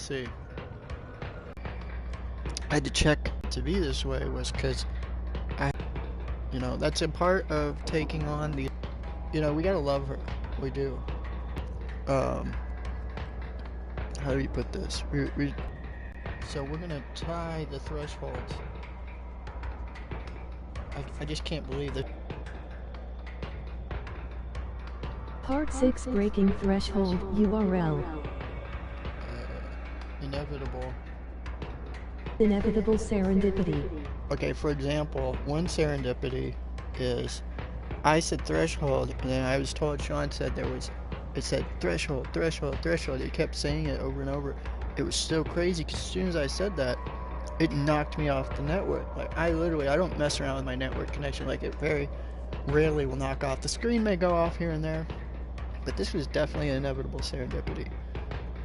let's see. I had to check to be this way was because that's a part of taking on the, we gotta love her. We do. How do you put this? So we're gonna tie the thresholds. I just can't believe that. Part 6 Breaking Threshold URL. Inevitable serendipity. Okay, for example, one serendipity is I said threshold, and then I was told Sean said it said threshold, threshold, threshold. It kept saying it over and over. It was so crazy because as soon as I said that, it knocked me off the network. Like I don't mess around with my network connection. Like it very rarely will knock off. The screen may go off here and there, but this was definitely an inevitable serendipity.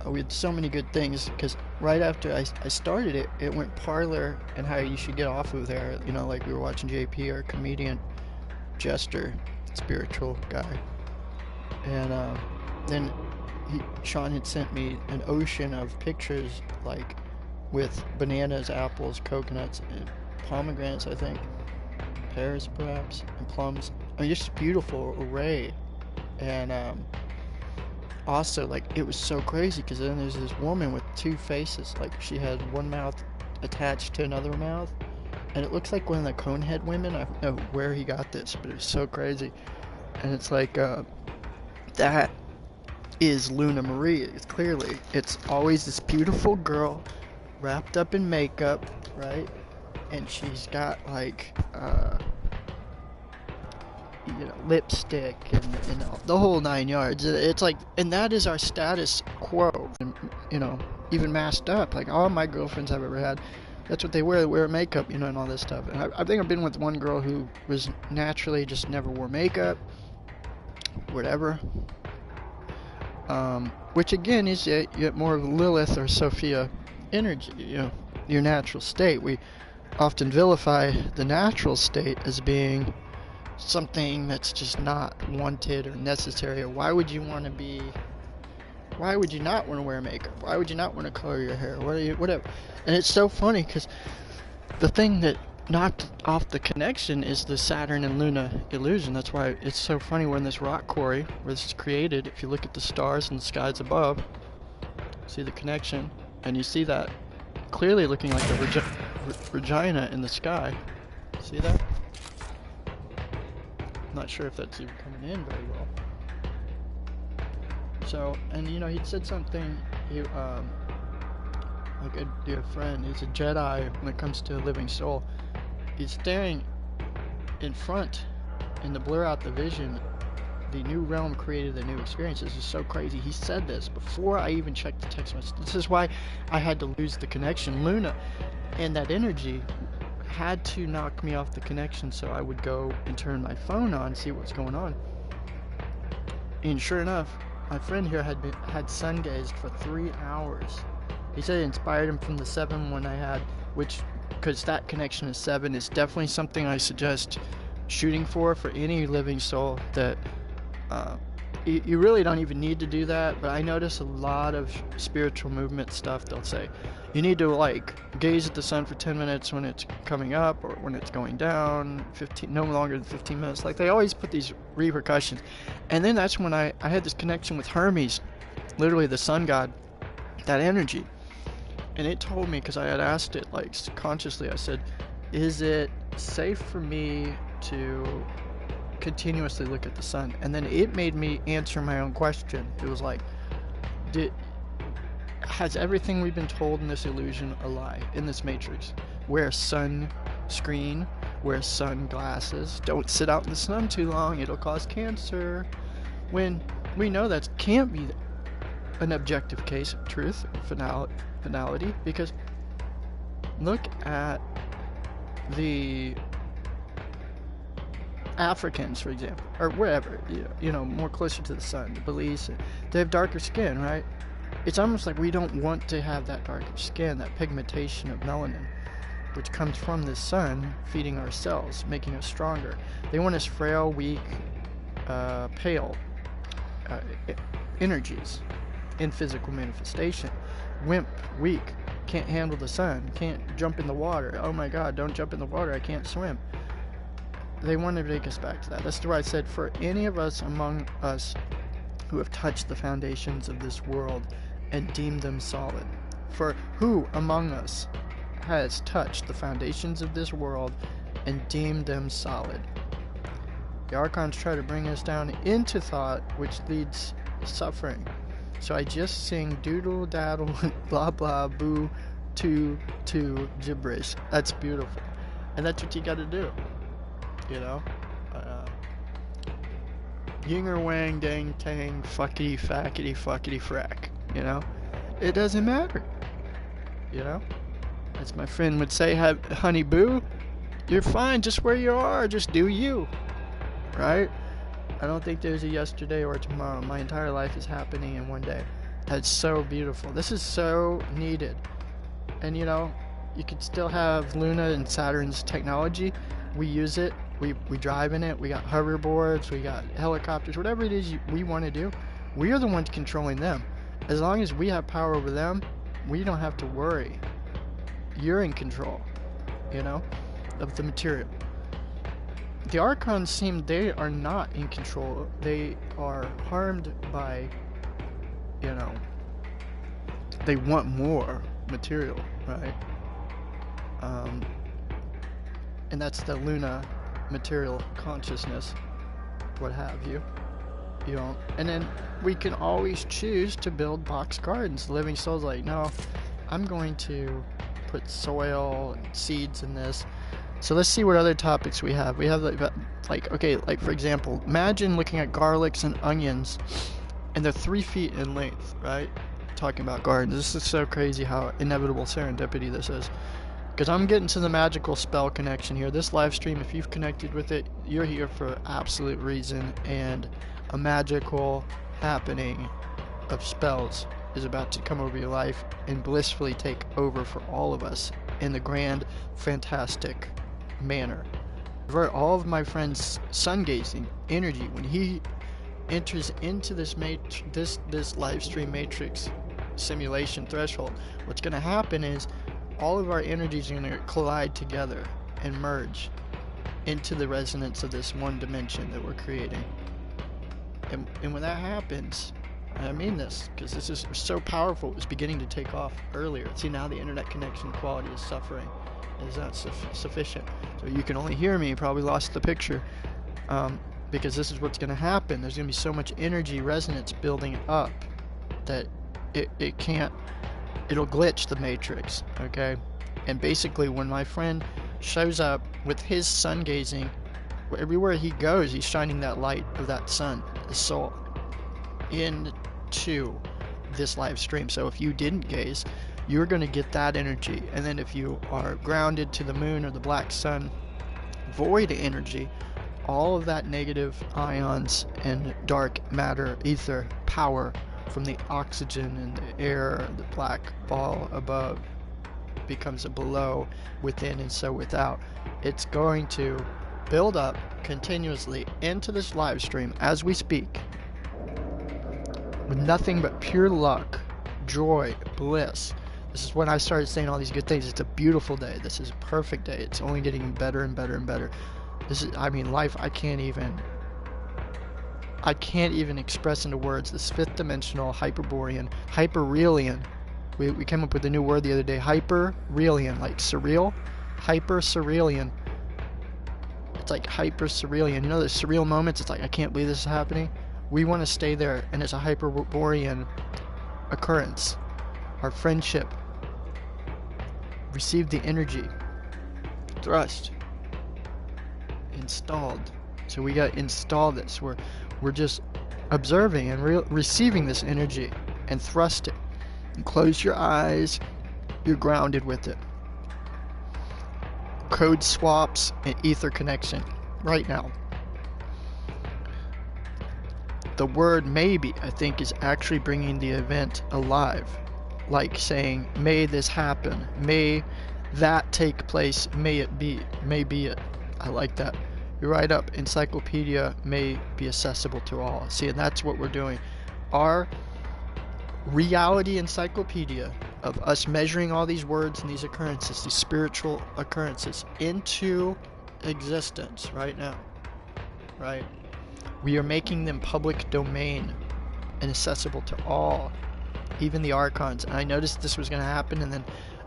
We had so many good things because right after I started it, it went parlor and how you should get off of there. Like we were watching JP, our comedian, jester, spiritual guy, and then Sean had sent me an ocean of pictures like with bananas, apples, coconuts, and pomegranates, I think, pears perhaps, and plums. I mean, just a beautiful array, and also, like, it was so crazy because then there's this woman with two faces. Like, she had one mouth attached to another mouth, and it looks like one of the Conehead women. I don't know where he got this, but it's so crazy. And it's like, that is Luna Marie. It's always this beautiful girl wrapped up in makeup, right? And she's got, like, lipstick and the whole 9 yards. It's like, and that is our status quo, and, even masked up. Like all my girlfriends I've ever had, that's what they wear makeup, and all this stuff. And I think I've been with one girl who was naturally just never wore makeup, whatever. Which again is yet more of Lilith or Sophia energy, your natural state. We often vilify the natural state as being something that's just not wanted or necessary. Or why would you not want to wear makeup? Why would you not want to color your hair? Whatever. And it's so funny because the thing that knocked off the connection is the Saturn and Luna illusion. That's why it's so funny. We're in this rock quarry where this is created. If you look at the stars and the skies above, see the connection, and you see that clearly looking like a Regina in the sky. See that? Not sure if that's even coming in very well. So, and he'd said something, like a dear friend, he's a Jedi when it comes to a living soul. He's staring in front, and to blur out the vision, the new realm created the new experience. This is so crazy. He said this before I even checked the text message. This is why I had to lose the connection. Luna and that energy had to knock me off the connection, so I would go and turn my phone on, see what's going on. And sure enough, my friend here had sun gazed for 3 hours. He said it inspired him from the 7 one I had, which, because that connection is 7, is definitely something I suggest shooting for any living soul. That you really don't even need to do that, but I notice a lot of spiritual movement stuff. They'll say you need to like gaze at the sun for 10 minutes when it's coming up or when it's going down, no longer than 15 minutes. Like they always put these repercussions. And then that's when I had this connection with Hermes, literally the sun god, that energy. And it told me, because I had asked it like consciously, I said, is it safe for me to continuously look at the sun? And then it made me answer my own question. It was like, has everything we've been told in this illusion a lie, in this matrix? Wear sunscreen, wear sunglasses, don't sit out in the sun too long, it'll cause cancer. When we know that can't be an objective case of truth, finality, because look at the Africans, for example, or wherever, more closer to the sun, the Belize, they have darker skin, right? It's almost like we don't want to have that darker skin, that pigmentation of melanin, which comes from the sun feeding our cells, making us stronger. They want us frail, weak, pale energies in physical manifestation. wimp, weak, can't handle the sun, can't jump in the water. Oh my God, don't jump in the water, I can't swim. They want to take us back to that. That's why I said, for any of us among us who have touched the foundations of this world and deemed them solid, for who among us has touched the foundations of this world and deemed them solid? The Archons try to bring us down into thought, which leads suffering. So I just sing doodle daddle blah blah boo to gibberish. That's beautiful, and that's what you got to do, you know. Ying or wang dang tang fuckity fackity fuckity frack. You know, it doesn't matter. You know, as my friend would say, honey boo, you're fine just where you are. Just do you, right? I don't think there's a yesterday or tomorrow. My entire life is happening in one day. That's so beautiful. This is so needed. And you know, you could still have Luna and Saturn's technology. We use it. We drive in it. We got hoverboards. We got helicopters. Whatever it is we want to do, we are the ones controlling them. As long as we have power over them, we don't have to worry. You're in control, you know, of the material. The Archons seem they are not in control. They are harmed by, you know, they want more material, right? And that's the Luna material consciousness, what have you. You know, and then we can always choose to build box gardens. The living soul's like, no, I'm going to put soil and seeds in this. So let's see what other topics we have. We have like okay, like for example, imagine looking at garlics and onions, and they're 3 feet in length, right? Talking about gardens. This is so crazy how inevitable serendipity this is. Because I'm getting to the magical spell connection here. This live stream, if you've connected with it, you're here for absolute reason, and a magical happening of spells is about to come over your life and blissfully take over for all of us in the grand, fantastic manner. For all of my friends' sun gazing energy, when he enters into this live stream matrix simulation threshold, what's going to happen is all of our energies are going to collide together and merge into the resonance of this one dimension that we're creating. And when that happens, I mean this, because this is so powerful, it was beginning to take off earlier. See, now the internet connection quality is suffering. Is not sufficient. So you can only hear me, you probably lost the picture. Because this is what's going to happen. There's going to be so much energy resonance building up that it can't, it'll glitch the matrix, okay? And basically when my friend shows up with his sun gazing, everywhere he goes, he's shining that light of that sun, the soul, into this live stream. So if you didn't gaze, you're going to get that energy. And then if you are grounded to the moon or the black sun void energy, all of that negative ions and dark matter, ether, power from the oxygen and the air, the black ball above, becomes a below, within, and so without. It's going to build up continuously into this live stream as we speak, with nothing but pure luck, joy, bliss. This is when I started saying all these good things. It's a beautiful day. This is a perfect day. It's only getting better and better and better. This is, I mean, life, I can't even express into words this fifth dimensional Hyperborean, Hyperrealian. We came up with a new word the other day, Hyperrealian, like surreal, Hyper-Surrealian. It's like Hyper-Surrealian. You know those surreal moments? It's like, I can't believe this is happening. We want to stay there, and it's a Hyperborean occurrence. Our friendship received the energy, thrust, installed. So we got to install this. We're just observing and receiving this energy and thrust it. And close your eyes. You're grounded with it. Code swaps and ether connection right now. The word maybe, I think, is actually bringing the event alive. Like saying, may this happen. May that take place. May it be. May be it. I like that. You write up, encyclopedia may be accessible to all. See, and that's what we're doing. Our reality encyclopedia of us measuring all these words and these occurrences, these spiritual occurrences, into existence right now, right? We are making them public domain and accessible to all, even the archons. And I noticed this was going to happen, and then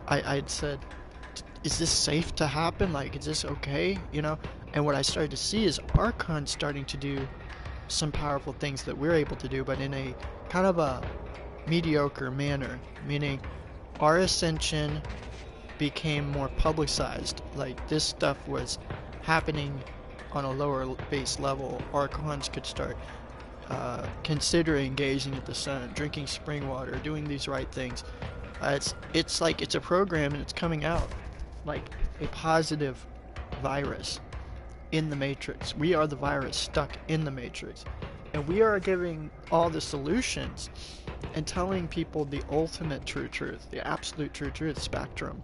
I'd said, is this safe to happen? Like, is this okay? You know? And what I started to see is archons starting to do some powerful things that we're able to do, but in a kind of a mediocre manner, meaning our ascension became more publicized. Like, this stuff was happening on a lower base level. Archons could start considering gazing at the sun, drinking spring water, doing these right things. It's like it's a program, and it's coming out like a positive virus in the matrix. We are the virus stuck in the matrix, and we are giving all the solutions and telling people the ultimate true truth, the absolute true truth spectrum.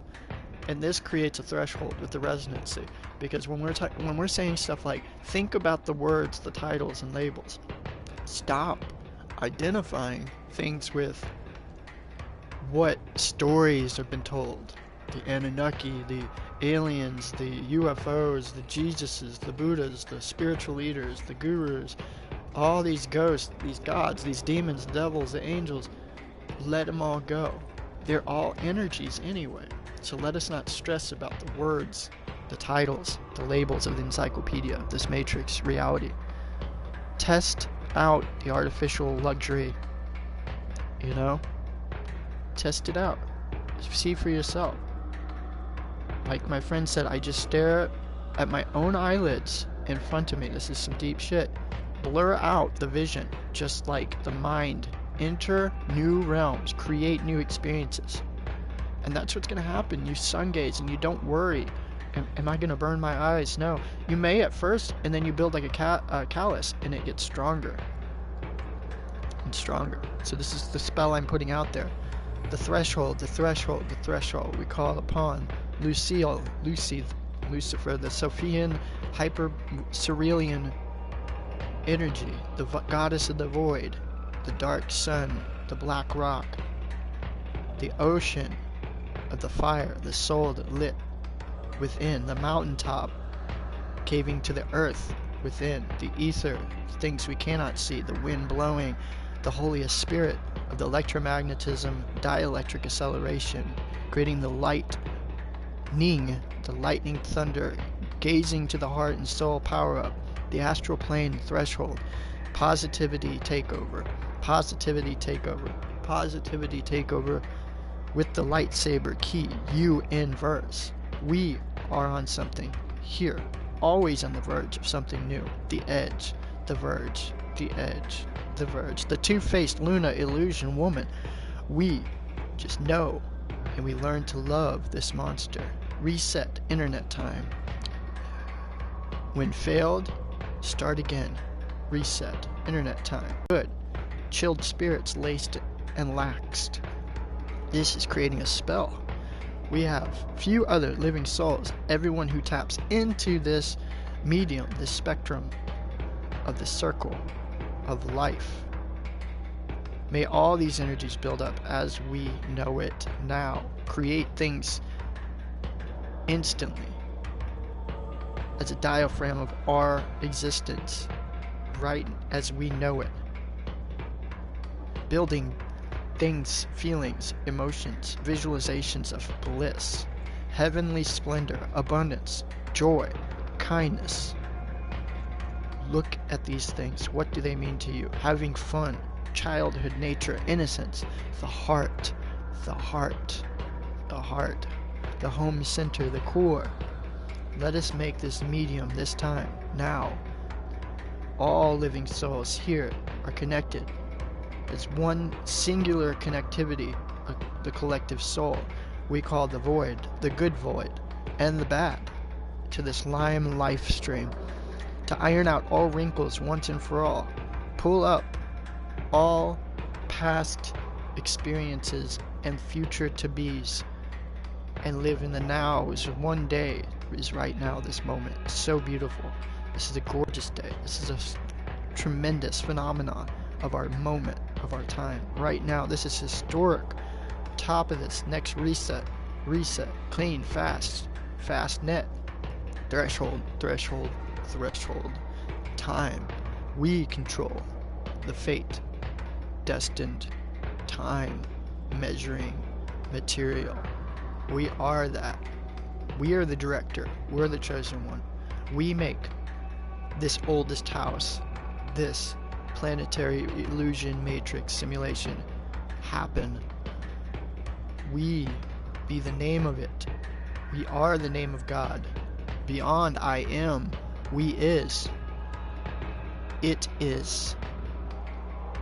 And this creates a threshold with the resonancy, because when we're saying stuff like, think about the words, the titles, and labels. Stop identifying things with what stories have been told. The Anunnaki, the aliens, the UFOs, the Jesuses, the Buddhas, the spiritual leaders, the gurus, all these ghosts, these gods, these demons, the devils, the angels. Let them all go. They're all energies anyway. So let us not stress about the words, the titles, the labels of the encyclopedia, this matrix reality. Test out the artificial luxury, you know? Test it out. See for yourself. Like my friend said, I just stare at my own eyelids in front of me. This is some deep shit. Blur out the vision, just like the mind. Enter new realms, create new experiences. And that's what's going to happen. You sun gaze and you don't worry. Am I going to burn my eyes? No. You may at first, and then you build like a callus, and it gets stronger and stronger. So this is the spell I'm putting out there. The threshold, the threshold, the threshold. We call upon Lucille, Lucy, Lucifer, the Sophian, hyper-Cerelian energy, the goddess of the void, the dark sun, the black rock, the ocean of the fire, the soul that lit within, the mountaintop caving to the earth within, the ether, things we cannot see, the wind blowing, the holiest spirit of the electromagnetism, dielectric acceleration, creating the lightning, the lightning thunder, gazing to the heart and soul power up, the astral plane threshold, positivity takeover, positivity takeover, positivity takeover with the lightsaber key, you inverse. We are on something here, always on the verge of something new, the edge, the verge, the edge, the verge, the two-faced Luna illusion woman. We just know, and we learn to love this monster. Reset internet time. When failed, start again. Reset internet time. Good. Chilled spirits laced and laxed. This is creating a spell. We have few other living souls. Everyone who taps into this medium, this spectrum of the circle of life. May all these energies build up as we know it now. Create things instantly as a diaphragm of our existence, right as we know it. Building things, feelings, emotions, visualizations of bliss, heavenly splendor, abundance, joy, kindness. Look at these things. What do they mean to you? Having fun, childhood, nature, innocence, the heart, the heart, the heart, the home center, the core. Let us make this medium this time, now. All living souls here are connected. It's one singular connectivity, the collective soul we call the void, the good void, and the bad, to this lime life stream, to iron out all wrinkles once and for all, pull up all past experiences and future to-bes, and live in the now as one day is right now, this moment. It's so beautiful. This is a gorgeous day. This is a tremendous phenomenon of our moment, of our time. Right now, this is historic. Top of this, next reset, clean, fast net, threshold, time. We control the fate, destined, time, measuring, material. We are that. We are the director. We're the chosen one. We make this oldest house, this planetary illusion matrix simulation happen. We be the name of it. We are the name of God. Beyond I am, we is. It is.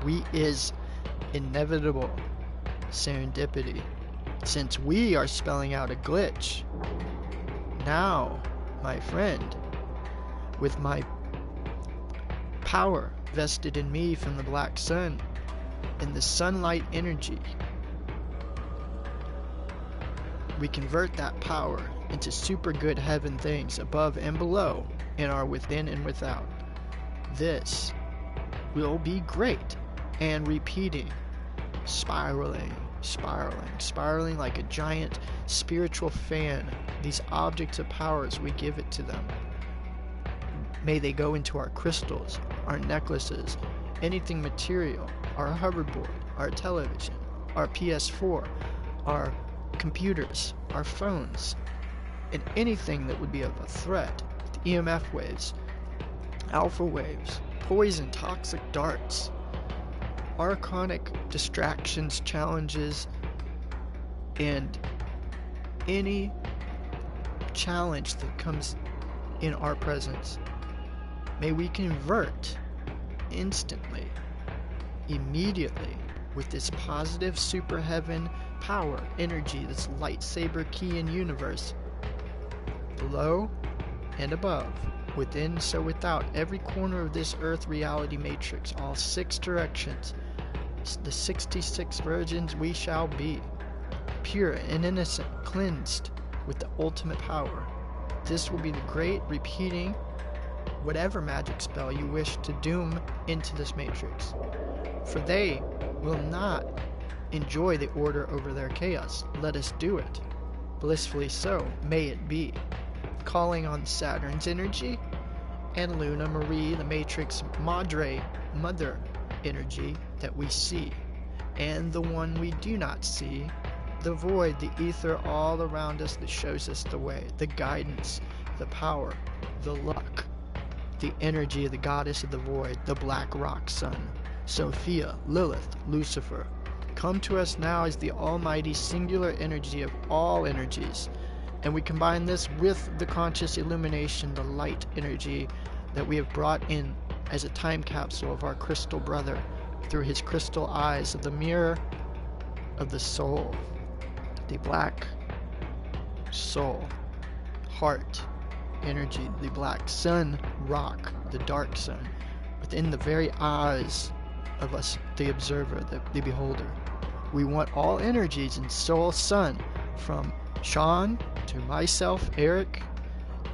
We is inevitable serendipity. Since we are spelling out a glitch, now, my friend, with my power vested in me from the black sun and the sunlight energy, we convert that power into super good heaven things above and below in our within and without. This will be great, and repeating, spiraling like a giant spiritual fan. These objects of powers, we give it to them. May they go into our crystals, our necklaces, anything material, our hoverboard, our television, our Ps4, our computers, our phones, and anything that would be of a threat. The EMF waves, alpha waves, poison, toxic darts, archonic distractions, challenges, and any challenge that comes in our presence. May we convert instantly, immediately, with this positive super heaven power, energy, this lightsaber key in universe, below and above, within so without, every corner of this earth reality matrix, all 6 directions, the 66 virgins we shall be, pure and innocent, cleansed with the ultimate power. This will be the great repeating whatever magic spell you wish to doom into this matrix, for they will not enjoy the order over their chaos. Let us do it. Blissfully so, may it be. Calling on Saturn's energy and Luna Marie, the matrix madre, mother energy that we see, and the one we do not see, the void, the ether all around us that shows us the way, the guidance, the power, the luck, the energy of the goddess of the void, the black rock sun, Sophia, Lilith, Lucifer. Come to us now as the almighty singular energy of all energies, and we combine this with the conscious illumination, the light energy that we have brought in as a time capsule of our crystal brother through his crystal eyes of the mirror of the soul, the black soul, heart energy, the black sun rock, the dark sun, within the very eyes of us, the observer, the beholder. We want all energies in soul sun, from Sean to myself, Eric,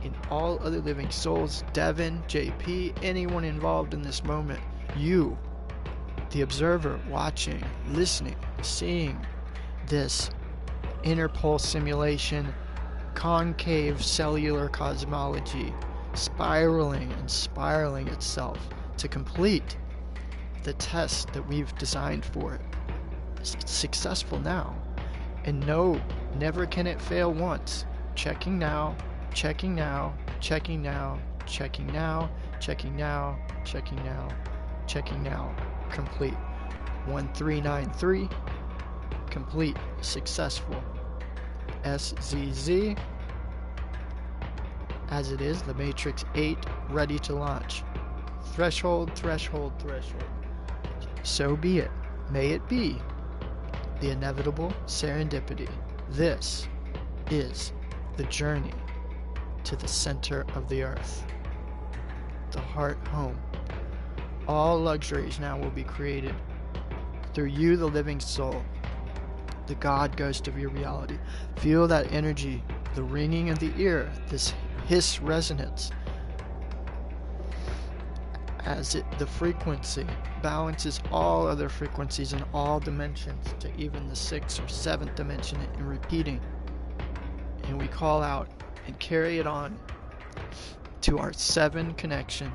and all other living souls, Devin, JP, anyone involved in this moment, you, the observer, watching, listening, seeing this interpulse simulation, concave cellular cosmology, spiraling and spiraling itself to complete the test that we've designed for it. It's successful now, and no, never can it fail once. Checking now, checking now, checking now, checking now, checking now, checking now, checking now. Complete. 1393. Complete. Successful. SZZ. As it is, the Matrix 8 ready to launch. Threshold, threshold, threshold. So be it. May it be. The inevitable serendipity. This is the journey to the center of the earth. The heart home. All luxuries now will be created through you, the living soul, the God ghost of your reality. Feel that energy, the ringing of the ear, this hiss resonance as the frequency balances all other frequencies in all dimensions to even the 6th or 7th dimension and repeating. And we call out and carry it on to our 7 connection.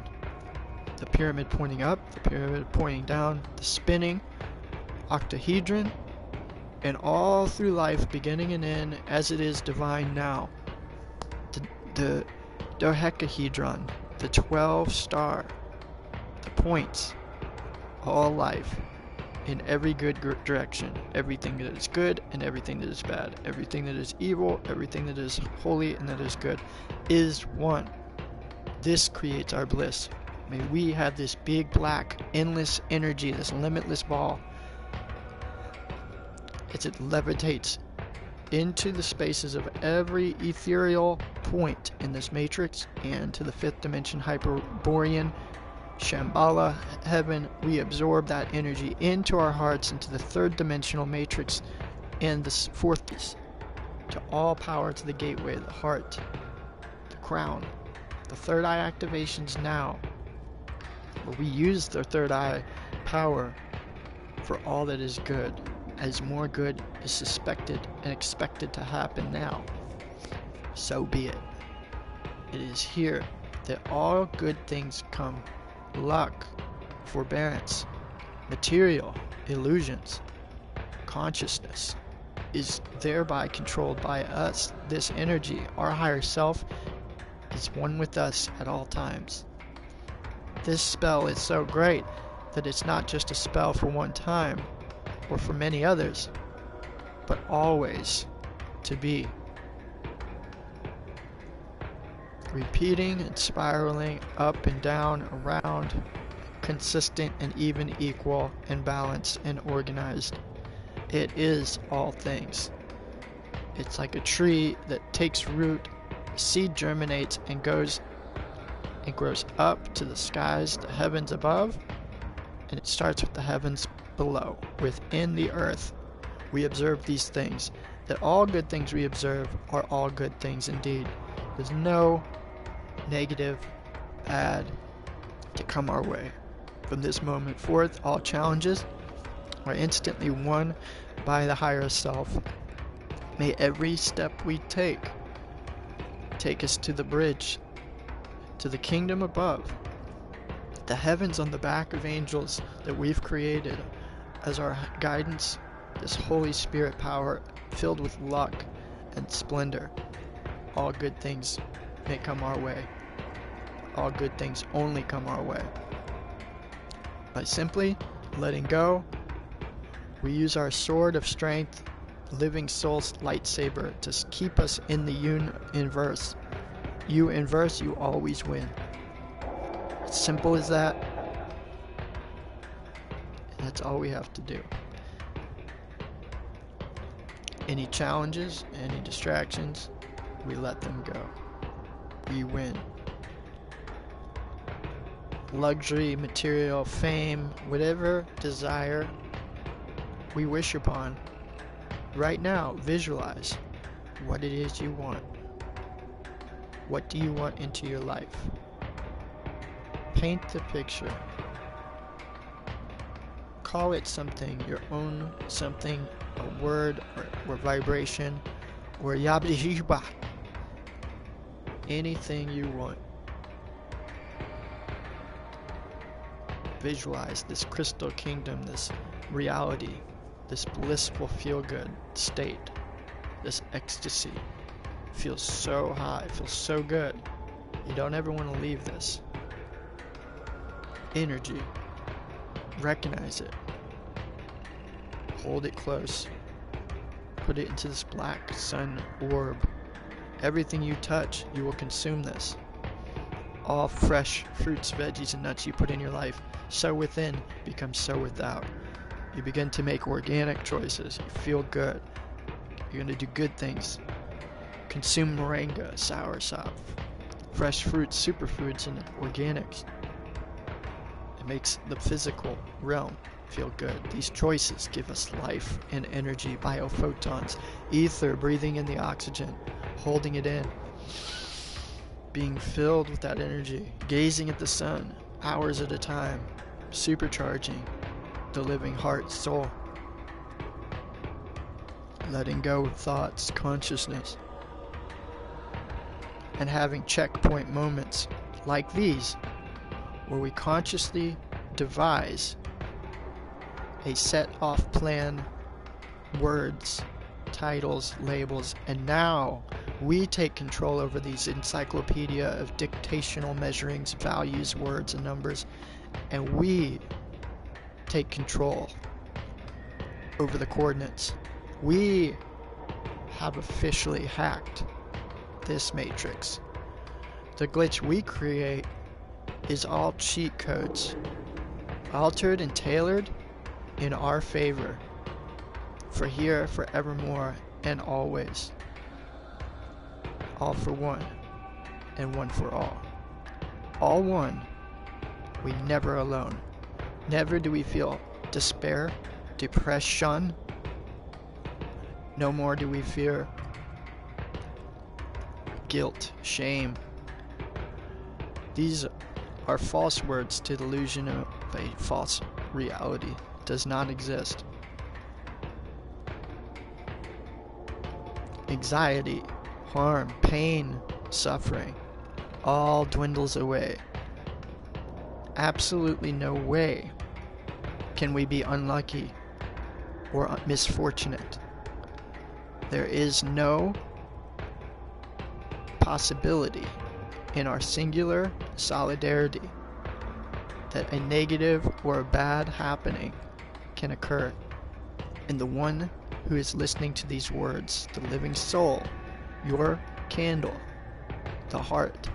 The pyramid pointing up, the pyramid pointing down, the spinning octahedron, and all through life, beginning and end, as it is divine now. The dodecahedron, the 12 star, the points, all life, in every good direction, everything that is good and everything that is bad, everything that is evil, everything that is holy and that is good, is one. This creates our bliss. May we have this big black endless energy, this limitless ball, as it levitates into the spaces of every ethereal point in this matrix and to the 5th dimension Hyperborean Shambhala heaven. We absorb that energy into our hearts, into the 3rd dimensional matrix and the 4th piece, to all power to the gateway, the heart, the crown, the 3rd eye activations now, where we use the 3rd eye power for all that is good, as more good is suspected and expected to happen now. So be it. It is here that all good things come. Luck, forbearance, material, illusions, consciousness is thereby controlled by us. This energy, our higher self, is one with us at all times. This spell is so great that it's not just a spell for one time or for many others, but always to be. Repeating and spiraling up and down, around, consistent and even, equal and balanced and organized. It is all things. It's like a tree that takes root, seed germinates and goes and grows up to the skies, the heavens above, and it starts with the heavens below, within the earth. We observe these things, that all good things we observe are all good things indeed. There's no negative, bad to come our way. From this moment forth, all challenges are instantly won by the higher self. May every step we take us to the bridge, to the kingdom above, the heavens on the back of angels that we've created as our guidance, this Holy Spirit power filled with luck and splendor. All good things may come our way. All good things only come our way. By simply letting go, we use our sword of strength, living soul's lightsaber, to keep us in the universe. You inverse, you always win. As simple as that. That's all we have to do. Any challenges, any distractions, we let them go. We win. Luxury, material, fame, whatever desire we wish upon, right now, visualize what it is you want. What do you want into your life? Paint the picture. Call it something, your own something, a word or vibration, or yabdijiba. Anything you want. Visualize this crystal kingdom, this reality, this blissful feel-good state, this ecstasy. Feels so high, feels so good. You don't ever want to leave this. Energy. Recognize it. Hold it close. Put it into this black sun orb. Everything you touch, you will consume this. All fresh fruits, veggies, and nuts you put in your life, so within becomes so without. You begin to make organic choices. You feel good. You're going to do good things. Consume moringa, soursop, fresh fruits, superfoods, and organics. It makes the physical realm feel good. These choices give us life and energy, biophotons, ether, breathing in the oxygen, holding it in, being filled with that energy, gazing at the sun, hours at a time, supercharging the living heart, soul, letting go of thoughts, consciousness, and having checkpoint moments like these where we consciously devise a set off plan, words, titles, labels, and now we take control over these encyclopedia of dictational measurings, values, words, and numbers, and we take control over the coordinates. We have officially hacked this matrix. The glitch we create is all cheat codes, altered and tailored in our favor, for here, forevermore, and always. All for one, and one for all. All one, we never alone. Never do we feel despair, depression. No more do we fear guilt, shame. These are false words to the illusion of a false reality. It does not exist. Anxiety, harm, pain, suffering, all dwindles away. Absolutely no way can we be unlucky or misfortunate. There is no possibility in our singular solidarity that a negative or a bad happening can occur in the one who is listening to these words, the living soul, your candle, the heart,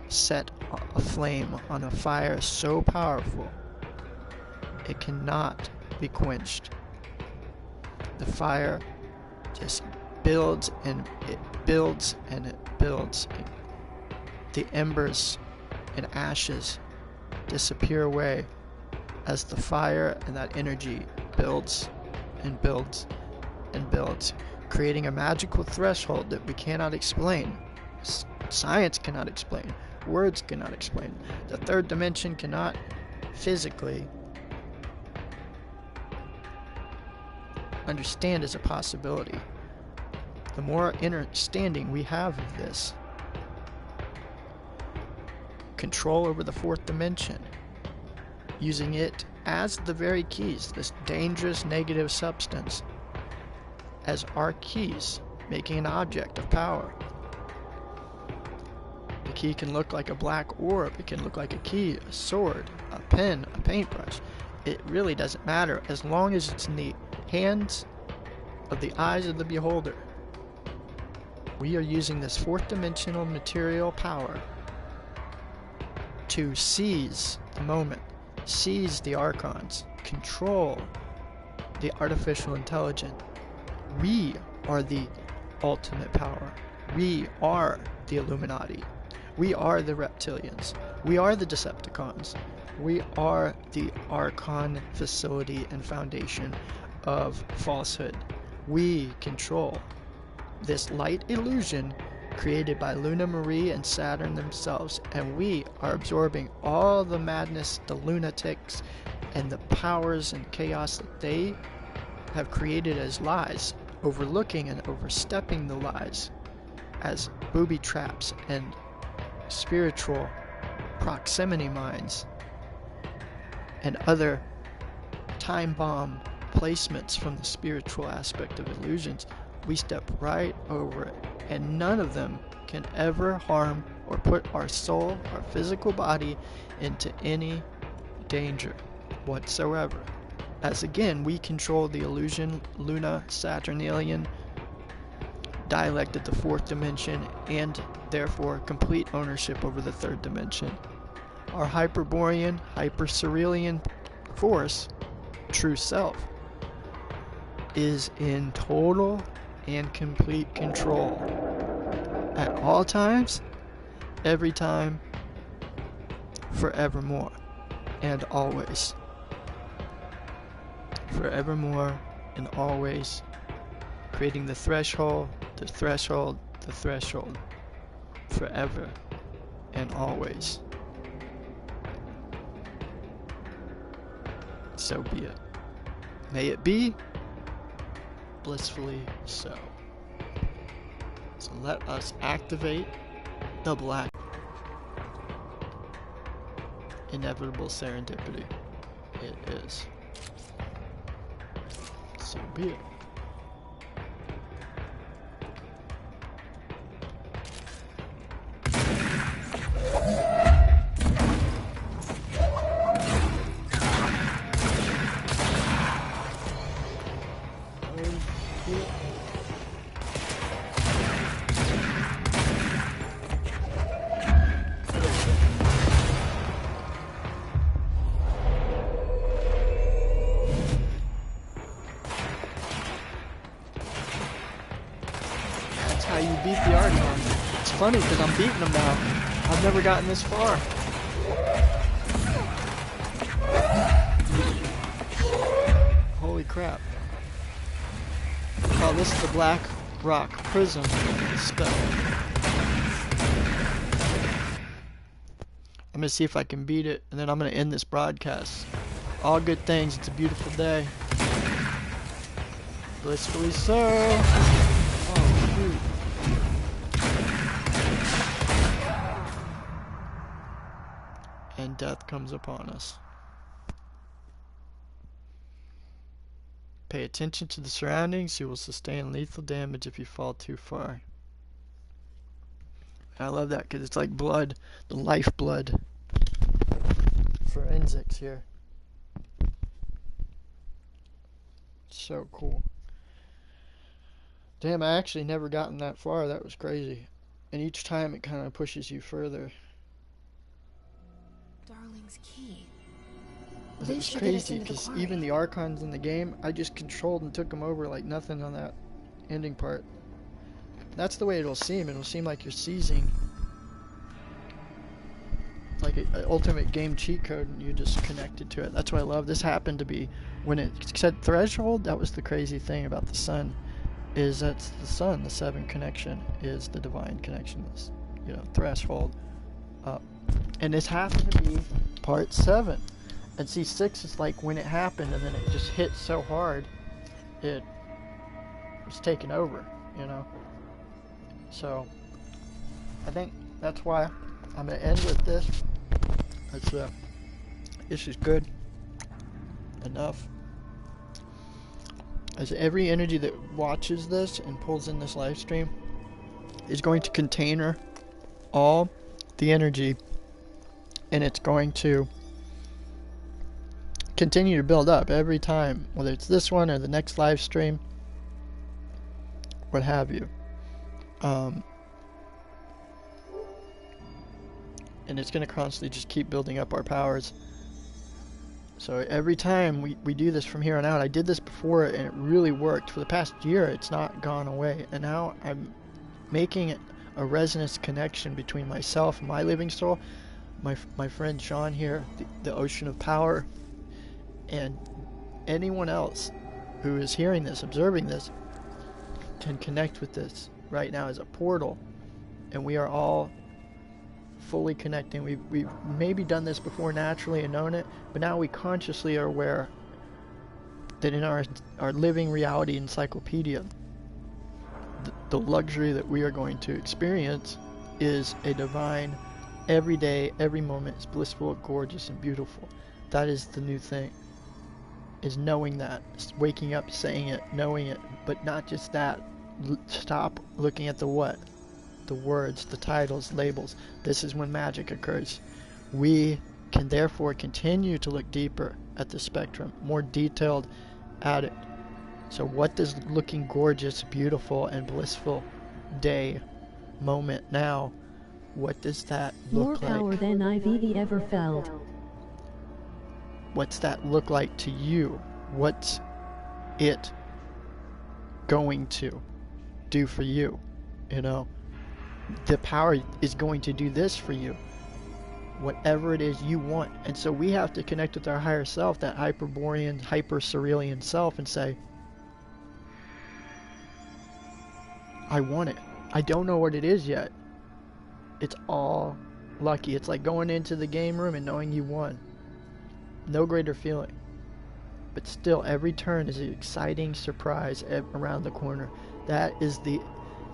set aflame on a fire so powerful it cannot be quenched. The fire just builds and it builds and it builds. The embers and ashes disappear away as the fire and that energy builds and builds and builds, creating a magical threshold that we cannot explain. Science cannot explain. Words cannot explain. The third dimension cannot physically understand as a possibility. The more understanding we have of this, control over the fourth dimension, using it as the very keys, this dangerous negative substance, as our keys, making an object of power. The key can look like a black orb, it can look like a key, a sword, a pen, a paintbrush. It really doesn't matter as long as it's in the hands of the eyes of the beholder. We are using this fourth dimensional material power to seize the moment, seize the archons, control the artificial intelligence. We are the ultimate power. We are the Illuminati. We are the reptilians. We are the Decepticons. We are the Archon facility and foundation of falsehood. We control this light illusion created by Luna Marie and Saturn themselves, and we are absorbing all the madness, the lunatics, and the powers and chaos that they have created as lies, overlooking and overstepping the lies as booby traps and spiritual proximity mines and other time bomb placements from the spiritual aspect of illusions. We step right over it, and none of them can ever harm or put our soul, our physical body, into any danger whatsoever. As again, we control the illusion, Luna, Saturnalian dialect at the fourth dimension, and therefore complete ownership over the third dimension. Our Hyperborean, Hypercerealian force, true self, is in total and complete control at all times, every time, forevermore, and always. Forevermore and always, creating the threshold, the threshold, the threshold, forever and always. so be it. May it be blissfully so. So let us activate the black inevitable serendipity. It is. So be it. How you beat the Archon. It's funny because I'm beating them now. I've never gotten this far. Holy crap. Oh, this is the Black Rock Prism spell. I'm gonna see if I can beat it, and then I'm gonna end this broadcast. All good things. It's a beautiful day. Blissfully so. Oh, shoot. And death comes upon us. Pay attention to the surroundings. You will sustain lethal damage if you fall too far. I love that because it's like blood, the lifeblood. Forensics here. So cool. Damn, I actually never gotten that far. That was crazy. And each time it kind of pushes you further. Darling's key. It's crazy because even the Archons in the game, I just controlled and took them over like nothing on that ending part. That's the way it'll seem. It'll seem like you're seizing. Like an ultimate game cheat code and you just connected to it. That's what I love. This happened to be when it said threshold. That was the crazy thing about the sun, is that's the sun. The 7 connection is the divine connection. This, you know, threshold. And this happened to be part 7. And see, 6 is like when it happened and then it just hit so hard, it was taken over, you know. So, I think that's why I'm going to end with this. This is good enough. As every energy that watches this and pulls in this live stream is going to contain all the energy, and it's going to continue to build up every time, whether it's this one or the next live stream, what have you. And it's going to constantly just keep building up our powers. So every time we do this from here on out, I did this before and it really worked. For the past year, it's not gone away. And now I'm making a resonance connection between myself and my living soul, my friend Sean here, the ocean of power, and anyone else who is hearing this, observing this, can connect with this right now as a portal. And we are all fully connecting. We've maybe done this before naturally and known it, but now we consciously are aware that in our living reality encyclopedia, the luxury that we are going to experience is a divine, every day, every moment is blissful, gorgeous, and beautiful. That is the new thing, is knowing that, waking up, saying it, knowing it, but not just that. Stop looking at the what, the words, the titles, labels. This is when magic occurs. We can therefore continue to look deeper at the spectrum, more detailed at it. So what does looking gorgeous, beautiful, and blissful day, moment now, what does that look like? More power than I've ever felt. What's that look like to you? What's it going to do for you? You know, the power is going to do this for you, whatever it is you want. And so we have to connect with our higher self, that hyperborean, hyper-cerealian self, and say, I want it. I don't know what it is yet. It's all lucky. It's like going into the game room and knowing you won. No greater feeling. but still every turn is an exciting surprise around the corner. That is the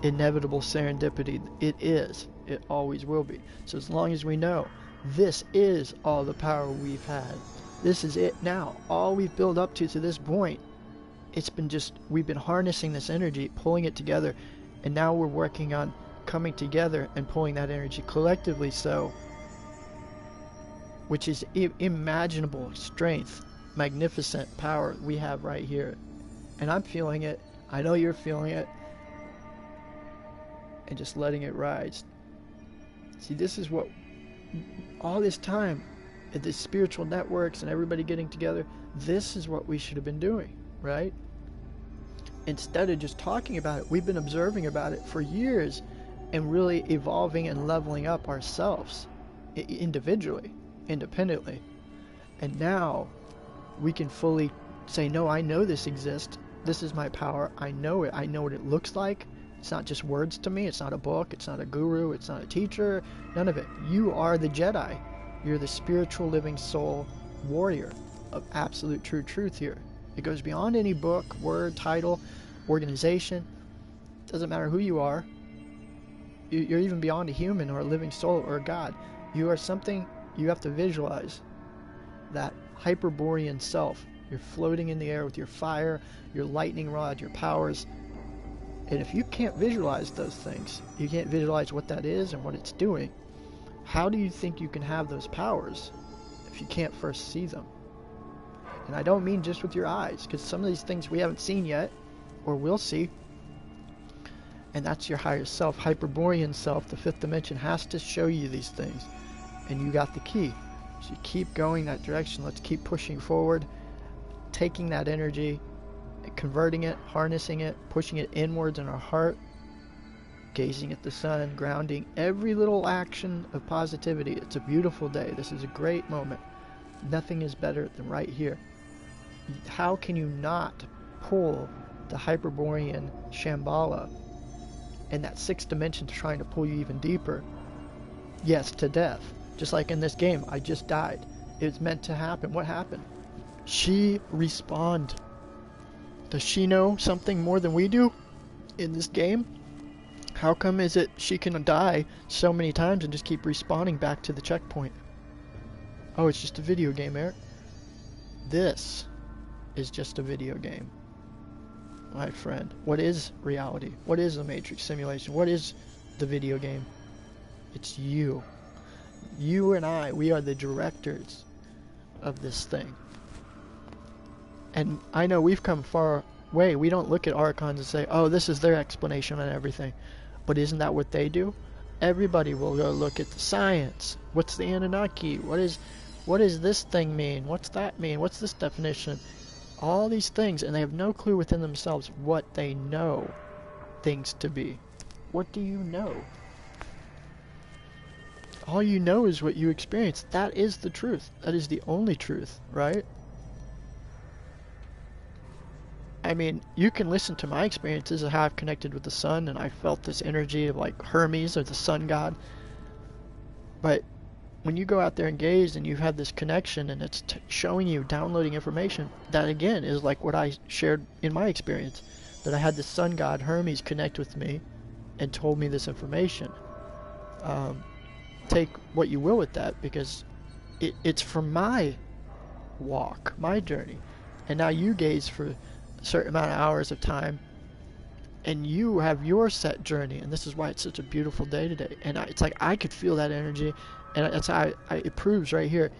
inevitable serendipity. It is. It always will be. So as long as we know this is all the power we've had, this is it now, all we've built up to this point, it's been just, we've been harnessing this energy, pulling it together, and now we're working on coming together and pulling that energy collectively, so, which is imaginable strength, magnificent power we have right here. And I'm feeling it, I know you're feeling it, and just letting it rise. See, this is what all this time, the spiritual networks and everybody getting together, this is what we should have been doing, right? Instead of just talking about it, we've been observing about it for years and really evolving and leveling up ourselves individually, independently. And now we can fully say, no, I know this exists. This is my power. I know it. I know what it looks like. It's not just words to me. It's not a book. It's not a guru. It's not a teacher. None of it. You are the Jedi. You're the spiritual living soul warrior of absolute true truth here. It goes beyond any book, word, title, organization. Doesn't matter who you are. You're even beyond a human or a living soul or a god. You are something you have to visualize. That Hyperborean self. You're floating in the air with your fire, your lightning rod, your powers. And if you can't visualize those things, you can't visualize what that is and what it's doing, how do you think you can have those powers if you can't first see them? And I don't mean just with your eyes, because some of these things we haven't seen yet, or will see. And that's your higher self, Hyperborean self, the fifth dimension has to show you these things. And you got the key. So you keep going that direction. Let's keep pushing forward, taking that energy, converting it, harnessing it, pushing it inwards in our heart, gazing at the sun, grounding every little action of positivity. It's a beautiful day. This is a great moment. Nothing is better than right here. How can you not pull the Hyperborean Shambhala and that sixth dimension trying to pull you even deeper? Yes, to death. Just like in this game, I just died. It was meant to happen. What happened? She respawned. Does she know something more than we do in this game? How come is it she can die so many times and just keep respawning back to the checkpoint? Oh, it's just a video game, Eric. This is just a video game, my friend. What is reality? What is the Matrix simulation? What is the video game? It's you. You and I, we are the directors of this thing. And I know we've come far way. We don't look at archons and say, oh, this is their explanation on everything. But isn't that what they do? Everybody will go look at the science. What's the Anunnaki? What does this thing mean? What's that mean? What's this definition? All these things, and they have no clue within themselves what they know things to be. What do you know? All you know is what you experience. That is the truth. That is the only truth, right? I mean, you can listen to my experiences of how I've connected with the sun, and I felt this energy of like Hermes or the sun god. But when you go out there and gaze and you've had this connection and it's showing you, downloading information, that again is like what I shared in my experience. That I had the sun god Hermes connect with me and told me this information. Take what you will with that, because it's from my walk, my journey. And now you gaze for a certain amount of hours of time and you have your set journey, and this is why it's such a beautiful day today. And it's like I could feel that energy, and that's how it proves right here.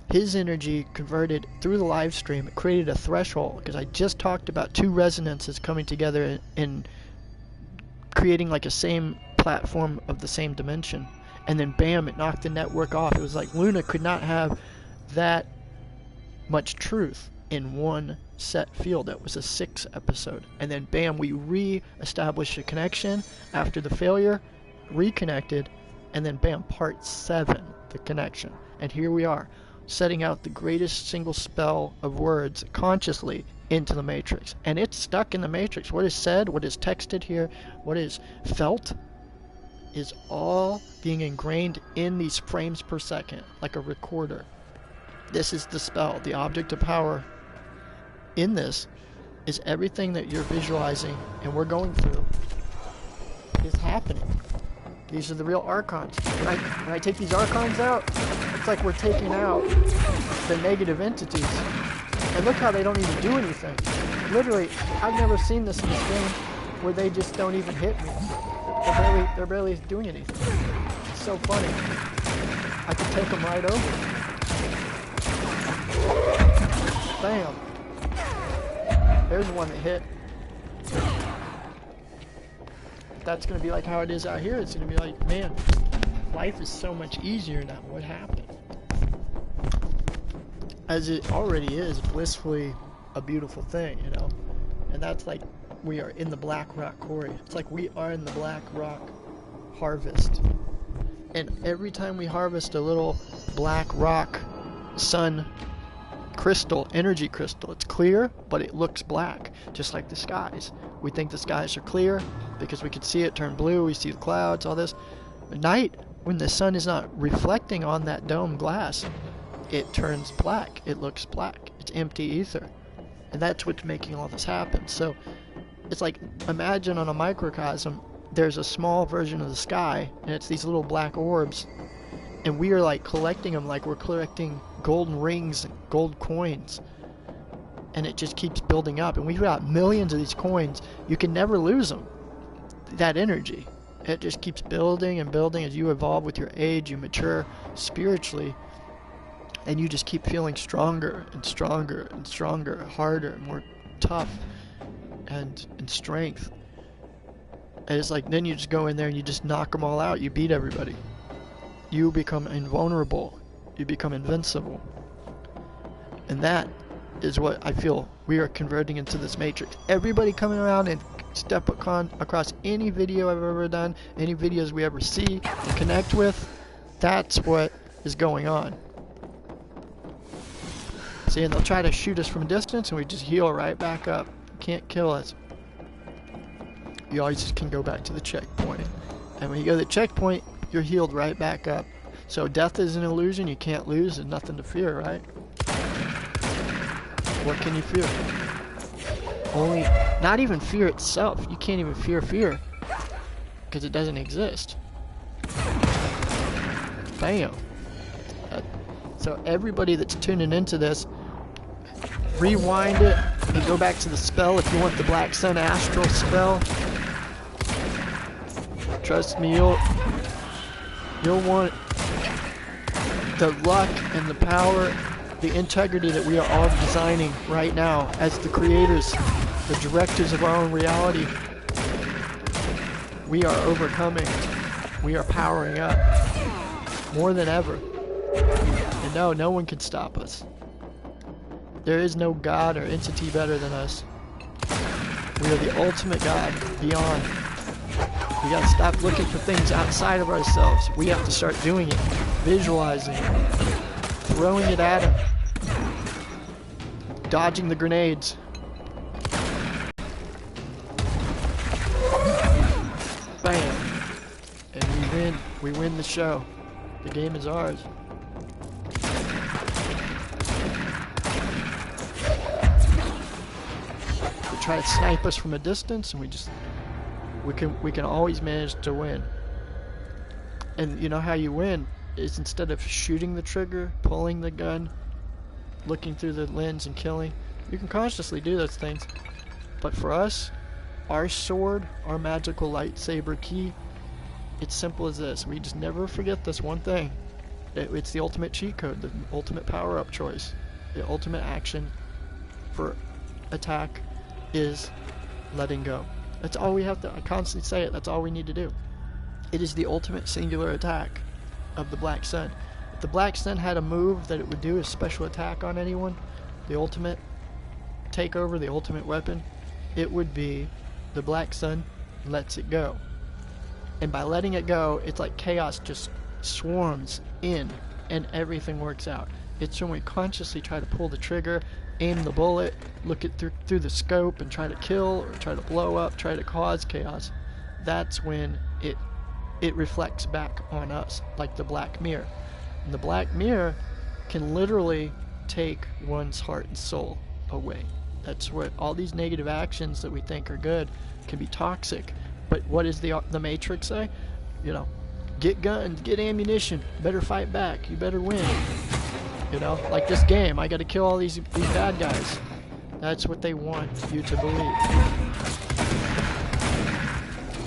His energy converted through the live stream. It created a threshold, because I just talked about two resonances coming together and creating like a same platform of the same dimension. And then bam, it knocked the network off. It was like Luna could not have that much truth in one set field. That was a 6 episode. And then bam, we re-established a connection after the failure, reconnected, and then bam, part 7, the connection. And here we are, setting out the greatest single spell of words consciously into the matrix. And it's stuck in the matrix. What is said, what is texted here, what is felt is all being ingrained in these frames per second, like a recorder. This is the spell. The object of power in this is everything that you're visualizing and we're going through is happening. These are the real archons. When I take these archons out, it's like we're taking out the negative entities. And look how they don't even do anything. Literally, I've never seen this in this game where they just don't even hit me. They're barely doing anything. It's so funny. I can take them right over. Bam. There's one that hit. That's going to be like how it is out here. It's going to be like, man, life is so much easier now. What happened? As it already is, blissfully a beautiful thing, you know? And that's like, we are in the Black Rock Quarry. It's like we are in the Black Rock harvest. And every time we harvest a little black rock sun crystal, energy crystal, it's clear, but it looks black, just like the skies. We think the skies are clear because we can see it turn blue, we see the clouds, all this. At night, when the sun is not reflecting on that dome glass, it turns black. It looks black. It's empty ether. And that's what's making all this happen. So it's like, imagine on a microcosm, there's a small version of the sky, and it's these little black orbs, and we are like collecting them like we're collecting golden rings and gold coins. And it just keeps building up, and we've got millions of these coins. You can never lose them. That energy, it just keeps building and building as you evolve with your age, you mature spiritually, and you just keep feeling stronger and stronger and stronger, harder, more tough, and strength. And it's like, then you just go in there and you just knock them all out. You beat everybody. You become invulnerable. You become invincible. And that is what I feel we are converting into this matrix. Everybody coming around and step across any video I've ever done, any videos we ever see and connect with, that's what is going on. See, and they'll try to shoot us from a distance and we just heal right back up. Can't kill us. You always just can go back to the checkpoint. And when you go to the checkpoint, you're healed right back up. So death is an illusion. You can't lose. There's nothing to fear, right? What can you fear? Only, not even fear itself. You can't even fear fear, because it doesn't exist. Bam. So everybody that's tuning into this, rewind it and go back to the spell if you want the Black Sun Astral spell. Trust me, you'll want the luck and the power, the integrity that we are all designing right now as the creators, the directors of our own reality. We are overcoming. We are powering up more than ever. And no one can stop us. There is no God or entity better than us. We are the ultimate God beyond. We gotta stop looking for things outside of ourselves. We have to start doing it, visualizing it, throwing it at him, dodging the grenades. Bam! And we win the show. The game is ours. They try to snipe us from a distance, and we can always manage to win. And you know how you win is instead of shooting the trigger, pulling the gun, looking through the lens and killing, you can consciously do those things. But for us, our sword, our magical lightsaber key, it's simple as this. We just never forget this one thing. It's the ultimate cheat code, the ultimate power-up choice. The ultimate action for attack is letting go. That's all we have to, I constantly say it, that's all we need to do. It is the ultimate singular attack of the Black Sun. If the Black Sun had a move that it would do a special attack on anyone, the ultimate takeover, the ultimate weapon, it would be the Black Sun lets it go. And by letting it go, it's like chaos just swarms in and everything works out. It's when we consciously try to pull the trigger, aim the bullet, look it through the scope and try to kill or try to blow up, try to cause chaos. That's when it reflects back on us, like the black mirror. And the black mirror can literally take one's heart and soul away. That's what all these negative actions that we think are good can be toxic. But what does the Matrix say? You know, get guns, get ammunition, better fight back, you better win. You know, like this game, I gotta kill all these bad guys. That's what they want you to believe.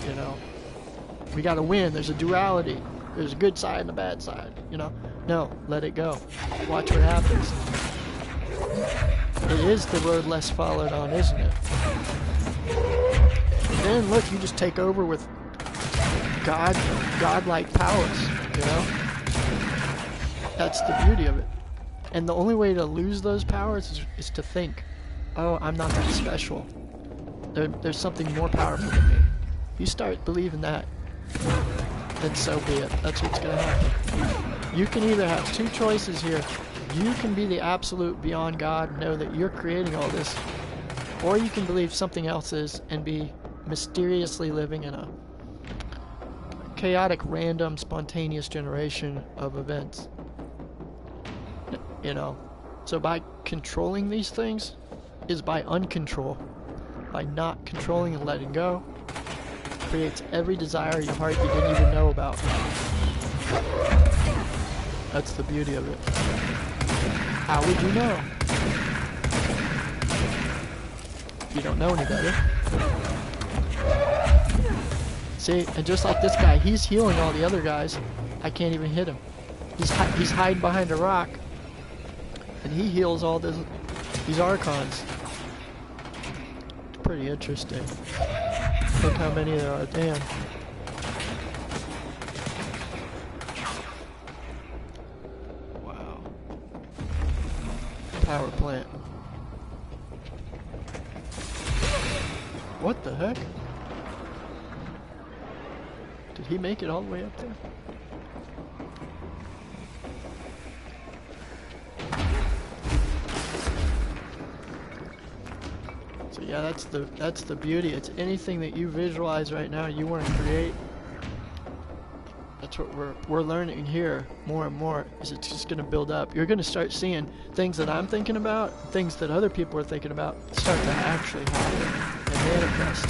You know, we gotta win, there's a duality. There's a good side and a bad side, you know. No, let it go. Watch what happens. It is the road less followed on, isn't it? And then look, you just take over with godlike powers, you know? That's the beauty of it. And the only way to lose those powers is to think, oh, I'm not that special. There's something more powerful than me. You start believing that, then so be it. That's what's going to happen. You can either have two choices here. You can be the absolute beyond God and know that you're creating all this, or you can believe something else is and be mysteriously living in a chaotic, random, spontaneous generation of events. You know, so by controlling these things is by uncontrol. By not controlling and letting go, creates every desire in your heart you didn't even know about. That's the beauty of it. How would you know? You don't know any better. See, and just like this guy, he's healing all the other guys. I can't even hit him. He's hiding behind a rock, and he heals all these archons. It's pretty interesting. Look how many there are. Damn. Wow. Power plant. What the heck? Did he make it all the way up there? So yeah, that's the beauty. It's anything that you visualize right now you want to create. That's what we're learning here more and more, is it's just going to build up. You're going to start seeing things that I'm thinking about, things that other people are thinking about, start to actually happen and manifest.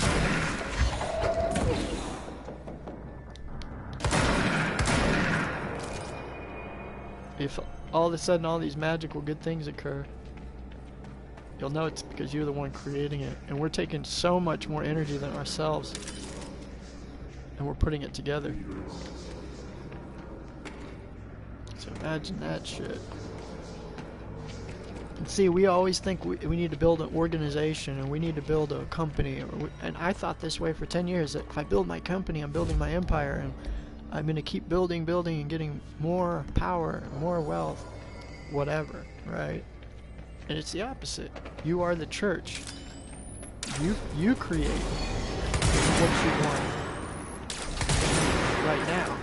If all of a sudden all these magical good things occur, you'll know it's because you're the one creating it. And we're taking so much more energy than ourselves, and we're putting it together. So imagine that shit. And see, we always think we need to build an organization, and we need to build a company. And I thought this way for 10 years, that if I build my company, I'm building my empire, and I'm going to keep building, and getting more power, more wealth, whatever, right? And it's the opposite. You are the church. You create what you want right now.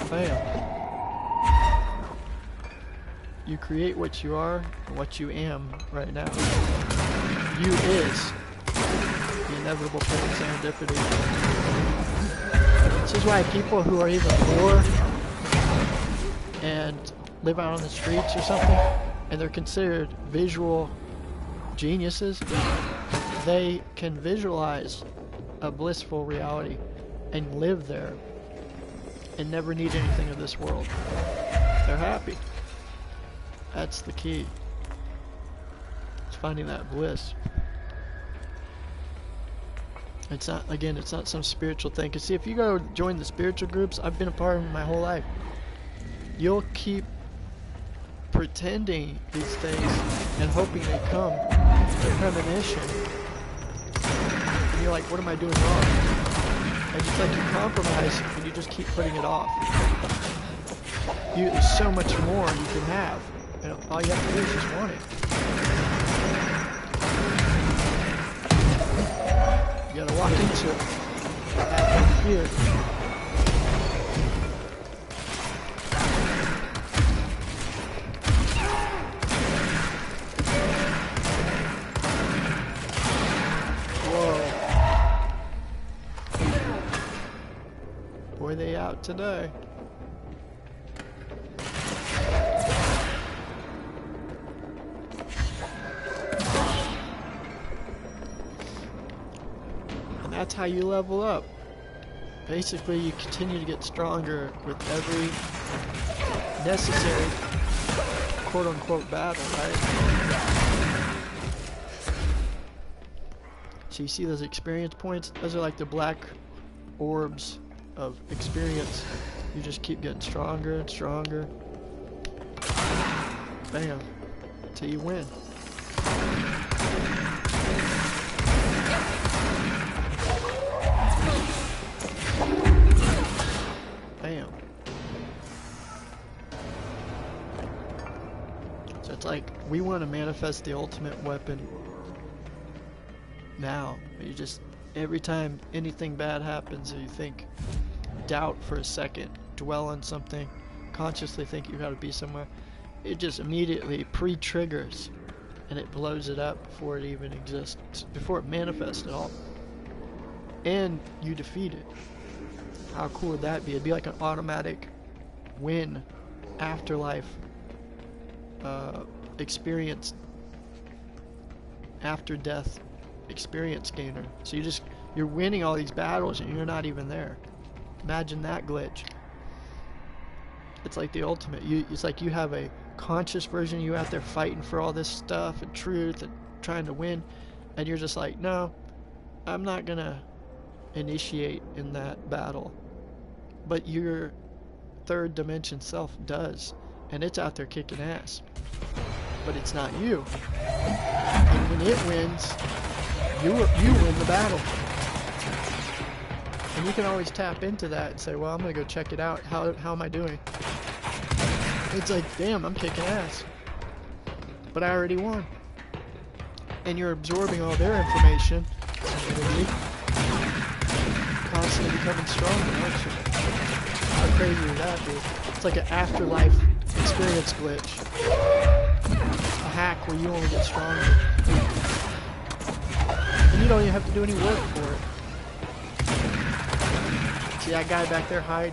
Bam. You create what you are, and what you am right now. You is the inevitable point of serendipity. This is why people who are even poor and live out on the streets or something, and they're considered visual geniuses, they can visualize a blissful reality and live there and never need anything of this world. They're happy. That's the key. It's finding that bliss. It's not, again, it's not some spiritual thing. Because see, if you go join the spiritual groups, I've been a part of them my whole life, you'll keep pretending these things and hoping they come to premonition. And you're like, what am I doing wrong? And it's like you compromise and you just keep putting it off. There's so much more you can have. And all you have to do is just want it. You gotta walk into it. Happen here. Whoa. today. And that's how you level up. Basically, you continue to get stronger with every necessary quote-unquote battle, right? So you see those experience points? Those are like the black orbs of experience. You just keep getting stronger and stronger. Bam. Till you win. Bam. So it's like, we want to manifest the ultimate weapon now. You just, every time anything bad happens or you think, doubt for a second, dwell on something, consciously think you gotta be somewhere, it just immediately pre-triggers and it blows it up before it even exists, before it manifests at all. And you defeat it. How cool would that be? It'd be like an automatic win, afterlife experience, after death experience gainer. So you're winning all these battles and you're not even there. Imagine that glitch. It's like the ultimate. It's like you have a conscious version of you out there fighting for all this stuff and truth and trying to win, and you're just like, no, I'm not gonna initiate in that battle. But your third dimension self does, and it's out there kicking ass. But it's not you. And when it wins, you win the battle. And you can always tap into that and say, well, I'm gonna go check it out. How am I doing? It's like, damn, I'm kicking ass. But I already won. And you're absorbing all their information. Constantly becoming stronger, aren't you? How crazy would that be? It's like an afterlife experience glitch. A hack where you only get stronger. And you don't even have to do any work for it. See that guy back there hiding?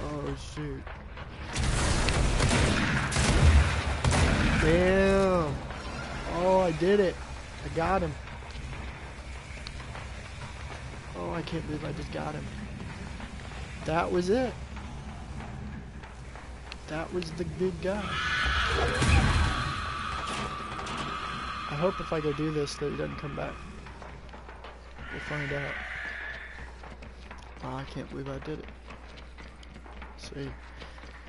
Oh shoot. Damn. Oh, I did it. I got him. Oh, I can't believe I just got him. That was it. That was the good guy. I hope if I go do this that he doesn't come back. We'll find out. Oh, I can't believe I did it. See,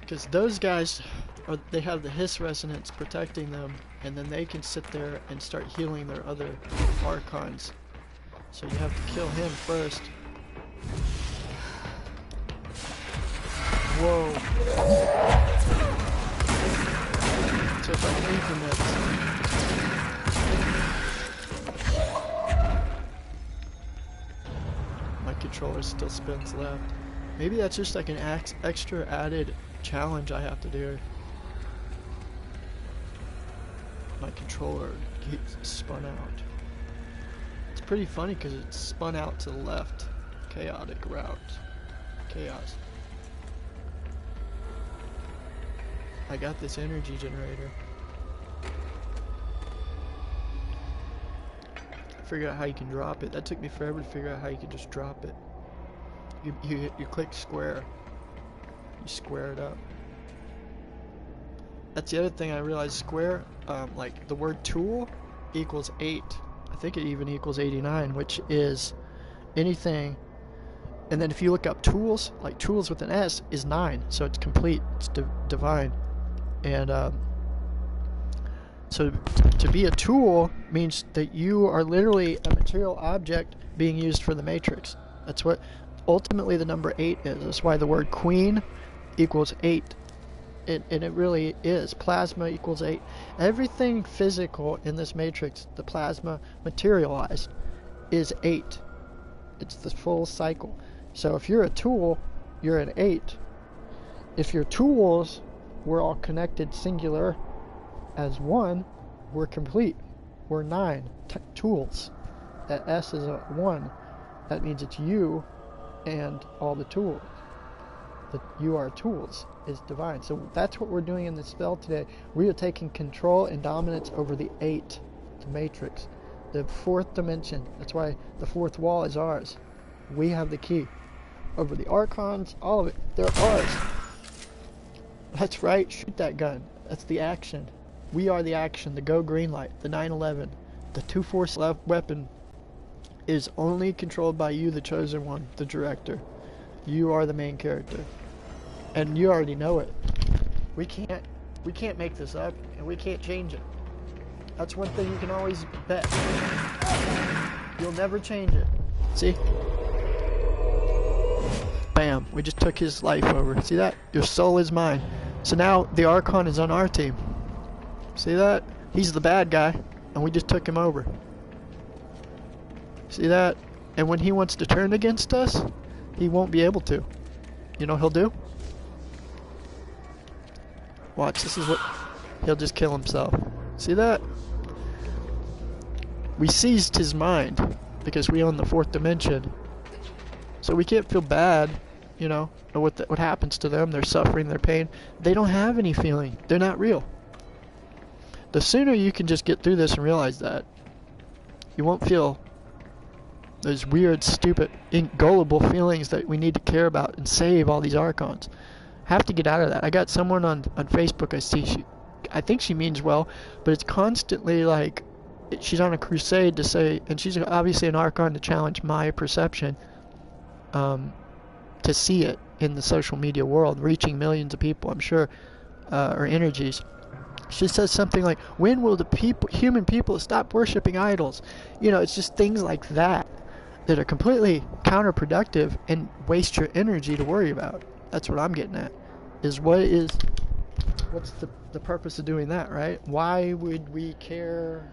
because those guys, they have the hiss resonance protecting them, and then they can sit there and start healing their other archons. So you have to kill him first. Whoa. So it's like increments. My controller still spins left. Maybe that's just like an extra added challenge I have to do. My controller gets spun out. It's pretty funny because it's spun out to the left. Chaotic route. Chaos. I got this energy generator. I figured out how you can drop it. That took me forever to figure out how you can just drop it. You click square. You square it up. That's the other thing I realized. Square, like the word tool equals 8. I think it even equals 89, which is anything. And then if you look up tools, like tools with an S is 9, so it's complete. It's divine. And so to be a tool means that you are literally a material object being used for the matrix. That's what ultimately the number 8 is. That's why the word queen equals 8. And it really is. Plasma equals 8. Everything physical in this matrix, the plasma materialized. is 8. It's the full cycle. So if you're a tool, you're an 8. If you're tools, we're all connected singular as one, we're complete. We're 9 tools. That S is a 1. That means it's you and all the tools. That you are tools is divine. So that's what we're doing in this spell today. We are taking control and dominance over the 8, the matrix, the 4th dimension. That's why the 4th wall is ours. We have the key over the archons, all of it. They're ours. That's right. Shoot that gun. That's the action. We are the action. The go green light. The 9/11. The 2-force weapon is only controlled by you, the chosen one, the director. You are the main character, and you already know it. We can't make this up, and we can't change it. That's one thing you can always bet. You'll never change it. See? Bam, we just took his life over. See that? Your soul is mine. So now the Archon is on our team. See that? He's the bad guy, and we just took him over. See that? And when he wants to turn against us, he won't be able to. You know what he'll do? Watch, this is what... He'll just kill himself. See that? We seized his mind because we own the 4th dimension. So we can't feel bad, you know, what happens to them, their suffering, their pain. They don't have any feeling. They're not real. The sooner you can just get through this and realize that, you won't feel those weird, stupid, gullible feelings that we need to care about and save all these archons. Have to get out of that. I got someone on Facebook I see, I think she means well, but it's constantly like, she's on a crusade to say, and she's obviously an archon to challenge my perception, to see it in the social media world, reaching millions of people, I'm sure, or energies. She says something like, when will the human people stop worshiping idols? You know, it's just things like that that are completely counterproductive and waste your energy to worry about. That's what I'm getting at. What's the purpose of doing that, right? Why would we care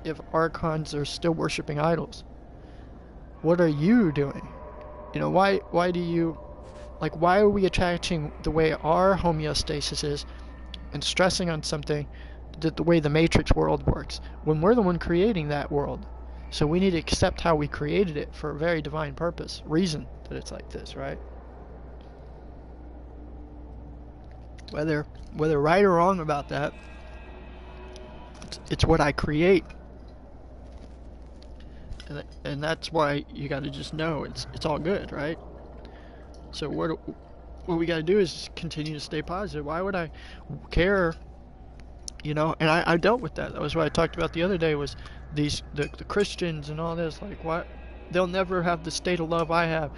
if archons are still worshiping idols? What are you doing? You know, why do you, like, why are we attaching the way our homeostasis is and stressing on something that the way the matrix world works when we're the one creating that world? So we need to accept how we created it for a very divine purpose, reason that it's like this, right? Whether right or wrong about that, it's what I create, and that's why you got to just know it's all good, right? So what we got to do is continue to stay positive. Why would I care? You know, and I dealt with that. That was what I talked about the other day, was the Christians and all this. Like, what? They'll never have the state of love I have.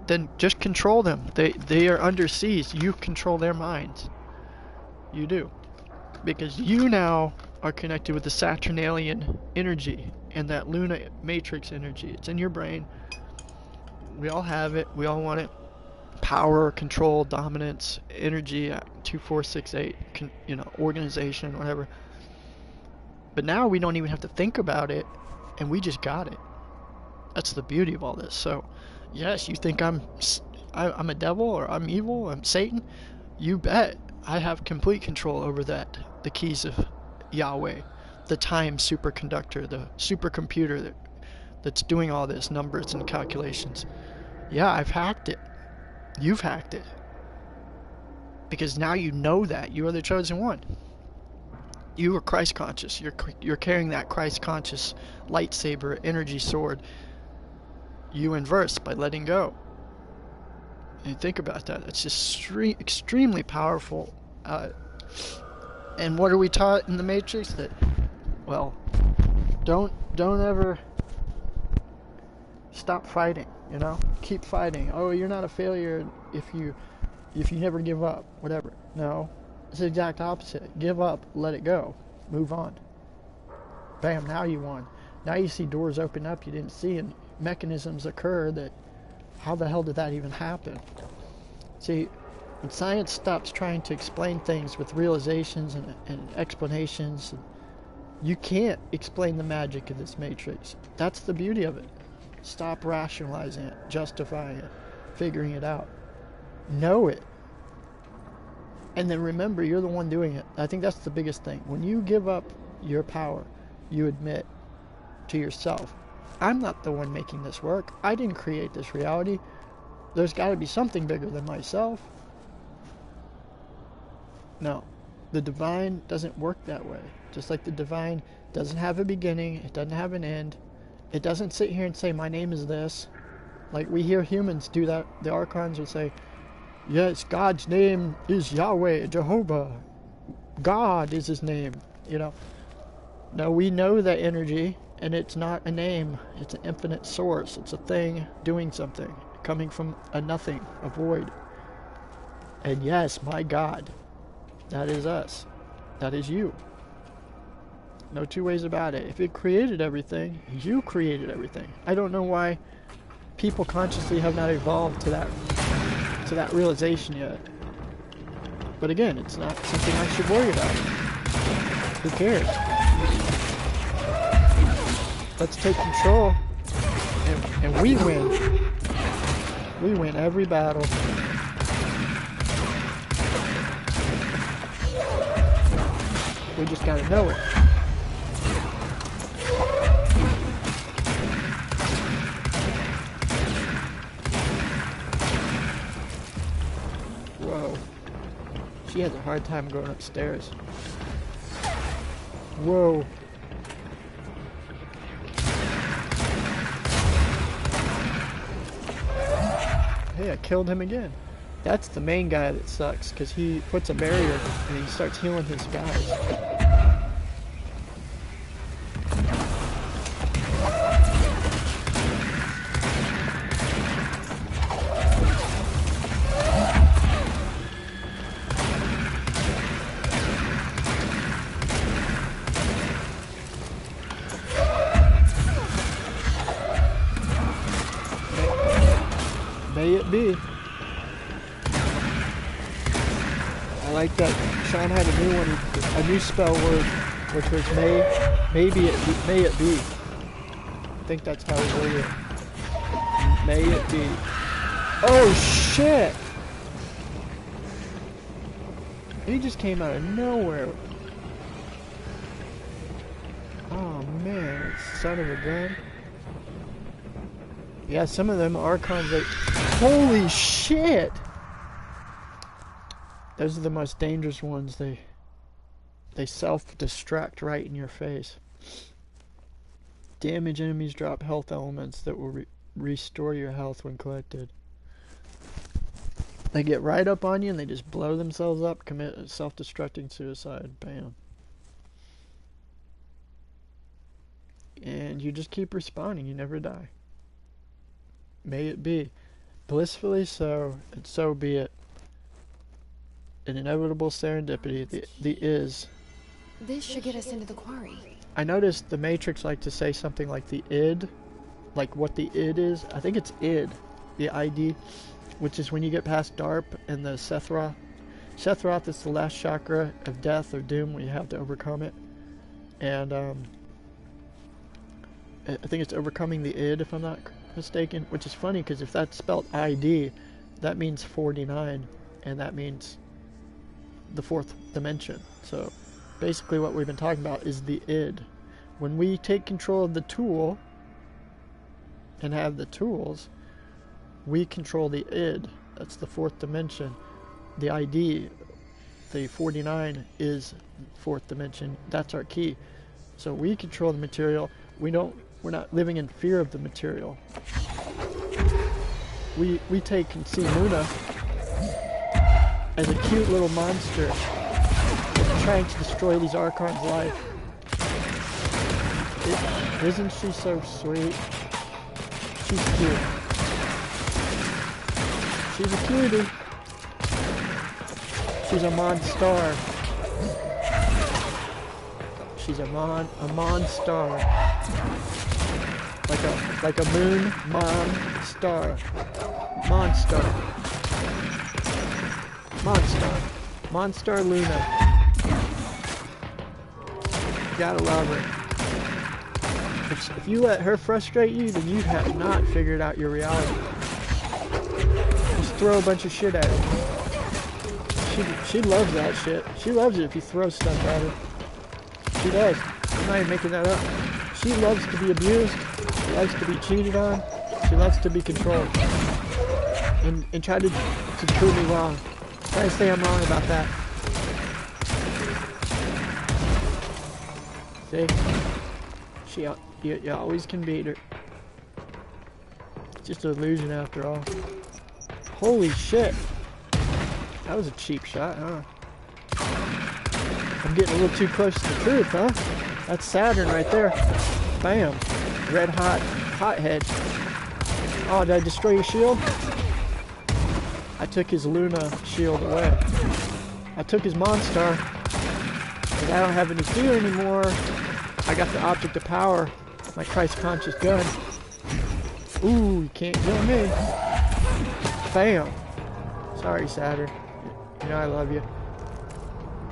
Then just control them. They are under siege. You control their minds. You do. Because you now are connected with the Saturnalian energy and that Luna matrix energy. It's in your brain. We all have it. We all want it. Power, control, dominance, energy, 2, 4, 6, 8, you know, organization, whatever. But now we don't even have to think about it, and we just got it. That's the beauty of all this. So, yes, you think I'm a devil, or I'm evil, I'm Satan? You bet. I have complete control over that. The keys of Yahweh, the time superconductor, the supercomputer that's doing all this, numbers and calculations. Yeah, I've hacked it. You've hacked it. Because now you know that. You are the chosen one. You are Christ conscious. You're carrying that Christ conscious lightsaber, energy sword. You inverse by letting go. And think about that. It's just extremely powerful. And what are we taught in the Matrix? That, well, don't ever stop fighting. You know, keep fighting. Oh, you're not a failure if you never give up. Whatever. No, it's the exact opposite. Give up, let it go, move on. Bam! Now you won. Now you see doors open up you didn't see, and mechanisms occur that. How the hell did that even happen? See, when science stops trying to explain things with realizations and explanations, You can't explain the magic of this matrix. That's the beauty of it. Stop rationalizing it, justifying it, figuring it out. Know it. And then remember, you're the one doing it. I think that's the biggest thing. When you give up your power, you admit to yourself, I'm not the one making this work. I didn't create this reality. There's got to be something bigger than myself. No, the divine doesn't work that way. Just like the divine doesn't have a beginning, it doesn't have an end. It doesn't sit here and say, my name is this. Like we hear humans do that. The archons will say, yes, God's name is Yahweh, Jehovah. God is his name, you know. No, we know that energy, and it's not a name. It's an infinite source. It's a thing doing something, coming from a nothing, a void. And yes, my God, that is us. That is you. No two ways about it. If it created everything, you created everything. I don't know why people consciously have not evolved to that realization yet. But again, it's not something I should worry about. Who cares? Let's take control, and we win. We win every battle. We just gotta know it. Whoa. She has a hard time going upstairs. Whoa. Hey, I killed him again. That's the main guy that sucks, because he puts a barrier and he starts healing his guys. May it be. I like that Sean had a new one, a new spell word, which was may it be. I think that's how he worded it. May it be. Oh shit! He just came out of nowhere. Oh man, son of a gun. Yeah, some of them archons, like, holy shit! Those are the most dangerous ones. They self-destruct right in your face. Damage enemies drop health elements that will restore your health when collected. They get right up on you and they just blow themselves up, commit self-destructing suicide. Bam. And you just keep respawning, you never die. May it be. Blissfully so, and so be it. An inevitable serendipity, the is. This should get us into the quarry. I noticed the Matrix like to say something like the id, like what the id is. I think it's id, the ID, which is when you get past DARP and the Sephiroth. Sephiroth is the last chakra of death or doom where you have to overcome it. And I think it's overcoming the id, if I'm not mistaken, which is funny because if that's spelled ID, that means 49, and that means the fourth dimension. So basically what we've been talking about is the id. When we take control of the tool and have the tools, we control the id. That's the fourth dimension. The ID, the 49, is fourth dimension. That's our key. So we control the material. We're not living in fear of the material. We take and see Luna as a cute little monster trying to destroy these archons' life. Isn't she so sweet? She's cute. She's a cutie. She's a monstar. She's a monstar. Like a moon star. Monstar. Monstar Luna. Gotta love her. If you let her frustrate you, then you have not figured out your reality. Just throw a bunch of shit at her. She loves that shit. She loves it if you throw stuff at her. She does. I'm not even making that up. She loves to be abused. She loves to be cheated on. She loves to be controlled. And try to prove me wrong. Try to say I'm wrong about that. See? You always can beat her. It's just an illusion after all. Holy shit. That was a cheap shot, huh? I'm getting a little too close to the truth, huh? That's Saturn right there. Bam. Red hot hothead. Oh, did I destroy your shield? I took his Luna shield away. I took his Monstar. Because I don't have any fear anymore. I got the object of power. My Christ-conscious gun. Ooh, you can't kill me. Bam. Sorry, Saturn. You know I love you.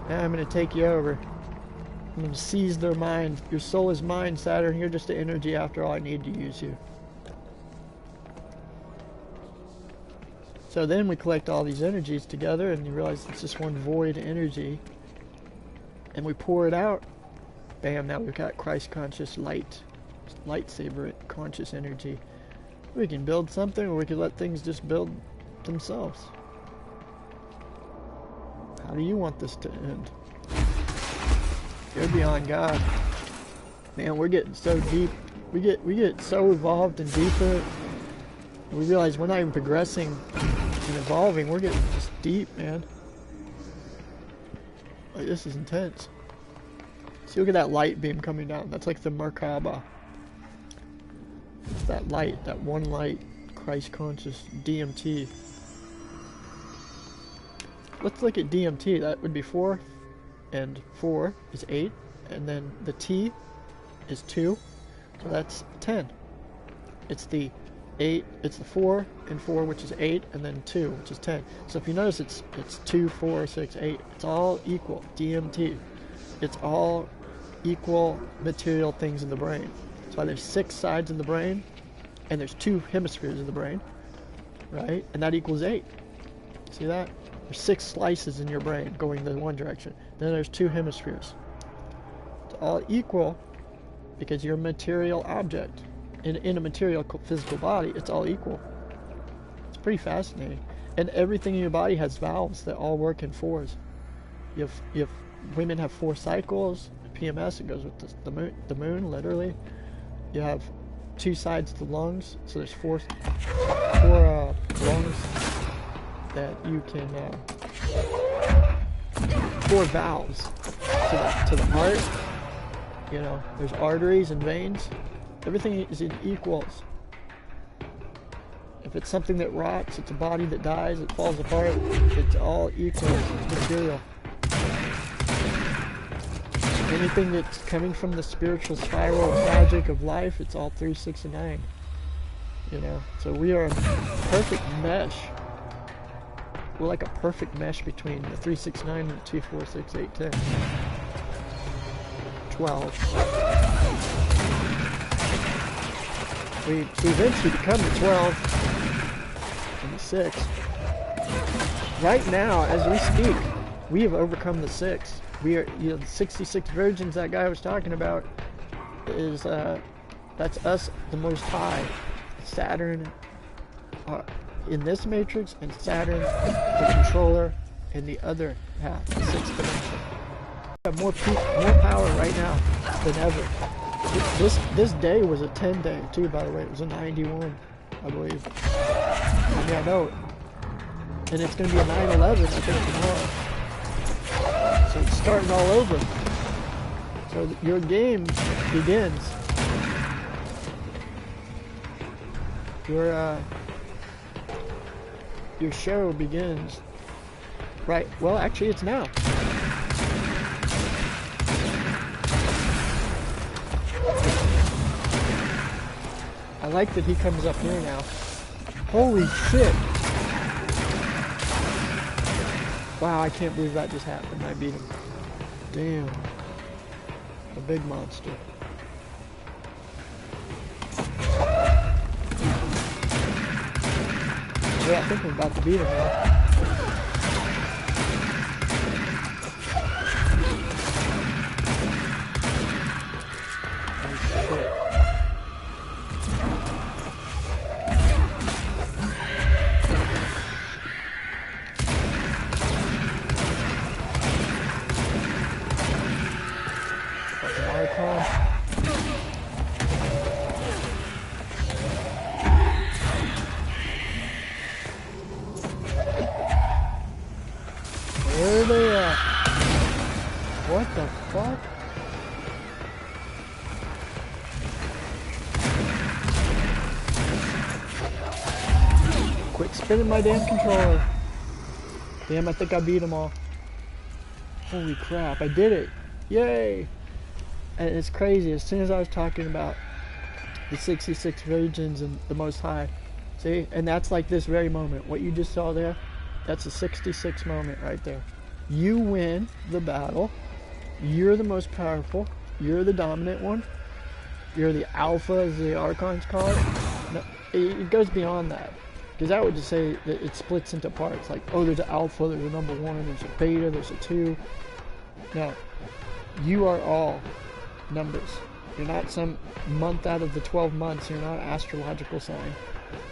Now I'm going to take you over. I'm going to seize their mind. Your soul is mine, Saturn. You're just the energy after all. I need to use you. So then we collect all these energies together and you realize it's just one void energy. And we pour it out. Bam, now we've got Christ conscious light. Lightsaber conscious energy. We can build something or we can let things just build themselves. How do you want this to end? You're beyond God. Man, we're getting so deep. We get so evolved and deeper. And we realize we're not even progressing and evolving. We're getting just deep, man. Like, this is intense. See, look at that light beam coming down. That's like the Merkaba. It's that light, that one light, Christ conscious DMT. Let's look at DMT. That would be 4, and 4 is 8, and then the T is 2, so that's 10. It's the 8, it's the 4 and 4, which is 8, and then 2, which is 10. So if you notice, it's 2, 4, 6, 8. It's all equal. DMT. It's all equal material things in the brain. That's why there's 6 sides in the brain, and there's 2 hemispheres in the brain, right? And that equals 8. See that? There's 6 slices in your brain going in one direction. Then there's 2 hemispheres. It's all equal because you're a material object. In a material physical body, it's all equal. It's pretty fascinating. And everything in your body has valves that all work in 4s. If women have 4 cycles, PMS, it goes with the moon, literally. You have 2 sides to the lungs, so there's 4 lungs that you can 4 valves to the heart. You know, there's arteries and veins. Everything is in equals. If it's something that rots, it's a body that dies, it falls apart. It's all equal. It's material. Anything that's coming from the spiritual spiral of magic of life, it's all 3, 6, and 9. You know, so we are a perfect mesh. We're like a perfect mesh between the 3, 6, 9 and the 2, 4, 6, 8, 10. 12. We eventually become the 12 and the 6. Right now, as we speak, we have overcome the 6. We are, you know, the 66 virgins that guy was talking about is, that's us, the Most High. Saturn in this matrix, and Saturn, the controller, in the other half, the 6th dimension. We have more power right now than ever. This day was a 10 day too, by the way. It was a 91, I believe. I mean, I know it. And it's going to be a 9/11, I think, tomorrow. So it's starting all over. So your game begins. Your show begins. Right. Well, actually, it's now. I like that he comes up here now. Holy shit! Wow, I can't believe that just happened. I beat him. Damn. A big monster. Yeah, I think we're about to beat him now. Where are they at? What the fuck? Quit spinning my damn controller. Damn, I think I beat them all. Holy crap, I did it. Yay! And it's crazy, as soon as I was talking about the 66 regions and the Most High, see? And that's like this very moment. What you just saw there, that's a 66 moment right there. You win the battle. You're the most powerful. You're the dominant one. You're the alpha, as the Archons call it. No, it goes beyond that. Because that would just say that it splits into parts. Like, oh, there's an alpha, there's a number 1, there's a beta, there's a 2. No. You are all numbers. You're not some month out of the 12 months. You're not an astrological sign.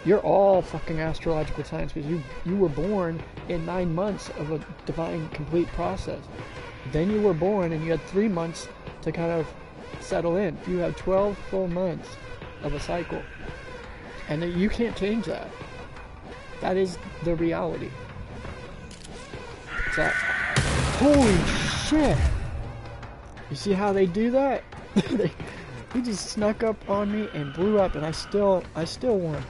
You're all fucking astrological signs because you were born in 9 months of a divine complete process. Then you were born and you had 3 months to kind of settle in. You have 12 full months of a cycle. And you can't change that. That is the reality. It's that. Holy shit! You see how they do that? He just snuck up on me and blew up, and I still won.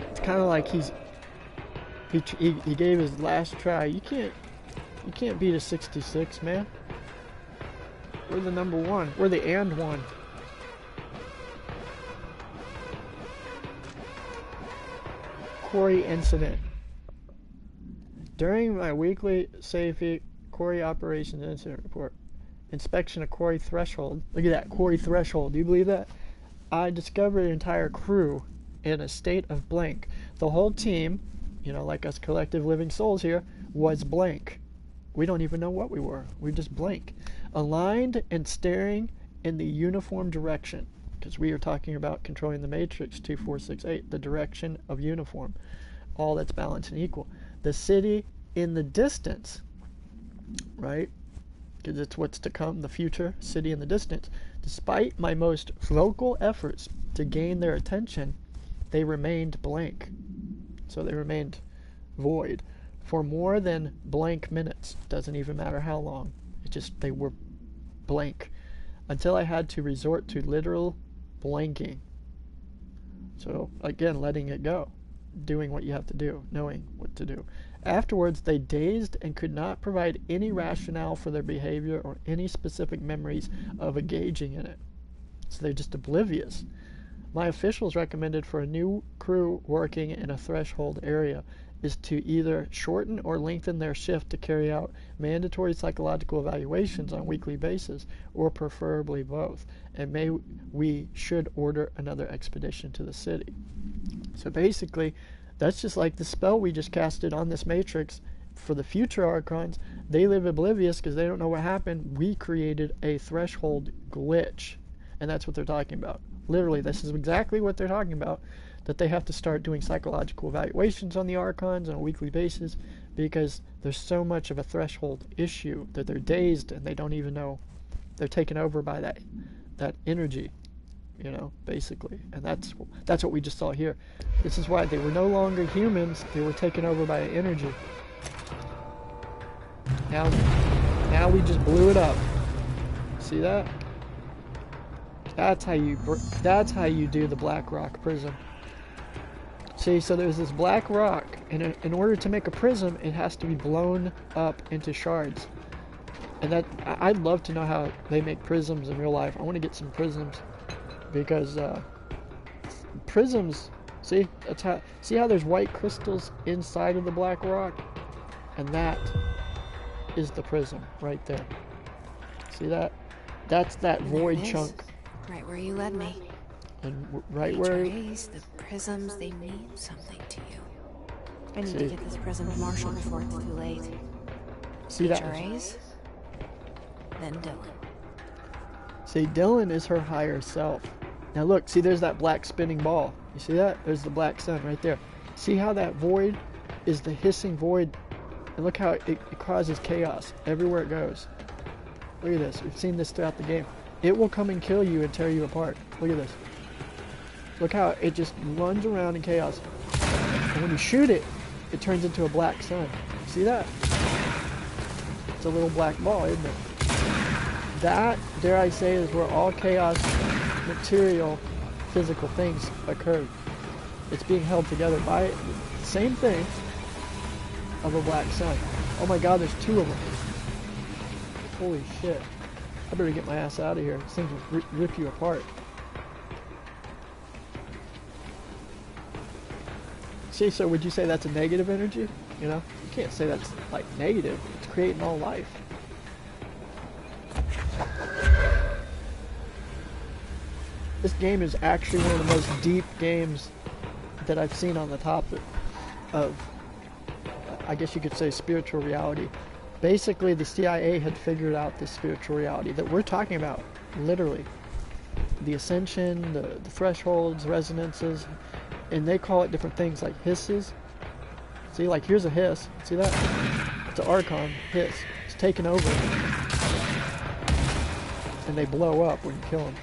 It's kind of like he gave his last try. You can't beat a 66, man. We're the number 1. We're the and 1. Quarry incident. During my weekly safety quarry operations incident report, inspection of quarry threshold. Look at that, quarry threshold. Do you believe that? I discovered an entire crew in a state of blank. The whole team, you know, like us collective living souls here, was blank. We don't even know what we were. We're just blank. Aligned and staring in the uniform direction. Because we are talking about controlling the matrix 2468, the direction of uniform. All that's balanced and equal. The city in the distance, right? Because it's what's to come, the future city in the distance. Despite my most vocal efforts to gain their attention, they remained blank. So they remained void for more than blank minutes. Doesn't even matter how long. It just, they were blank. Until I had to resort to literal blanking. So again, letting it go. Doing what you have to do. Knowing what to do. Afterwards, they dazed and could not provide any rationale for their behavior or any specific memories of engaging in it. So they're just oblivious. My officials recommended for a new crew working in a threshold area is to either shorten or lengthen their shift to carry out mandatory psychological evaluations on a weekly basis, or preferably both. And we should order another expedition to the city. So basically, that's just like the spell we just casted on this matrix for the future Archons. They live oblivious because they don't know what happened. We created a threshold glitch. And that's what they're talking about. Literally, this is exactly what they're talking about. That they have to start doing psychological evaluations on the Archons on a weekly basis because there's so much of a threshold issue that they're dazed and they don't even know. They're taken over by that energy, you know, basically. And that's what we just saw here. This is why they were no longer humans. They were taken over by energy. Now we just blew it up. See that? That's how you do the black rock prism. See, so there's this black rock, and in order to make a prism, it has to be blown up into shards. And that, I'd love to know how they make prisms in real life. I want to get some prisms, because prisms, see how there's white crystals inside of the black rock, and that is the prism right there. See that? That's that And there void it is. chunk. Right where you led me. And right The where... HRAs, the prisms, they mean something to you. I need to See. get this prism to Marshall before it's too late. See that? HRAs, then Dylan. See, Dylan is her higher self. Now look, see there's that black spinning ball. You see that? There's the black sun right there. See how that void is the hissing void? And look how it causes chaos everywhere it goes. Look at this. We've seen this throughout the game. It will come and kill you and tear you apart. Look at this. Look how it just runs around in chaos. And when you shoot it, it turns into a black sun. See that? It's a little black ball, isn't it? That, dare I say, is where all chaos, material, physical things occur. It's being held together by the same thing of a black sun. Oh my god, there's two of them. Holy shit. I better get my ass out of here. These things will rip you apart. See, so would you say that's a negative energy? You know? You can't say that's like negative. It's creating all life. This game is actually one of the most deep games that I've seen on the topic of, I guess you could say, spiritual reality. Basically, the CIA had figured out this spiritual reality that we're talking about, literally. The ascension, the thresholds, resonances, and they call it different things like hisses. See, like here's a hiss. See that? It's an archon hiss. It's taken over. And they blow up when you kill them.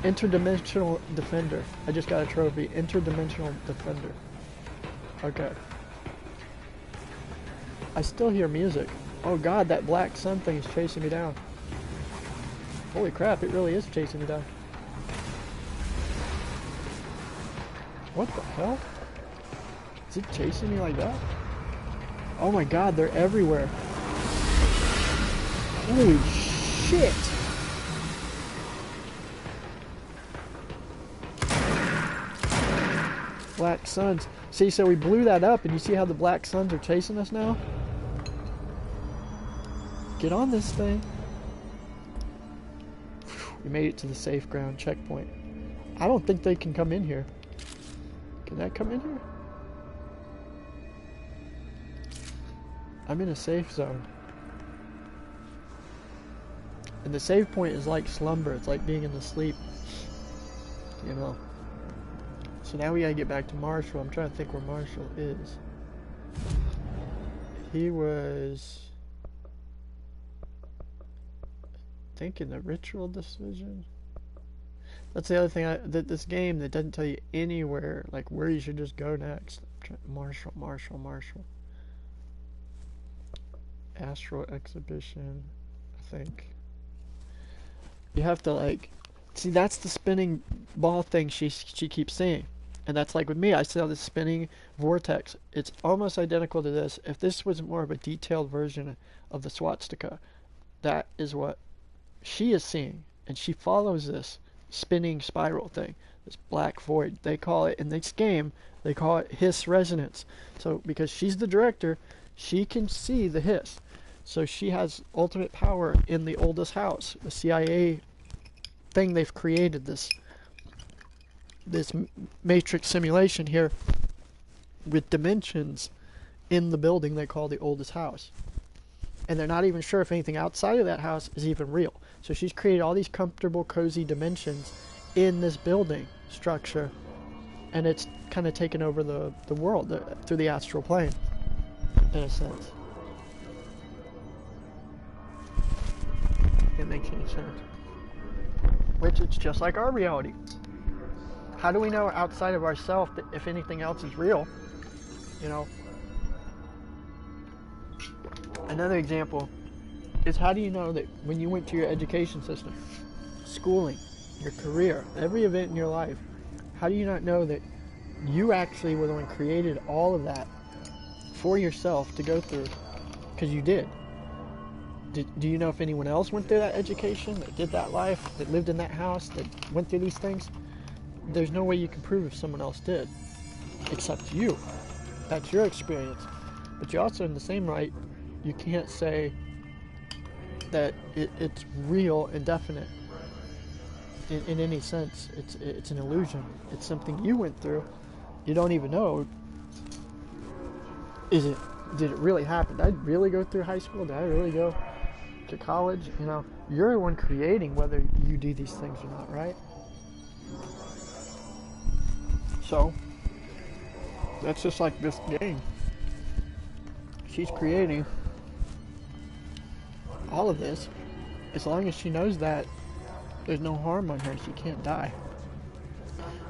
Interdimensional defender. I just got a trophy. Interdimensional defender. Okay. I still hear music. Oh god, that black sun thing is chasing me down. Holy crap, it really is chasing me down. What the hell? Is it chasing me like that? Oh my god, they're everywhere. Holy shit! Black suns. See, so we blew that up, and you see how the black suns are chasing us now? Get on this thing. We made it to the safe ground checkpoint. I don't think they can come in here. Can that come in here? I'm in a safe zone. And the save point is like slumber. It's like being in the sleep. You know. So now we gotta get back to Marshall. I'm trying to think where Marshall is. He was... I think in the ritual division. That's the other thing that this game that doesn't tell you anywhere, like where you should just go next. Marshall. Astral exhibition, I think. You have to like, see that's the spinning ball thing she keeps saying. And that's like with me, I saw this spinning vortex. It's almost identical to this. If this was more of a detailed version of the swastika, that is what she is seeing. And she follows this spinning spiral thing, this black void. They call it, in this game, they call it hiss resonance. So because she's the director, she can see the hiss. So she has ultimate power in the oldest house. The CIA thing they've created, this matrix simulation here with dimensions in the building they call the oldest house. And they're not even sure if anything outside of that house is even real. So she's created all these comfortable, cozy dimensions in this building structure, and it's kind of taken over the world through the astral plane, in a sense. It makes any sense. Which it's just like our reality. How do we know outside of ourselves that if anything else is real? You know. Another example is, how do you know that when you went to your education system, schooling, your career, every event in your life, how do you not know that you actually were the one who created all of that for yourself to go through? Because you did. Do you know if anyone else went through that education, that did that life, that lived in that house, that went through these things? There's no way you can prove if someone else did, except you. That's your experience. But you also, in the same right, you can't say that it's real and definite in any sense. It's an illusion. It's something you went through. You don't even know. Did it really happen? Did I really go through high school? Did I really go to college? You know, you're the one creating whether you do these things or not, right? So that's just like this game. She's creating all of this. As long as she knows that there's no harm on her, she can't die.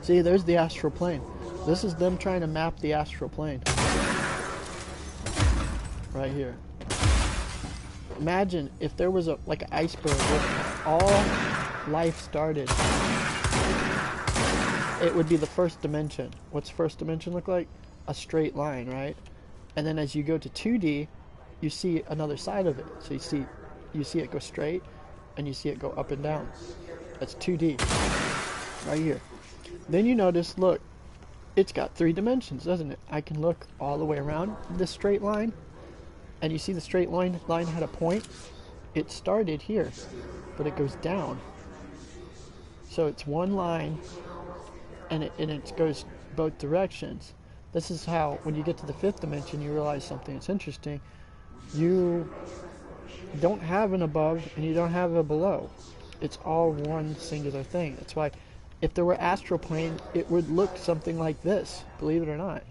See, there's the astral plane. This is them trying to map the astral plane. Right here. Imagine if there was like an iceberg where all life started. It would be the first dimension. What's first dimension look like? A straight line, right? And then as you go to 2D, you see another side of it. So you see it go straight, and you see it go up and down. That's 2D, right here. Then you notice, look, it's got 3 dimensions, doesn't it? I can look all the way around this straight line, and you see the straight line had a point. It started here, but it goes down. So it's one line, and it goes both directions. This is how, when you get to the 5th dimension, you realize something that's interesting. You don't have an above, and you don't have a below. It's all one singular thing. That's why, if there were astral plane, it would look something like this, believe it or not.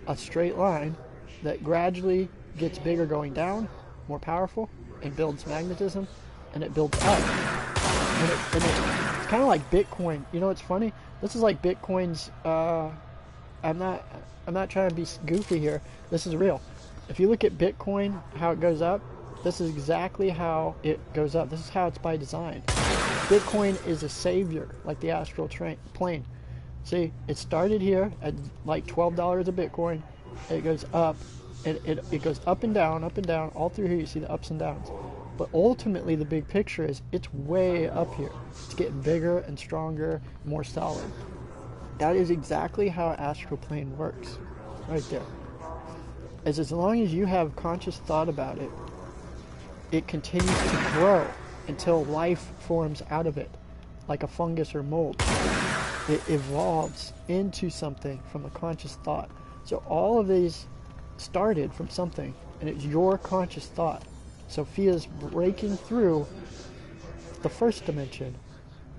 A straight line that gradually gets bigger going down, more powerful, and builds magnetism, and it builds up. And it's kind of like Bitcoin. You know what's funny? This is like Bitcoin's, I'm not trying to be goofy here. This is real. If you look at Bitcoin, how it goes up, this is exactly how it goes up. This is how it's by design. Bitcoin is a savior, like the astral plane. See, it started here at like $12 a Bitcoin. It goes up, and it goes up and down, all through here. You see the ups and downs. But ultimately, the big picture is it's way up here. It's getting bigger and stronger, more solid. That is exactly how astral plane works, right there. As long as you have conscious thought about it, it continues to grow until life forms out of it, like a fungus or mold. It evolves into something from a conscious thought. So all of these started from something, and it's your conscious thought. Sophia's breaking through the 1st dimension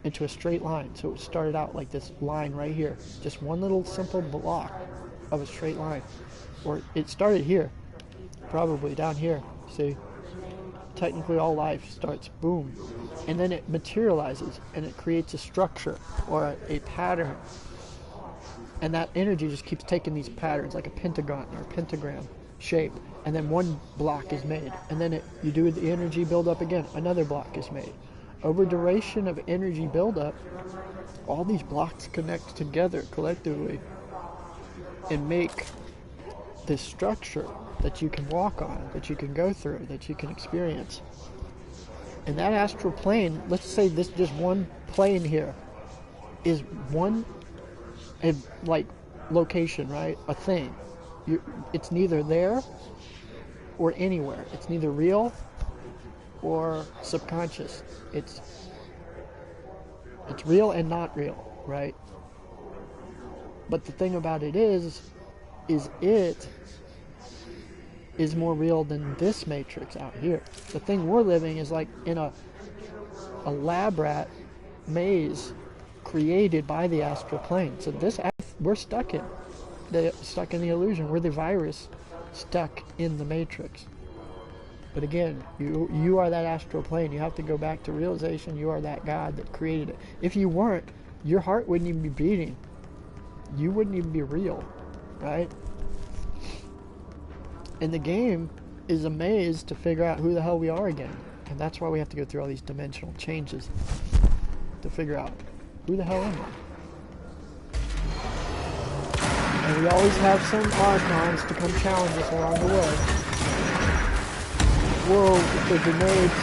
into a straight line. So it started out like this line right here, just one little simple block of a straight line. Or it started here, probably down here. See, technically all life starts boom, and then it materializes and it creates a structure or a pattern, and that energy just keeps taking these patterns like a pentagon or pentagram shape, and then one block is made, and then you do the energy build up again, another block is made. Over duration of energy buildup, all these blocks connect together collectively and make this structure that you can walk on, that you can go through, that you can experience. And that astral plane, let's say this just one plane here is one like location, right? A thing. It's neither there or anywhere. It's neither real or subconscious. It's real and not real, right? But the thing about it is it is more real than this matrix out here. The thing we're living is like in a lab rat maze created by the astral plane. So we're stuck in the illusion. We're the virus stuck in the matrix. But again, you are that astral plane. You have to go back to realization you are that God that created it. If you weren't, your heart wouldn't even be beating. You wouldn't even be real, right? And the game is a maze to figure out who the hell we are again. And that's why we have to go through all these dimensional changes to figure out who the hell am I? And we always have some archons to come challenge us along the way. Whoa, with the grenades.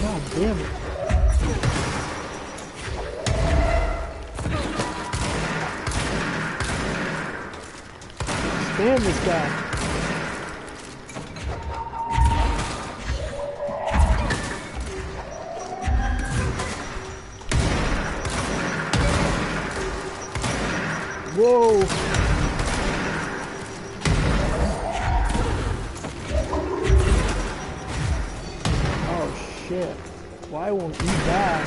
God damn it. stand this guy. Whoa. Oh shit. Why won't you die?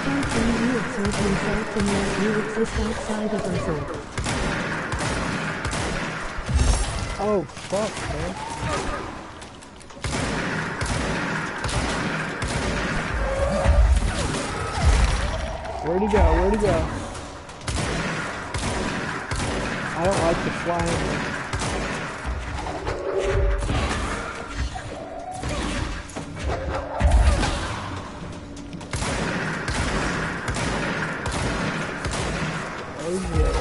Something you observe himself unless you exist outside of himself. Oh fuck, man. Where'd he go? Where'd he go? I don't like the flying. Oh yeah.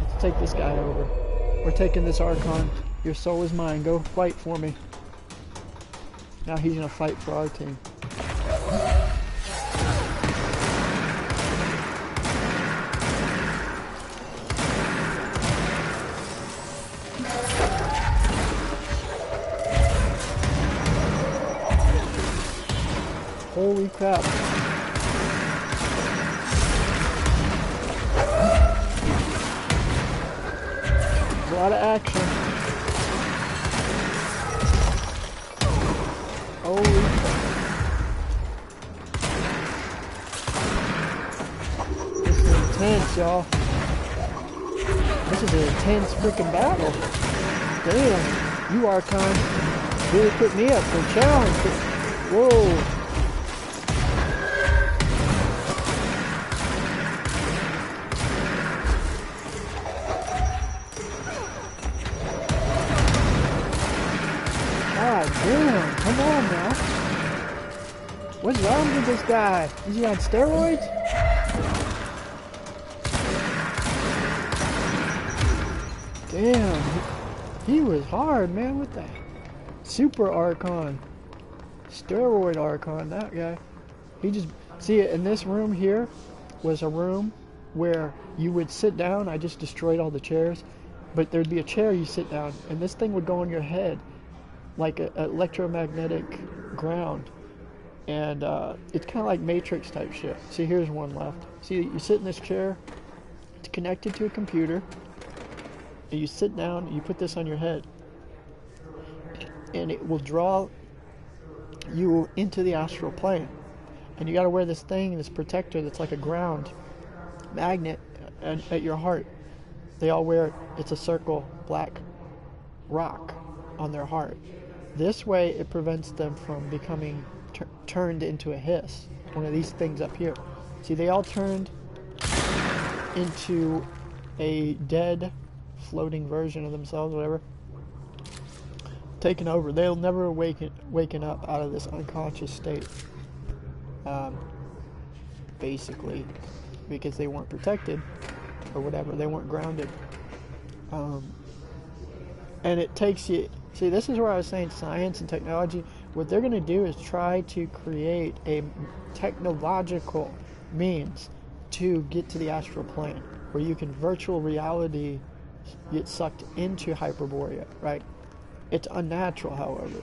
Let's take this guy over. We're taking this Archon. Your soul is mine. Go fight for me. Now he's gonna fight for our team. Holy crap. A lot of action. Holy crap. This is intense, y'all. This is an intense freaking battle. Damn, you Archon really put me up for a challenge. Whoa. Damn, come on now. What's wrong with this guy? Is he on steroids? Damn, he was hard, man. What the? Super Archon. Steroid Archon, that guy. He just, see it in this room here was a room where you would sit down. I just destroyed all the chairs. But there'd be a chair you sit down, and this thing would go on your head. Like an electromagnetic ground, and it's kind of like Matrix type shit. See, here's one left. See, you sit in this chair, it's connected to a computer, and you sit down, and you put this on your head, and it will draw you into the astral plane. And you got to wear this thing, this protector that's like a ground magnet at your heart. They all wear it. It's a circle, black rock on their heart. This way it prevents them from becoming turned into a hiss. One of these things up here. See, they all turned into a dead floating version of themselves, whatever. Taken over. They'll never waken up out of this unconscious state. Basically, because they weren't protected or whatever. They weren't grounded. And it takes you... See, this is where I was saying science and technology. What they're going to do is try to create a technological means to get to the astral plane, where you can virtual reality get sucked into Hyperborea, right? It's unnatural, however.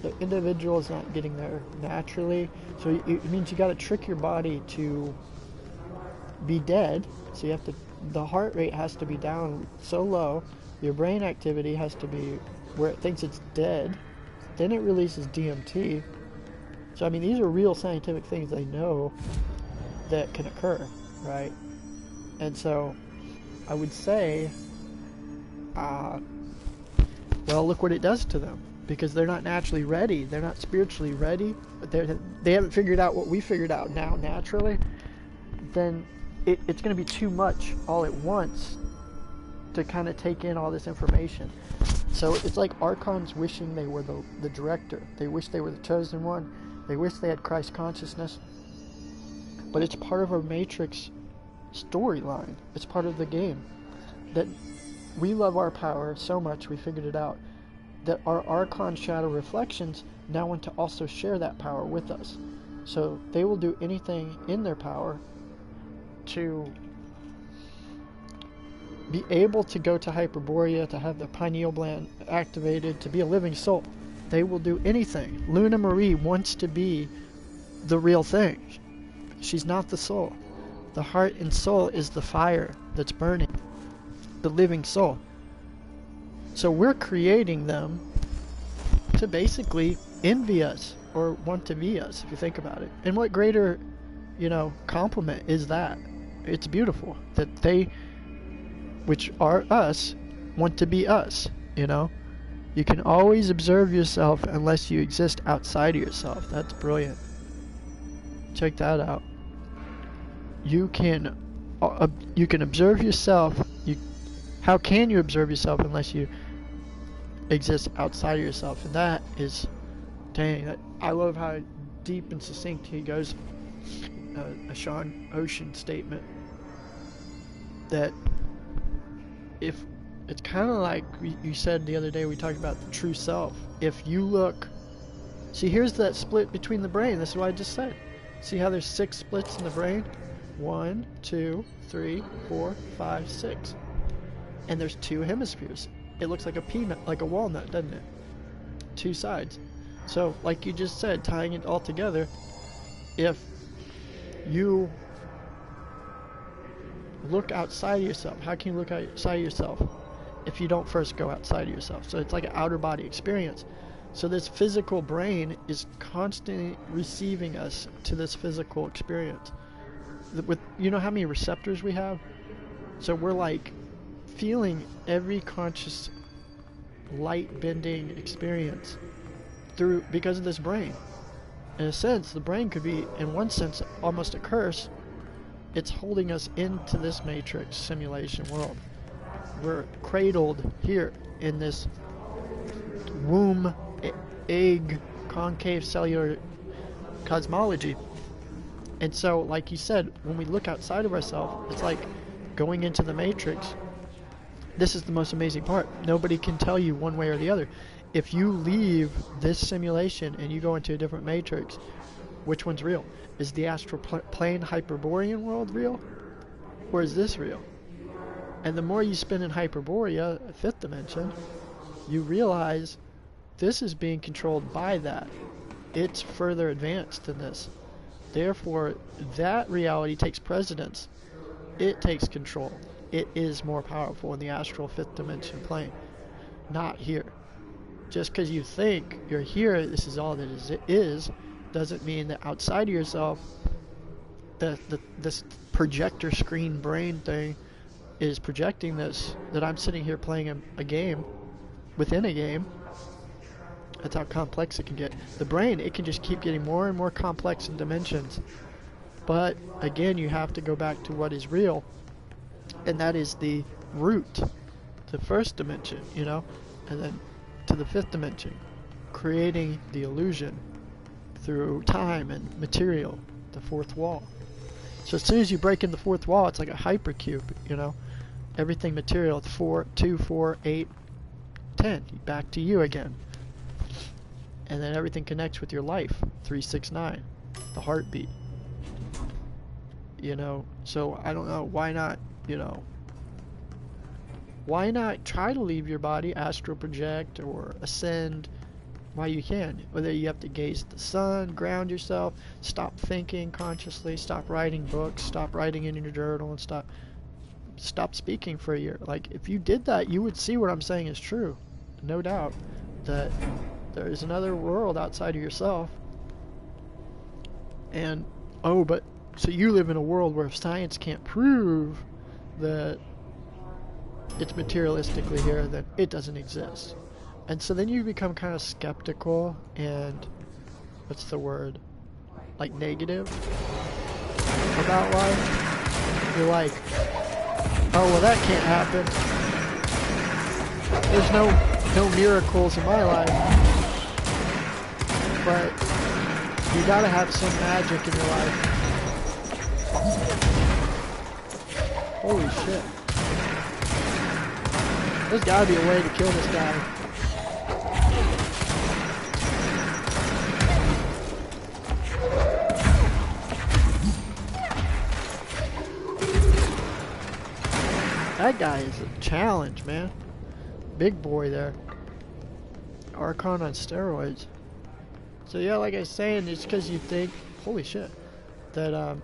The individual is not getting there naturally. So it means you got to trick your body to be dead. So you have to, the heart rate has to be down so low. Your brain activity has to be where it thinks it's dead. Then it releases DMT. So, I mean, these are real scientific things they know that can occur, right? And so, I would say, well, look what it does to them. Because they're not naturally ready. They're not spiritually ready. They haven't figured out what we figured out now naturally. Then it's going to be too much all at once to kind of take in all this information. So it's like Archons wishing they were the director. They wish they were the chosen one. They wish they had Christ consciousness. But it's part of a Matrix storyline. It's part of the game. That we love our power so much, we figured it out, that our Archon shadow reflections now want to also share that power with us. So they will do anything in their power to be able to go to Hyperborea, to have the pineal gland activated, to be a living soul. They will do anything. Luna Marie wants to be the real thing. She's not the soul. The heart and soul is the fire that's burning, the living soul. So we're creating them to basically envy us or want to be us, if you think about it. And what greater, compliment is that? It's beautiful that they, which are us, want to be us, You can always observe yourself unless you exist outside of yourself. That's brilliant. Check that out. You can observe yourself. How can you observe yourself unless you exist outside of yourself? And that is, dang, I love how deep and succinct he goes. A Sean Ocean statement that if it's kind of like you said the other day, we talked about the true self. If you look, see, here's that split between the brain. This is what I just said. See how there's 6 splits in the brain? 1, 2, 3, 4, 5, 6. And there's 2 hemispheres. It looks like a peanut, like a walnut, doesn't it? 2 sides. So, like you just said, tying it all together, if you look outside of yourself, how can you look outside of yourself if you don't first go outside of yourself? So it's like an outer body experience. So this physical brain is constantly receiving us to this physical experience. With, how many receptors we have? So we're like feeling every conscious light bending experience because of this brain. In a sense, the brain could be, in one sense, almost a curse. It's holding us into this matrix simulation world. We're cradled here in this womb, egg, concave cellular cosmology. And so, like you said, when we look outside of ourselves, it's like going into the matrix. This is the most amazing part. Nobody can tell you one way or the other. If you leave this simulation and you go into a different matrix, which one's real? Is the astral plane Hyperborean world real? Or is this real? And the more you spend in Hyperborea, 5th dimension, you realize this is being controlled by that. It's further advanced than this. Therefore, that reality takes precedence. It takes control. It is more powerful in the astral 5th dimension plane. Not here. Just because you think you're here, this is all that it is, doesn't mean that outside of yourself, this projector screen brain thing is projecting this, that I'm sitting here playing a game within a game. That's how complex it can get. The brain, it can just keep getting more and more complex in dimensions. But again, you have to go back to what is real, and that is the root, the 1st dimension, and then to the 5th dimension, creating the illusion through time and material, the 4th wall. So as soon as you break in the 4th wall, it's like a hypercube, everything material, 4, 2, 4, 8, 10, back to you again. And then everything connects with your life, 3, 6, 9, the heartbeat. So I don't know, why not, why not try to leave your body, astral project, or ascend while you can? Whether you have to gaze at the sun, ground yourself, stop thinking consciously, stop writing books, stop writing in your journal, and stop speaking for a year. Like, if you did that, you would see what I'm saying is true. No doubt that there is another world outside of yourself. And, but, so you live in a world where science can't prove that it's materialistically here, then it doesn't exist. And so then you become kind of skeptical and, what's the word, like negative about life. You're like, oh, well, that can't happen. There's no miracles in my life. But you gotta have some magic in your life. Holy shit. There's gotta be a way to kill this guy. That guy is a challenge, man. Big boy there. Archon on steroids. So yeah, like I was saying, it's because you think, holy shit, that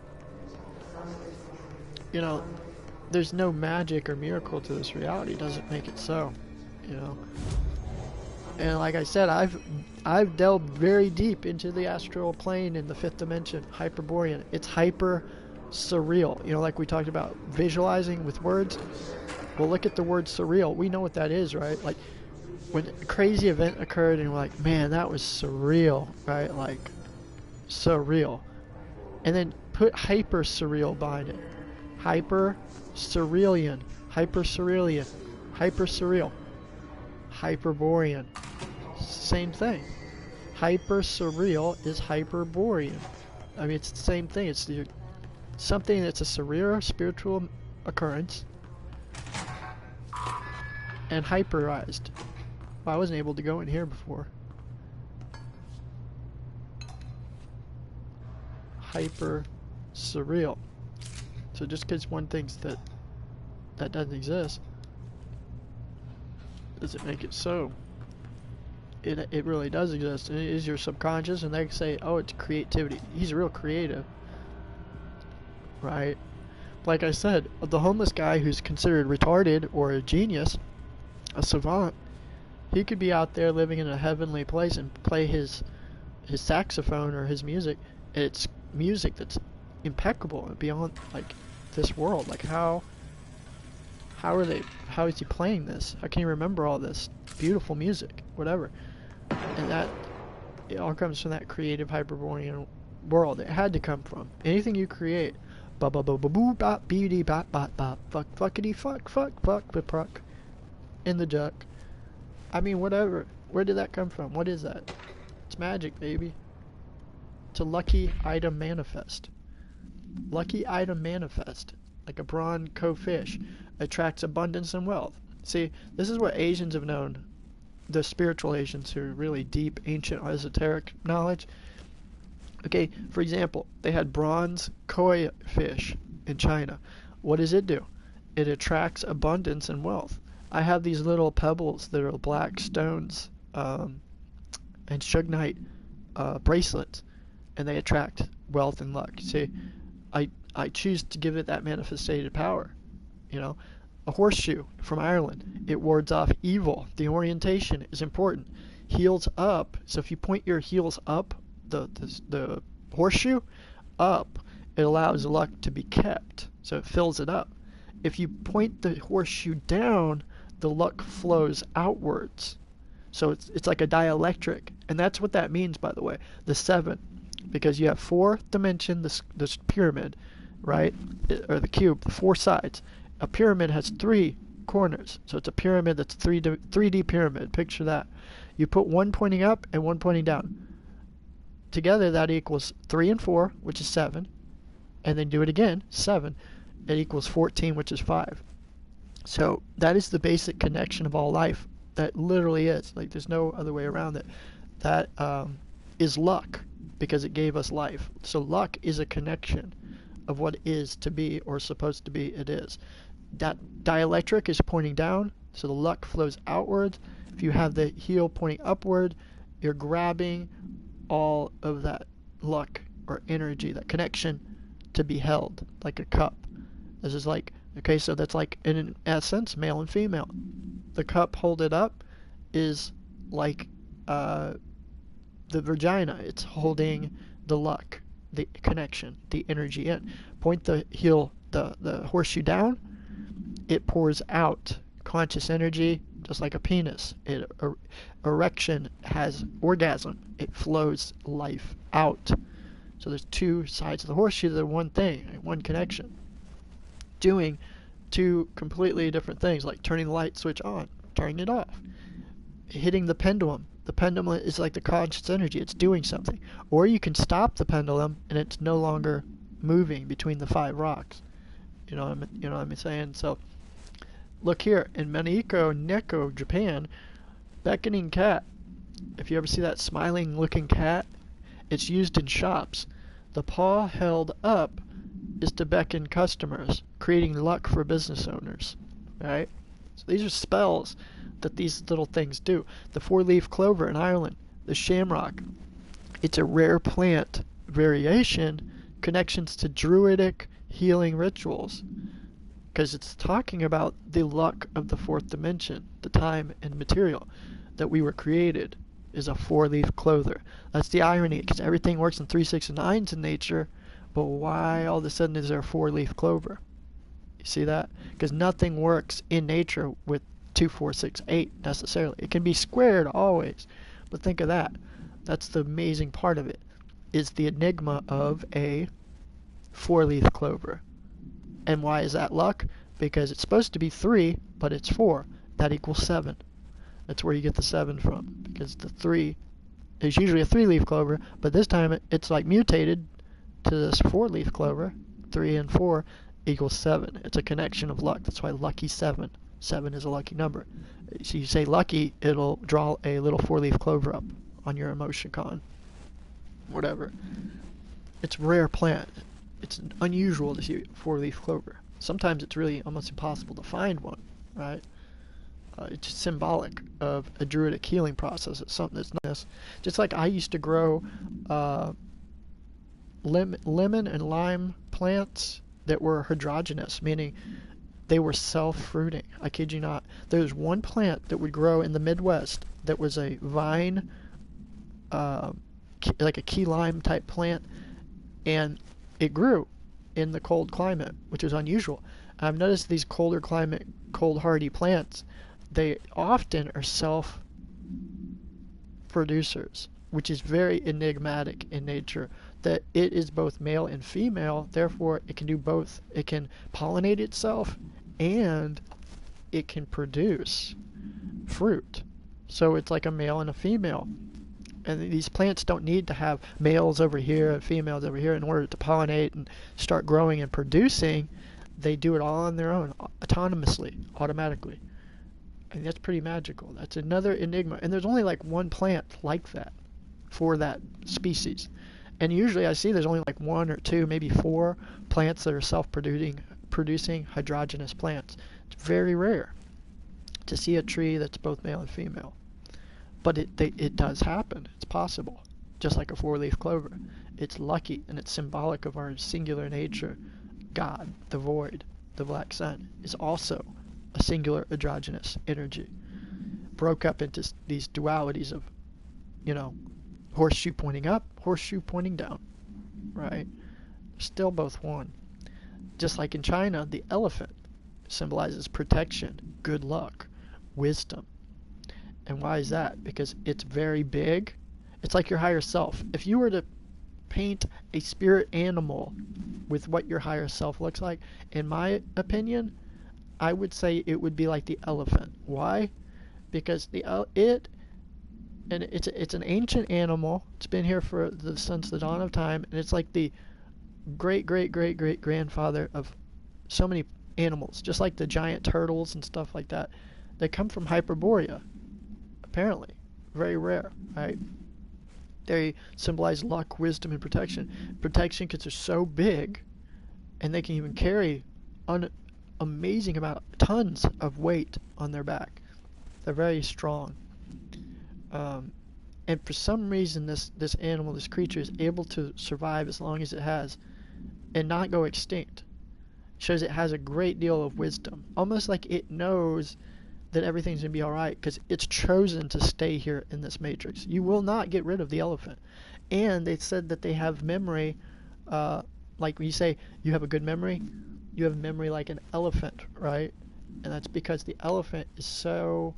you know, there's no magic or miracle to this reality. It doesn't make it so, you know. And like I said, I've delved very deep into the astral plane in the fifth dimension, Hyperborean. It's hyper surreal. You know, like we talked about visualizing with words. Well, look at the word surreal. We know what that is, right? Like when a crazy event occurred and we're like, man, that was surreal, right? Like surreal. And then put hyper surreal behind it. Hyper surrealian, hyper surrealian, hyper surreal, Hyperborean. Same thing. Hyper surreal is Hyperborean. I mean, it's the same thing. It's something that's a surreal spiritual occurrence and hyperized. Well, I wasn't able to go in here before. Hyper surreal. So just because one thinks that doesn't exist doesn't make it so. It really does exist. It is your subconscious, and they say, oh, it's creativity. He's real creative, right? Like I said, the homeless guy who's considered retarded or a genius, a savant, he could be out there living in a heavenly place and play his saxophone or his music. It's music that's impeccable and beyond like this world. Like how is he playing this? How can he remember all this beautiful music, whatever? And that it all comes from that creative Hyperborean world. It had to come from anything you create. Ba ba ba ba boo bop beauty bop bop bop fuck fuckity fuck fuck fuck fuck in the juck. I mean, whatever. Where did that come from? What is that? It's magic, baby. It's a lucky item manifest. Lucky item manifest. Like a brawn co-fish attracts abundance and wealth. See, this is what Asians have known. The spiritual Asians who are really deep, ancient, esoteric knowledge. Okay, for example, they had bronze koi fish in China. What does it do? It attracts abundance and wealth. I have these little pebbles that are black stones and Sugnite bracelets, and they attract wealth and luck. See, I choose to give it that manifested power. You know, a horseshoe from Ireland, it wards off evil. The orientation is important. Heels up. So if you point your heels up, the horseshoe up, it allows luck to be kept. So it fills it up. If you point the horseshoe down, the luck flows outwards. So it's like a dielectric, and that's what that means, by the way. The 7, because you have 4 dimension, this pyramid, right, or the cube, the 4 sides. A pyramid has 3 corners, so it's a pyramid that's 3D pyramid. Picture that. You put one pointing up and one pointing down. Together that equals 3 and 4, which is 7, and then do it again, 7. It equals 14, which is 5. So that is the basic connection of all life. That literally is. Like, there's no other way around it. That is luck, because it gave us life. So luck is a connection of what is to be, or supposed to be, it is. That dielectric is pointing down, so the luck flows outward. If you have the heel pointing upward, you're grabbing all of that luck or energy, that connection, to be held like a cup. This is like, okay, so that's like, in essence, male and female. The cup holded up is like the vagina. It's holding the luck, the connection, the energy in. Point the heel, the horseshoe down, it pours out conscious energy, just like a penis. Erection has orgasm. It flows life out. So there's 2 sides of the horseshoe. They're one thing, one connection. Doing 2 completely different things, like turning the light switch on, turning it off, hitting the pendulum. The pendulum is like the conscious energy. It's doing something. Or you can stop the pendulum and it's no longer moving between the 5 rocks. You know what I'm saying? So look here, in Maniko Neko, Japan, beckoning cat. If you ever see that smiling looking cat, it's used in shops. The paw held up is to beckon customers, creating luck for business owners. right? So these are spells that these little things do. The four-leaf clover in Ireland, the shamrock, it's a rare plant variation, connections to druidic healing rituals, because it's talking about the luck of the fourth dimension, the time and material that we were created is a four-leaf clover. That's the irony, because everything works in 3, 6, and 9s in nature, but why all of a sudden is there a four-leaf clover? You see that? Because nothing works in nature with 2, 4, 6, 8 necessarily. It can be squared always, but think of that. That's the amazing part of it, is the enigma of a four-leaf clover. And why is that luck? Because it's supposed to be 3, but it's 4. That equals 7. That's where you get the 7 from, because the 3 is usually a 3-leaf clover, but this time it's like mutated to this 4-leaf clover. 3 and 4 equals 7. It's a connection of luck. That's why lucky 7. 7 is a lucky number. So you say lucky, it'll draw a little 4-leaf clover up on your emoticon. Whatever. It's a rare plant. It's unusual to see a 4-leaf clover. Sometimes it's really almost impossible to find one, right? It's just symbolic of a druidic healing process. It's something that's nice. Just like I used to grow lemon and lime plants that were hydrogenous, meaning they were self-fruiting. I kid you not. There's one plant that would grow in the Midwest that was a vine, like a key lime type plant, and it grew in the cold climate, which is unusual. I've noticed these colder climate, cold hardy plants, they often are self-producers, which is very enigmatic in nature, that it is both male and female, therefore it can do both. It can pollinate itself and it can produce fruit. So it's like a male and a female. And these plants don't need to have males over here and females over here in order to pollinate and start growing and producing. They do it all on their own, autonomously, automatically. And that's pretty magical. That's another enigma. And there's only like one plant like that for that species. And usually I see there's only like 1 or 2, maybe 4 plants that are self-producing hydrogenous plants. It's very rare to see a tree that's both male and female. But it does happen. It's possible. Just like a 4-leaf clover. It's lucky and it's symbolic of our singular nature. God, the void, the black sun, is also a singular androgynous energy. Broke up into these dualities of, horseshoe pointing up, horseshoe pointing down. Right? Still both one. Just like in China, the elephant symbolizes protection, good luck, wisdom. And why is that? Because it's very big. It's like your higher self. If you were to paint a spirit animal with what your higher self looks like, in my opinion, I would say it would be like the elephant. Why? Because it's an ancient animal. It's been here since the dawn of time, and it's like the great grandfather of so many animals, just like the giant turtles and stuff like that. They come from Hyperborea. Apparently, very rare, right? They symbolize luck, wisdom, and protection. Protection because they're so big, and they can even carry amazing amount, tons of weight on their back. They're very strong. And for some reason, this animal, this creature, is able to survive as long as it has, and not go extinct. Shows it has a great deal of wisdom, almost like it knows that everything's going to be alright because it's chosen to stay here in this matrix. You will not get rid of the elephant. And they said that they have memory, like when you say you have a good memory, you have memory like an elephant, right? And that's because the elephant is so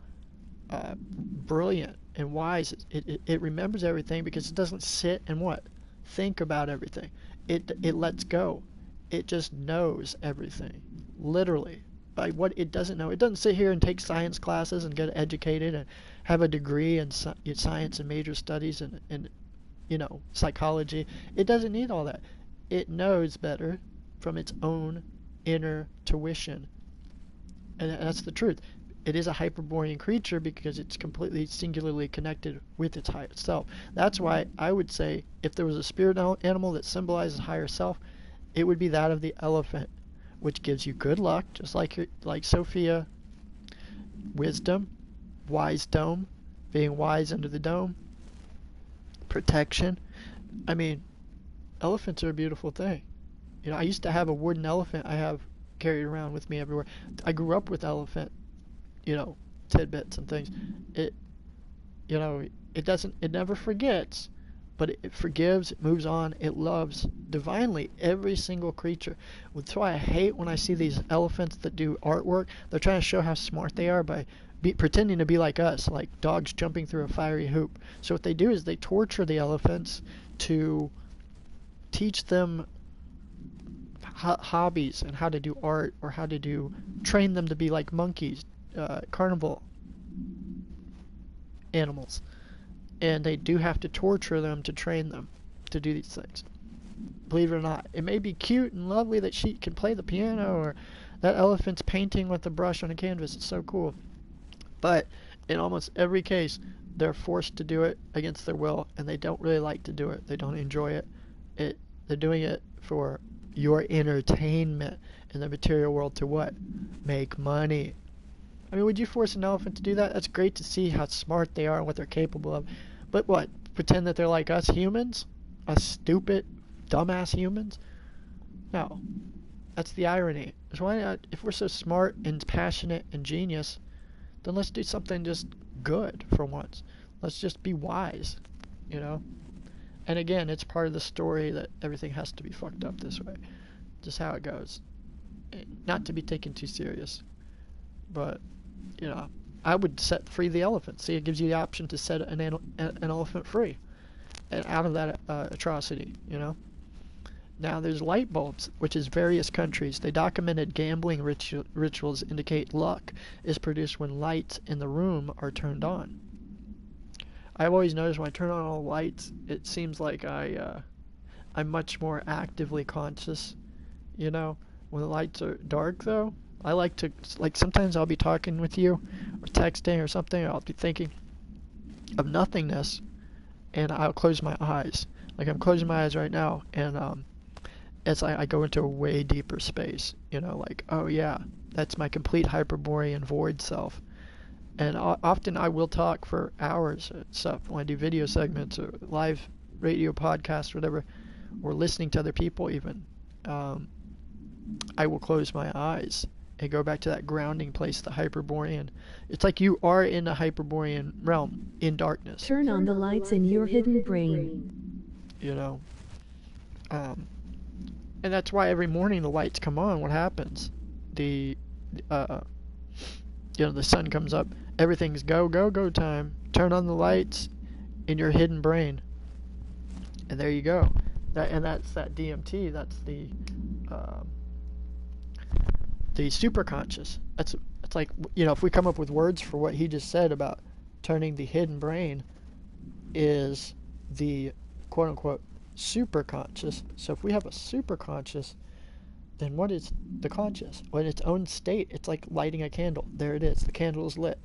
brilliant and wise. It remembers everything because it doesn't sit and think about everything. It lets go. It just knows everything, literally. By what it doesn't know. It doesn't sit here and take science classes and get educated and have a degree in science and major studies and psychology. It doesn't need all that. It knows better from its own inner tuition. And that's the truth. It is a Hyperborean creature because it's completely singularly connected with its higher self. That's why I would say if there was a spirit animal that symbolizes higher self, it would be that of the elephant. which gives you good luck, just like Sophia. Wisdom, wise dome, being wise under the dome, protection. I mean, elephants are a beautiful thing. You know, I used to have a wooden elephant I have carried around with me everywhere. I grew up with elephant, you know, tidbits and things. It, you know, it never forgets, but it forgives, it moves on, it loves divinely every single creature. That's why I hate when I see these elephants that do artwork. They're trying to show how smart they are by pretending to be like us, like dogs jumping through a fiery hoop. So what they do is they torture the elephants to teach them hobbies and how to do art, or how to train them to be like monkeys, carnival animals. And they do have to torture them to train them to do these things. Believe it or not, it may be cute and lovely that she can play the piano, or that elephant's painting with a brush on a canvas. It's so cool. But in almost every case, they're forced to do it against their will, and they don't really like to do it. They don't enjoy it. They're doing it for your entertainment in the material world to what? Make money. I mean, would you force an elephant to do that? That's great to see how smart they are and what they're capable of. But what? Pretend that they're like us humans? Us stupid, dumbass humans? No. That's the irony. Is why not, if we're so smart and passionate and genius, then let's do something just good for once. Let's just be wise, you know? And again, it's part of the story that everything has to be fucked up this way. Just how it goes. Not to be taken too serious. But, you know, I would set free the elephant. See, it gives you the option to set an elephant free and out of that atrocity, you know? Now there's light bulbs, which is various countries. They documented gambling rituals indicate luck is produced when lights in the room are turned on. I've always noticed when I turn on all the lights, it seems like I'm much more actively conscious, you know? When the lights are dark, though, I like to, like, sometimes I'll be talking with you or texting or something, or I'll be thinking of nothingness, and I'll close my eyes. Like, I'm closing my eyes right now, and as I go into a way deeper space, you know, like, oh yeah, that's my complete Hyperborean void self. And often I will talk for hours and stuff when I do video segments or live radio podcasts, whatever, or listening to other people even. I will close my eyes and go back to that grounding place, the Hyperborean. It's like you are in the Hyperborean realm in darkness. Turn on the lights in your hidden brain. You know, and that's why every morning the lights come on. What happens? You know, the sun comes up. Everything's go time. Turn on the lights in your hidden brain, and there you go. That's that DMT. That's the superconscious. It's like, you know, if we come up with words for what he just said about turning the hidden brain, is the quote unquote superconscious. So if we have a superconscious, then what is the conscious? Well, in its own state, it's like lighting a candle. There it is. The candle is lit.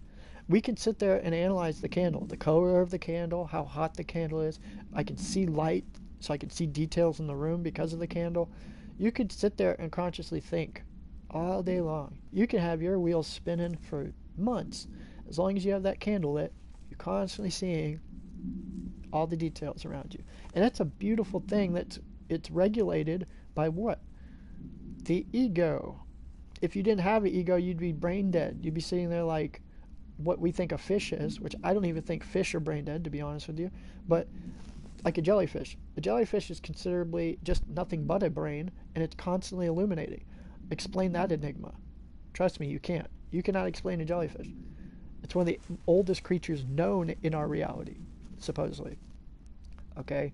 We can sit there and analyze the candle, the color of the candle, how hot the candle is. I can see light, so I can see details in the room because of the candle. You could sit there and consciously think all day long. You can have your wheels spinning for months. As long as you have that candle lit, you're constantly seeing all the details around you. And that's a beautiful thing. It's regulated by what? The ego. If you didn't have an ego, you'd be brain dead. You'd be sitting there like what we think a fish is, which I don't even think fish are brain dead, to be honest with you, but like a jellyfish. A jellyfish is considerably just nothing but a brain, and it's constantly illuminating. Explain that enigma. Trust me, you can't. You cannot explain a jellyfish. It's one of the oldest creatures known in our reality, supposedly. Okay?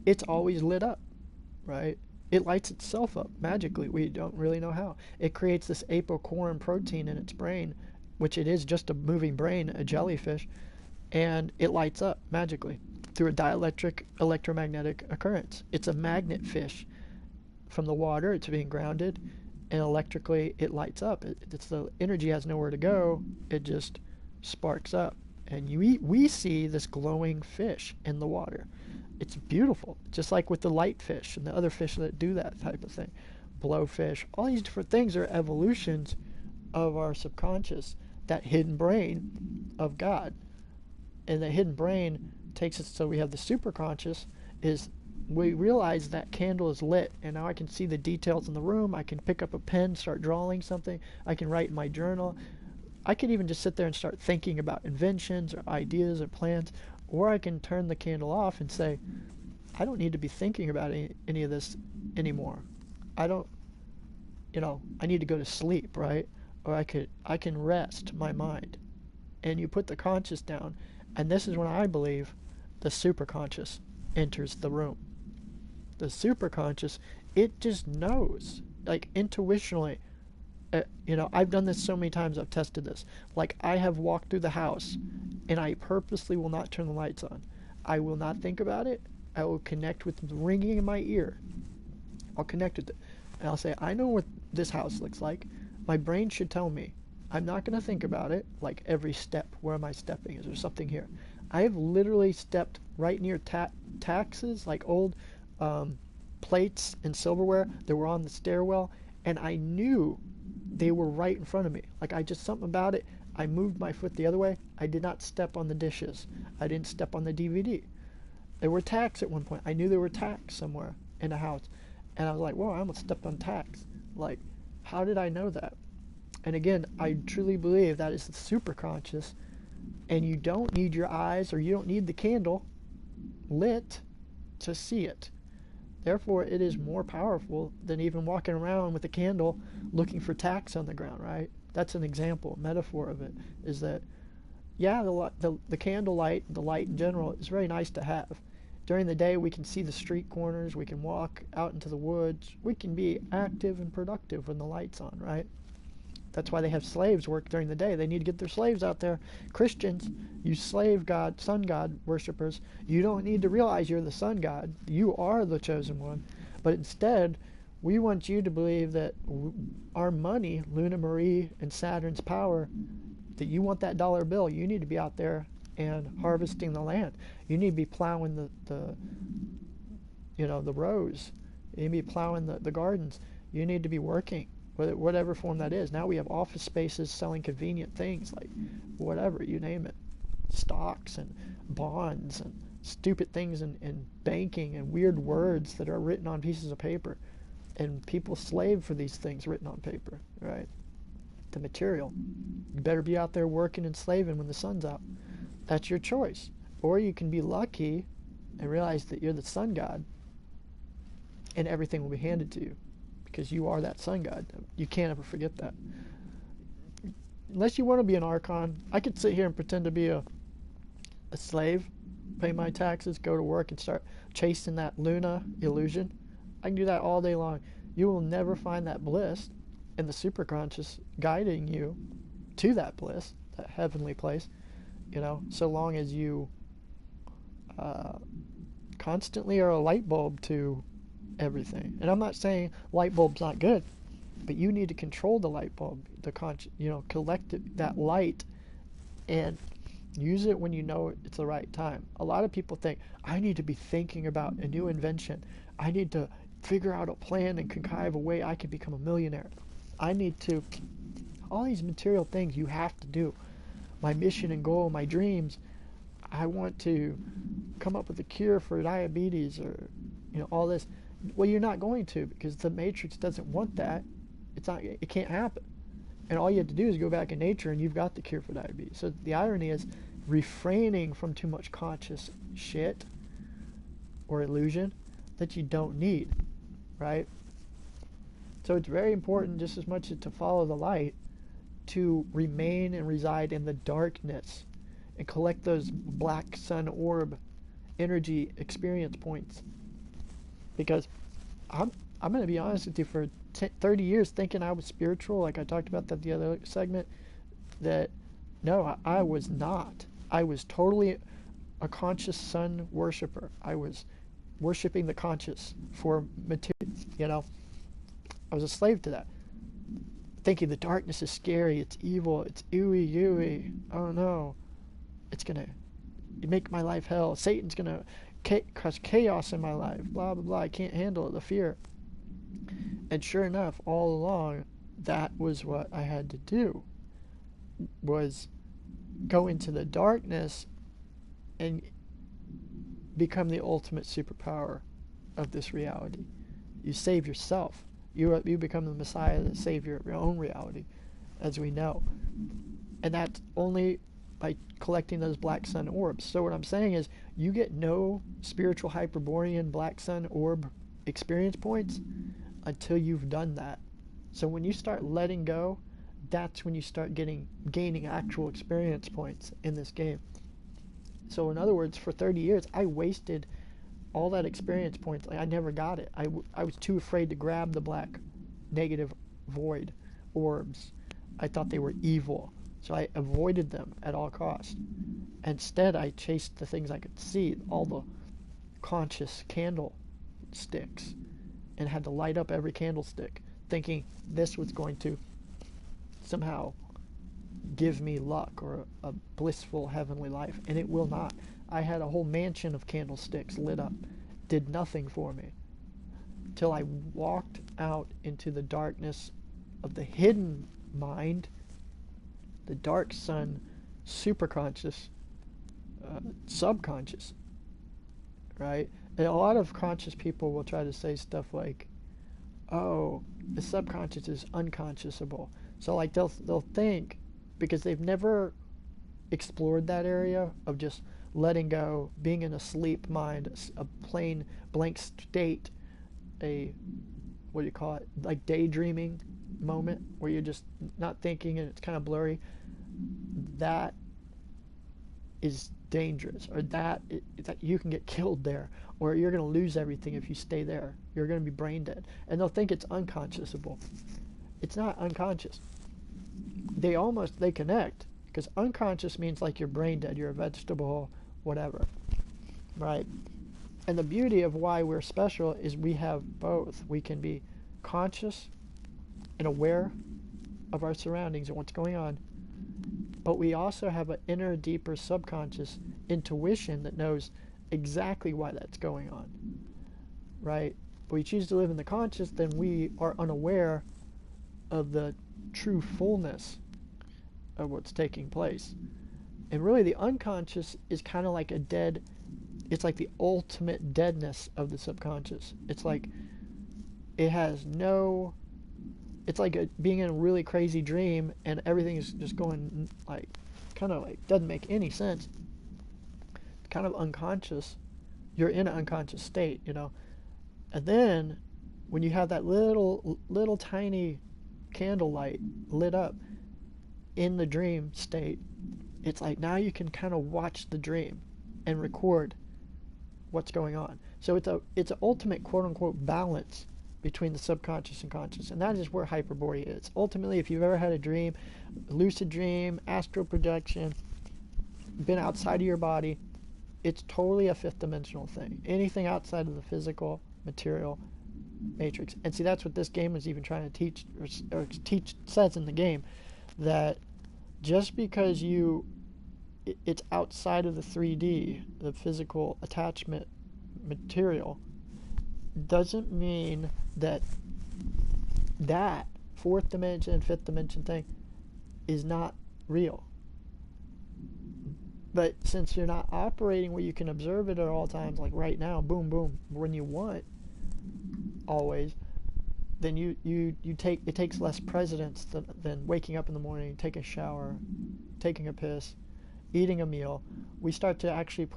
It's always lit up, right? It lights itself up magically. We don't really know how. It creates this apocorin protein in its brain, which it is just a moving brain, a jellyfish, and it lights up magically through a dielectric electromagnetic occurrence. It's a magnet fish. From the water, it's being grounded, and electrically it lights up. It's the energy has nowhere to go. It just sparks up. And we see this glowing fish in the water. It's beautiful, just like with the light fish and the other fish that do that type of thing. blowfish. All these different things are evolutions of our subconscious, that hidden brain of God. And the hidden brain takes us, so we have the superconscious, is we realize that candle is lit, and now I can see the details in the room. I can pick up a pen, start drawing something. I can write in my journal. I could even just sit there and start thinking about inventions or ideas or plans, or I can turn the candle off and say, I don't need to be thinking about any of this anymore. I don't, I need to go to sleep, right? Or I can rest my mind. And you put the conscious down, and this is when I believe the superconscious enters the room. The superconscious, it just knows, like intuitionally. I've done this so many times, I've tested this. Like, I have walked through the house, and I purposely will not turn the lights on. I will not think about it. I will connect with the ringing in my ear. I'll connect with it. And I'll say, I know what this house looks like. My brain should tell me. I'm not going to think about it, like every step. Where am I stepping? Is there something here? I have literally stepped right near taxes, like old plates and silverware that were on the stairwell, and I knew they were right in front of me. Like, something about it. I moved my foot the other way. I did not step on the dishes. I didn't step on the DVD. There were tacks at one point. I knew there were tacks somewhere in the house. And I was like, whoa, I almost stepped on tacks. Like, how did I know that? And again, I truly believe that is the superconscious. And you don't need your eyes, or you don't need the candle lit to see it. Therefore, it is more powerful than even walking around with a candle looking for tacks on the ground, right? That's an example, a metaphor of it, is that, yeah, the candle light, the light in general, is very nice to have. During the day, we can see the street corners, we can walk out into the woods, we can be active and productive when the light's on, right? That's why they have slaves work during the day. They need to get their slaves out there. Christians, you slave god, sun god worshippers, you don't need to realize you're the sun god. You are the chosen one. But instead, we want you to believe that our money, Luna Marie and Saturn's power, that you want that dollar bill. You need to be out there and harvesting the land. You need to be plowing the rows. You need to be plowing the gardens. You need to be working, whatever form that is. Now we have office spaces selling convenient things, like whatever, you name it. Stocks and bonds and stupid things in banking and weird words that are written on pieces of paper. And people slave for these things written on paper, right? The material. You better be out there working and slaving when the sun's out. That's your choice. Or you can be lucky and realize that you're the sun god, and everything will be handed to you because you are that sun god. You can't ever forget that. Unless you want to be an archon, I could sit here and pretend to be a slave, pay my taxes, go to work, and start chasing that Luna illusion. I can do that all day long. You will never find that bliss in the superconscious guiding you to that bliss, that heavenly place, so long as you constantly are a light bulb to everything. And I'm not saying light bulb's not good, but you need to control the light bulb, collect that light and use it when you know it's the right time. A lot of people think, I need to be thinking about a new invention. I need to figure out a plan and contrive a way I can become a millionaire. I need to, all these material things you have to do. My mission and goal, my dreams, I want to come up with a cure for diabetes, or all this. Well, you're not going to, because the matrix doesn't want that. It can't happen. And all you have to do is go back in nature and you've got the cure for diabetes. So the irony is refraining from too much conscious shit or illusion that you don't need, right? So it's very important, just as much as to follow the light, to remain and reside in the darkness and collect those black sun orb energy experience points. Because I'm going to be honest with you, for 30 years thinking I was spiritual, like I talked about that the other segment, that no, I was not. I was totally a conscious sun worshiper. I was worshiping the conscious for material, I was a slave to that. Thinking the darkness is scary, it's evil, it's ooey gooey. Oh no, it's going to make my life hell. Satan's going to cause chaos in my life, blah, blah, blah. I can't handle it, the fear. And sure enough, all along, that was what I had to do, was go into the darkness and become the ultimate superpower of this reality. You save yourself. You become the Messiah, the savior of your own reality, as we know. And that's only by collecting those black sun orbs. So what I'm saying is, you get no spiritual Hyperborean black sun orb experience points until you've done that. So when you start letting go, that's when you start gaining actual experience points in this game. So in other words, for 30 years, I wasted all that experience points. Like, I never got it. I was too afraid to grab the black negative void orbs. I thought they were evil, so I avoided them at all costs. Instead, I chased the things I could see, all the conscious candlesticks, and had to light up every candlestick, thinking this was going to somehow give me luck or a blissful heavenly life, and it will not. I had a whole mansion of candlesticks lit up, did nothing for me, till I walked out into the darkness of the hidden mind, the dark sun, superconscious, subconscious, right? And a lot of conscious people will try to say stuff like, oh, the subconscious is unconsciousable. So like they'll think, because they've never explored that area of just letting go, being in a sleep mind, a plain blank state, a, what do you call it, like daydreaming moment where you're just not thinking and it's kind of blurry. That is dangerous, or that you can get killed there, or you're going to lose everything if you stay there. You're going to be brain dead. And they'll think it's unconsciousable. It's not unconscious. They connect, because unconscious means like you're brain dead, you're a vegetable, whatever, right? And the beauty of why we're special is we have both. We can be conscious and aware of our surroundings and what's going on, but we also have an inner, deeper subconscious intuition that knows exactly why that's going on, right? If we choose to live in the conscious, then we are unaware of the true fullness of what's taking place. And really, the unconscious is kind of like it's like the ultimate deadness of the subconscious. It's like it has no, it's like being in a really crazy dream and everything is just going like, kind of like, doesn't make any sense. Kind of unconscious. You're in an unconscious state, you know. And then when you have that little tiny candlelight lit up in the dream state, it's like now you can kind of watch the dream and record what's going on. So it's an ultimate quote unquote balance between the subconscious and conscious, and that is where Hyperborea is. Ultimately, if you've ever had a dream, lucid dream, astral projection, been outside of your body, it's totally a fifth dimensional thing. Anything outside of the physical material matrix. And see, that's what this game is even trying to teach, or says in the game, that just because it's outside of the 3D, the physical attachment material, doesn't mean that fourth dimension, fifth dimension thing is not real. But since you're not operating where you can observe it at all times, like right now, boom, boom, when you want, always, then it takes less precedence than waking up in the morning, taking a shower, taking a piss, eating a meal. We start to actually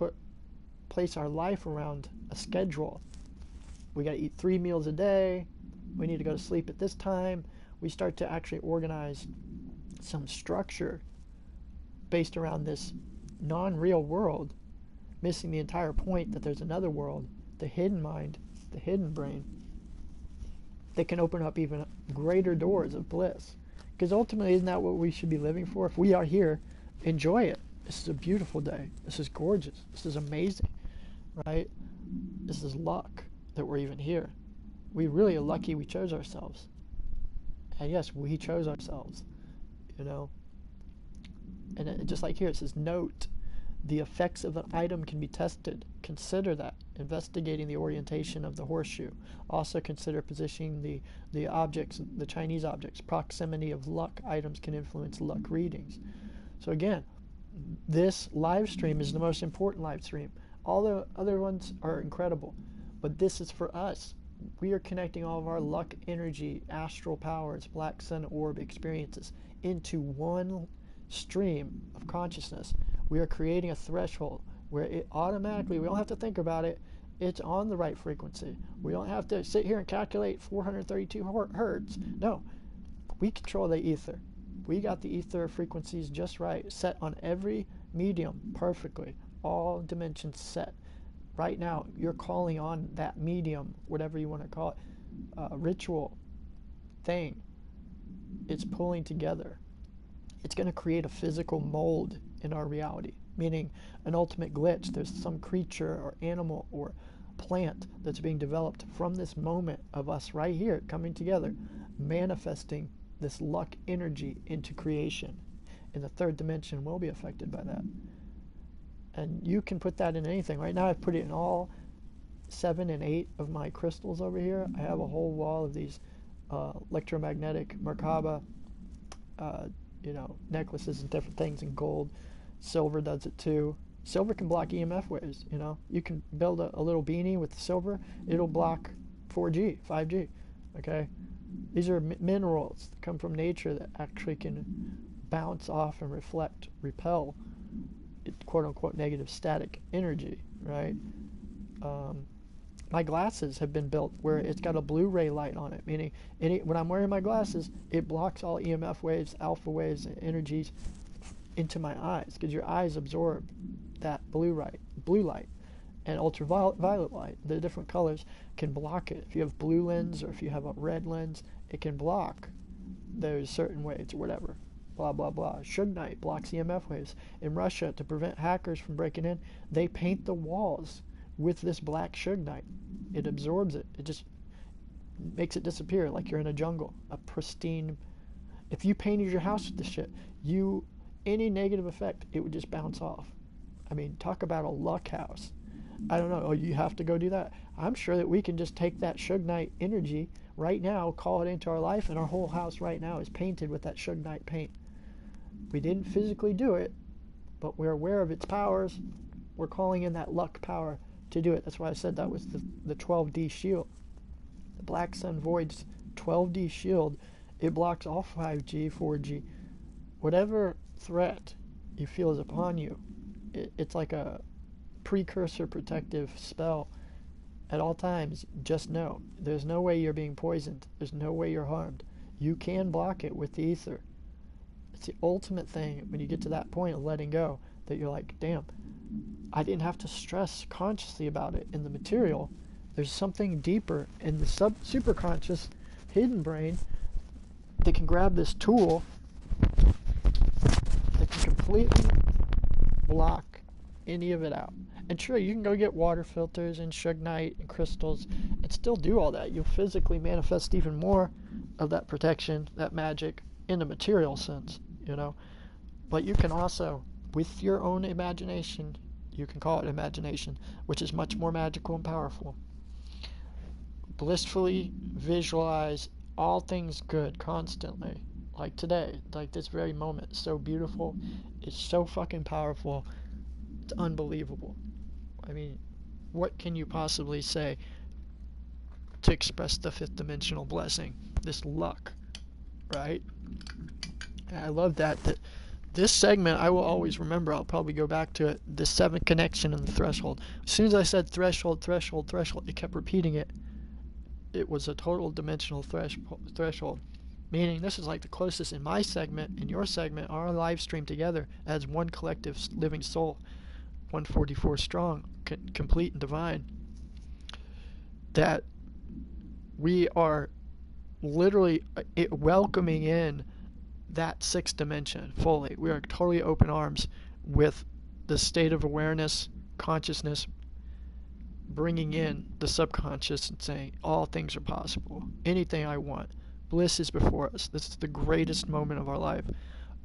place our life around a schedule. We got to eat 3 meals a day. We need to go to sleep at this time. We start to actually organize some structure based around this non-real world, missing the entire point that there's another world, the hidden mind, the hidden brain, that can open up even greater doors of bliss. Because ultimately, isn't that what we should be living for? If we are here, enjoy it. This is a beautiful day. This is gorgeous. This is amazing, right? This is luck that we're even here. We really are lucky we chose ourselves. And yes, we chose ourselves, you know. And just like here, it says, note The effects of an item can be tested. Consider that. Investigating the orientation of the horseshoe. Also consider positioning the objects, the Chinese objects. Proximity of luck items can influence luck readings. So again, this live stream is the most important live stream. All the other ones are incredible, but this is for us. We are connecting all of our luck energy, astral powers, black sun orb experiences into one stream of consciousness. We are creating a threshold where it automatically, we don't have to think about it, it's on the right frequency. We don't have to sit here and calculate 432 hertz. No, we control the ether. We got the ether frequencies just right, set on every medium perfectly, all dimensions set. Right now, you're calling on that medium, whatever you want to call it, ritual thing. It's pulling together. It's going to create a physical mold in our reality, meaning an ultimate glitch. There's some creature or animal or plant that's being developed from this moment of us right here coming together, manifesting this luck energy into creation. And the third dimension will be affected by that. And you can put that in anything. Right now I've put it in all 7 and 8 of my crystals over here. I have a whole wall of these electromagnetic Merkaba necklaces and different things in gold. Silver does it too. Silver can block EMF waves, You can build a little beanie with silver. It'll block 4G, 5G, okay? These are minerals that come from nature that actually can bounce off and repel, quote-unquote, negative static energy, right? My glasses have been built where it's got a Blu-ray light on it, meaning when I'm wearing my glasses, it blocks all EMF waves, alpha waves, and energies into my eyes, because your eyes absorb that blue light, and ultraviolet light. The different colors can block it. If you have blue lens or if you have a red lens, it can block those certain waves or whatever. Blah, blah, blah. Sugnite blocks EMF waves. In Russia, to prevent hackers from breaking in, they paint the walls with this black Sugnite. It absorbs it. It just makes it disappear like you're in a jungle. A pristine... If you painted your house with this shit, any negative effect, it would just bounce off. I mean, talk about a luck house. I don't know. Oh, you have to go do that. I'm sure that we can just take that Sugnite energy right now, call it into our life, and our whole house right now is painted with that Sugnite paint. We didn't physically do it, but we're aware of its powers. We're calling in that luck power to do it. That's why I said that was the 12D shield. The Black Sun Void's 12D shield, it blocks all 5G, 4G. Whatever threat you feel is upon you, it's like a precursor protective spell at all times. Just know there's no way you're being poisoned. There's no way you're harmed. You can block it with the ether. It's the ultimate thing when you get to that point of letting go, that you're like, damn, I didn't have to stress consciously about it in the material. There's something deeper in the superconscious hidden brain that can grab this tool that can completely block any of it out. And sure, you can go get water filters and Sugnite and crystals and still do all that. You'll physically manifest even more of that protection, that magic, in the material sense, But you can also, with your own imagination, you can call it imagination, which is much more magical and powerful, blissfully visualize all things good constantly. Like today, like this very moment, it's so beautiful, it's so fucking powerful, it's unbelievable. I mean, what can you possibly say to express the fifth dimensional blessing, this luck, right? And I love that this segment I will always remember. I'll probably go back to it, the 7th connection and the threshold. As soon as I said threshold, threshold, threshold, it kept repeating it. It was a total dimensional threshold. Meaning this is like the closest in my segment, in your segment, our live stream together as one collective living soul, 144 strong, complete and divine. That we are literally welcoming in that 6th dimension fully. We are totally open arms with the state of awareness, consciousness, bringing in the subconscious and saying all things are possible. Anything I want. Bliss is before us. This is the greatest moment of our life.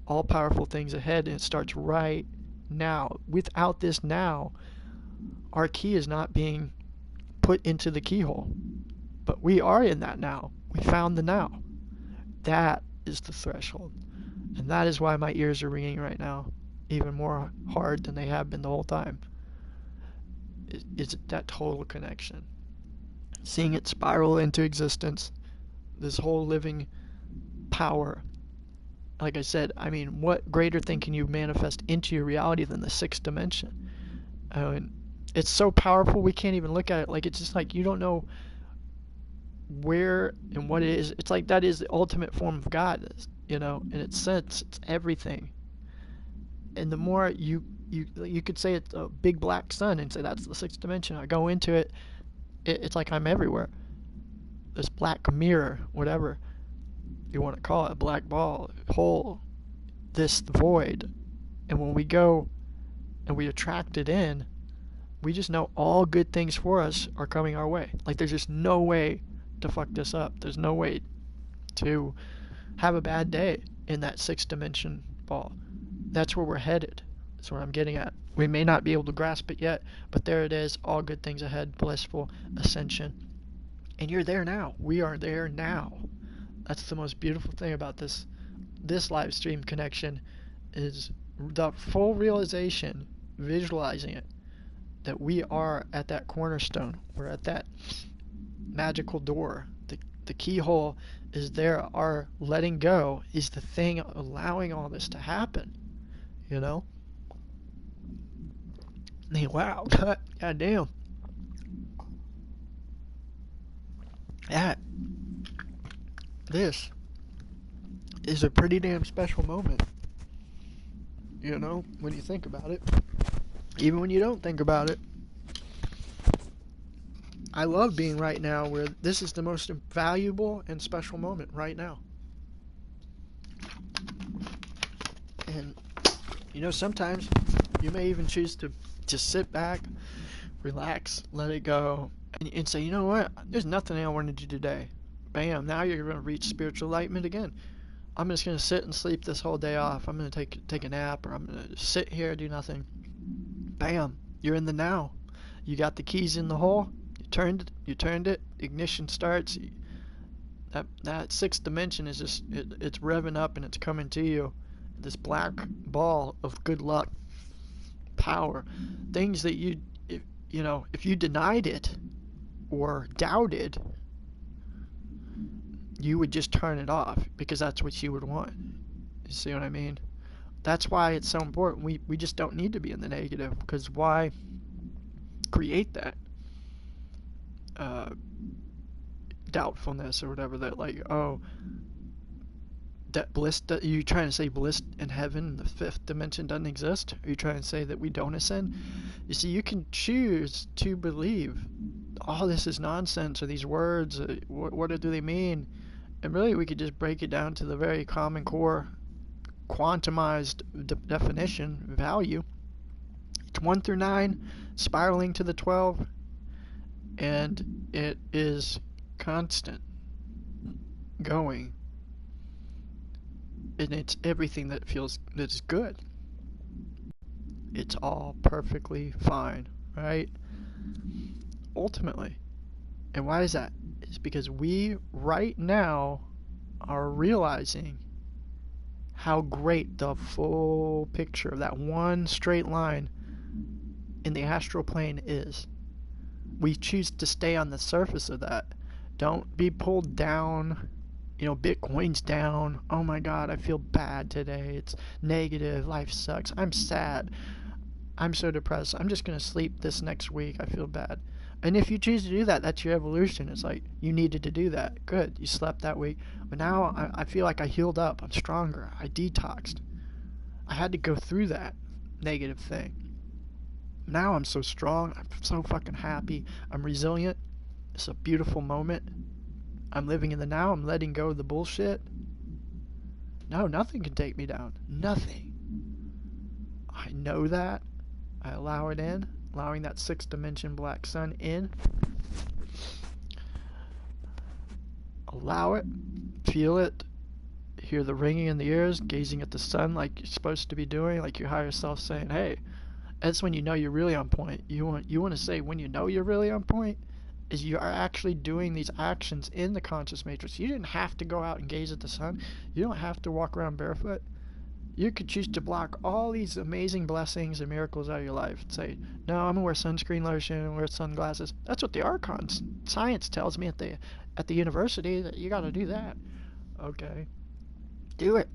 All powerful things ahead, and it starts right now. Without this now, our key is not being put into the keyhole. But we are in that now. We found the now. That is the threshold. And that is why my ears are ringing right now, even more hard than they have been the whole time. It's that total connection. Seeing it spiral into existence, this whole living power. Like I said, I mean, what greater thing can you manifest into your reality than the sixth dimension? I mean, it's so powerful we can't even look at it. Like, it's just like you don't know where and what it is. It's like that is the ultimate form of God, in its sense. It's everything. And the more you could say it's a big black sun and say that's the sixth dimension. I go into it, it's like I'm everywhere. This black mirror, whatever you want to call it, black ball, hole, this void. And when we go and we attract it in, we just know all good things for us are coming our way. Like, there's just no way to fuck this up. There's no way to have a bad day in that sixth dimension ball. That's where we're headed. That's what I'm getting at. We may not be able to grasp it yet, but there it is. All good things ahead. Blissful ascension. And you're there now. We are there now. That's the most beautiful thing about this live stream connection, is the full realization, visualizing it, that we are at that cornerstone. We're at that magical door. The keyhole is there. Our letting go is the thing allowing all this to happen. Wow. God damn. This is a pretty damn special moment. When you think about it. Even when you don't think about it. I love being right now where this is the most valuable and special moment right now. And, sometimes you may even choose to just sit back, relax, let it go, and say, you know what? There's nothing I want to do today. Bam, now you're going to reach spiritual enlightenment again. I'm just going to sit and sleep this whole day off. I'm going to take a nap, or I'm going to sit here and do nothing. Bam, you're in the now. You got the keys in the hole. You turned it. Ignition starts. That sixth dimension is just it's revving up and it's coming to you. This black ball of good luck, power, things that if you denied it or doubted, you would just turn it off because that's what you would want. You see what I mean? That's why it's so important. We just don't need to be in the negative, because why create that doubtfulness or whatever, that like, oh, that bliss, are you trying to say bliss in heaven, the fifth dimension, doesn't exist? Are you trying to say that we don't ascend? You see, you can choose to believe all this is nonsense, or these words, what do they mean? And really we could just break it down to the very common core quantumized definition, value. It's 1 through 9, spiraling to the 12, and it is constant, going, and it's everything that's good. It's all perfectly fine, right? Ultimately. And why is that? It's because we right now are realizing how great the full picture of that one straight line in the astral plane is. We choose to stay on the surface of that. Don't be pulled down. Bitcoin's down. Oh my God, I feel bad today. It's negative. Life sucks. I'm sad. I'm so depressed. I'm just going to sleep this next week. I feel bad. And if you choose to do that, that's your evolution. It's like, you needed to do that. Good. You slept that week. But now I feel like I healed up. I'm stronger. I detoxed. I had to go through that negative thing. Now I'm so strong. I'm so fucking happy. I'm resilient. It's a beautiful moment. I'm living in the now. I'm letting go of the bullshit. No, nothing can take me down. Nothing. I know that. I allow it in. Allowing that sixth dimension black sun in. Allow it. Feel it. hear the ringing in the ears, gazing at the sun like you're supposed to be doing, like your higher self saying, hey, that's when you know you're really on point. You want to say when you know you're really on point is you are actually doing these actions in the conscious matrix. You didn't have to go out and gaze at the sun. You don't have to walk around barefoot. You could choose to block all these amazing blessings and miracles out of your life and say, no, I'm gonna wear sunscreen lotion and wear sunglasses. That's what the archons science tells me at the university, that you got to do that. Okay, do it.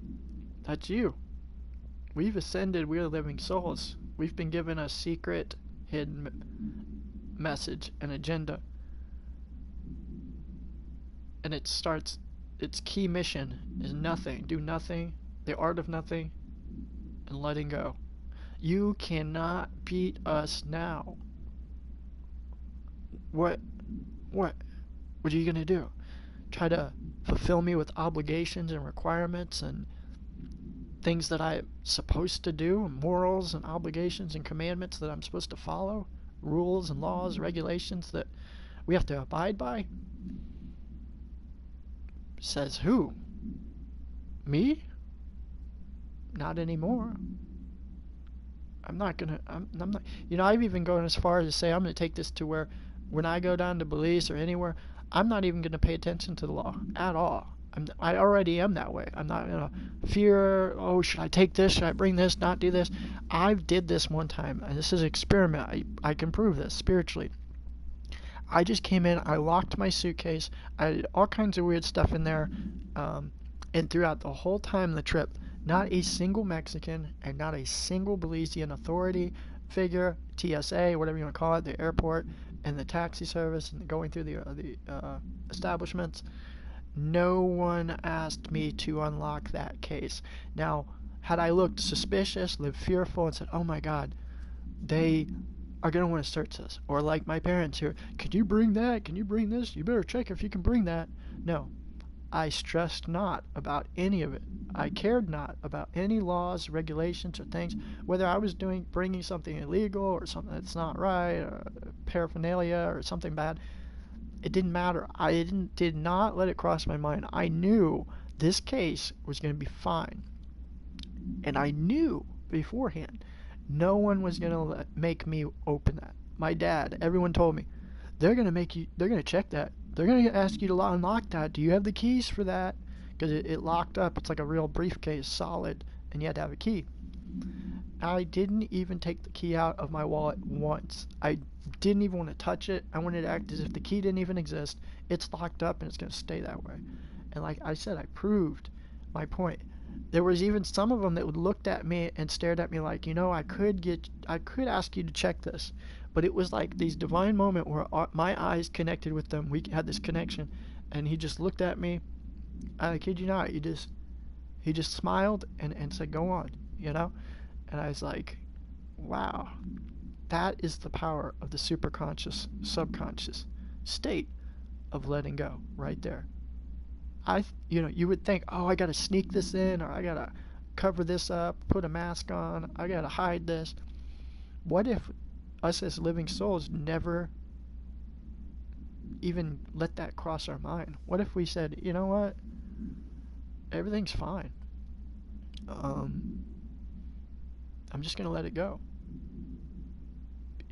That's you. We've ascended. We are living souls. We've been given a secret, hidden message, an agenda, and it starts. Its key mission is nothing. Do nothing. The art of nothing, and letting go. You cannot beat us now. What are you gonna do? Try to fulfill me with obligations and requirements and things that I'm supposed to do, morals and obligations and commandments that I'm supposed to follow, rules and laws, regulations that we have to abide by? Says who? Me? Not anymore. I'm not, I've even gone as far as to say I'm gonna take this to where when I go down to Belize or anywhere, I'm not even gonna pay attention to the law at all. I already am that way. I'm not gonna fear, oh, should I take this, should I bring this, not do this. I did this one time, and this is an experiment. I can prove this spiritually. I just came in, I locked my suitcase, I did all kinds of weird stuff in there, and throughout the whole time of the trip, not a single Mexican and not a single Belizean authority, figure, TSA, whatever you want to call it, the airport, and the taxi service, and going through the establishments, no one asked me to unlock that case. Now, had I looked suspicious, lived fearful, and said, oh my God, they are going to want to search this, or like my parents here, can you bring that, can you bring this, you better check if you can bring that. No, I stressed not about any of it. I cared not about any laws, regulations, or things, whether I was bringing something illegal or something that's not right, or paraphernalia or something bad. It didn't matter. I did not let it cross my mind. I knew this case was going to be fine, and I knew beforehand no one was going to make me open that. My dad, everyone told me, they're going to check that. They're going to ask you to unlock that. Do you have the keys for that? Because it locked up. It's like a real briefcase, solid, and you had to have a key. I didn't even take the key out of my wallet once. I didn't even want to touch it. I wanted to act as if the key didn't even exist. It's locked up and it's going to stay that way. And like I said, I proved my point. There was even some of them that would looked at me and stared at me like, I could ask you to check this. But it was like these divine moment where my eyes connected with them. We had this connection, and he just looked at me. I kid you not. He just smiled and said, "Go on," And I was like, "Wow, that is the power of the superconscious, subconscious state of letting go right there." You would think, "Oh, I got to sneak this in, or I got to cover this up, put a mask on, I got to hide this." What if us as living souls never even let that cross our mind? What if we said, you know what? Everything's fine. I'm just going to let it go.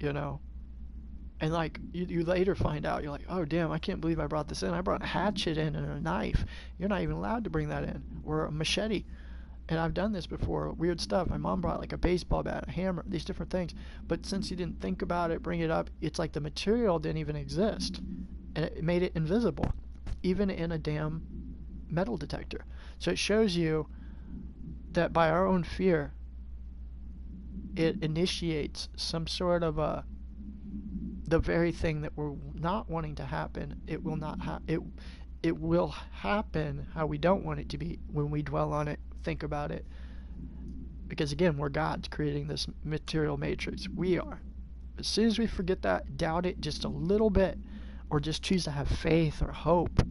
And like, you later find out, you're like, oh damn, I can't believe I brought this in. I brought a hatchet in and a knife. You're not even allowed to bring that in. Or a machete. And I've done this before, weird stuff. My mom brought like a baseball bat, a hammer, these different things. But since you didn't think about it, bring it up, it's like the material didn't even exist. And it made it invisible, even in a damn metal detector. So it shows you that by our own fear, it initiates some sort of the very thing that we're not wanting to happen. It will not it will happen how we don't want it to be when we dwell on it, think about it. Because again, we're God's creating this material matrix. We are. As soon as we forget that, doubt it just a little bit, or just choose to have faith or hope,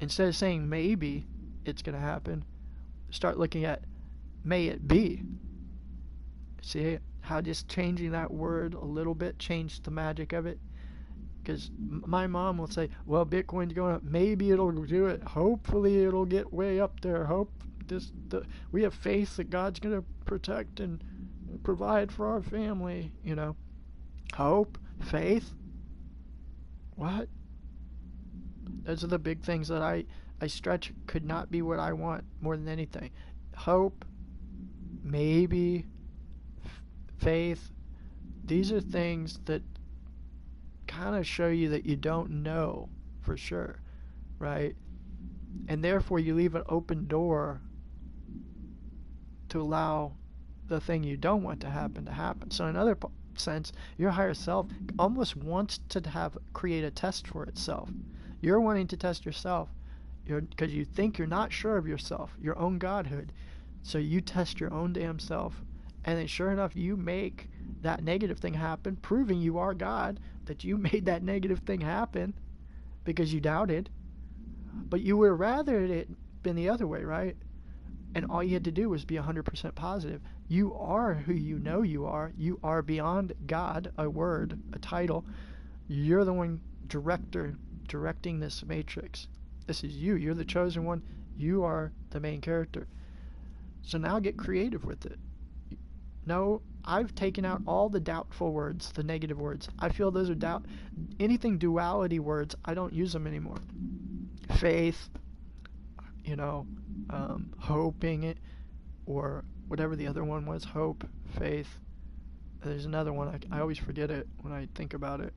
instead of saying maybe it's going to happen, start looking at may it be. See how just changing that word a little bit changed the magic of it? Because my mom will say, well, Bitcoin's going up. Maybe it'll do it. Hopefully it'll get way up there. We have faith that God's going to protect and provide for our family. Hope, faith. What? Those are the big things that I stretch could not be what I want more than anything. Hope, maybe, faith. These are things that kind of show you that you don't know for sure, right? And therefore you leave an open door to allow the thing you don't want to happen. So in another sense, your higher self almost wants to create a test for itself. You're wanting to test yourself because you think you're not sure of yourself, your own godhood. So you test your own damn self, and then sure enough, you make that negative thing happen, proving you are God, that you made that negative thing happen because you doubted. But you would rather it been the other way, right? And all you had to do was be 100% positive. You are who you know you are. You are beyond God, a word, a title. You're the one directing this matrix. This is you. You're the chosen one. You are the main character. So now get creative with it. No, I've taken out all the doubtful words, the negative words. I feel those are anything duality words, I don't use them anymore. Faith, hoping it, or whatever the other one was, hope, faith. There's another one, I always forget it when I think about it.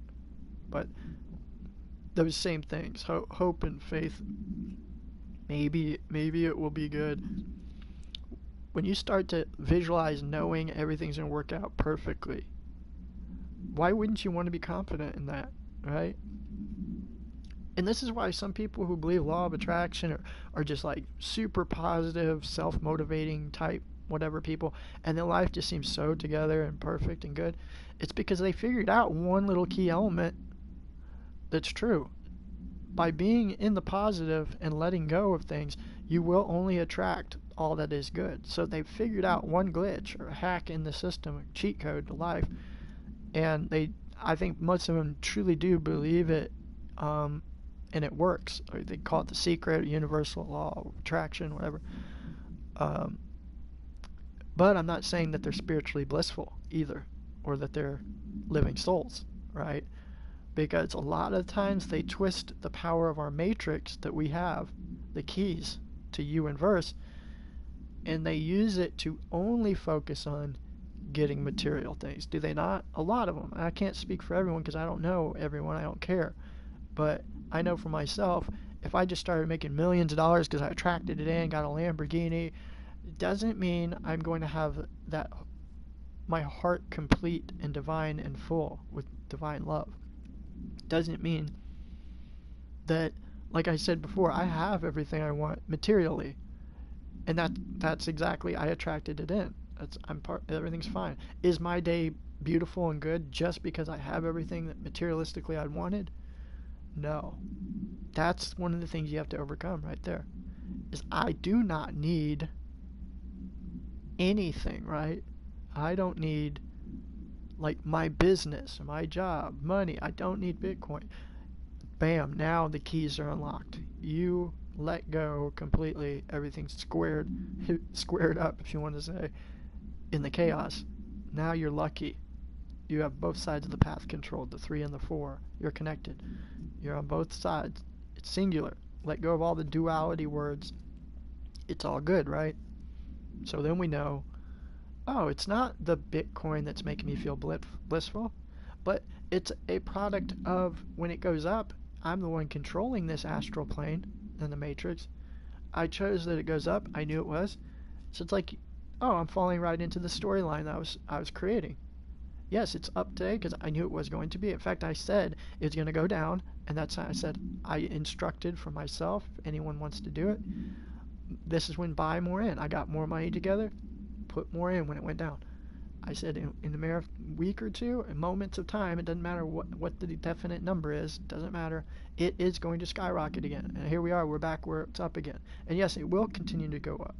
But those same things, hope and faith. Maybe it will be good. When you start to visualize knowing everything's going to work out perfectly, why wouldn't you want to be confident in that, right? And this is why some people who believe law of attraction are just like super positive, self-motivating type, whatever people, and their life just seems so together and perfect and good. It's because they figured out one little key element that's true. By being in the positive and letting go of things, you will only attract all that is good. So they've figured out one glitch or a hack in the system, a cheat code to life, and I think most of them truly do believe it, and it works. Or they call it the secret, universal law of attraction, whatever. But I'm not saying that they're spiritually blissful either, or that they're living souls, right? Because a lot of times they twist the power of our matrix that we have, the keys to you and verse, and they use it to only focus on getting material things. Do they not? A lot of them. I can't speak for everyone because I don't know everyone. I don't care. But I know for myself, if I just started making millions of dollars because I attracted it in, got a Lamborghini, it doesn't mean I'm going to have my heart complete and divine and full with divine love. Doesn't mean that, like I said before, I have everything I want materially, and that's exactly, I attracted it in. Everything's fine. Is my day beautiful and good just because I have everything that materialistically I wanted? No. That's one of the things you have to overcome right there. Is I do not need anything, right? I don't need like my business, my job, money. I don't need Bitcoin. Bam, now the keys are unlocked. You let go completely. Everything's squared up, if you want to say, in the chaos. Now you're lucky. You have both sides of the path controlled, the 3 and the 4. You're connected. You're on both sides. It's singular. Let go of all the duality words. It's all good, right? So then we know, oh, it's not the Bitcoin that's making me feel blissful, but it's a product of when it goes up, I'm the one controlling this astral plane in the matrix. I chose that it goes up. I knew it was. So it's like, oh, I'm falling right into the storyline that I was creating. Yes, it's up today because I knew it was going to be. In fact, I said it's going to go down, and that's how I said I instructed for myself. If anyone wants to do it, this is when buy more in. I got more money together, put more in when it went down. I said in a mere week or two, in moments of time, it doesn't matter what the definite number is, it doesn't matter, it is going to skyrocket again. And here we are, we're back where it's up again. And yes, it will continue to go up.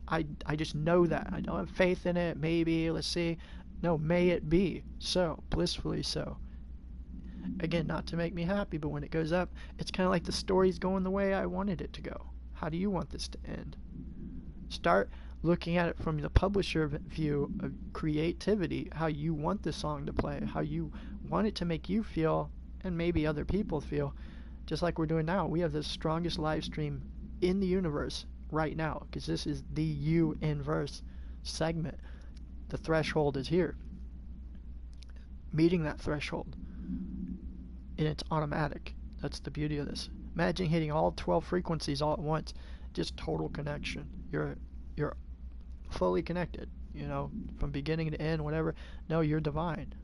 I just know that. I don't have faith in it, maybe, let's see. No, may it be so, blissfully so. Again, not to make me happy, but when it goes up, it's kind of like the story's going the way I wanted it to go. How do you want this to end? Start looking at it from the publisher view of creativity, how you want the song to play, how you want it to make you feel, and maybe other people feel, just like we're doing now. We have the strongest live stream in the universe right now, because this is the U inverse segment. The threshold is here. Meeting that threshold, and it's automatic. That's the beauty of this. Imagine hitting all 12 frequencies all at once. Just total connection. You're fully connected, you know, from beginning to end, whatever. No, you're divine,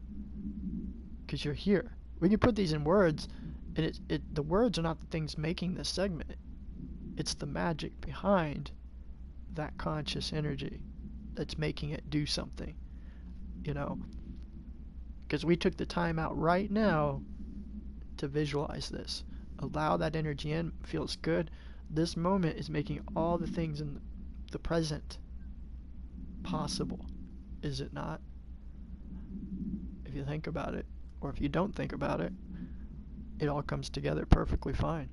because you're here. We can put these in words, and the words are not the things making this segment. It's the magic behind that conscious energy that's making it do something, you know. Because we took the time out right now to visualize this. Allow that energy in. Feels good. This moment is making all the things in the present possible. Is it not? If you think about it, or if you don't think about it, it all comes together perfectly fine,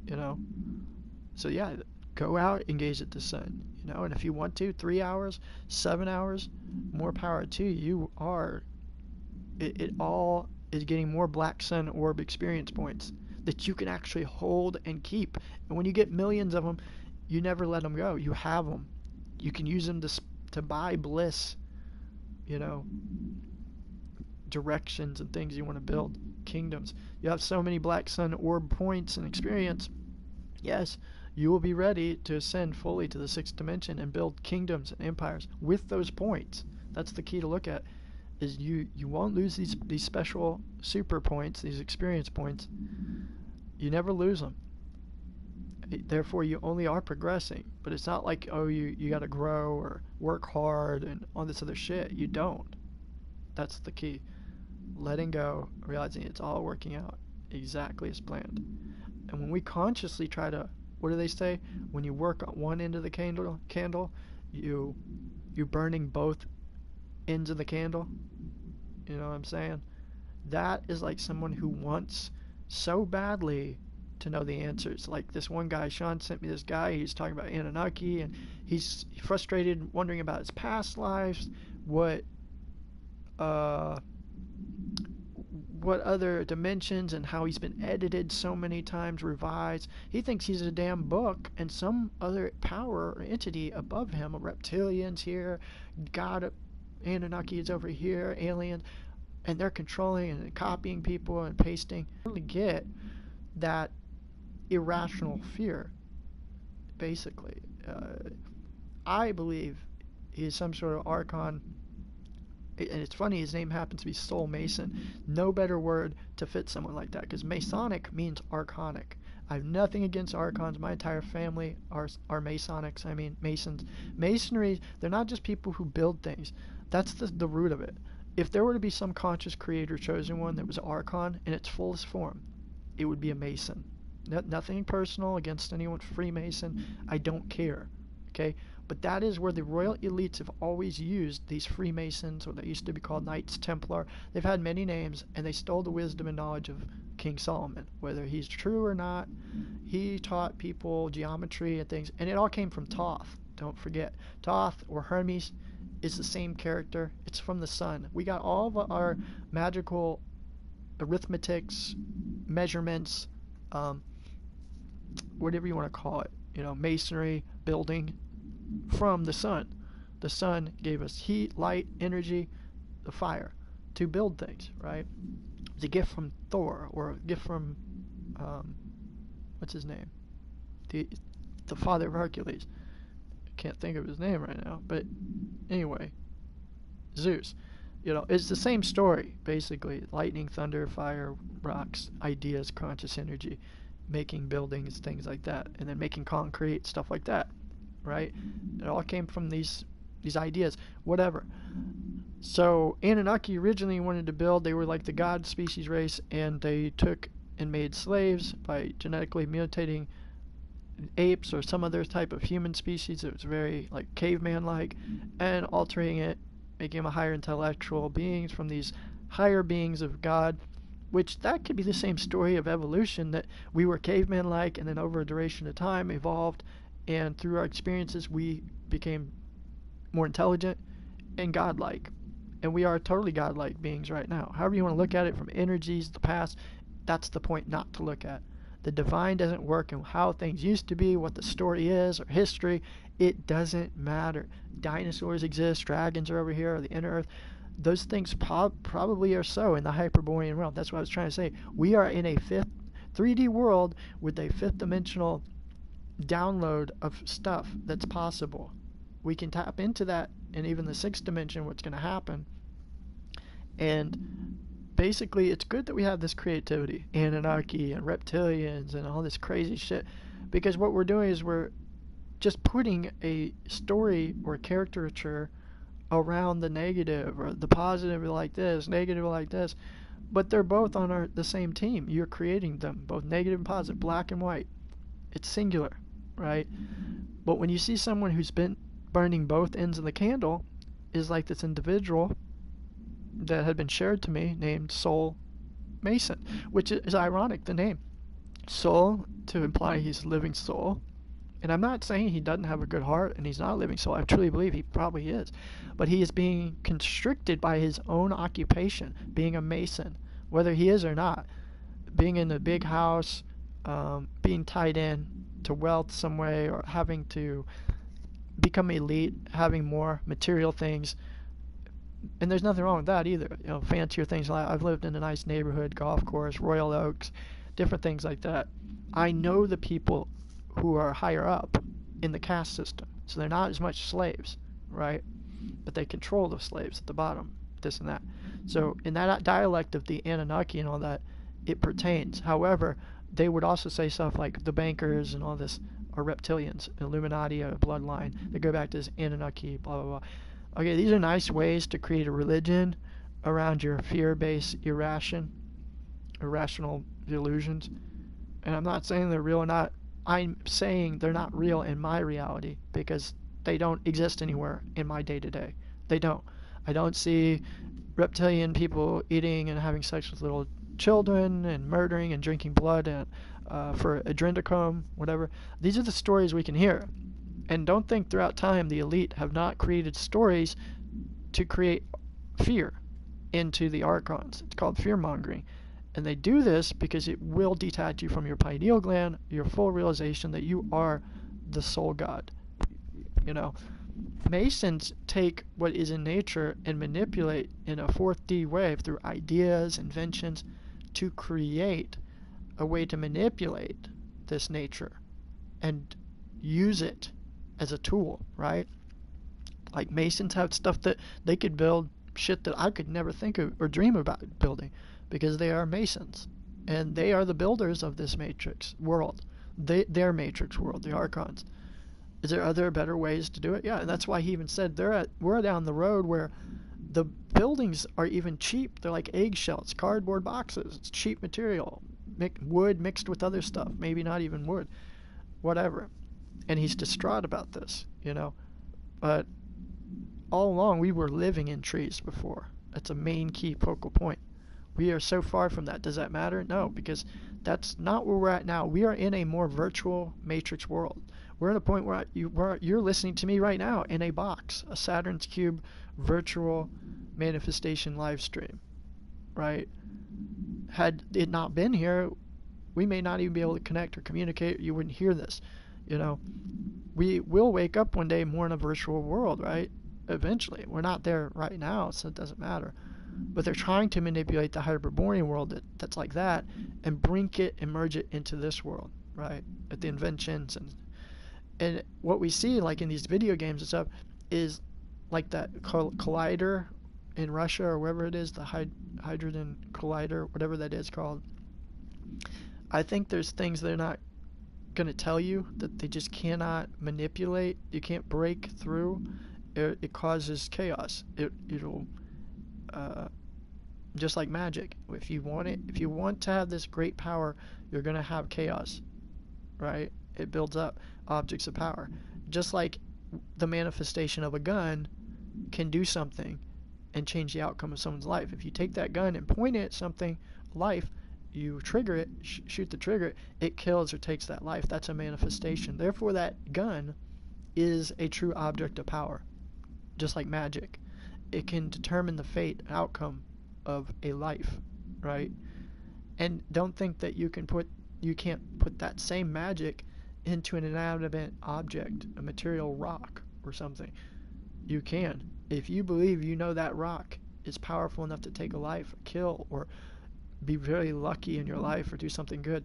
you know. So yeah, go out, engage at the sun, you know. And if you want to, 3 hours, 7 hours, more power to you. It all is getting more black sun orb experience points that you can actually hold and keep. And when you get millions of them, you never let them go. You have them. You can use them to buy bliss, you know, directions and things you want to build, kingdoms. You have so many black sun orb points and experience. Yes, you will be ready to ascend fully to the 6th dimension and build kingdoms and empires with those points. That's the key to look at. Is you won't lose these special super points, these experience points. You never lose them. Therefore, you only are progressing. But it's not like, oh, you got to grow or work hard and all this other shit. You don't. That's the key. Letting go, realizing it's all working out exactly as planned. And when we consciously try to, what do they say? When you work on one end of the candle, you're burning both ends of the candle. You know what I'm saying? That is like someone who wants so badly to know the answers. Like this one guy, Sean sent me this guy, he's talking about Anunnaki, and he's frustrated, wondering about his past lives, what other dimensions, and how he's been edited so many times, revised. He thinks he's a damn book, and some other power or entity above him, a reptilian's here, God, Anunnaki is over here, aliens, and they're controlling and copying people and pasting. Really get that irrational fear, basically. I believe he is some sort of archon. And it's funny, his name happens to be Soul Mason. No better word to fit someone like that, because Masonic means archonic. I have nothing against archons. My entire family are Masonics. I mean, Masons. Masonry, they're not just people who build things. That's the root of it. If there were to be some conscious creator chosen one that was archon in its fullest form, it would be a Mason. Nothing personal against anyone Freemason. I don't care. Okay? But that is where the royal elites have always used these Freemasons, or they used to be called Knights Templar. They've had many names, and they stole the wisdom and knowledge of King Solomon. Whether he's true or not, he taught people geometry and things, and it all came from Thoth. Don't forget. Thoth, or Hermes, is the same character. It's from the sun. We got all of our magical arithmetics, measurements, whatever you want to call it, you know, masonry, building, from the sun. The sun gave us heat, light, energy, the fire to build things, right? It's a gift from Thor, or a gift from what's his name? The father of Hercules. I can't think of his name right now, but anyway, Zeus. You know, it's the same story, basically. Lightning, thunder, fire, rocks, ideas, conscious energy, making buildings, things like that, and then making concrete, stuff like that. Right? It all came from these ideas, whatever. So Anunnaki originally wanted to build, they were like the god species race, and they took and made slaves by genetically mutating apes or some other type of human species that was very like caveman-like, and altering it, making them a higher intellectual beings from these higher beings of God, which that could be the same story of evolution, that we were caveman-like and then over a duration of time evolved, and through our experiences we became more intelligent and godlike. And we are totally godlike beings right now. However you want to look at it, from energies, the past, that's the point not to look at. The divine doesn't work in how things used to be, what the story is, or history. It doesn't matter. Dinosaurs exist, dragons are over here, or the inner earth. Those things probably are so in the Hyperborean realm. That's what I was trying to say. We are in a 3D world with a fifth dimensional download of stuff that's possible. We can tap into that, and even the sixth dimension, what's going to happen. And basically, it's good that we have this creativity, Anunnaki and reptilians and all this crazy shit, because what we're doing is we're just putting a story or caricature around the negative, or the positive like this, negative like this, but they're both on the same team. You're creating them, both negative and positive, black and white. It's singular, right? But when you see someone who's been burning both ends of the candle, is like this individual that had been shared to me named Soul Mason, which is ironic, the name. Soul, to imply he's a living soul. And I'm not saying he doesn't have a good heart and he's not a living soul. I truly believe he probably is. But he is being constricted by his own occupation, being a Mason, whether he is or not. Being in a big house, being tied in to wealth some way, or having to become elite, having more material things. And there's nothing wrong with that either. You know, fancier things. I've lived in a nice neighborhood, golf course, Royal Oaks, different things like that. I know the people who are higher up in the caste system, so they're not as much slaves, right? But they control the slaves at the bottom, this and that. So in that dialect of the Anunnaki and all that, it pertains. However, they would also say stuff like the bankers and all this are reptilians, Illuminati, a bloodline. They go back to this Anunnaki, blah, blah, blah. Okay, these are nice ways to create a religion around your fear-based irrational delusions. And I'm not saying they're real or not. I'm saying they're not real in my reality, because they don't exist anywhere in my day-to-day. They don't. I don't see reptilian people eating and having sex with little children and murdering and drinking blood and for adrenochrome, whatever. These are the stories we can hear. And don't think throughout time the elite have not created stories to create fear into the archons. It's called fear-mongering. And they do this because it will detach you from your pineal gland, your full realization that you are the soul god. You know, Masons take what is in nature and manipulate in a 4D way through ideas, inventions, to create a way to manipulate this nature and use it as a tool, right? Like Masons have stuff that they could build shit that I could never think of or dream about building, because they are Masons and they are the builders of this matrix world, their matrix world, the archons. Are there better ways to do it? Yeah, and that's why he even said we're down the road where the buildings are even cheap. They're like eggshells, cardboard boxes. It's cheap material, wood mixed with other stuff, maybe not even wood, whatever. And he's distraught about this, you know. But all along, we were living in trees before. That's a main key focal point. We are so far from that. Does that matter? No, because that's not where we're at now. We are in a more virtual matrix world. We're at a point where you're listening to me right now in a box, a Saturn's Cube virtual manifestation live stream, right? Had it not been here, we may not even be able to connect or communicate. You wouldn't hear this, you know. We will wake up one day more in a virtual world, right? Eventually. We're not there right now, so it doesn't matter. But they're trying to manipulate the Hyperborean world that's like that and bring it and merge it into this world, right? At the inventions and what we see, like in these video games and stuff, is like that collider in Russia or wherever it is, the hydrogen collider, whatever that is called. I think there's things they're not going to tell you, that they just cannot manipulate. You can't break through. It causes chaos. It'll just like magic. If you want to have this great power, you're going to have chaos, right? It builds up objects of power. Just like the manifestation of a gun can do something and change the outcome of someone's life. If you take that gun and point it at something, life, you trigger it, shoot the trigger, it kills or takes that life. That's a manifestation. Therefore, that gun is a true object of power, just like magic. It can determine the fate, outcome of a life, right? And don't think that you can't put that same magic into an inanimate object, a material rock or something. You can. If you believe you know that rock is powerful enough to take a life or kill or be very lucky in your life or do something good,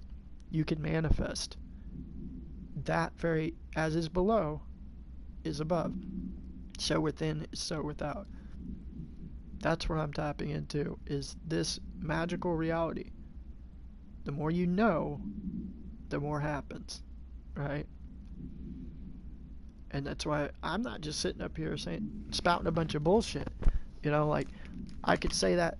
you can manifest. That very as is below is above. So within is so without. That's what I'm tapping into, is this magical reality. The more you know, the more happens, right? And that's why I'm not just sitting up here spouting a bunch of bullshit. Like, I could say that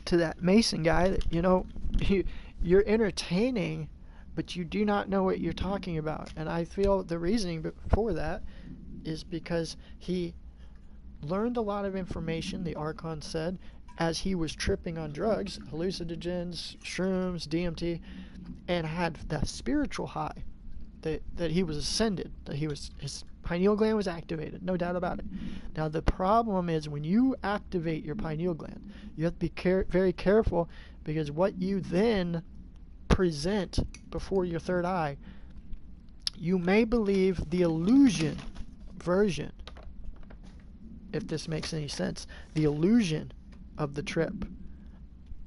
to that Mason guy that, you're entertaining, but you do not know what you're talking about. And I feel the reasoning for that is because he learned a lot of information, the Archon said, as he was tripping on drugs, hallucinogens, shrooms, DMT, and had the spiritual high that he was ascended, that his pineal gland was activated, no doubt about it. Now the problem is when you activate your pineal gland, you have to be very careful, because what you then present before your third eye, you may believe the illusion version, if this makes any sense, the illusion of the trip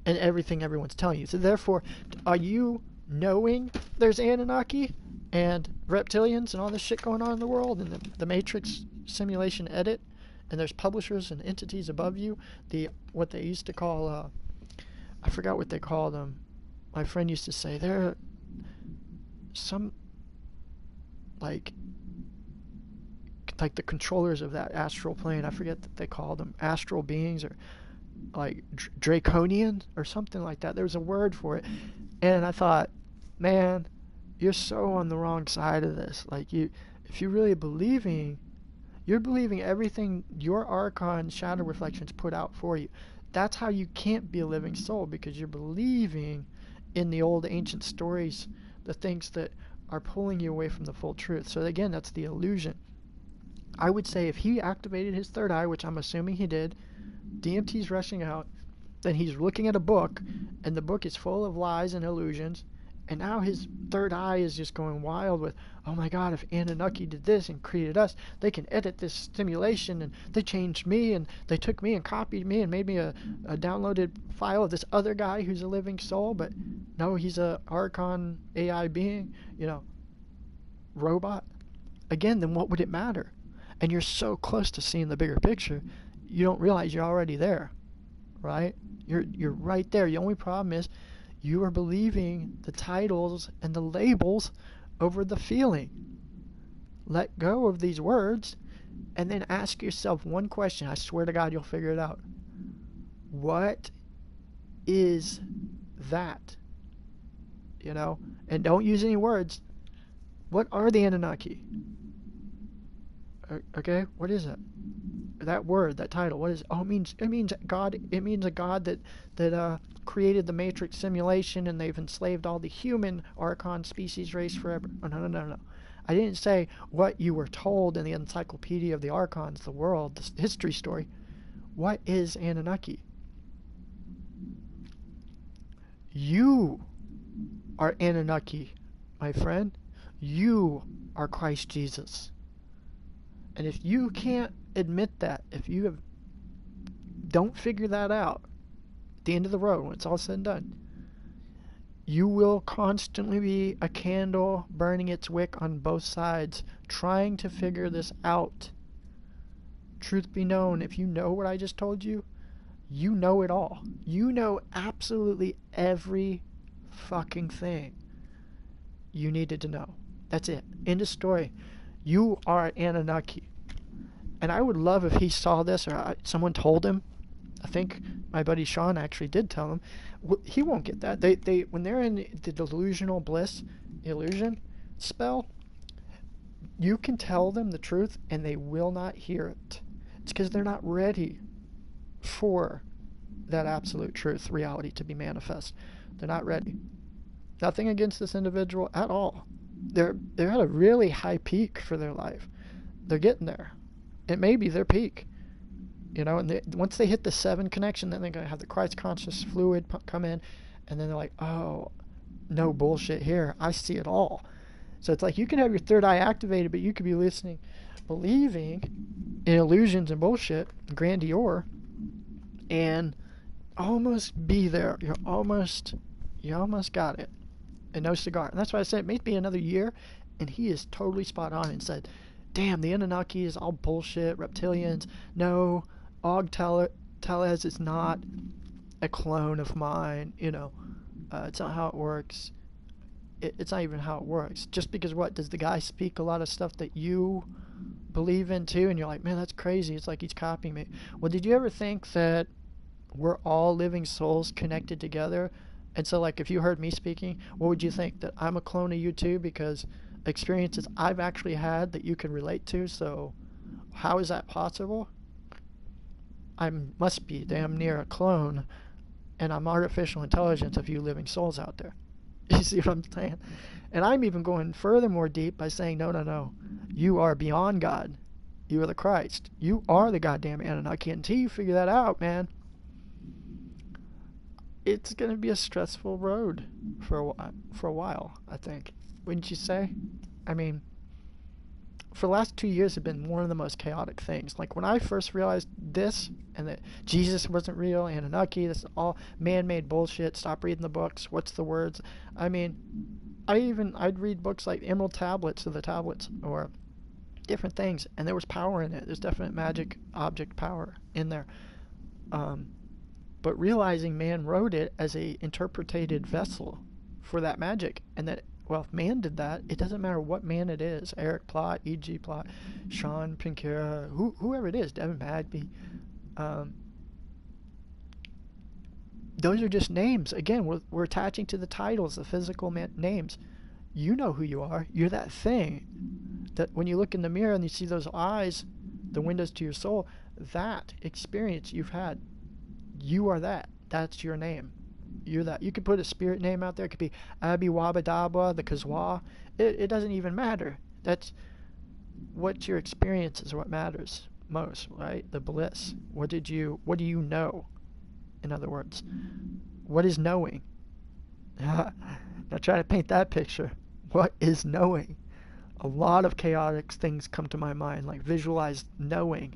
and everything everyone's telling you. So therefore, are you knowing there's Anunnaki and reptilians and all this shit going on in the world, and the Matrix simulation edit, and there's publishers and entities above you, what they used to call, I forgot what they called them. My friend used to say they're some like the controllers of that astral plane. I forget that they called them astral beings, or like draconian or something like that. There was a word for it, and I thought, man, you're so on the wrong side of this. Like, if you're really believing, you're believing everything your Archon shadow reflections put out for you. That's how you can't be a living soul, because you're believing in the old ancient stories, the things that are pulling you away from the full truth. So again, that's the illusion. I would say if he activated his third eye, which I'm assuming he did, DMT's rushing out, then he's looking at a book, and the book is full of lies and illusions, and now his third eye is just going wild with, oh my god, if Anunnaki did this and created us, they can edit this simulation, and they changed me, and they took me and copied me and made me a downloaded file of this other guy who's a living soul, but no, he's a Archon AI being, robot. Again, then what would it matter? And you're so close to seeing the bigger picture, you don't realize you're already there, right? You're right there. The only problem is you are believing the titles and the labels over the feeling. Let go of these words and then ask yourself one question. I swear to God, you'll figure it out. What is that? And don't use any words. What are the Anunnaki? Okay, what is it? That word, that title, what is it? Oh, it means God. It means a God that created the Matrix simulation, and they've enslaved all the human Archon species race forever. Oh, no. I didn't say what you were told in the Encyclopedia of the Archons, the world, the history story. What is Anunnaki? You are Anunnaki, my friend. You are Christ Jesus. And if you can't admit that, if you don't figure that out at the end of the road, when it's all said and done, you will constantly be a candle burning its wick on both sides, trying to figure this out. Truth be known, if you know what I just told you, you know it all. You know absolutely every fucking thing you needed to know. That's it. End of story. You are Anunnaki. And I would love if he saw this, or someone told him. I think my buddy Sean actually did tell him. He won't get that. They when they're in the delusional bliss, illusion spell, you can tell them the truth and they will not hear it. It's because they're not ready for that absolute truth, reality to be manifest. They're not ready. Nothing against this individual at all. They're at a really high peak for their life. They're getting there. It may be their peak. And once they hit the 7 connection, then they're going to have the Christ conscious fluid come in, and then they're like, oh, no bullshit here. I see it all. So it's like you can have your third eye activated, but you could be listening, believing in illusions and bullshit, grandeur, and almost be there. You almost got it. And no cigar. And that's why I said it may be another year, and he is totally spot on and said, damn, the Anunnaki is all bullshit, reptilians. No, Og Teles is not a clone of mine. It's not how it works. It's not even how it works. Just because what? Does the guy speak a lot of stuff that you believe in too? And you're like, man, that's crazy. It's like he's copying me. Well, did you ever think that we're all living souls connected together? And so, like, if you heard me speaking, what would you think? That I'm a clone of you too? Because experiences I've actually had that you can relate to. So how is that possible? I must be damn near a clone, and I'm artificial intelligence of you living souls out there. You see what I'm saying? And I'm even going further more deep by saying, no. You are beyond God. You are the Christ. You are the goddamn Anunnaki. Until you figure that out, man, it's going to be a stressful road for a while, I think. Wouldn't you say? I mean, for the last 2 years have been one of the most chaotic things. Like when I first realized this, and that Jesus wasn't real, Anunnaki, this is all man-made bullshit, stop reading the books, what's the words? I mean, I'd read books like Emerald Tablets of the Tablets, or different things, and there was power in it. There's definite magic object power in there. But realizing man wrote it as a interpreted vessel for that magic, and that, well, if man did that, it doesn't matter what man it is. Eric Plot, E.G. Plot, Sean Pinkera, whoever it is, Devin Bagby. Those are just names. Again, we're attaching to the titles, the physical names. You know who you are. You're that thing. That when you look in the mirror and you see those eyes, the windows to your soul, that experience you've had, you are that. That's your name. You're that. You could put a spirit name out there. It could be Abi Wabadaba, the Kazwa. It doesn't even matter. That's what your experience is what matters most, right? The bliss. What do you know? In other words, what is knowing? Now try to paint that picture. What is knowing? A lot of chaotic things come to my mind, like visualize knowing,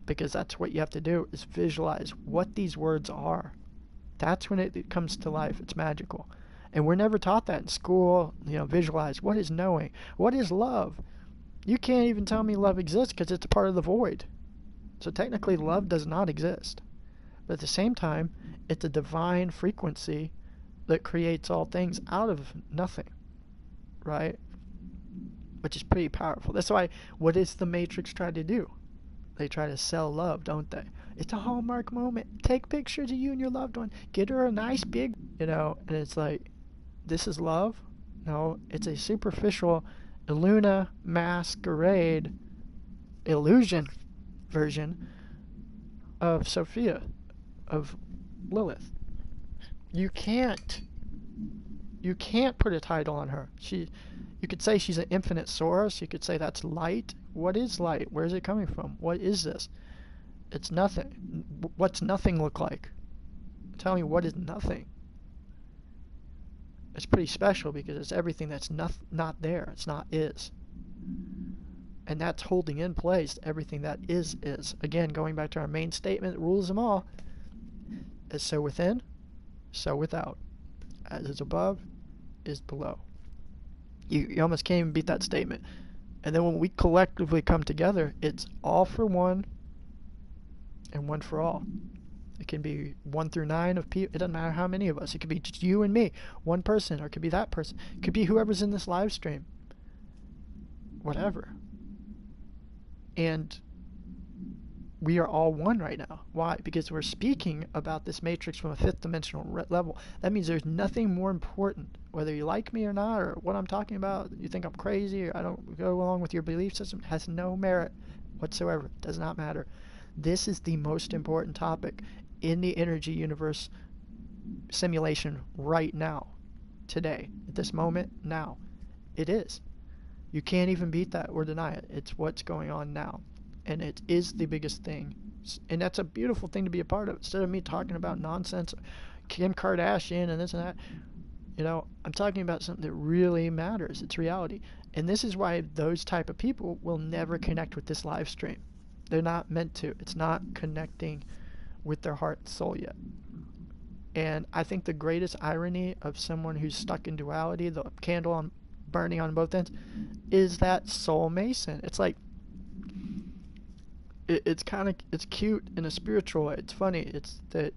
because that's what you have to do, is visualize what these words are. That's when it comes to life. It's magical. And we're never taught that in school. Visualize. What is knowing? What is love? You can't even tell me love exists because it's a part of the void. So technically love does not exist. But at the same time, it's a divine frequency that creates all things out of nothing. Right? Which is pretty powerful. That's why, what does the Matrix try to do? They try to sell love, don't they? It's a Hallmark moment. Take pictures of you and your loved one. Get her a nice big, and it's like, this is love? No, it's a superficial Illuna masquerade illusion version of Sophia, of Lilith. You can't put a title on her. You could say she's an infinite source. You could say that's light. What is light? Where is it coming from? What is this? It's nothing. What's nothing look like? Tell me, what is nothing? It's pretty special because it's everything that's not there. It's not is. And that's holding in place everything that is. Again, going back to our main statement that rules them all. As so within, so without. As is above, is below. You almost can't even beat that statement. And then when we collectively come together, it's all for one and one for all. It can be 1 through 9 of people. It doesn't matter how many of us. It could be just you and me, one person, or it could be that person. It could be whoever's in this live stream. Whatever. And we are all one right now. Why? Because we're speaking about this matrix from a 5th dimensional level. That means there's nothing more important, whether you like me or not, or what I'm talking about, you think I'm crazy, or I don't go along with your belief system, has no merit whatsoever. It does not matter. This is the most important topic. in the energy universe simulation right now, today, at this moment, now. It is. You can't even beat that or deny it. It's what's going on now. And it is the biggest thing. And that's a beautiful thing to be a part of. Instead of me talking about nonsense, Kim Kardashian and this and that, I'm talking about something that really matters. It's reality. And this is why those type of people will never connect with this live stream. They're not meant to. It's not connecting with their heart and soul yet. And I think the greatest irony of someone who's stuck in duality, the candle burning on both ends, is that soul mason. It's like, it's cute in a spiritual way. It's funny. It's that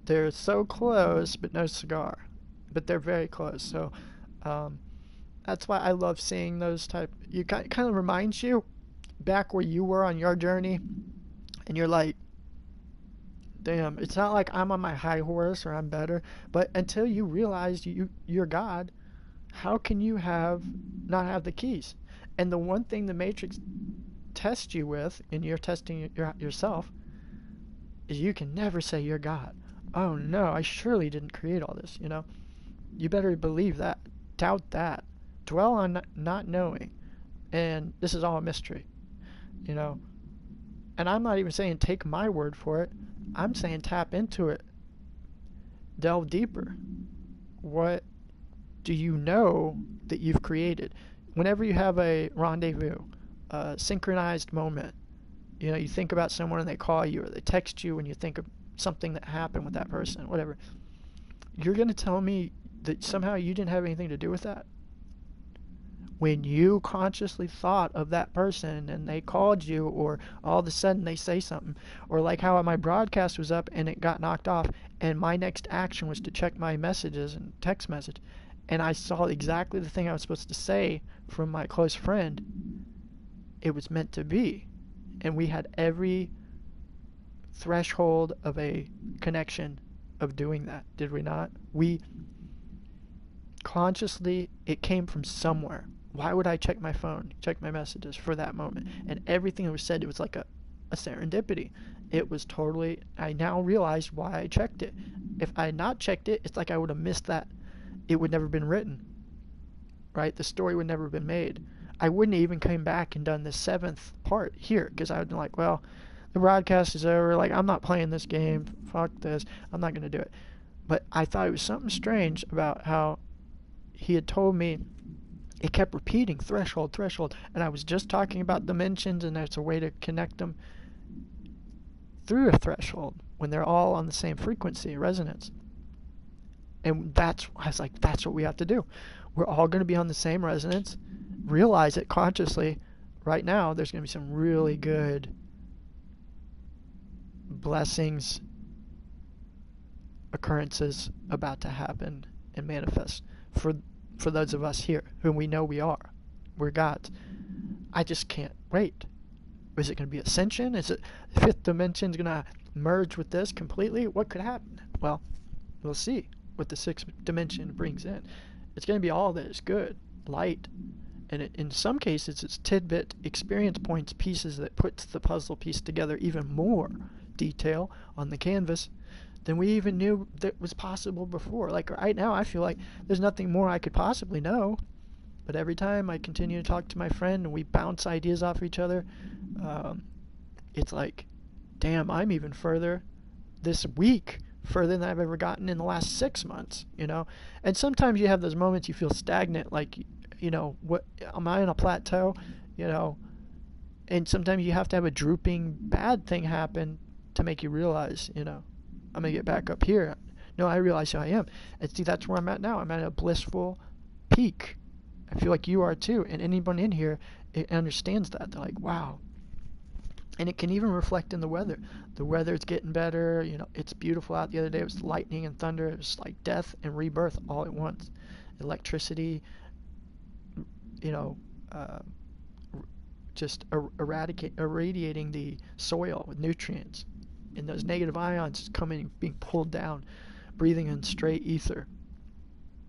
they're so close, but no cigar. But they're very close. So that's why I love seeing those type. You kind of reminds you back where you were on your journey, and you're like, damn, it's not like I'm on my high horse or I'm better, but until you realize you're God, how can you not have the keys? And the one thing the Matrix tests you with, and you're testing yourself, is you can never say you're God. Oh no, I surely didn't create all this, You better believe that. Doubt that. Dwell on not knowing. And this is all a mystery, And I'm not even saying take my word for it. I'm saying tap into it. Delve deeper. What do you know that you've created? Whenever you have a rendezvous, a synchronized moment, you think about someone and they call you or they text you and you think of something that happened with that person, whatever. You're going to tell me that somehow you didn't have anything to do with that? When you consciously thought of that person and they called you, or all of a sudden they say something, or like how my broadcast was up and it got knocked off, and my next action was to check my messages and text message, and I saw exactly the thing I was supposed to say from my close friend. It was meant to be. And we had every threshold of a connection of doing that, did we not? We consciously, it came from somewhere. Why would I check my phone, check my messages for that moment? And everything that was said, it was like a serendipity. It was totally, I now realize why I checked it. If I had not checked it, it's like I would have missed that. It would never have been written, right? The story would never have been made. I wouldn't have even come back and done the 7th part here, because I would be like, well, the broadcast is over. Like, I'm not playing this game. Fuck this. I'm not going to do it. But I thought it was something strange about how he had told me. It kept repeating, threshold, threshold. And I was just talking about dimensions, and there's a way to connect them through a threshold when they're all on the same frequency, resonance. And I was like, that's what we have to do. We're all going to be on the same resonance. Realize it consciously. Right now, there's going to be some really good blessings, occurrences about to happen and manifest for those of us here whom we know we are. We're God's. I just can't wait. Is it going to be ascension? Is it the 5th dimension going to merge with this completely? What could happen? Well, we'll see what the 6th dimension brings in. It's going to be all that is good, light, and in some cases it's tidbit experience points, pieces that puts the puzzle piece together, even more detail on the canvas than we even knew that was possible before. Like right now, I feel like there's nothing more I could possibly know. But every time I continue to talk to my friend and we bounce ideas off each other, it's like, damn, I'm even further this week, further than I've ever gotten in the last 6 months, And sometimes you have those moments you feel stagnant, like, what am I on a plateau, And sometimes you have to have a drooping bad thing happen to make you realize, I'm going to get back up here. No, I realize who I am. And see, that's where I'm at now. I'm at a blissful peak. I feel like you are too. And anyone in here understands that. They're like, wow. And it can even reflect in the weather. The weather's getting better. It's beautiful out. The other day it was lightning and thunder. It was like death and rebirth all at once. Electricity, just irradiating the soil with nutrients. And those negative ions coming, being pulled down, breathing in straight ether.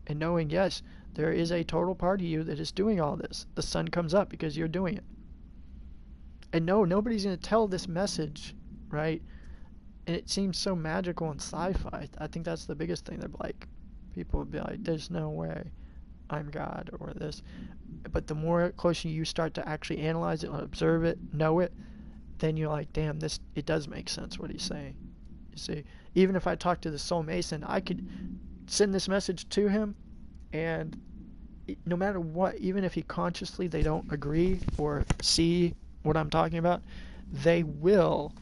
And knowing, yes, there is a total part of you that is doing all this. The sun comes up because you're doing it. And no, nobody's going to tell this message, right, and it seems so magical and sci-fi. I think that's the biggest thing. They're like, people would be like, "There's no way I'm God," or this. But the more closer you start to actually analyze it, observe it, know it, then you're like, "Damn, this it does make sense what he's saying." You see, even if I talk to the Soul Mason, I could send this message to him, and no matter what, even if he consciously they don't agree or see what I'm talking about, they will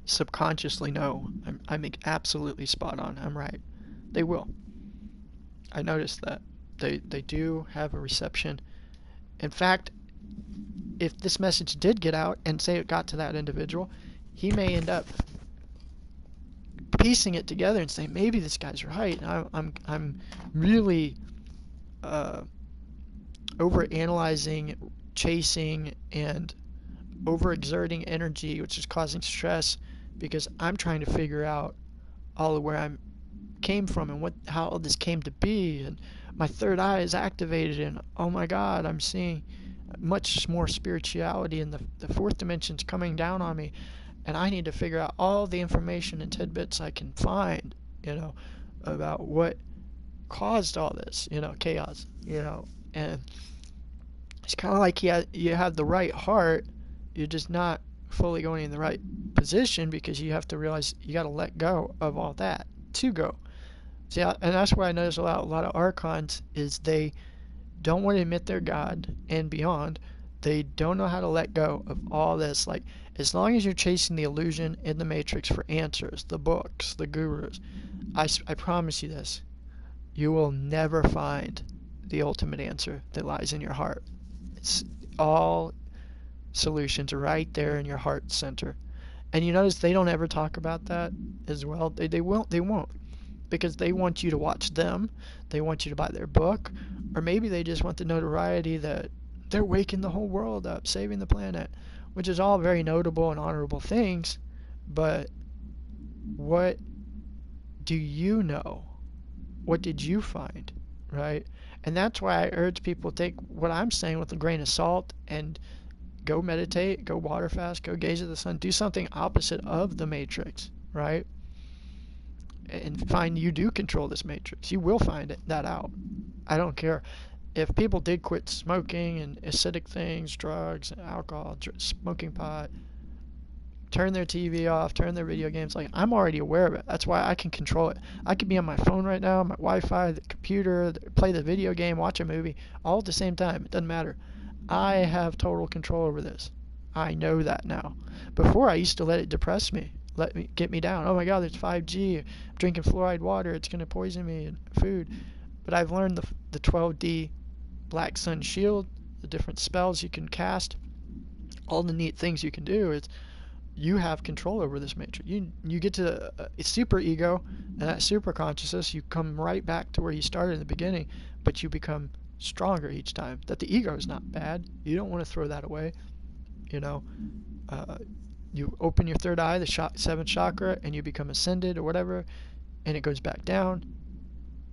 subconsciously know I'm absolutely spot on. I'm right. They will. I noticed that. They do have a reception. In fact, if this message did get out and say it got to that individual, he may end up piecing it together and say, maybe this guy's right. I'm really over-analyzing, chasing, and overexerting energy, which is causing stress, because I'm trying to figure out all of where I came from and how all this came to be, and my third eye is activated, and oh my God, I'm seeing much more spirituality, and the fourth dimension's coming down on me, and I need to figure out all the information and tidbits I can find, about what caused all this, chaos, and it's kind of like you have the right heart, you're just not fully going in the right position, because you have to realize you got to let go of all that to go. See, and that's why I notice a lot of archons is they don't want to admit they're God and beyond. They don't know how to let go of all this. Like, as long as you're chasing the illusion in the matrix for answers, the books, the gurus, I promise you this, you will never find the ultimate answer that lies in your heart. It's all solutions right there in your heart center. And you notice they don't ever talk about that as well. They won't, because they want you to watch them, they want you to buy their book, or maybe they just want the notoriety that they're waking the whole world up, saving the planet, which is all very notable and honorable things, but what do you know? What did you find, right? And that's why I urge people to take what I'm saying with a grain of salt and go meditate, go water fast, go gaze at the sun, do something opposite of the matrix, right? And find you do control this matrix. You will find that out. I don't care. If people did quit smoking and acidic things, drugs, alcohol, smoking pot, turn their TV off, turn their video games, like, I'm already aware of it. That's why I can control it. I could be on my phone right now, my Wi-Fi, the computer, play the video game, watch a movie, all at the same time. It doesn't matter. I have total control over this. I know that now. Before, I used to let it depress me, get me down. Oh my God, there's 5G. I'm drinking fluoride water. It's going to poison me, and food. But I've learned the 12D Black Sun Shield, the different spells you can cast, all the neat things you can do. Is you have control over this matrix. You get to a super ego, and that super consciousness, you come right back to where you started in the beginning, but you become stronger each time. That the ego is not bad. You don't want to throw that away. You open your third eye, the seventh chakra, and you become ascended or whatever, and it goes back down.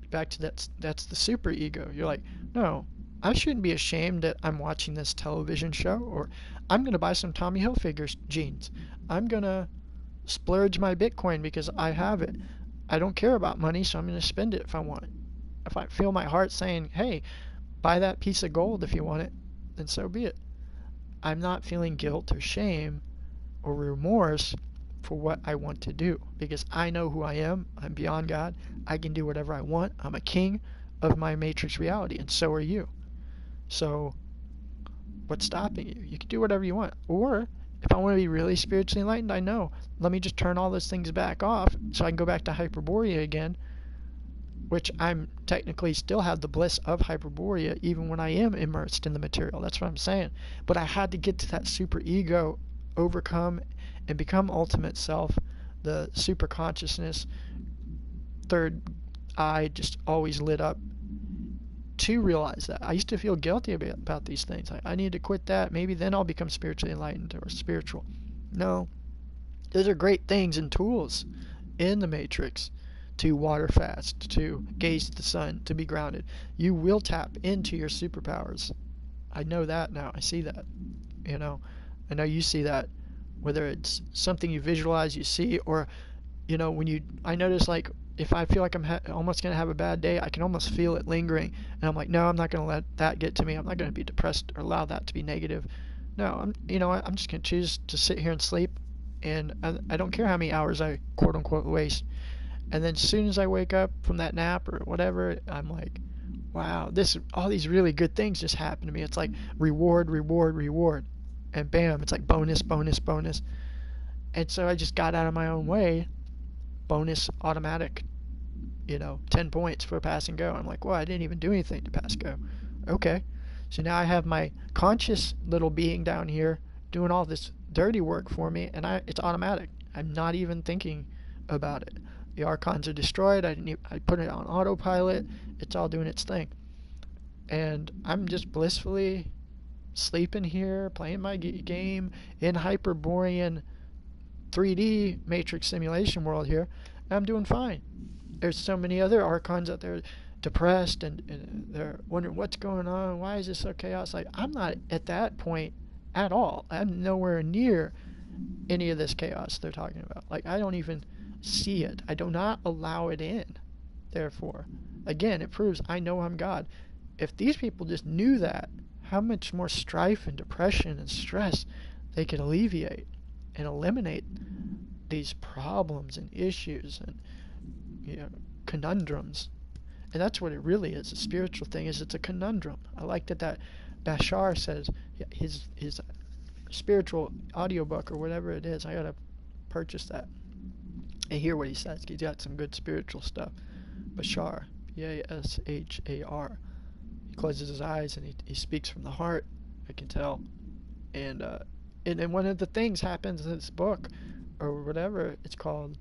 Back to that's the super ego. You're like, no, I shouldn't be ashamed that I'm watching this television show, or I'm going to buy some Tommy Hilfiger jeans. I'm going to splurge my Bitcoin because I have it. I don't care about money, so I'm going to spend it if I want it. If I feel my heart saying, hey, buy that piece of gold if you want it, then so be it. I'm not feeling guilt or shame or remorse for what I want to do, because I know who I am. I'm beyond God. I can do whatever I want. I'm a king of my matrix reality, and so are you. So what's stopping you? You can do whatever you want. Or if I want to be really spiritually enlightened, I know, let me just turn all those things back off so I can go back to Hyperborea again, which I'm technically still have the bliss of Hyperborea even when I am immersed in the material. That's what I'm saying. But I had to get to that super ego, overcome and become ultimate self, the super consciousness, third eye just always lit up, to realize that. I used to feel guilty about these things. I need to quit that. Maybe then I'll become spiritually enlightened or spiritual. No. Those are great things and tools in the matrix to water fast, to gaze at the sun, to be grounded. You will tap into your superpowers. I know that now. I see that. I know you see that. whether it's something you visualize, you see, or I notice, like, if I feel like I'm almost going to have a bad day, I can almost feel it lingering. And I'm like, no, I'm not going to let that get to me. I'm not going to be depressed or allow that to be negative. No, I'm just going to choose to sit here and sleep. And I don't care how many hours I quote unquote waste. And then as soon as I wake up from that nap or whatever, I'm like, wow, all these really good things just happened to me. It's like reward, reward, reward. And bam, it's like bonus, bonus, bonus. And so I just got out of my own way. Bonus automatic, 10 points for pass and go. I'm like, well, I didn't even do anything to pass go. Okay. So now I have my conscious little being down here doing all this dirty work for me, and it's automatic. I'm not even thinking about it. The archons are destroyed. I put it on autopilot. It's all doing its thing. And I'm just blissfully sleeping here, playing my game in Hyperborean 3D matrix simulation world here. I'm doing fine. There's so many other archons out there depressed and they're wondering what's going on. Why is this so chaos? Like, I'm not at that point at all. I'm nowhere near any of this chaos they're talking about. Like, I don't even see it. I do not allow it in. Therefore, again, it proves I know I'm God. If these people just knew that, how much more strife and depression and stress they could alleviate and eliminate these problems and issues and conundrums. And that's what it really is. The spiritual thing is it's a conundrum. I like that Bashar says his spiritual audiobook or whatever it is. I gotta purchase that and hear what he says. He's got some good spiritual stuff. Bashar, Bashar. He closes his eyes and he speaks from the heart. I can tell. And then one of the things happens in this book or whatever, it's called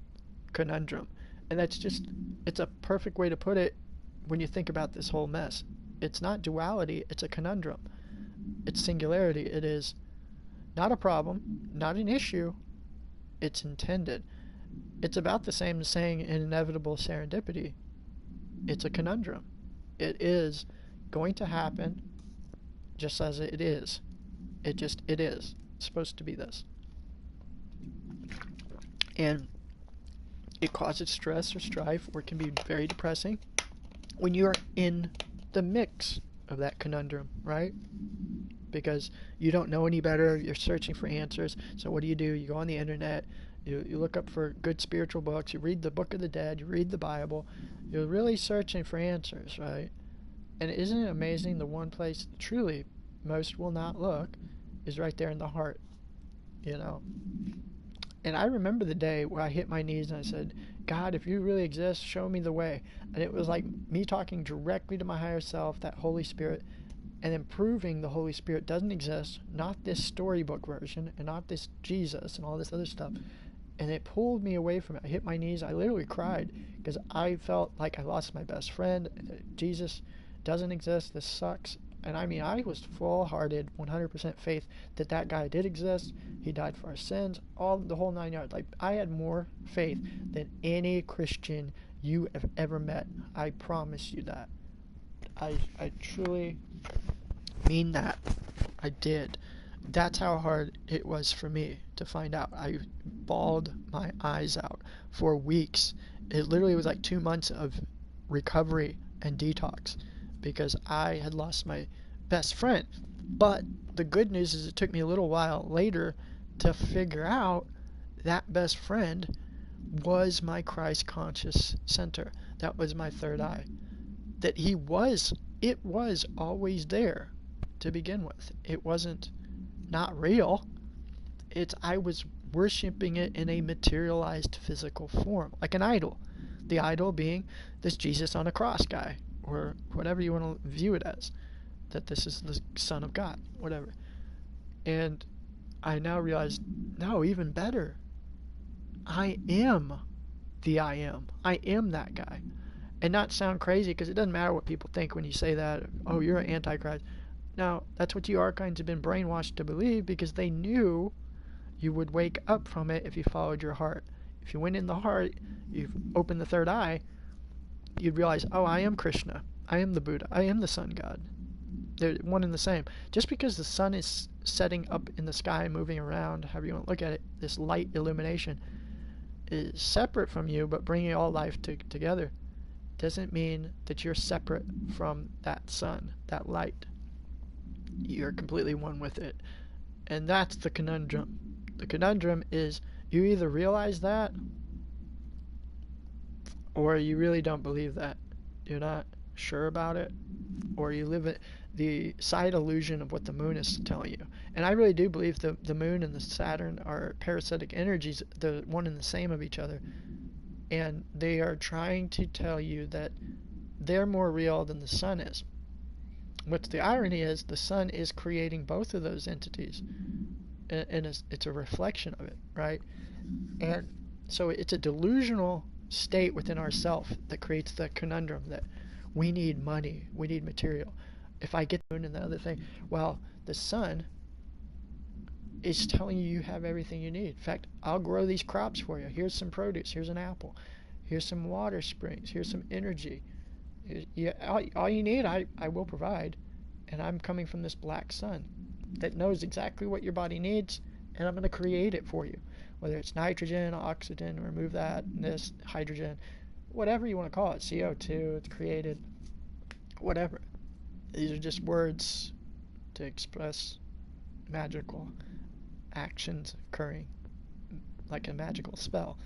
conundrum. And it's a perfect way to put it when you think about this whole mess. It's not duality, it's a conundrum. It's singularity. It is not a problem, not an issue. It's intended. It's about the same as saying an inevitable serendipity. It's a conundrum. It is going to happen just as it is. It is. It's supposed to be this. And it causes stress or strife, or it can be very depressing when you're in the mix of that conundrum, right? Because you don't know any better, you're searching for answers. So what do? You go on the internet, you look up for good spiritual books, you read the Book of the Dead, you read the Bible, you're really searching for answers, right? And isn't it amazing, the one place truly most will not look is right there in the heart, And I remember the day where I hit my knees and I said, God, if you really exist, show me the way. And it was like me talking directly to my higher self, that Holy Spirit, and then proving the Holy Spirit doesn't exist, not this storybook version, and not this Jesus and all this other stuff. And it pulled me away from it. I hit my knees. I literally cried because I felt like I lost my best friend. Jesus doesn't exist. This sucks. And I mean, I was full-hearted, 100% faith that guy did exist. He died for our sins, the whole 9 yards. Like, I had more faith than any Christian you have ever met. I promise you that. I truly mean that. I did. That's how hard it was for me to find out. I bawled my eyes out for weeks. It literally was like 2 months of recovery and detox, because I had lost my best friend. But the good news is it took me a little while later to figure out that best friend was my Christ conscious center. That was my third eye. That it was always there to begin with. It wasn't not real. I was worshiping it in a materialized physical form, like an idol. The idol being this Jesus on a cross guy, or whatever you want to view it as, that this is the Son of God, whatever. And I now realize, no, even better. I am the I am. I am that guy. And not sound crazy, because it doesn't matter what people think when you say that. Oh, you're an antichrist. No, that's what you archons have been brainwashed to believe, because they knew you would wake up from it if you followed your heart. If you went in the heart, you've opened the third eye, you'd realize, oh, I am Krishna. I am the Buddha. I am the sun god. They're one and the same. Just because the sun is setting up in the sky, moving around, however you want to look at it, this light illumination is separate from you, but bringing all life together, doesn't mean that you're separate from that sun, that light. You're completely one with it. And that's the conundrum. The conundrum is you either realize that, or you really don't believe that. You're not sure about it, or you live it the side illusion of what the moon is telling you. And I really do believe the moon and the Saturn are parasitic energies. They're one and the same of each other, and they are trying to tell you that they're more real than the sun is. What's the irony is the sun is creating both of those entities, and it's a reflection of it, right? And so it's a delusional state within ourself that creates the conundrum that we need money, we need material. If I get the moon and the other thing, well, the sun is telling you have everything you need. In fact, I'll grow these crops for you. Here's some produce. Here's an apple. Here's some water springs. Here's some energy. All you need, I will provide. And I'm coming from this black sun that knows exactly what your body needs, and I'm going to create it for you. Whether it's nitrogen, oxygen, remove that, this, hydrogen, whatever you want to call it, CO2, it's created, whatever. These are just words to express magical actions occurring like a magical spell.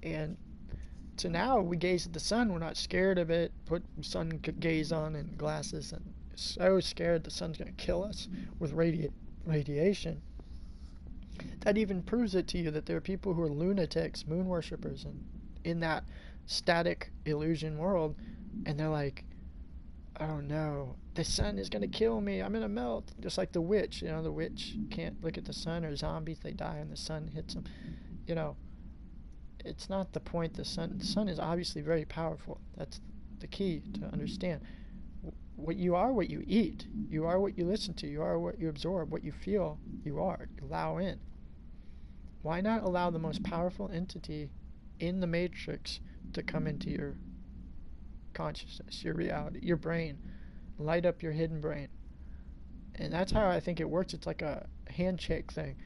And so now we gaze at the sun, we're not scared of it, put sun gaze on and glasses, and so scared the sun's going to kill us with radiation. That even proves it to you that there are people who are lunatics, moon worshippers, and in that static illusion world, and they're like, oh no, the sun is going to kill me, I'm going to melt. Just like the witch, the witch can't look at the sun, or zombies, they die and the sun hits them. It's not the point. The sun is obviously very powerful. That's the key to understand. What you are, what you eat. You are what you listen to. You are what you absorb. What you feel, you are. You allow in. Why not allow the most powerful entity in the matrix to come into your consciousness, your reality, your brain? Light up your hidden brain. And that's how I think it works. It's like a handshake thing.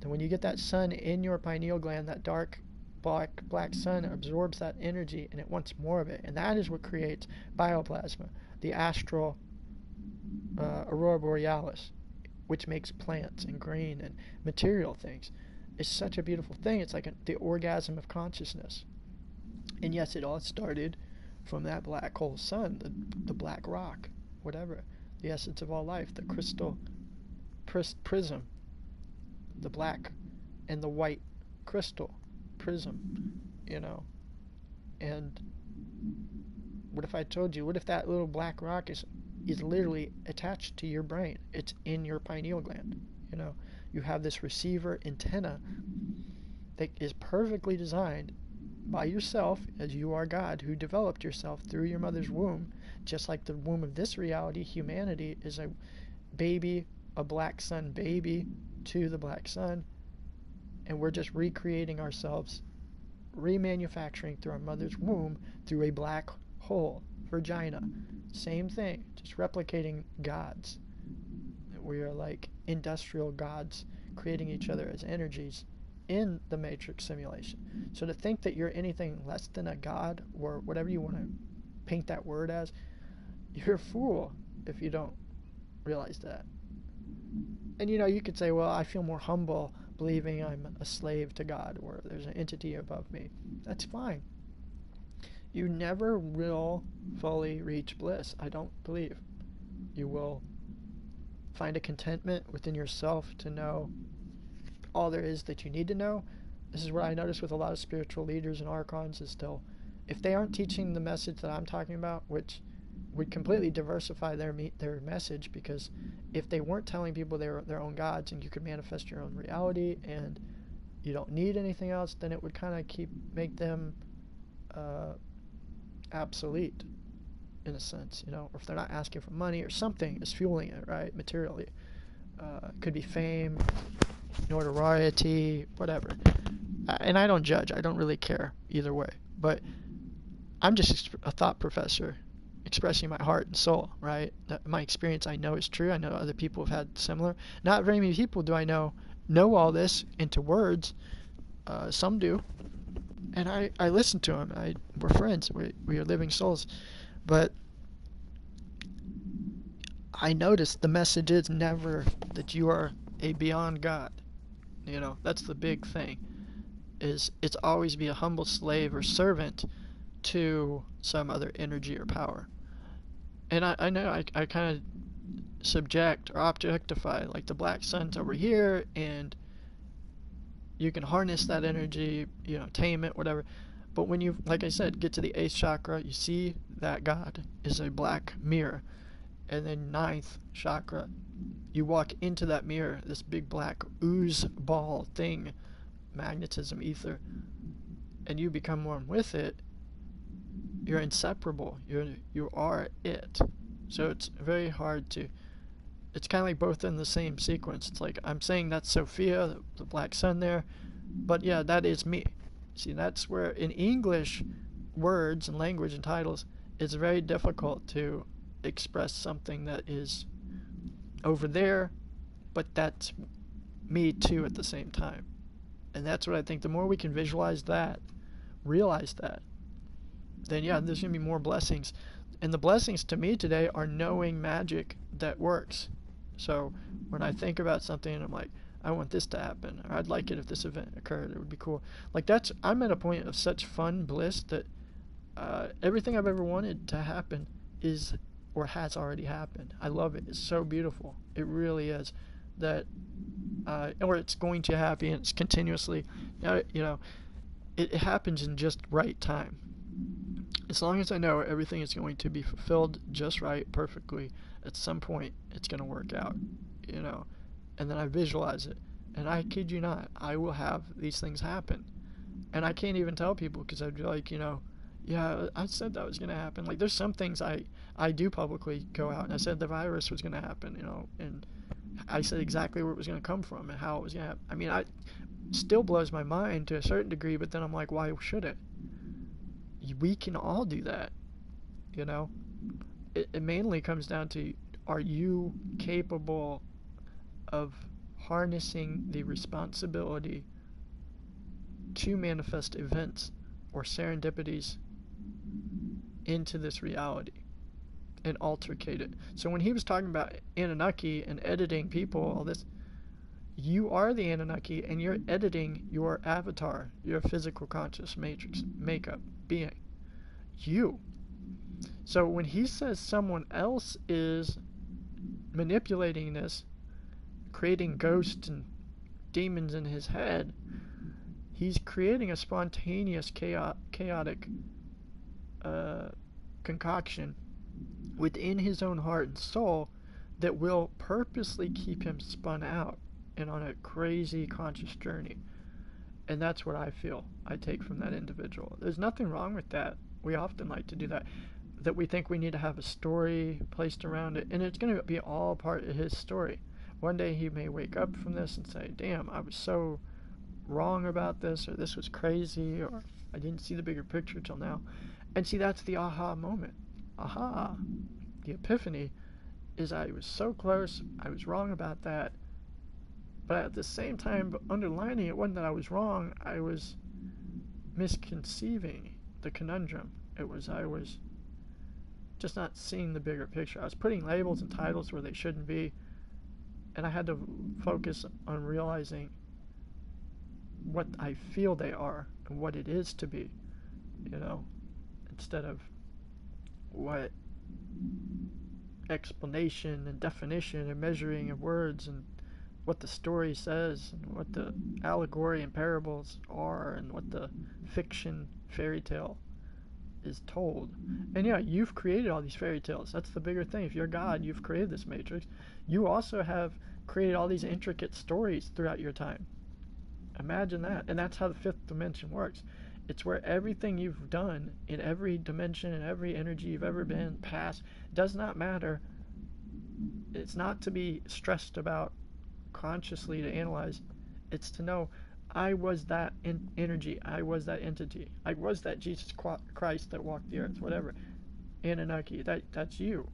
And when you get that sun in your pineal gland, that dark black sun absorbs that energy, and it wants more of it. And that is what creates bioplasma, the astral aurora borealis, which makes plants and green and material things. It's such a beautiful thing. It's like the orgasm of consciousness. And yes, it all started from that black hole sun, the black rock, whatever, the essence of all life, the crystal prism, the black and the white crystal prism, and what if I told you, what if that little black rock is literally attached to your brain? It's in your pineal gland. You have this receiver antenna that is perfectly designed by yourself, as you are God, who developed yourself through your mother's womb. Just like the womb of this reality, humanity is a baby, a black sun baby to the black sun, and we're just recreating ourselves, remanufacturing through our mother's womb through a black hole, vagina. Same thing, just replicating gods. We are like industrial gods, creating each other as energies in the matrix simulation. So to think that you're anything less than a god, or whatever you want to paint that word as, you're a fool if you don't realize that. And you could say, well, I feel more humble believing I'm a slave to God, or there's an entity above me. That's fine. You never will fully reach bliss, I don't believe. You will find a contentment within yourself to know all there is that you need to know. This is what I notice with a lot of spiritual leaders and archons, is still, if they aren't teaching the message that I'm talking about, which would completely diversify their message, because if they weren't telling people they were their own gods and you could manifest your own reality and you don't need anything else, then it would kind of make them obsolete in a sense, or if they're not asking for money or something is fueling it, right, materially. It could be fame, notoriety, whatever. And I don't judge. I don't really care either way. But I'm just a thought professor expressing my heart and soul, right? That my experience I know is true. I know other people have had similar. Not very many people do I know all this into words. Some do, and I listen to them. We're friends. We are living souls, but I noticed the message is never that you are a beyond God. You know, that's the big thing. Is it's always be a humble slave or servant to some other energy or power. And I know I kind of subject or objectify, like the black sun's over here, and you can harness that energy, you know, tame it, whatever. But when you, like I said, get to the 8th chakra, you see that God is a black mirror. And then 9th chakra, you walk into that mirror, this big black ooze ball thing, magnetism, ether, and you become one with it. You're inseparable. You are it. So it's very hard to. It's kind of like both in the same sequence. It's like I'm saying that's Sophia, the black sun there, but yeah, that is me. See, that's where in English, words and language and titles, it's very difficult to express something that is over there, but that's me too at the same time. And that's what I think. The more we can visualize that, realize that, then yeah, there's going to be more blessings. And the blessings to me today are knowing magic that works. So when I think about something and I'm like, I want this to happen, or I'd like it if this event occurred, it would be cool. Like I'm at a point of such fun bliss that everything I've ever wanted to happen is or has already happened. I love it. It's so beautiful. It really is. That, or it's going to happen. It's continuously, you know, it happens in just right time. As long as I know everything is going to be fulfilled just right, perfectly, at some point it's going to work out, you know. And then I visualize it. And I kid you not, I will have these things happen. And I can't even tell people because I'd be like, you know, yeah, I said that was going to happen. Like, there's some things I do publicly go out and I said the virus was going to happen, you know, and I said exactly where it was going to come from and how it was going to happen. I mean, it still blows my mind to a certain degree, but then I'm like, why should it? We can all do that, you know. It mainly comes down to, are you capable of harnessing the responsibility to manifest events or serendipities into this reality and altercate it? So when he was talking about Anunnaki and editing people, all this, you are the Anunnaki and you're editing your avatar, your physical conscious matrix, makeup, being. You. So when he says someone else is manipulating this, creating ghosts and demons in his head, he's creating a spontaneous chaotic concoction within his own heart and soul that will purposely keep him spun out and on a crazy conscious journey. And that's what I feel I take from that individual. There's nothing wrong with that. We often like to do that we think we need to have a story placed around it, and it's going to be all part of his story. One day he may wake up from this and say, damn, I was so wrong about this, or this was crazy, or I didn't see the bigger picture till now. And see, that's the aha moment. Aha, the epiphany is I was so close, I was wrong about that, but at the same time, underlining it wasn't that I was wrong, I was misconceiving the conundrum. I was just not seeing the bigger picture. I was putting labels and titles where they shouldn't be, and I had to focus on realizing what I feel they are and what it is to be, you know, instead of what explanation and definition and measuring of words and what the story says and what the allegory and parables are and what the fiction fairy tale is told. And yeah, you've created all these fairy tales. That's the bigger thing. If you're God, you've created this matrix. You also have created all these intricate stories throughout your time. Imagine that. And that's how the fifth dimension works. It's where everything you've done in every dimension and every energy you've ever been, past, does not matter. It's not to be stressed about consciously to analyze. It's to know, I was that energy. I was that entity. I was that Jesus Christ that walked the earth, whatever. Anunnaki. That's you.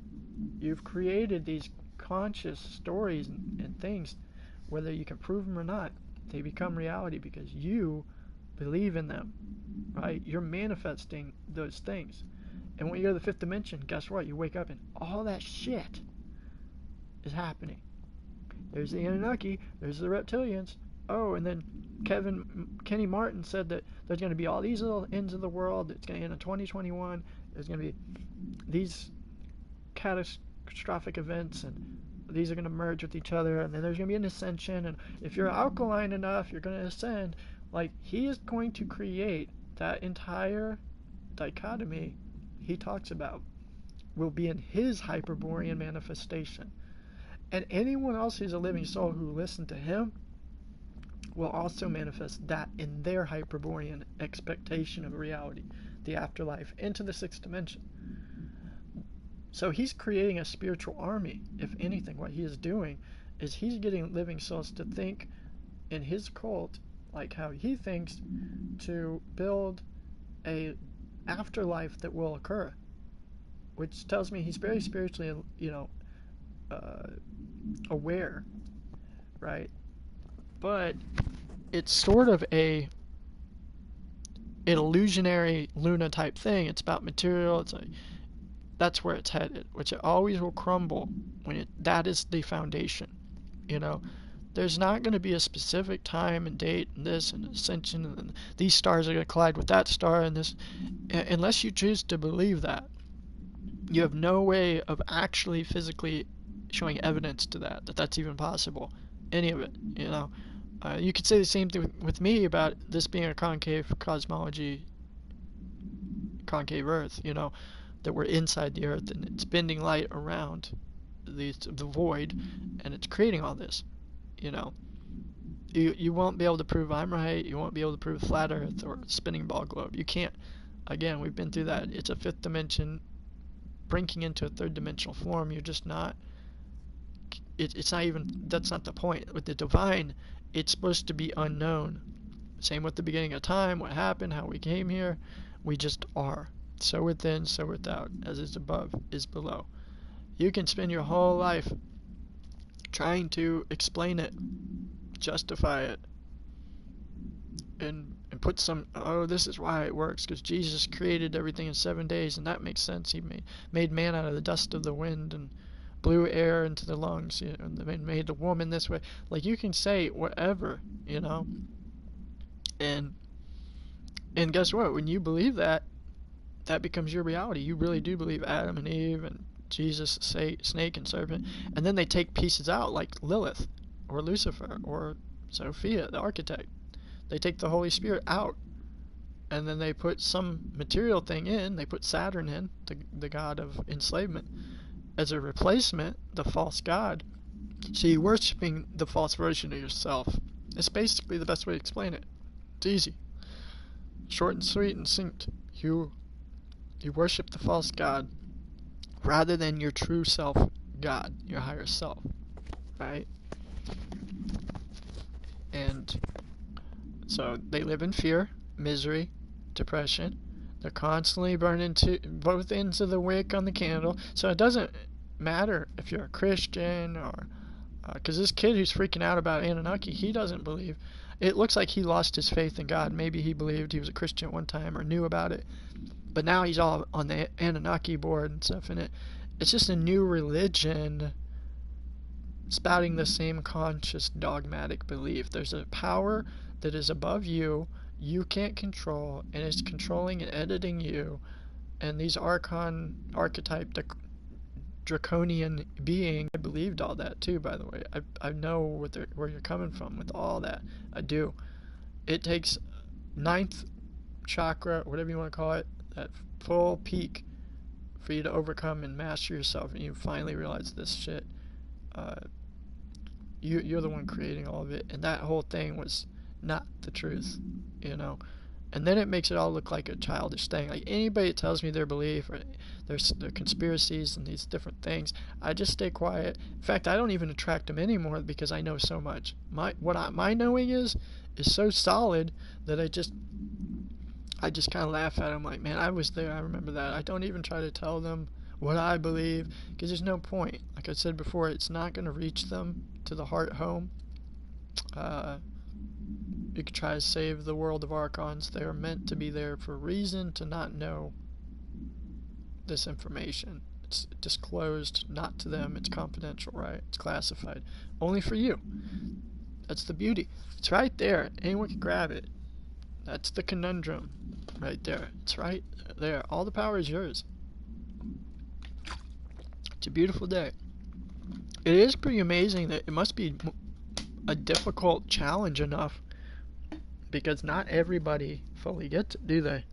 You've created these conscious stories and things, whether you can prove them or not. They become reality because you believe in them, right? You're manifesting those things. And when you go to the fifth dimension, guess what? You wake up and all that shit is happening. There's the Anunnaki, there's the reptilians. Oh, and then Kenny Martin said that there's going to be all these little ends of the world. It's going to end in 2021. There's going to be these catastrophic events, and these are going to merge with each other, and then there's going to be an ascension, and if you're alkaline enough, you're going to ascend. Like, he is going to create that entire dichotomy he talks about will be in his Hyperborean manifestation. And anyone else who's a living soul who listened to him will also manifest that in their Hyperborean expectation of reality, the afterlife, into the sixth dimension. So he's creating a spiritual army. If anything, what he is doing is he's getting living souls to think in his cult like how he thinks, to build a afterlife that will occur, which tells me he's very spiritually, aware, right? But it's sort of an illusionary Luna type thing. It's about material. It's like, that's where it's headed, which it always will crumble when that is the foundation. There's not going to be a specific time and date and this and ascension and these stars are going to collide with that star and this, unless you choose to believe that. You have no way of actually physically showing evidence to that's even possible. Any of it, you could say the same thing with me about this being a concave cosmology, concave Earth, that we're inside the Earth and it's bending light around the void and it's creating all this. You won't be able to prove I'm right. You won't be able to prove flat Earth or spinning ball globe. You can't. Again, we've been through that. It's a fifth dimension breaking into a third dimensional form. You're just not. It's not even. That's not the point. With the divine, it's supposed to be unknown. Same with the beginning of time. What happened? How we came here? We just are. So within, so without. As is above, is below. You can spend your whole life trying to explain it, justify it, and put some, this is why it works, because Jesus created everything in 7 days, and that makes sense. He made man out of the dust of the wind and blew air into the lungs, and made the woman this way. Like, you can say whatever, and guess what? When you believe that becomes your reality. You really do believe Adam and Eve and Jesus, snake and serpent, and then they take pieces out like Lilith or Lucifer or Sophia, the architect. They take the Holy Spirit out, and then they put some material thing in. They put Saturn in, the god of enslavement, as a replacement, the false god. So you're worshiping the false version of yourself. It's basically the best way to explain it. It's easy, short and sweet and succinct. You worship the false god rather than your true self, God, your higher self, right? And so they live in fear, misery, depression. They're constantly burning to both ends of the wick on the candle. So it doesn't matter if you're a Christian or, because this kid who's freaking out about Anunnaki, he doesn't believe. It looks like he lost his faith in God. Maybe he believed he was a Christian at one time or knew about it. But now he's all on the Anunnaki board and stuff, and it's just a new religion spouting the same conscious dogmatic belief. There's a power that is above you can't control, and it's controlling and editing you, and these archetype draconian being. I believed all that too, by the way. I know where you're coming from with all that. I do. It takes ninth chakra, whatever you want to call it, that full peak for you to overcome and master yourself, and you finally realize this shit. You're the one creating all of it, and that whole thing was not the truth, And then it makes it all look like a childish thing. Like, anybody that tells me their belief or their conspiracies and these different things, I just stay quiet. In fact, I don't even attract them anymore because I know so much. My knowing is so solid that I just kind of laugh at them like, man, I was there, I remember that. I don't even try to tell them what I believe, because there's no point. Like I said before, it's not going to reach them to the heart home. You could try to save the world of Archons. They are meant to be there for a reason to not know this information. It's disclosed not to them. It's confidential, right? It's classified. Only for you. That's the beauty. It's right there. Anyone can grab it. That's the conundrum right there. It's right there. All the power is yours. It's a beautiful day. It is pretty amazing that it must be a difficult challenge enough, because not everybody fully gets it, do they?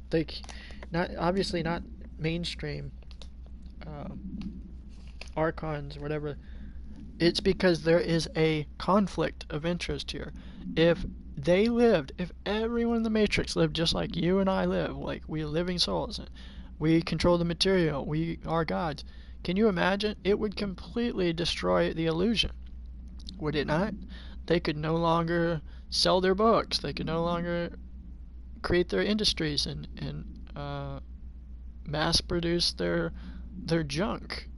Not obviously not mainstream Archons or whatever. It's because there is a conflict of interest here. If everyone in the Matrix lived just like you and I live, like we are living souls, we control the material, we are gods, can you imagine? It would completely destroy the illusion, would it not? They could no longer sell their books, they could no longer create their industries and mass produce their junk,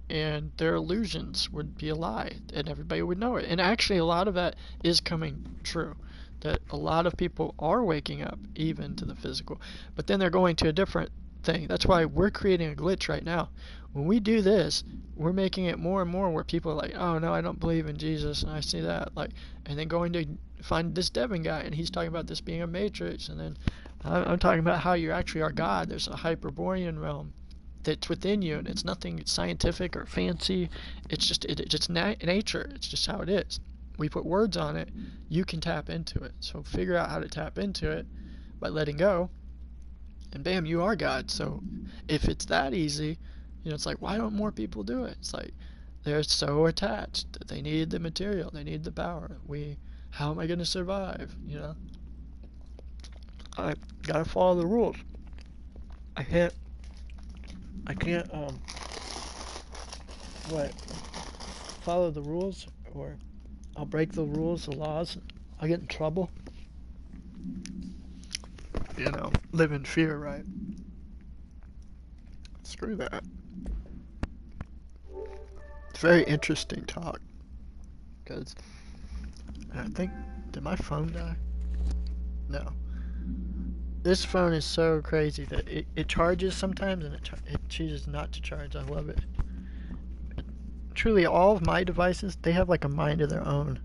and their illusions would be a lie, and everybody would know it. And actually a lot of that is coming true, that a lot of people are waking up even to the physical, but then they're going to a different thing. That's why we're creating a glitch right now. When we do this, we're making it more and more where people are like, oh no, I don't believe in Jesus, and I see that, like, and then going to find this Devin guy, and he's talking about this being a matrix, and then I'm talking about how you actually are God. There's a Hyperborean realm that's within you, and it's nothing scientific or fancy. It's just nature. It's just how it is. We put words on it. You can tap into it. So figure out how to tap into it by letting go, and bam, you are God. So if it's that easy, it's like, why don't more people do it? It's like they're so attached that they need the material, they need the power. How am I going to survive? I gotta follow the rules. I can't follow the rules, or I'll break the rules, the laws, I'll get in trouble. Live in fear, right? Screw that. It's very interesting talk, because I think, did my phone die? No. This phone is so crazy that it charges sometimes, and it chooses not to charge. I love it. Truly, all of my devices, they have like a mind of their own.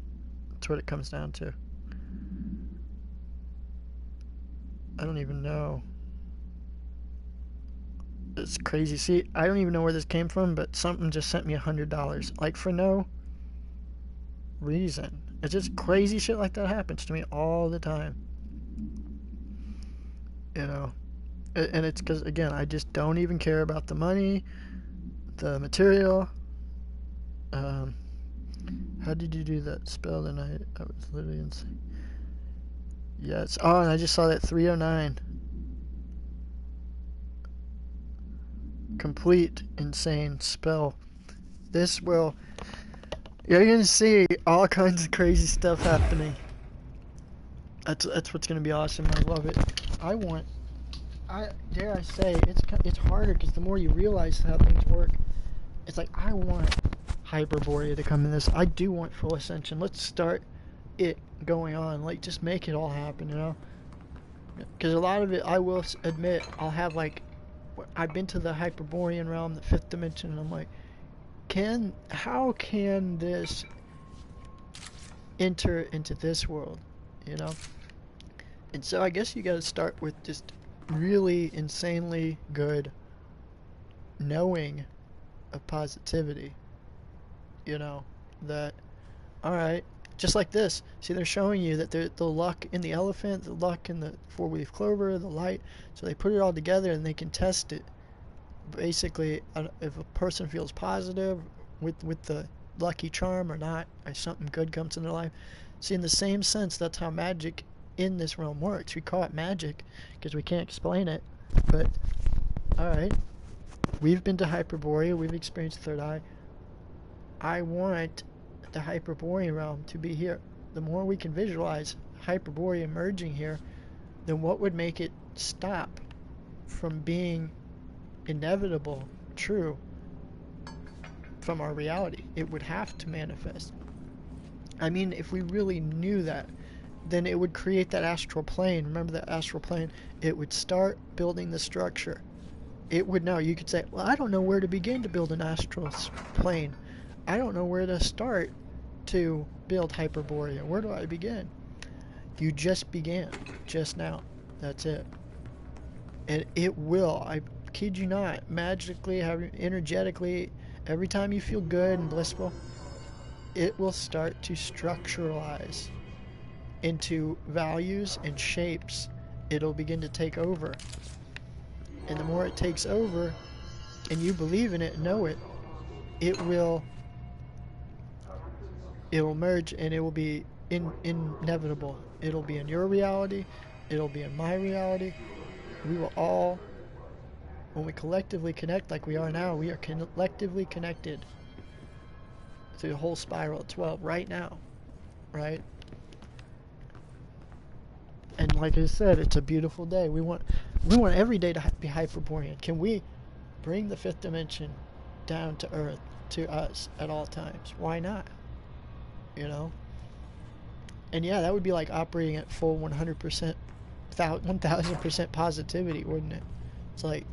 That's what it comes down to. I don't even know. It's crazy. See, I don't even know where this came from, but something just sent me $100. Like, for no reason. It's just crazy shit like that happens to me all the time. And it's because, again, I just don't even care about the money, the material. How did you do that spell tonight? I was literally insane. Yes. Oh, and I just saw that 309. Complete insane spell. This will... You're going to see all kinds of crazy stuff happening. That's what's going to be awesome. I love it. Dare I say, it's harder, because the more you realize how things work, it's like, I want Hyperborea to come in this. I do want full ascension. Let's start it going on. Like, just make it all happen, Because a lot of it, I will admit, I'll have, like, I've been to the Hyperborean realm, the 5th dimension, and I'm like, how can this enter into this world, And so I guess you gotta start with just really insanely good knowing of positivity, that, alright, just like this. See, they're showing you that the luck in the elephant, the luck in the 4-leaf clover, the light, so they put it all together and they can test it. Basically, if a person feels positive with the lucky charm or not, or something good comes in their life. See, in the same sense, that's how magic in this realm works. We call it magic because we can't explain it, but alright, we've been to Hyperborea, we've experienced third eye. I want the Hyperborean realm to be here. The more we can visualize Hyperborea emerging here, then what would make it stop from being inevitable, true, from our reality. It would have to manifest. I mean, if we really knew that, then it would create that astral plane. Remember that astral plane? It would start building the structure. It would know. You could say, well, I don't know where to begin to build an astral plane. I don't know where to start to build Hyperborea. Where do I begin? You just began. Just now. That's it. And it will, I kid you not, magically, energetically, every time you feel good and blissful, it will start to structuralize into values and shapes. It'll begin to take over. And the more it takes over, and you believe in it and know it, it will merge, and it will be inevitable. It'll be in your reality. It'll be in my reality. We will all, when we collectively connect like we are now, we are collectively connected through the whole spiral of 12 right now, right? And like I said, it's a beautiful day. We want every day to be Hyperborean. Can we bring the fifth dimension down to earth, to us at all times? Why not? You know? And yeah, that would be like operating at full 100%, 1000% positivity, wouldn't it? It's like,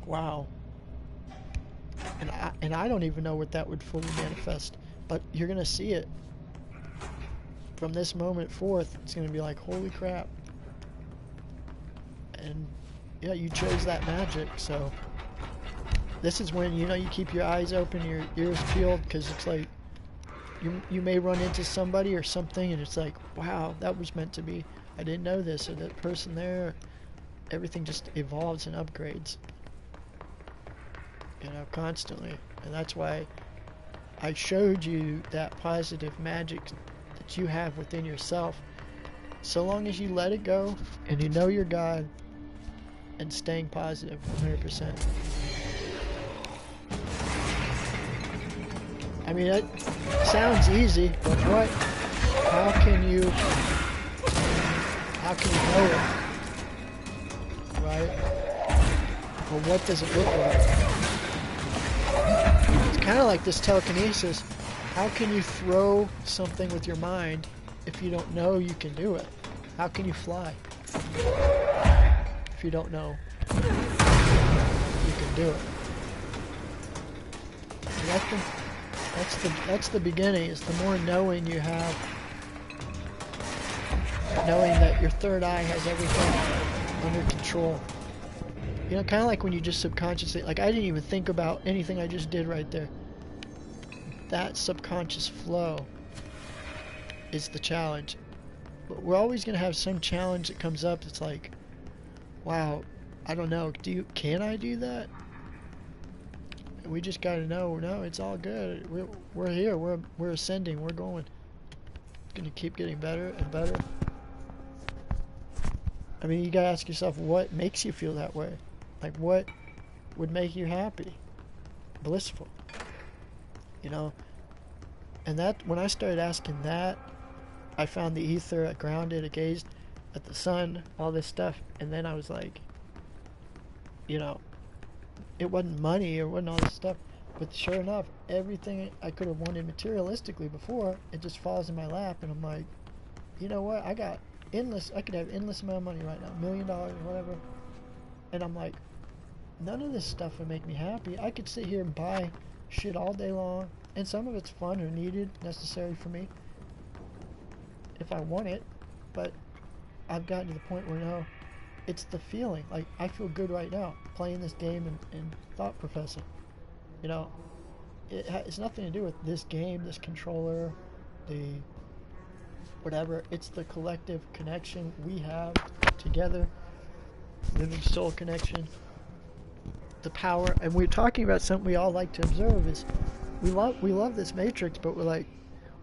wow. And I don't even know what that would fully manifest, but you're gonna see it. From this moment forth, it's going to be like, holy crap. And yeah, you chose that magic, so this is when, you know, you keep your eyes open, your ears peeled, because it's like you may run into somebody or something, and it's like, wow, that was meant to be. I didn't know this, or that person there. Everything just evolves and upgrades, you know, constantly. And that's why I showed you that positive magic that you have within yourself. So long as you let it go and you know your God and staying positive 100%. I mean, it sounds easy, but what? How can you know it? Right? Well, what does it look like? It's kind of like this telekinesis. How can you throw something with your mind if you don't know you can do it? How can you fly if you don't know you can do it? That's the beginning. Is the more knowing you have, knowing that your third eye has everything under control. You know, kind of like when you just subconsciously, like I didn't even think about anything I just did right there. That subconscious flow is the challenge. But we're always going to have some challenge that comes up that's like, wow, I don't know, can I do that? And we just got to know, no, it's all good. We're here, we're ascending, we're going. It's going to keep getting better and better. I mean, you got to ask yourself, what makes you feel that way? Like, what would make you happy, blissful? You know, and that, when I started asking that, I found the ether, I grounded, I gazed at the sun, all this stuff, and then I was like, you know, it wasn't money or wasn't all this stuff, but sure enough, everything I could have wanted materialistically before, it just falls in my lap, and I'm like, you know what, I could have endless amount of money right now, $1 million, whatever, and I'm like, none of this stuff would make me happy. I could sit here and buy shit all day long, and some of it's fun or needed, necessary for me if I want it, but I've gotten to the point where no, it's the feeling. Like, I feel good right now playing this game and thought professing. You know, it's nothing to do with this game, this controller, the whatever. It's the collective connection we have together, living soul connection, the power. And we're talking about something we all like to observe is we love this matrix, but we're like,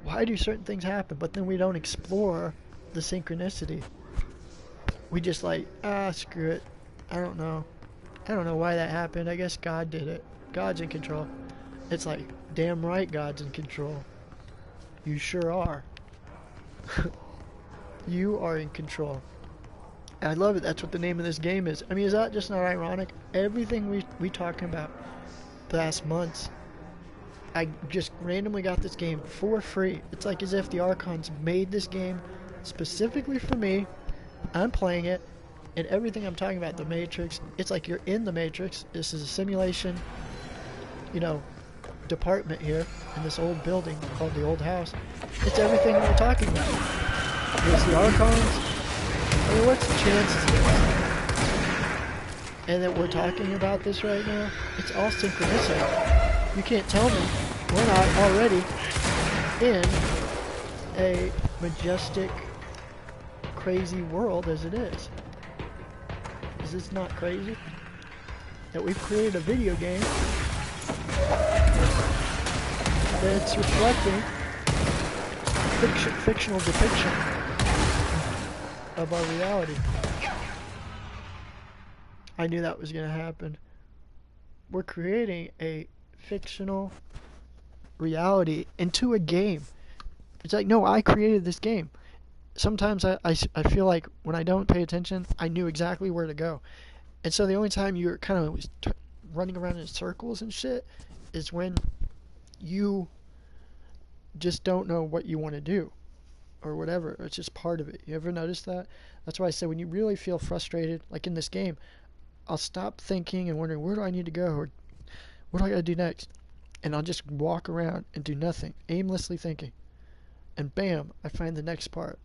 why do certain things happen? But then we don't explore the synchronicity. We just like, screw it. I don't know why that happened. I guess God did it. God's in control. It's like, damn right God's in control. You sure are. You are in control. I love it. That's what the name of this game is. I mean, is that just not ironic? Everything we talking about the last months, I just randomly got this game for free. It's like as if the Archons made this game specifically for me. I'm playing it, and everything I'm talking about, the Matrix, it's like you're in the Matrix. This is a simulation, you know, department here in this old building called the Old House. It's everything we're talking about. There's the Archons. I mean, what's the chances of this? And that we're talking about this right now? It's all synchronicity. You can't tell me we're not already in a majestic, crazy world as it is. Is this not crazy? That we've created a video game that's reflecting fictional depiction of our reality. I knew that was going to happen. We're creating a fictional reality into a game. It's like, no, I created this game. Sometimes I feel like when I don't pay attention, I knew exactly where to go. And so the only time you're kind of running around in circles and shit is when you just don't know what you want to do or whatever. It's just part of it. You ever notice that? That's why I said when you really feel frustrated, like in this game, I'll stop thinking and wondering, where do I need to go, or what do I got to do next? And I'll just walk around and do nothing, aimlessly thinking. And bam, I find the next part.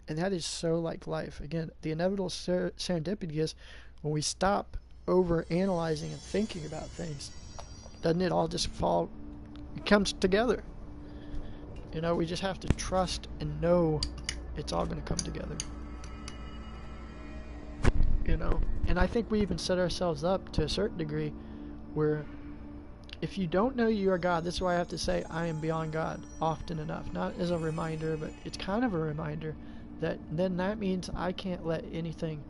And that is so like life. Again, the inevitable serendipity is when we stop over analyzing and thinking about things, doesn't it all just fall, it comes together. You know, we just have to trust and know it's all going to come together. You know, and I think we even set ourselves up to a certain degree where if you don't know you are God, this is why I have to say I am beyond God often enough. Not as a reminder, but it's kind of a reminder that then that means I can't let anything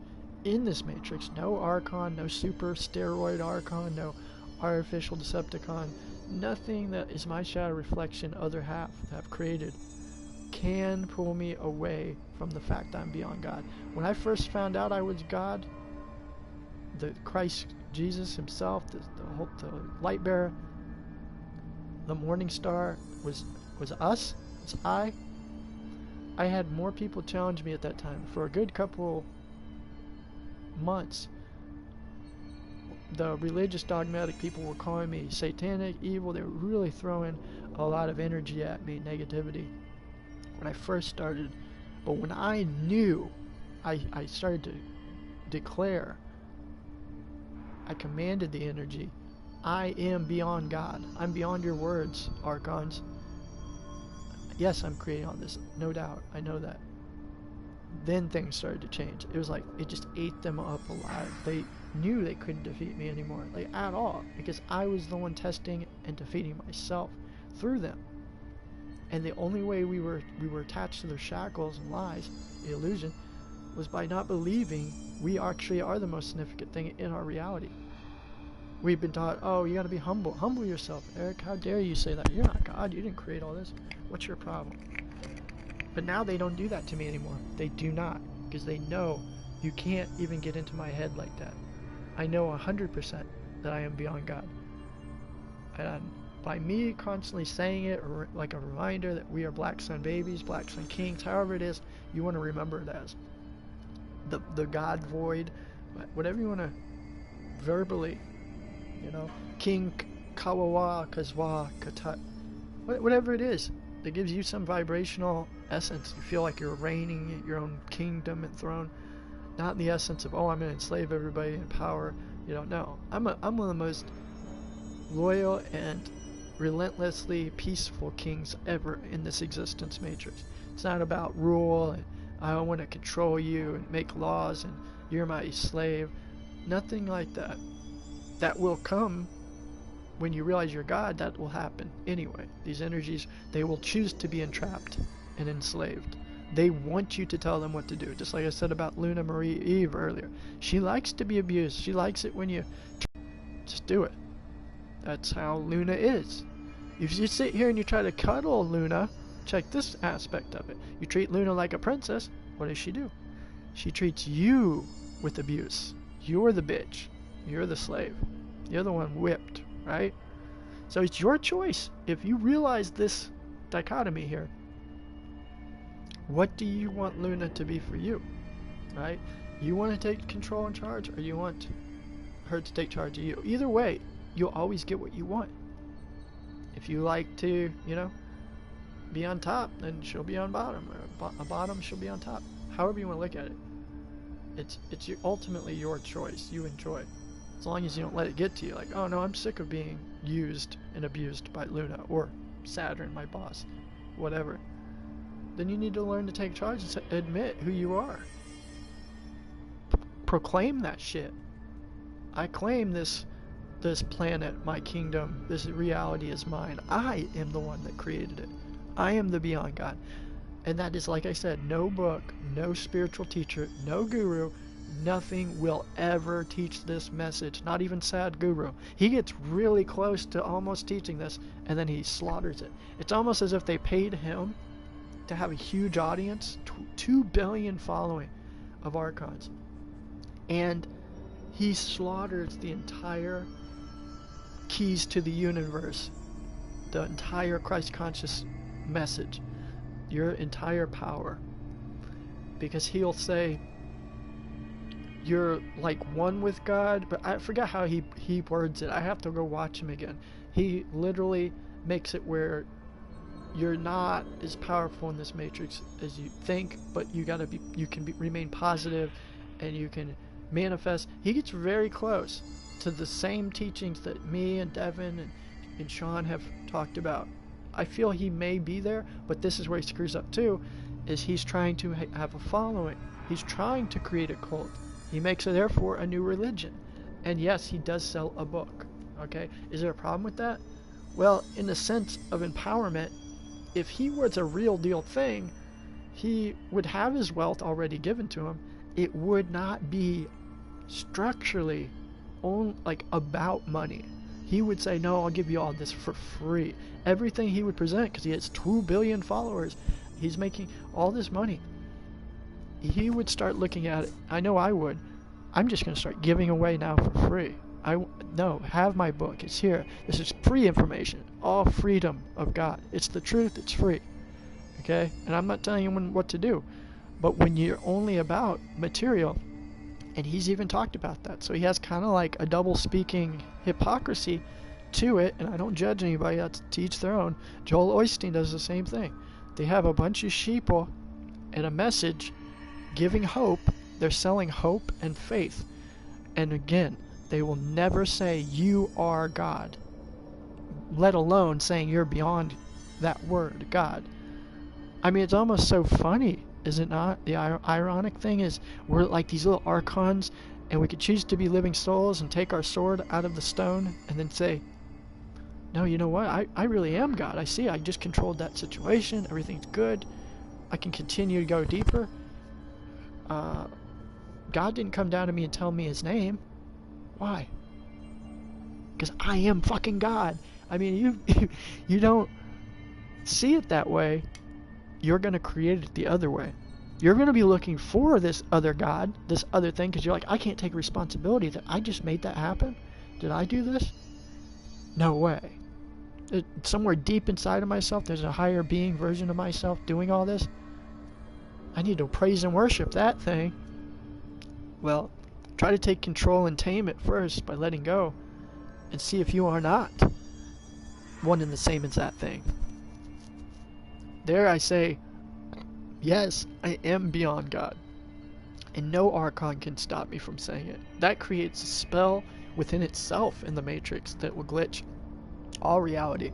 in this matrix, no Archon, no super steroid Archon, no artificial Decepticon, nothing that is my shadow reflection other half have created can pull me away from the fact I'm beyond God. When I first found out I was God, the Christ Jesus himself, the light bearer, the morning star was us, it's I had more people challenge me at that time. For a good couple months, the religious dogmatic people were calling me satanic, evil. They were really throwing a lot of energy at me, negativity, when I first started. But when I knew, I started to declare, I commanded the energy, I am beyond God. I'm beyond your words, Archons. Yes, I'm creating all this, no doubt. I know that. Then things started to change. It was like it just ate them up alive. They knew they couldn't defeat me anymore, like at all, because I was the one testing and defeating myself through them. And the only way we were attached to their shackles and lies, the illusion, was by not believing we actually are the most significant thing in our reality. We've been taught, oh, you gotta be humble. Humble yourself, Eric. How dare you say that? You're not God. You didn't create all this. What's your problem? But now they don't do that to me anymore. They do not, because they know you can't even get into my head like that. I know 100% that I am beyond God. And by me constantly saying it, or like a reminder that we are Black Sun babies, Black Sun kings, however it is you want to remember it as, the God void, whatever you want to verbally, you know, King Kawawa Kazwa Katut, whatever it is that gives you some vibrational essence. You feel like you're reigning your own kingdom and throne, not in the essence of, oh, I'm going to enslave everybody in power. You know, no. I'm one of the most loyal and relentlessly peaceful kings ever in this existence matrix. It's not about rule and I want to control you and make laws and you're my slave. Nothing like that. That will come when you realize you're God. That will happen anyway. These energies, they will choose to be entrapped and enslaved. They want you to tell them what to do. Just like I said about Luna Marie Eve earlier. She likes to be abused. She likes it when you just do it. That's how Luna is. If you sit here and you try to cuddle Luna, check this aspect of it. You treat Luna like a princess, what does she do? She treats you with abuse. You're the bitch. You're the slave. You're the one whipped, right? So it's your choice. If you realize this dichotomy here, what do you want Luna to be for you, right? You want to take control and charge, or you want her to take charge of you? Either way, you'll always get what you want. If you like to, be on top, then she'll be on bottom, or a bottom, she'll be on top. However you want to look at it. It's ultimately your choice. You enjoy it. As long as you don't let it get to you. Like, oh no, I'm sick of being used and abused by Luna, or Saturn, my boss, whatever. Then you need to learn to take charge and admit who you are. Proclaim that shit. I claim this planet, my kingdom, this reality is mine. I am the one that created it. I am the Beyond God. And that is, like I said, no book, no spiritual teacher, no guru, nothing will ever teach this message. Not even Sadhguru. He gets really close to almost teaching this, and then he slaughters it. It's almost as if they paid him to have a huge audience, 2 billion following of Archons. And he slaughters the entire keys to the universe, the entire Christ conscious message, your entire power. Because he'll say you're like one with God, but I forget how he words it. I have to go watch him again. He literally makes it where you're not as powerful in this matrix as you think, but you can remain positive, and you can manifest. He gets very close to the same teachings that me and Devin and Sean have talked about. I feel he may be there, but this is where he screws up too, is he's trying to have a following. He's trying to create a cult. He makes it therefore a new religion. And yes, he does sell a book. Okay, is there a problem with that? Well, in the sense of empowerment, if he was a real deal thing, he would have his wealth already given to him. It would not be structurally about money. He would say, no, I'll give you all this for free. Everything he would present, because he has 2 billion followers, he's making all this money. He would start looking at it. I know I would. I'm just going to start giving away now for free. No, have my book. It's here. This is free information. All freedom of God. It's the truth. It's free. Okay? And I'm not telling anyone what to do. But when you're only about material, and he's even talked about that. So he has kind of like a double speaking hypocrisy to it. And I don't judge anybody. That's to each their own. Joel Osteen does the same thing. They have a bunch of sheeple and a message giving hope. They're selling hope and faith. And again, they will never say you are God, let alone saying you're beyond that word, God. I mean, it's almost so funny, is it not? The ironic thing is we're like these little archons, and we could choose to be living souls and take our sword out of the stone and then say, no, you know what? I really am God. I see. I just controlled that situation. Everything's good. I can continue to go deeper. God didn't come down to me and tell me his name. Why? Because I am fucking God. I mean, you don't see it that way. You're going to create it the other way. You're going to be looking for this other God, this other thing, because you're like, I can't take responsibility that I just made that happen. Did I do this? No way. Somewhere deep inside of myself, there's a higher being version of myself doing all this. I need to praise and worship that thing. Well, try to take control and tame it first by letting go, and see if you are not one and the same as that thing. There I say, yes, I am beyond God. And no Archon can stop me from saying it. That creates a spell within itself in the Matrix that will glitch all reality.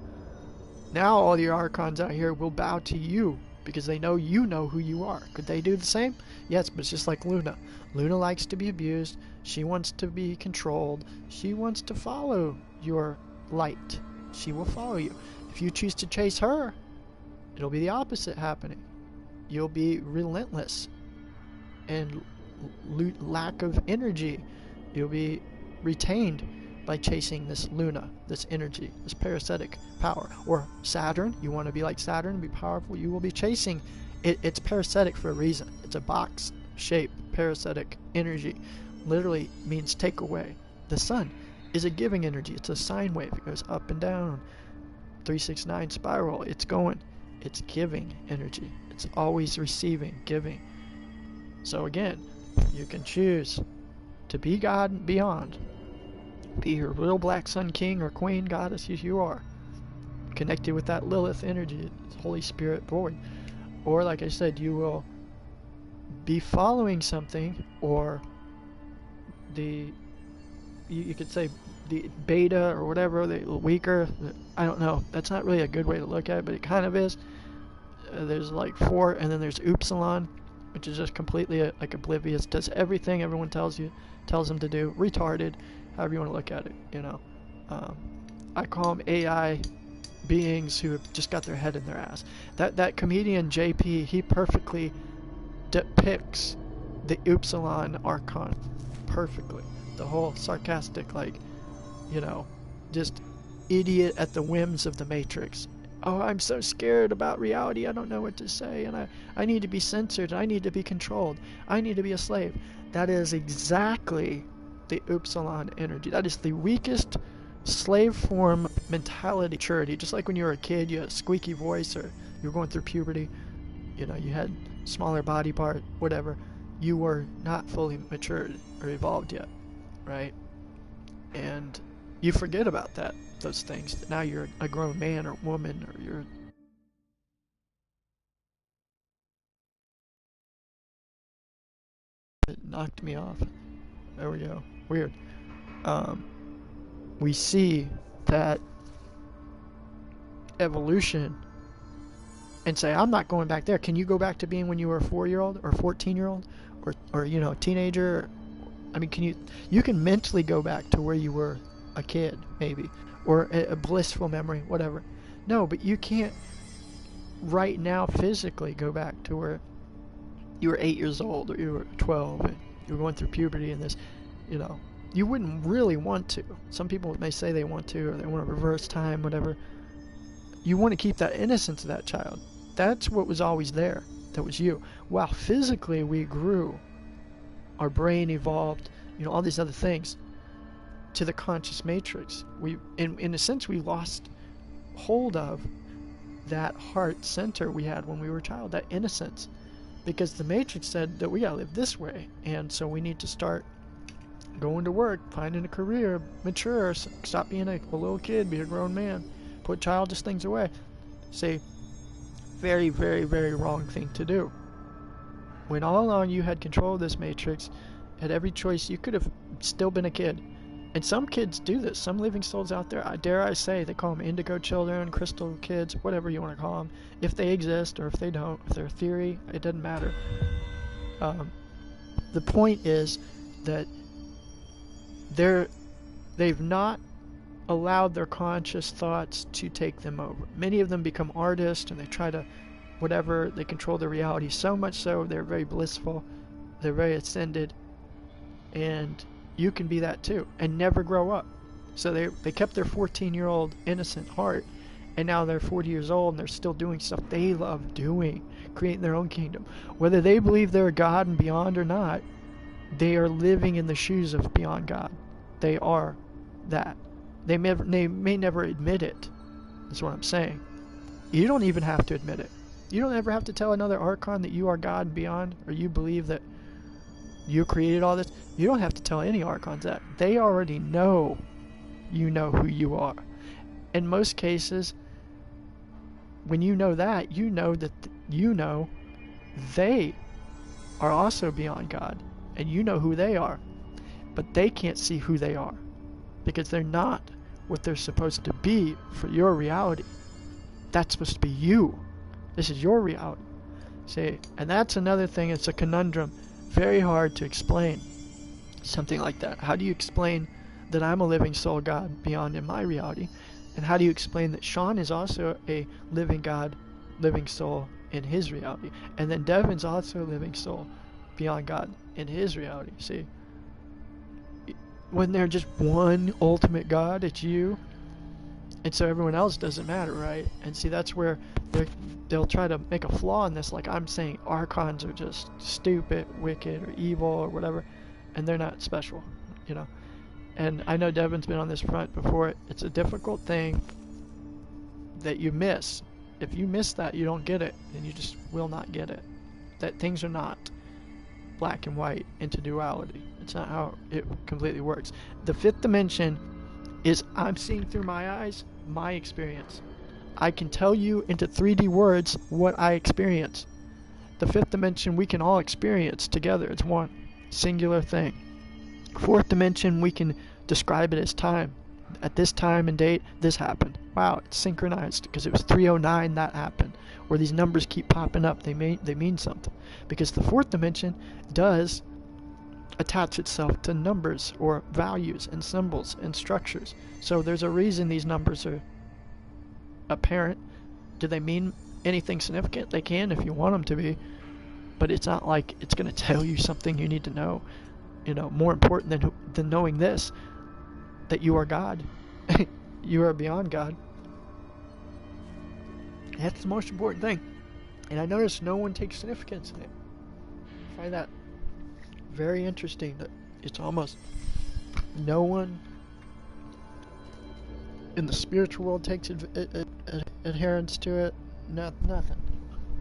Now all the Archons out here will bow to you because they know you know who you are. Could they do the same? Yes, but it's just like Luna. Luna likes to be abused. She wants to be controlled. She wants to follow your light. She will follow you. If you choose to chase her, it'll be the opposite happening. You'll be relentless and lack of energy. You'll be retained by chasing this Luna, this energy, this parasitic power. Or Saturn, you want to be like Saturn, be powerful, you will be chasing it. It's parasitic for a reason. It's a box shape. parasitic energy. Literally means take away. The sun is a giving energy. It's a sine wave. It goes up and down. 369 spiral. It's going. It's giving energy. It's always receiving, giving. So again, you can choose to be God and beyond. Be your real black sun king or queen, goddess as you are. Connected with that Lilith energy, Holy Spirit void. Or like I said, you will be following something, or you could say the beta or whatever, the weaker, I don't know. That's not really a good way to look at it, but it kind of is. There's like 4, and then there's Upsilon, which is just completely like oblivious, does everything everyone tells them to do, retarded, however you want to look at it, you know. I call them AI beings who have just got their head in their ass. That comedian JP, he perfectly depicts the Upsilon Archon perfectly. The whole sarcastic, like, you know, just idiot at the whims of the Matrix. Oh, I'm so scared about reality, I don't know what to say, and I need to be censored, I need to be controlled, I need to be a slave. That is exactly the Upsilon energy. That is the weakest slave form mentality, maturity. Just like when you were a kid, you had a squeaky voice, or you were going through puberty, you know, you had smaller body part, whatever. You were not fully matured or evolved yet, right? And you forget about those things. Now you're a grown man or woman, or you're it knocked me off. There we go. Weird. We see that evolution and say, I'm not going back there. Can you go back to being when you were a 4-year-old or 14-year-old or you know, teenager? I mean, you can mentally go back to where you were a kid, maybe, or a blissful memory, whatever. No, but you can't right now physically go back to where you were 8 years old, or you were 12 and you were going through puberty and this, you know. You wouldn't really want to. Some people may say they want to, or they want to reverse time, whatever. You want to keep that innocence of that child. That's what was always there. That was you. Wow, physically we grew. Our brain evolved, you know, all these other things to the conscious matrix. We, in a sense, we lost hold of that heart center we had when we were a child, that innocence. Because the matrix said that we gotta live this way. And so we need to start going to work, finding a career, mature, stop being a little kid, be a grown man, put childish things away. Say, very, very, very wrong thing to do. When all along you had control of this matrix, had every choice, you could have still been a kid. And some kids do this. Some living souls out there, dare I say, they call them indigo children, crystal kids, whatever you want to call them. If they exist or if they don't, if they're a theory, it doesn't matter. The point is that they've not allowed their conscious thoughts to take them over. Many of them become artists and they try to, whatever, they control their reality so much so they're very blissful, they're very ascended, and you can be that too and never grow up. So they kept their 14-year-old innocent heart, and now they're 40 years old and they're still doing stuff they love doing, creating their own kingdom. Whether they believe they're God and beyond or not, they are living in the shoes of beyond God. They are that. They may never admit it. That's what I'm saying. You don't even have to admit it. You don't ever have to tell another Archon that you are God and beyond, or you believe that you created all this. You don't have to tell any Archons that. They already know you know who you are. In most cases, when you know that, you know that they are also beyond God, and you know who they are, but they can't see who they are because they're not what they're supposed to be for your reality. That's supposed to be you. This is your reality. See, and that's another thing. It's a conundrum. Very hard to explain something like that. How do you explain that I'm a living soul God beyond in my reality? And how do you explain that Sean is also a living God, living soul in his reality? And then Devin's also a living soul beyond God in his reality. See, when they're just one ultimate God, it's you. And so everyone else doesn't matter, right? And see, that's where they'll try to make a flaw in this, like I'm saying archons are just stupid, wicked, or evil, or whatever, and they're not special, you know. And I know Devin's been on this front before. It's a difficult thing that you miss. If you miss that, you don't get it, and you just will not get it. That things are not black and white into duality. It's not how it completely works. The fifth dimension is I'm seeing through my eyes, my experience. I can tell you into 3D words what I experience. The fifth dimension we can all experience together. It's one singular thing. Fourth dimension, we can describe it as time. At this time and date, this happened. Wow, it's synchronized because it was 309 that happened. Or these numbers keep popping up. They mean something. Because the fourth dimension does attach itself to numbers or values and symbols and structures. So there's a reason these numbers are apparent. Do they mean anything significant? They can if you want them to be. But it's not like it's going to tell you something you need to know. You know, more important than knowing this, that you are God. You are beyond God. That's the most important thing. And I notice no one takes significance in it. I find that very interesting, that it's almost no one in the spiritual world takes adherence to it. Nothing.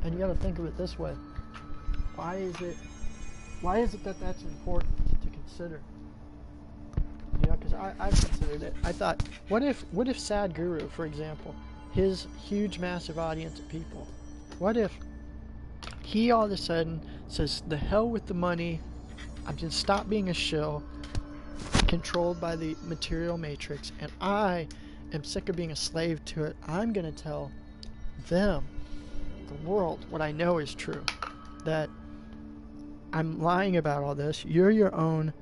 And you got to think of it this way. Why is it that that's important to consider? You know, because I've considered it. I thought, what if Sadhguru, for example, his huge, massive audience of people, what if he all of a sudden says, the hell with the money, I'm just stop being a shill, controlled by the material matrix, and I am sick of being a slave to it. I'm going to tell them, the world, what I know is true, that I'm lying about all this. You're your own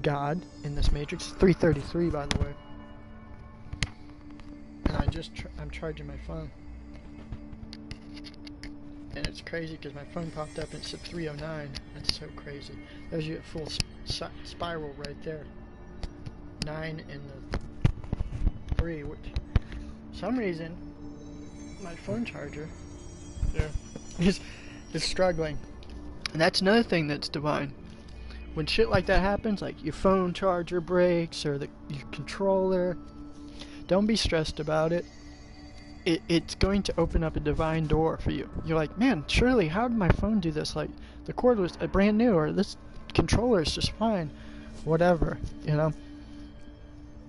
God in this matrix. 333, by the way. And I'm charging my phone. And it's crazy because my phone popped up and it said 309. That's so crazy. There's you at full spiral right there. 9 and the 3, which for some reason my phone charger is struggling. And that's another thing that's divine. When shit like that happens, like your phone charger breaks or your controller, don't be stressed about it. It's going to open up a divine door for you. You're like, man, surely how did my phone do this? Like, the cord was brand new, or this controller is just fine. Whatever, you know.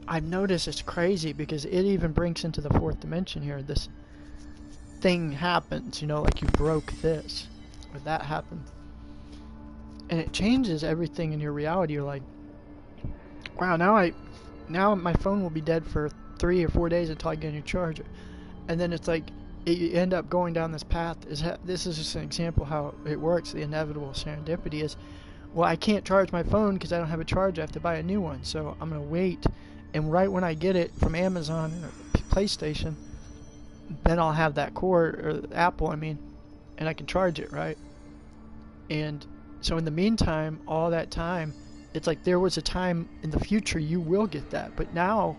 I've noticed it's crazy because it even brings into the fourth dimension here. This thing happens, you know, like you broke this, or that happened. And it changes everything in your reality. You're like, wow, now my phone will be dead for 3 or 4 days until I get a new charger. And then it's like, you end up going down this path. This is just an example how it works. The inevitable serendipity is, well, I can't charge my phone because I don't have a charger. I have to buy a new one. So I'm going to wait. And right when I get it from Amazon or PlayStation, then I'll have that cord, or Apple, and I can charge it, right? And so in the meantime, all that time, it's like there was a time in the future you will get that, but now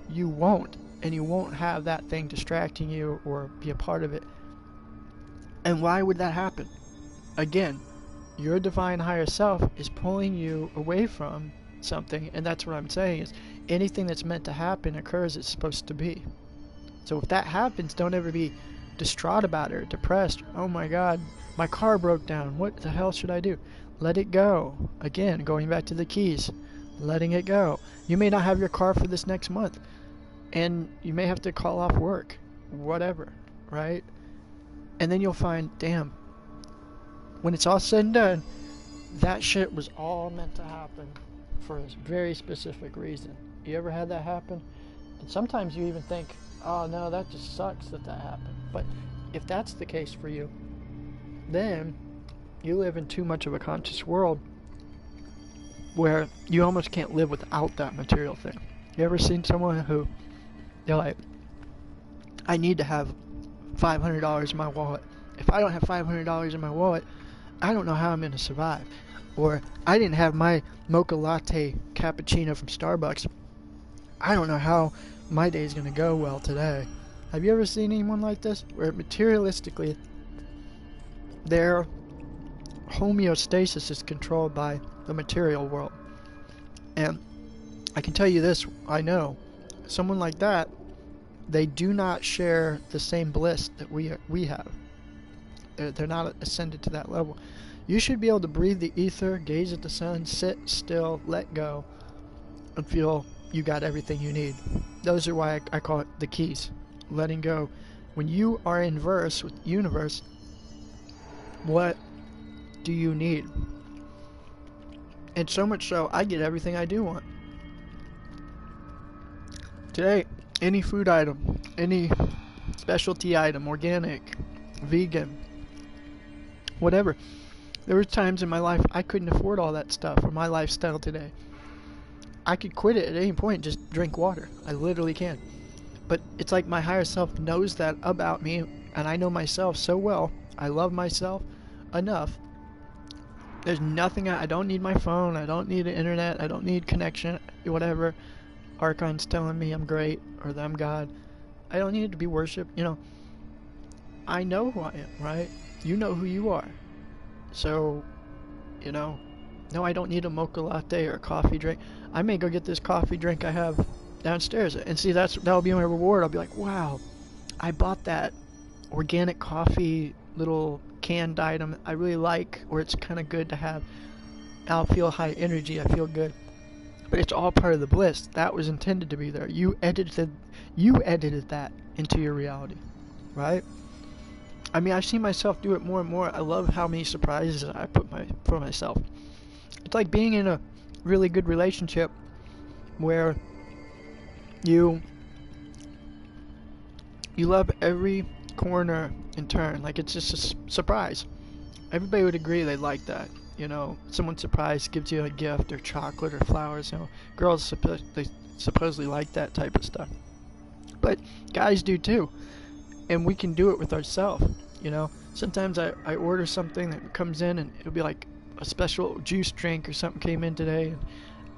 you won't, and you won't have that thing distracting you or be a part of it. And why would that happen? Again, your divine higher self is pulling you away from something, and that's what I'm saying is anything that's meant to happen occurs as it's supposed to be. So if that happens, don't ever be distraught about it or depressed. Oh my God, my car broke down. What the hell should I do? Let it go. Again, going back to the keys, letting it go. You may not have your car for this next month, and you may have to call off work, whatever, right? And then you'll find, damn, when it's all said and done, that shit was all meant to happen for a very specific reason. You ever had that happen? And sometimes you even think, oh no, that just sucks that happened. But if that's the case for you, then you live in too much of a conscious world where you almost can't live without that material thing. You ever seen someone who, they're like, I need to have $500 in my wallet. If I don't have $500 in my wallet, I don't know how I'm going to survive. Or I didn't have my mocha latte cappuccino from Starbucks. I don't know how my day is going to go well today. Have you ever seen anyone like this? Where materialistically, their homeostasis is controlled by the material world. And I can tell you this, I know. Someone like that, they do not share the same bliss that we have. They're not ascended to that level. You should be able to breathe the ether, gaze at the sun, sit still, let go, and feel you got everything you need. Those are why I call it the keys. Letting go. When you are in verse with the universe, what do you need? And so much so, I get everything I do want. Today, any food item, any specialty item, organic, vegan, whatever. There were times in my life I couldn't afford all that stuff, or my lifestyle today. I could quit it at any point and just drink water. I literally can. But it's like my higher self knows that about me, and I know myself so well. I love myself enough. There's nothing, I don't need my phone, I don't need the internet, I don't need connection, whatever. Archon's telling me I'm great, or that I'm God. I don't need to be worshipped, you know. I know who I am, right? You know who you are. So, you know, no, I don't need a mocha latte or a coffee drink. I may go get this coffee drink I have downstairs. And see, that'll be my reward. I'll be like, wow, I bought that organic coffee little canned item I really like, or it's kind of good to have. I'll feel high energy, I feel good. But it's all part of the bliss. That was intended to be there. You edited that into your reality, right? I mean, I see myself do it more and more. I love how many surprises I put for myself. It's like being in a really good relationship where you love every corner and turn. Like, it's just a surprise. Everybody would agree they like that. You know, someone surprised gives you a gift or chocolate or flowers. You know, girls they supposedly like that type of stuff, but guys do too, and we can do it with ourselves. You know, sometimes I order something that comes in and it'll be like a special juice drink or something came in today, and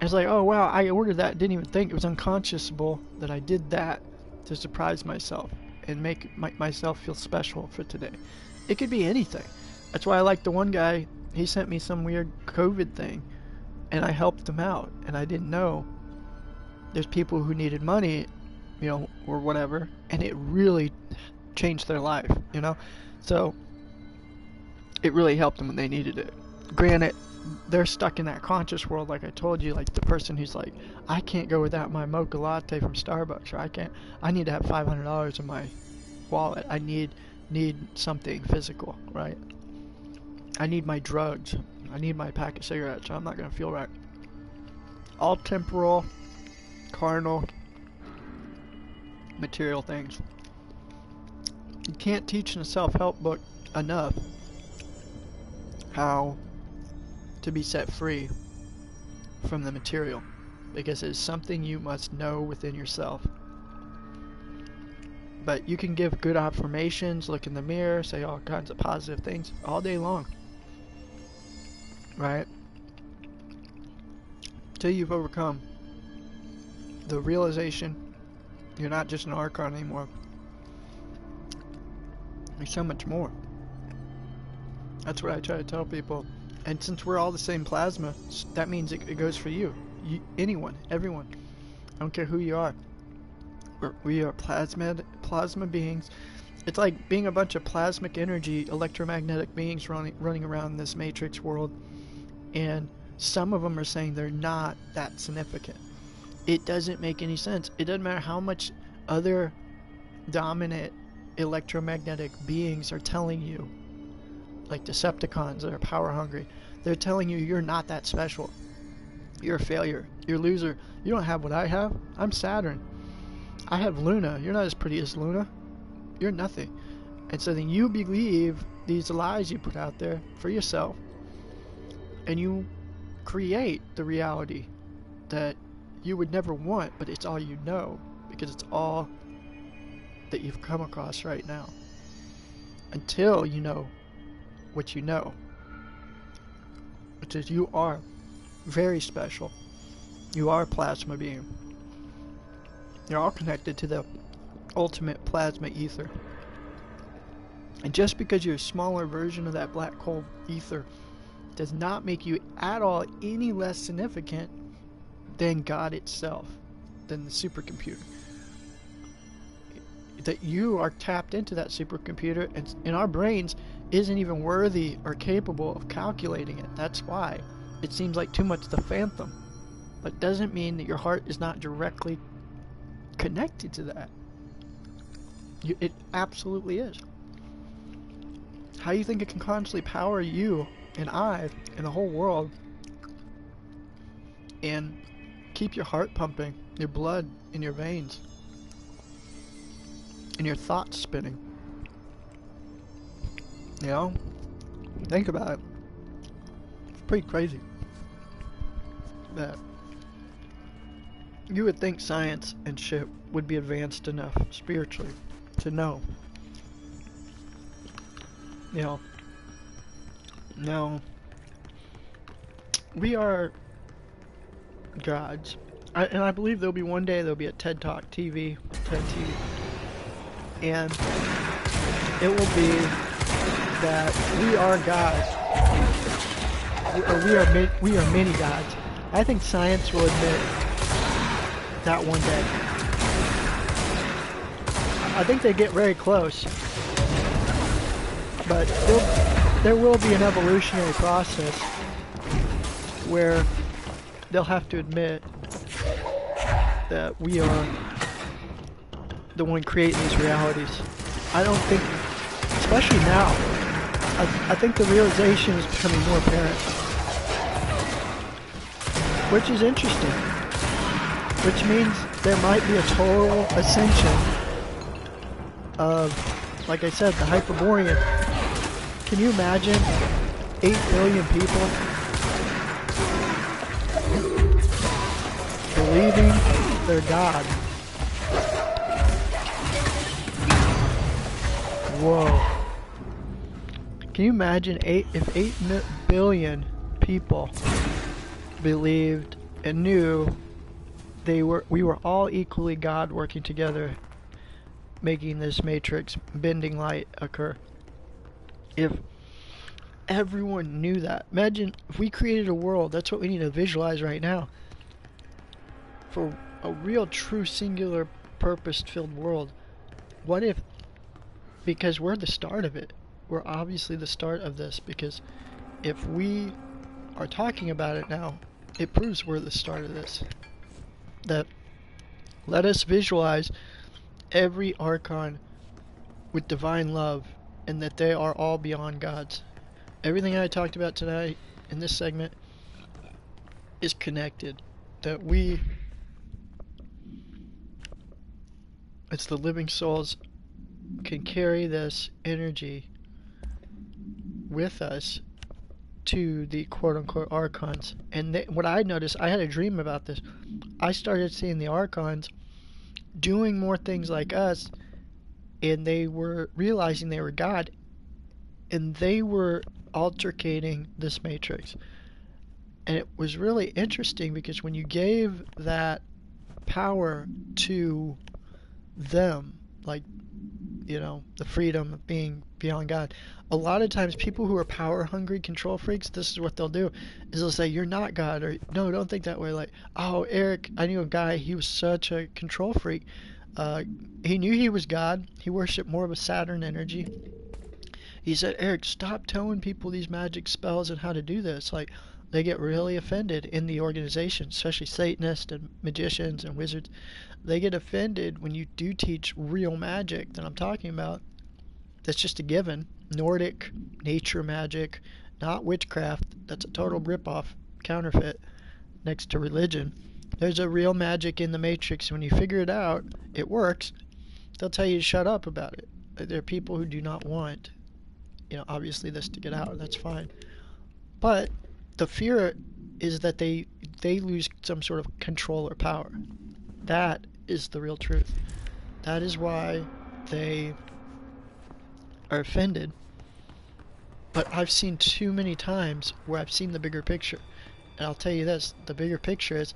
it's like, oh wow, I ordered that, didn't even think. It was unconscionable that I did that to surprise myself and make myself feel special for today. It could be anything. That's why I like the one guy. He sent me some weird COVID thing, and I helped him out, and I didn't know there's people who needed money, you know, or whatever, and it really changed their life, you know? So, it really helped them when they needed it. Granted, they're stuck in that conscious world, like I told you, like the person who's like, I can't go without my mocha latte from Starbucks, or I need to have $500 in my wallet. I need something physical, right? I need my drugs. I need my pack of cigarettes, so I'm not going to feel right. All temporal, carnal, material things. You can't teach in a self-help book enough how to be set free from the material, because it's something you must know within yourself. But you can give good affirmations, look in the mirror, say all kinds of positive things all day long. Right? Till you've overcome the realization you're not just an Archon anymore. There's so much more. That's what I try to tell people. And since we're all the same plasma, that means it goes for you. Anyone, everyone. I don't care who you are. We are plasma beings. It's like being a bunch of plasmic energy, electromagnetic beings running around this matrix world. And some of them are saying they're not that significant. It doesn't make any sense. It doesn't matter how much other dominant electromagnetic beings are telling you, like Decepticons that are power hungry. They're telling you you're not that special. You're a failure. You're a loser. You don't have what I have. I'm Saturn. I have Luna. You're not as pretty as Luna. You're nothing. And so then you believe these lies you put out there for yourself, and you create the reality that you would never want, but it's all you know, because it's all that you've come across right now. Until you know what you know, which is you are very special. You are a plasma being. You're all connected to the ultimate plasma ether. And just because you're a smaller version of that black hole ether does not make you at all any less significant than God itself, than the supercomputer. That you are tapped into that supercomputer, and in our brains isn't even worthy or capable of calculating it. That's why it seems like too much the phantom. But doesn't mean that your heart is not directly connected to that. It absolutely is. How do you think it can constantly power you and I and the whole world and keep your heart pumping, your blood in your veins, and your thoughts spinning? You know? Think about it. It's pretty crazy that you would think science and shit would be advanced enough spiritually to know. You know, no, we are gods. And I believe there'll be one day there'll be a TED Talk TV, TED TV, and it will be that we are gods, or we are many gods. I think science will admit that one day. I think they get very close, but there will be an evolutionary process where they'll have to admit that we are the one creating these realities. I don't think, especially now, I think the realization is becoming more apparent, which is interesting, which means there might be a total ascension of, like I said, the Hyperborean. Can you imagine 8 billion people believing they're God? Whoa. Can you imagine if 8 billion people believed and knew we were all equally God working together, making this matrix bending light occur? If everyone knew that. Imagine if we created a world, that's what we need to visualize right now, for a real, true, singular, purpose-filled world. What if, because we're the start of it, we're obviously the start of this, because if we are talking about it now, it proves we're the start of this. That let us visualize every archon with divine love, and that they are all beyond gods. Everything I talked about tonight in this segment is connected. That it's the living souls can carry this energy with us to the quote-unquote archons. And what I noticed, I had a dream about this. I started seeing the archons doing more things like us, and they were realizing they were God, and they were altercating this matrix. And it was really interesting, because when you gave that power to them, like, you know, the freedom of being beyond God, a lot of times people who are power hungry control freaks, this is what they'll do, is they'll say, you're not God, or no, don't think that way. Like, oh, Eric, I knew a guy, he was such a control freak. He knew he was God. He worshipped more of a Saturn energy. He said, Eric, stop telling people these magic spells and how to do this. Like, they get really offended in the organization, especially Satanists and magicians and wizards. They get offended when you do teach real magic that I'm talking about. That's just a given. Nordic nature magic, not witchcraft. That's a total ripoff, counterfeit, next to religion. There's a real magic in the matrix. When you figure it out, it works. They'll tell you to shut up about it. There are people who do not want, you know, obviously this to get out. That's fine. But the fear is that they lose some sort of control or power. That is the real truth. That is why they are offended. But I've seen too many times where I've seen the bigger picture. And I'll tell you this, the bigger picture is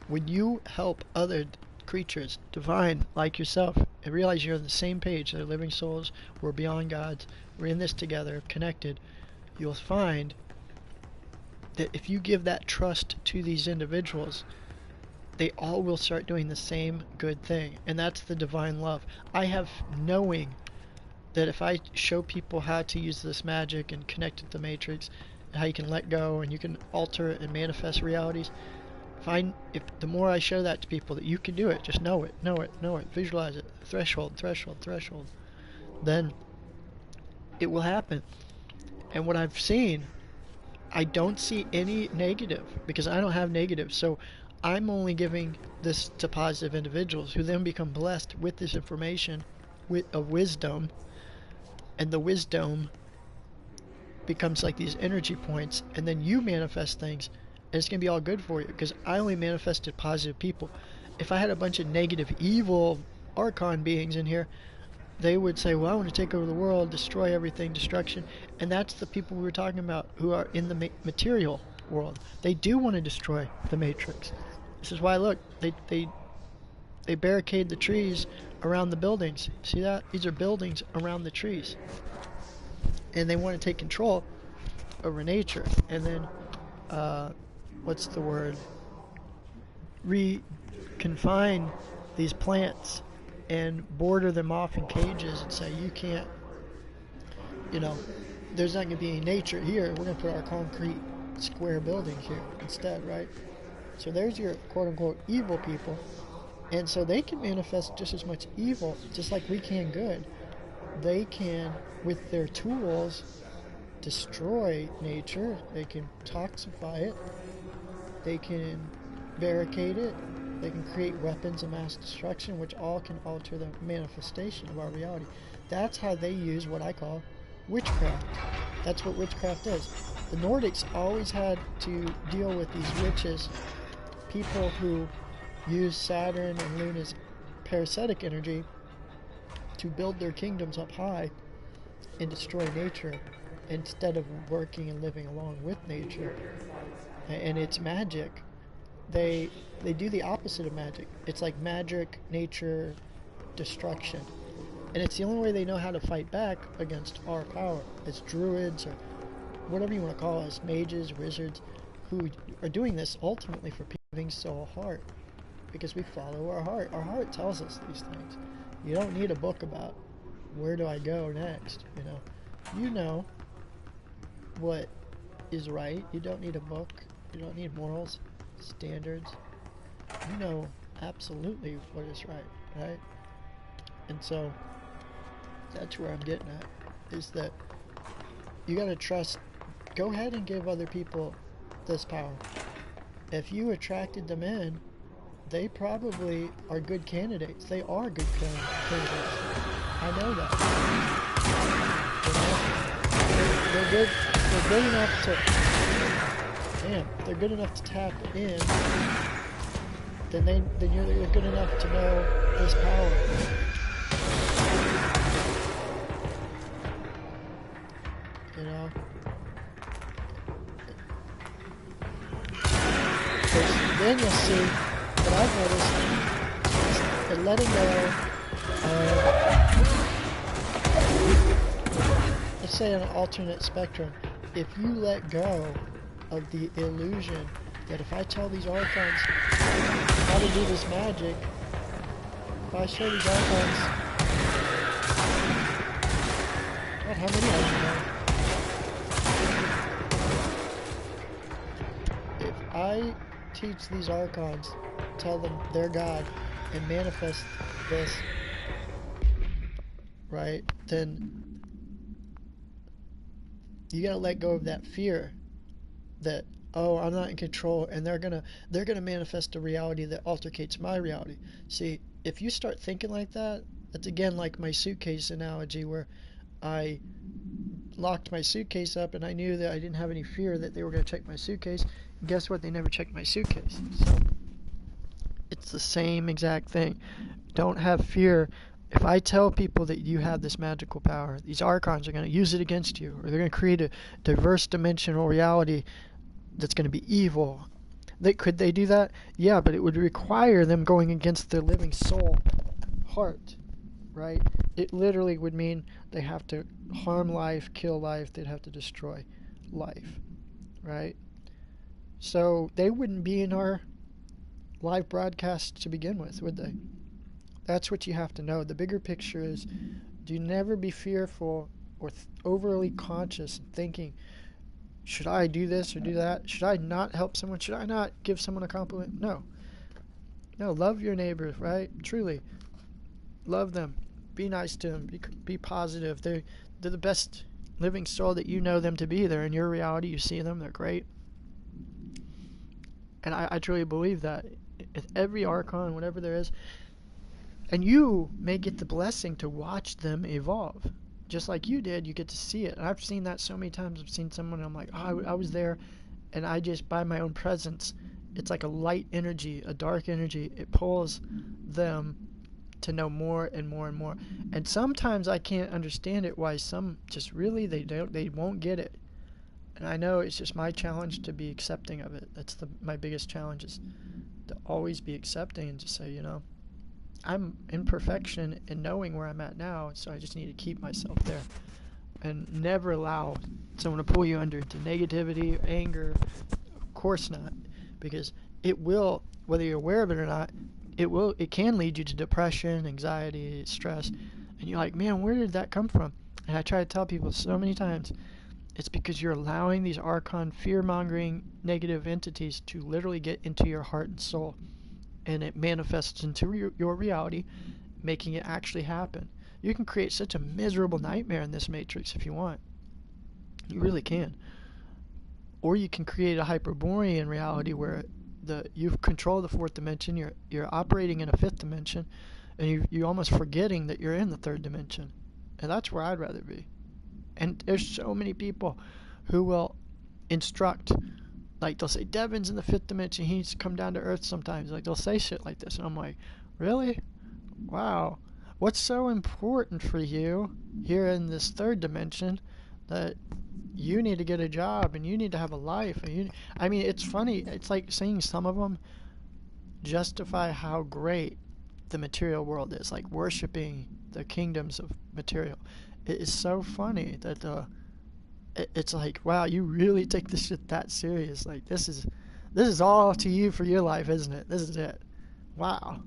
when you help other creatures, divine like yourself, and realize you're on the same page, they're living souls, we're beyond gods, we're in this together, connected, you'll find that if you give that trust to these individuals, they all will start doing the same good thing. And that's the divine love. I have knowing that if I show people how to use this magic and connect it to the matrix, how you can let go and you can alter it and manifest realities, if the more I show that to people, that you can do it, just know it, visualize it, threshold, then it will happen. And what I've seen, I don't see any negative, because I don't have negative. So I'm only giving this to positive individuals who then become blessed with this information of wisdom, and the wisdom becomes like these energy points, and then you manifest things, and it's going to be all good for you, because I only manifested positive people. If I had a bunch of negative, evil archon beings in here, they would say, well, I want to take over the world, destroy everything, destruction. And that's the people we were talking about who are in the material world. They do want to destroy the matrix. This is why, look, they barricade the trees around the buildings. See that? These are buildings around the trees. And they want to take control over nature. And then, what's the word? Confine these plants and border them off in cages and say, you can't, there's not going to be any nature here. We're going to put our concrete square building here instead, right? So there's your quote-unquote evil people. And so they can manifest just as much evil, just like we can good. They can, with their tools, destroy nature. They can toxify it. They can barricade it. They can create weapons of mass destruction, which all can alter the manifestation of our reality. That's how they use what I call witchcraft. That's what witchcraft is. The Nordics always had to deal with these witches, people who use Saturn and Luna's parasitic energy to build their kingdoms up high and destroy nature instead of working and living along with nature. And it's magic. They do the opposite of magic. It's like magic, nature, destruction. And it's the only way they know how to fight back against our power. It's druids or whatever you want to call us, mages, wizards, who are doing this ultimately for living soul heart. Because we follow our heart. Our heart tells us these things. You don't need a book about where do I go next, You know what is right. You don't need a book. You don't need morals, standards. You know absolutely what is right? And so that's where I'm getting at, is that you gotta trust. Go ahead and give other people this power. If you attracted them in, they probably are good candidates. They are good candidates. I know that. They're good. They're good enough to. Damn, they're good enough to tap in. Then you're good enough to know this power. Then you'll see what I've noticed is the letting go of, let's say, an alternate spectrum. If you let go of the illusion that if I tell these archons how to do this magic, if I show these archons, God, how many of you know? If I teach these archons, tell them they're God, and manifest this, right, then you gotta let go of that fear that, oh, I'm not in control, and they're gonna manifest a reality that altercates my reality. See, if you start thinking like that, that's again like my suitcase analogy, where I locked my suitcase up and I knew that I didn't have any fear that they were going to check my suitcase. And guess what? They never checked my suitcase. So it's the same exact thing. Don't have fear. If I tell people that you have this magical power, these archons are going to use it against you, or they're going to create a diverse dimensional reality that's going to be evil. Could they do that? Yeah, but it would require them going against their living soul heart. right? It literally would mean they have to harm life, kill life, they'd have to destroy life, right? So they wouldn't be in our live broadcast to begin with, would they? That's what you have to know. The bigger picture is, do never be fearful or overly conscious and thinking, should I do this or do that? Should I not help someone? Should I not give someone a compliment? No. No, love your neighbors, right? Truly. Love them. Be nice to them. Be positive. They're the best living soul that you know them to be. They're in your reality. You see them. They're great. And I truly believe that. Every archon, whatever there is, and you may get the blessing to watch them evolve. Just like you did, you get to see it. And I've seen that so many times. I've seen someone and I'm like, oh, I was there, and I just, by my own presence, it's like a light energy, a dark energy. It pulls them to know more and more and more. And sometimes I can't understand it, why some just really, they won't get it. And I know it's just my challenge to be accepting of it. That's my biggest challenge, is to always be accepting and just say, I'm imperfection in knowing where I'm at now, so I just need to keep myself there. And never allow someone to pull you under into negativity or anger. Of course not. Because it will, whether you're aware of it or not, it can lead you to depression, anxiety, stress. And you're like, man, where did that come from? And I try to tell people so many times, it's because you're allowing these archon, fear-mongering, negative entities to literally get into your heart and soul. And it manifests into your reality, making it actually happen. You can create such a miserable nightmare in this matrix if you want. You really can. Or you can create a Hyperborean reality where you control the fourth dimension, you're operating in a fifth dimension, and you're almost forgetting that you're in the third dimension. And that's where I'd rather be. And there's so many people who will instruct, like they'll say, Devin's in the fifth dimension, he needs to come down to Earth sometimes. Like they'll say shit like this, and I'm like, really? Wow. What's so important for you here in this third dimension that you need to get a job and you need to have a life? I mean, it's funny. It's like seeing some of them justify how great the material world is, like worshiping the kingdoms of material. It is so funny that it's like, wow, you really take this shit that serious. Like this is all to you for your life, isn't it? This is it. Wow.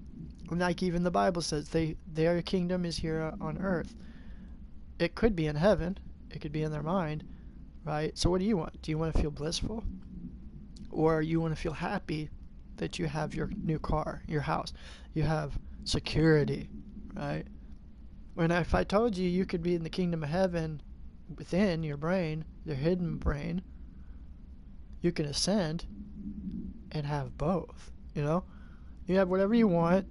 And like even the Bible says, their kingdom is here on earth. It could be in heaven. It could be in their mind, right? So what do you want? Do you want to feel blissful? Or you want to feel happy that you have your new car, your house, you have security, right? When if I told you you could be in the kingdom of heaven within your brain, your hidden brain, you can ascend and have both, You have whatever you want.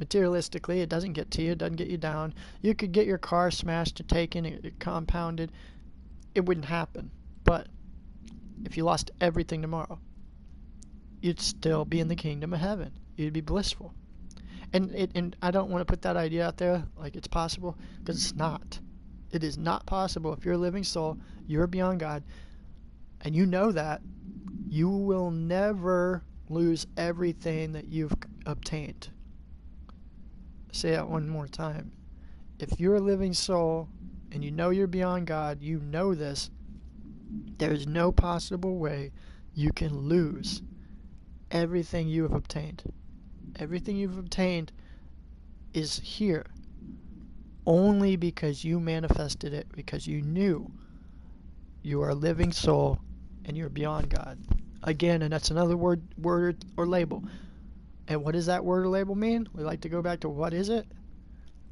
Materialistically, it doesn't get to you, it doesn't get you down. You could get your car smashed or taken, it compounded. It wouldn't happen. But if you lost everything tomorrow, you'd still be in the kingdom of heaven. You'd be blissful. And I don't want to put that idea out there like it's possible, because it's not. It is not possible. If you're a living soul, you're beyond God, and you know that, you will never lose everything that you've obtained. Say that one more time. If you're a living soul and you know you're beyond God, you know this, there's no possible way you can lose everything you have obtained. Everything you've obtained is here only because you manifested it, because you knew you are a living soul and you're beyond God. Again, and that's another word or label. And what does that word or label mean? We like to go back to, what is it?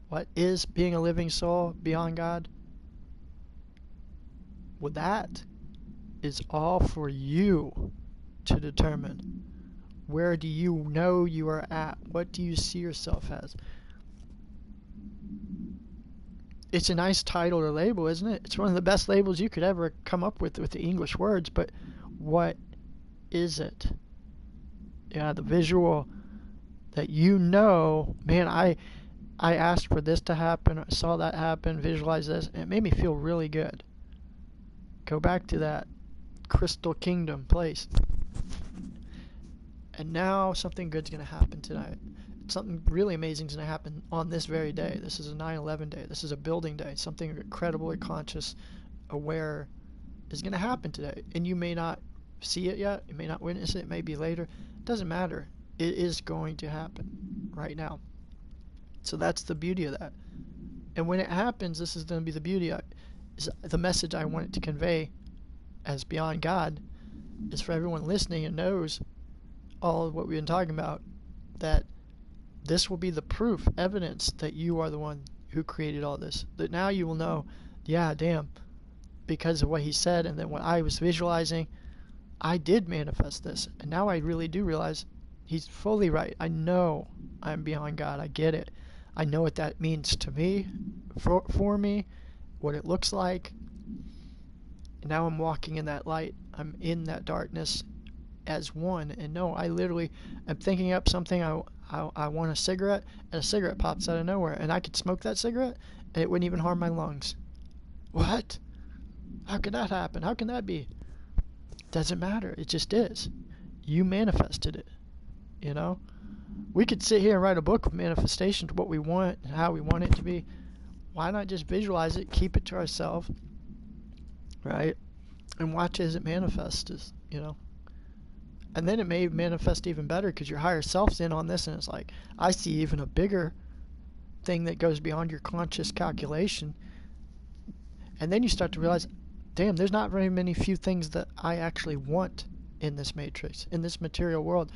What is being a living soul beyond God? Well, that is all for you to determine. Where do you know you are at? What do you see yourself as? It's a nice title or label, isn't it? It's one of the best labels you could ever come up with the English words, but what is it? Yeah, the visual that man, I asked for this to happen, I saw that happen, visualize this, and it made me feel really good. Go back to that crystal kingdom place. And now something good's going to happen tonight. something really amazing is going to happen on this very day. This is a 9/11 day. This is a building day. Something incredibly conscious, aware is going to happen today. And you may not see it yet. You may not witness it. It may be later. It doesn't matter. It is going to happen right now. So that's the beauty of that. And when it happens, this is going to be the beauty. Is the message I want it to convey as Beyond God is for everyone listening and knows all of what we've been talking about, that this will be the proof, evidence that you are the one who created all this. That now you will know, yeah, damn, because of what he said and then what I was visualizing, I did manifest this. And now I really do realize he's fully right. I know I'm beyond God. I get it. I know what that means to me, for me, what it looks like. And now I'm walking in that light. I'm in that darkness as one. And no, I literally am thinking up something. I want a cigarette, and a cigarette pops out of nowhere. And I could smoke that cigarette, and it wouldn't even harm my lungs. What? How could that happen? How can that be? Doesn't matter. It just is. You manifested it. You know? We could sit here and write a book of manifestation to what we want and how we want it to be. Why not just visualize it, keep it to ourselves, right? And watch as it manifests, you know? And then it may manifest even better because your higher self's in on this, and it's like, I see even a bigger thing that goes beyond your conscious calculation. And then you start to realize, damn, there's not very many few things that I actually want in this matrix, in this material world.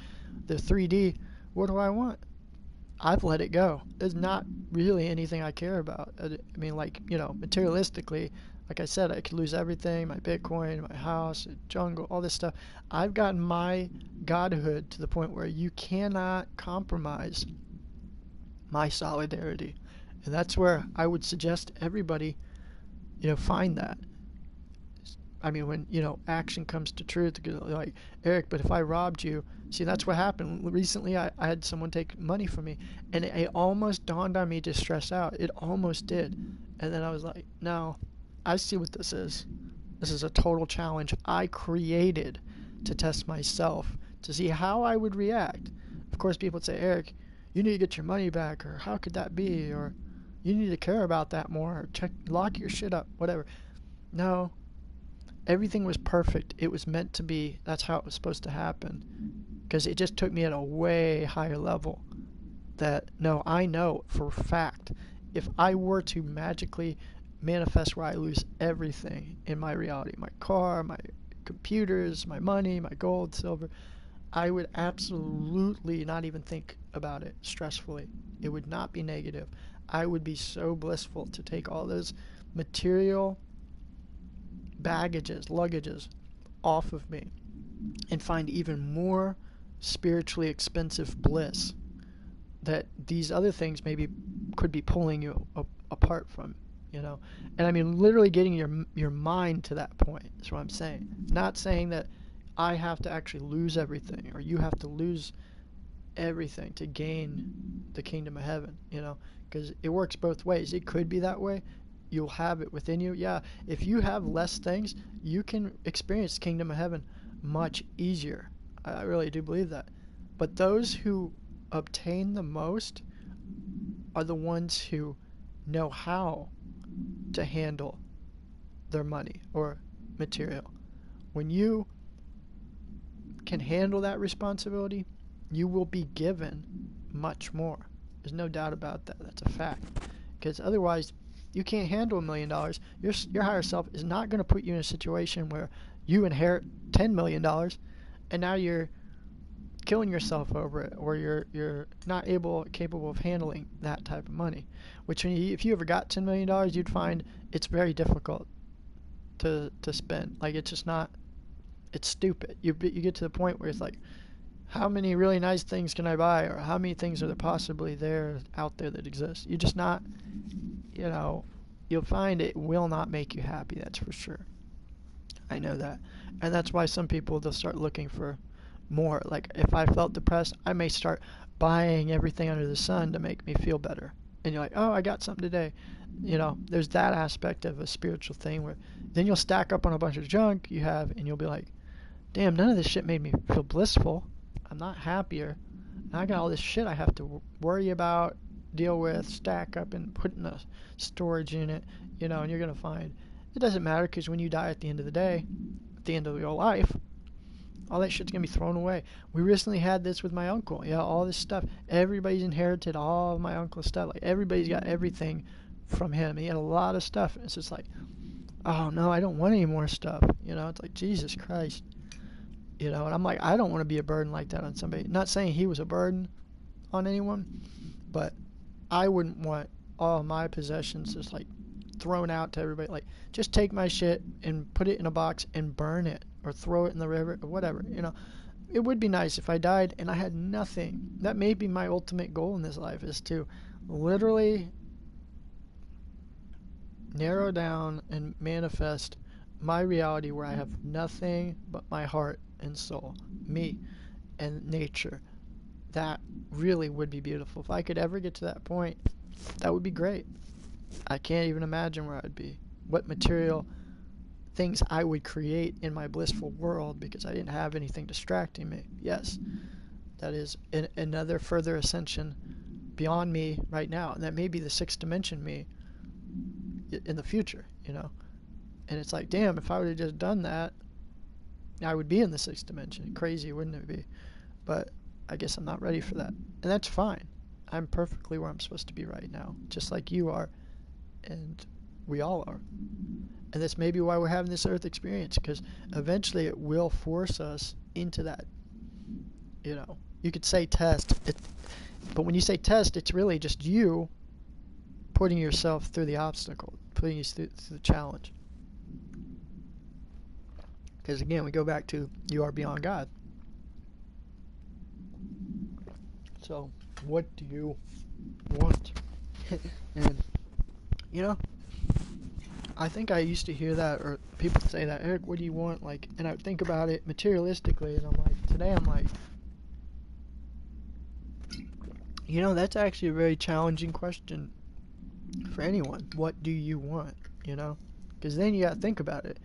The 3D, what do I want? I've let it go. There's not really anything I care about. I mean, like, you know, materialistically, like I said, I could lose everything, my Bitcoin, my house, jungle, all this stuff. I've gotten my godhood to the point where you cannot compromise my solidarity. And that's where I would suggest everybody, you know, find that. I mean, when, you know, action comes to truth, like, Eric, but if I robbed you, see, that's what happened. Recently, I had someone take money from me, and it almost dawned on me to stress out. It almost did. And then I was like, no, I see what this is. This is a total challenge I created to test myself, to see how I would react. Of course, people would say, Eric, you need to get your money back, or how could that be, or you need to care about that more, or lock your shit up, whatever. No. Everything was perfect. It was meant to be. That's how it was supposed to happen. Because it just took me at a way higher level. That, no, I know for a fact, if I were to magically manifest where I lose everything in my reality, my car, my computers, my money, my gold, silver, I would absolutely not even think about it stressfully. It would not be negative. I would be so blissful to take all those material luggages off of me and find even more spiritually expensive bliss that these other things maybe could be pulling you apart from, you know. And I mean, literally getting your mind to that point is what I'm saying. Not saying that I have to actually lose everything, or you have to lose everything to gain the kingdom of heaven, you know, because it works both ways. It could be that way. You'll have it within you. Yeah, if you have less things, you can experience the kingdom of heaven much easier. I really do believe that. But those who obtain the most are the ones who know how to handle their money or material. When you can handle that responsibility, you will be given much more. There's no doubt about that. That's a fact. Because otherwise, you can't handle $1 million. Your higher self is not going to put you in a situation where you inherit $10 million and now you're killing yourself over it, or you're not capable of handling that type of money. Which if you ever got $10 million, you'd find it's very difficult to spend. Like, it's just not. It's stupid. You get to the point where it's like, how many really nice things can I buy, or how many things are there possibly out there that exist? You're just not. You know, you'll find it will not make you happy, that's for sure. I know that. And that's why some people, they'll start looking for more. Like, if I felt depressed, I may start buying everything under the sun to make me feel better. And you're like, oh, I got something today. You know, there's that aspect of a spiritual thing where then you'll stack up on a bunch of junk you have, and you'll be like, damn, none of this shit made me feel blissful. I'm not happier. And I got all this shit I have to worry about, deal with, stack up, and put in a storage unit, you know, and you're going to find it doesn't matter, because when you die at the end of the day, at the end of your life, all that shit's going to be thrown away. We recently had this with my uncle. Yeah, all this stuff. Everybody's inherited all of my uncle's stuff. Like, everybody's got everything from him. He had a lot of stuff. And it's just like, oh, no, I don't want any more stuff. You know, it's like, Jesus Christ. You know, and I'm like, I don't want to be a burden like that on somebody. Not saying he was a burden on anyone, but I wouldn't want all my possessions just, like, thrown out to everybody. Like, just take my shit and put it in a box and burn it, or throw it in the river, or whatever, you know. It would be nice if I died and I had nothing. That may be my ultimate goal in this life, is to literally narrow down and manifest my reality where I have nothing but my heart and soul, me and nature. That really would be beautiful. If I could ever get to that point, that would be great. I can't even imagine where I'd be, what material things I would create in my blissful world, because I didn't have anything distracting me. Yes, that is another further ascension beyond me right now, and that may be the sixth dimension me in the future, you know. And it's like, damn, if I would have just done that, I would be in the sixth dimension. Crazy, wouldn't it be? But I guess I'm not ready for that, and that's fine. I'm perfectly where I'm supposed to be right now, just like you are, and we all are. And that's maybe why we're having this earth experience, because eventually it will force us into that. You know, you could say test, but when you say test, it's really just you putting yourself through the obstacle, putting you through the challenge. Because again, we go back to you are beyond God. So, what do you want? And, you know, I think I used to hear that, or people say that, Eric, what do you want? Like, and I would think about it materialistically, and I'm like, today I'm like, you know, that's actually a very challenging question for anyone. What do you want? You know, because then you gotta think about it.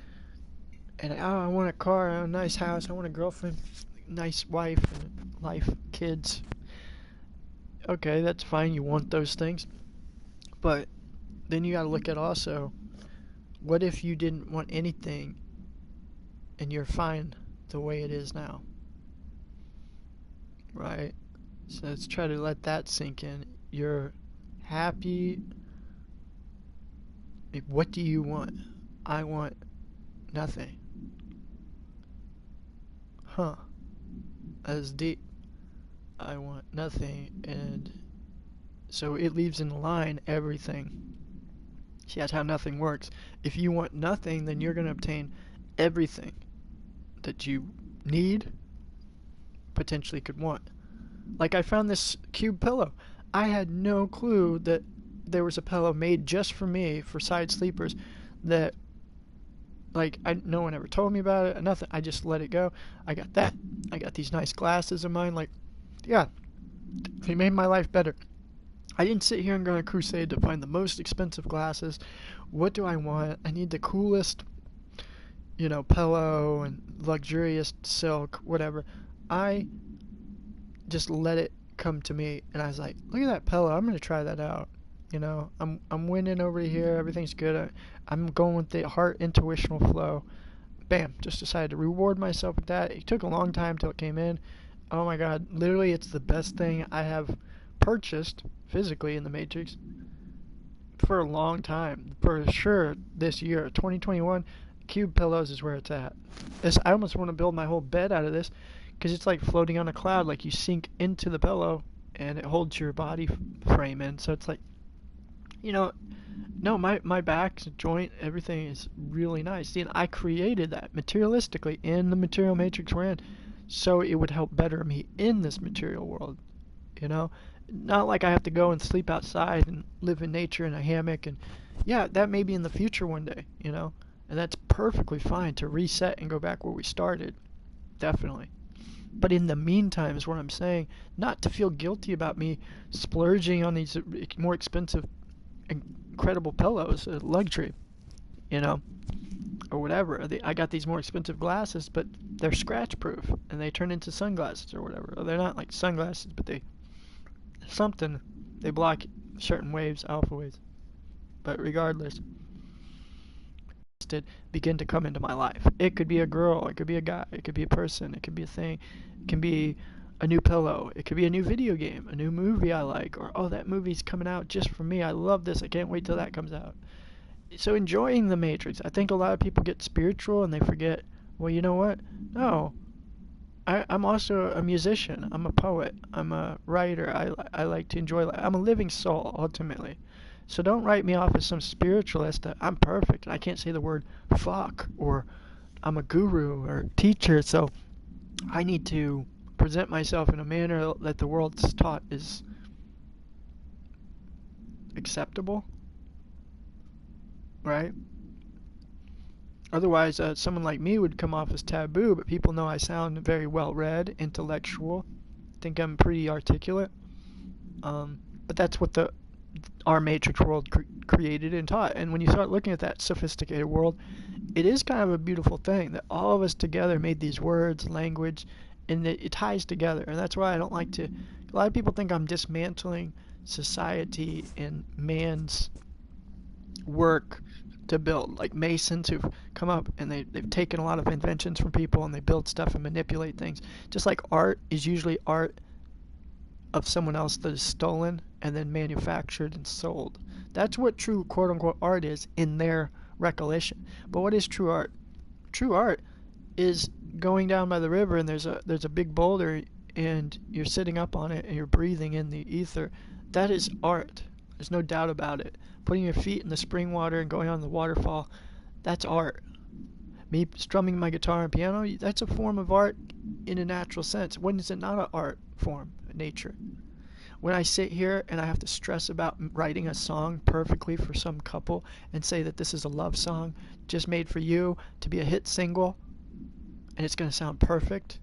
And I want a car, a nice house, I want a girlfriend, nice wife, and life, kids. Okay, that's fine. You want those things, but then you gotta look at also, what if you didn't want anything and you're fine the way it is now? Right? So let's try to let that sink in. You're happy. What do you want? I want nothing. Huh. That's deep. I want nothing, and so it leaves in line everything. See, that's how nothing works. If you want nothing, then you're going to obtain everything that you need, potentially could want. Like, I found this cube pillow. I had no clue that there was a pillow made just for me, for side sleepers, that, like, no one ever told me about it, nothing. I just let it go. I got that. I got these nice glasses of mine. Like, yeah, it made my life better. I didn't sit here and go on a crusade to find the most expensive glasses. What do I want? I need the coolest, you know, pillow and luxurious silk, whatever. I just let it come to me, and I was like, look at that pillow. I'm going to try that out. You know, I'm winning over here. Everything's good. I'm going with the heart intuitional flow. Bam, just decided to reward myself with that. It took a long time till it came in. Oh my God, literally it's the best thing I have purchased physically in the Matrix for a long time. For sure this year, 2021, cube pillows is where it's at. I almost want to build my whole bed out of this, because it's like floating on a cloud. Like, you sink into the pillow and it holds your body frame in. So it's like, you know, no, my back, joint, everything is really nice. See, and I created that materialistically in the material matrix we're in, so it would help better me in this material world. You know, not like I have to go and sleep outside and live in nature in a hammock. And yeah, that may be in the future one day, you know, and that's perfectly fine to reset and go back where we started. Definitely. But in the meantime is what I'm saying, not to feel guilty about me splurging on these more expensive, incredible pillows, luxury, you know. or whatever. I got these more expensive glasses, but they're scratch proof and they turn into sunglasses or whatever. Or they're not like sunglasses, but they block certain waves, alpha waves. But regardless, did begin to come into my life. It could be a girl, it could be a guy, it could be a person, it could be a thing, it can be a new pillow, it could be a new video game, a new movie I like, or oh, that movie's coming out just for me, I love this, I can't wait till that comes out. So enjoying the Matrix. I think a lot of people get spiritual and they forget, well, you know what? No, I'm also a musician, I'm a poet, I'm a writer, I like to enjoy life. I'm a living soul, ultimately. So don't write me off as some spiritualist that I'm perfect and I can't say the word fuck, or I'm a guru or teacher, so I need to present myself in a manner that the world's taught is acceptable, right? Otherwise, someone like me would come off as taboo, but people know I sound very well-read, intellectual, think I'm pretty articulate. But that's what our Matrix world created and taught. And when you start looking at that sophisticated world, it is kind of a beautiful thing that all of us together made these words, language, and it ties together. And that's why I don't like to. A lot of people think I'm dismantling society and man's work to build, like masons who've come up and they've taken a lot of inventions from people and they build stuff and manipulate things. Just like art is usually art of someone else that is stolen and then manufactured and sold. That's what true quote-unquote art is in their recollection. But what is true art? True art is going down by the river and there's a big boulder and you're sitting up on it and you're breathing in the ether. That is art. There's no doubt about it. Putting your feet in the spring water and going on the waterfall, that's art. Me strumming my guitar and piano, that's a form of art in a natural sense. When is it not an art form, nature? When I sit here and I have to stress about writing a song perfectly for some couple and say that this is a love song just made for you to be a hit single and it's going to sound perfect,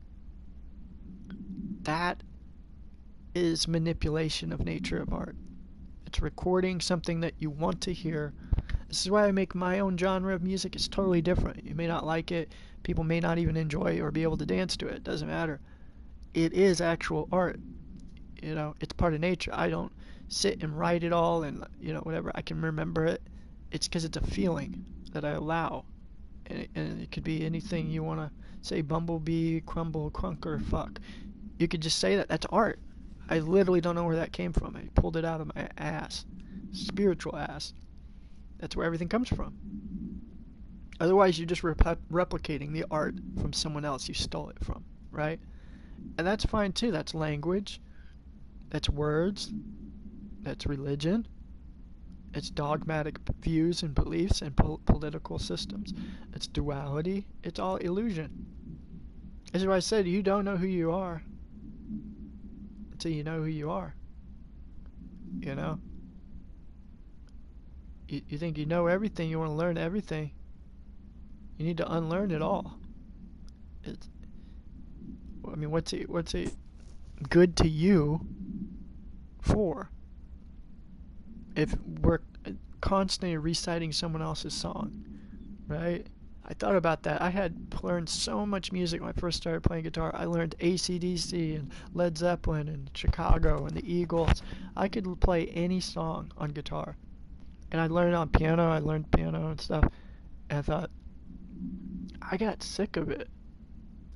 that is manipulation of nature of art. It's recording something that you want to hear. This is why I make my own genre of music. It's totally different. You may not like it. People may not even enjoy or be able to dance to it. It doesn't matter. It is actual art. You know, it's part of nature. I don't sit and write it all and, you know, whatever. I can remember it. It's because it's a feeling that I allow. And it could be anything you want to say, bumblebee, crumble, crunker, fuck. You could just say that. That's art. I literally don't know where that came from. I pulled it out of my ass. Spiritual ass. That's where everything comes from. Otherwise, you're just replicating the art from someone else you stole it from, right? And that's fine too. That's language. That's words. That's religion. It's dogmatic views and beliefs and political systems. It's duality. It's all illusion. This is why I said you don't know who you are until you know who you are. You know? You think you know everything, you want to learn everything. You need to unlearn it all. I mean, what's it good to you for? If we're constantly reciting someone else's song, right? I thought about that. I had learned so much music when I first started playing guitar. I learned AC/DC and Led Zeppelin and Chicago and the Eagles. I could play any song on guitar. And I learned on piano. I learned piano and stuff. And I thought, I got sick of it.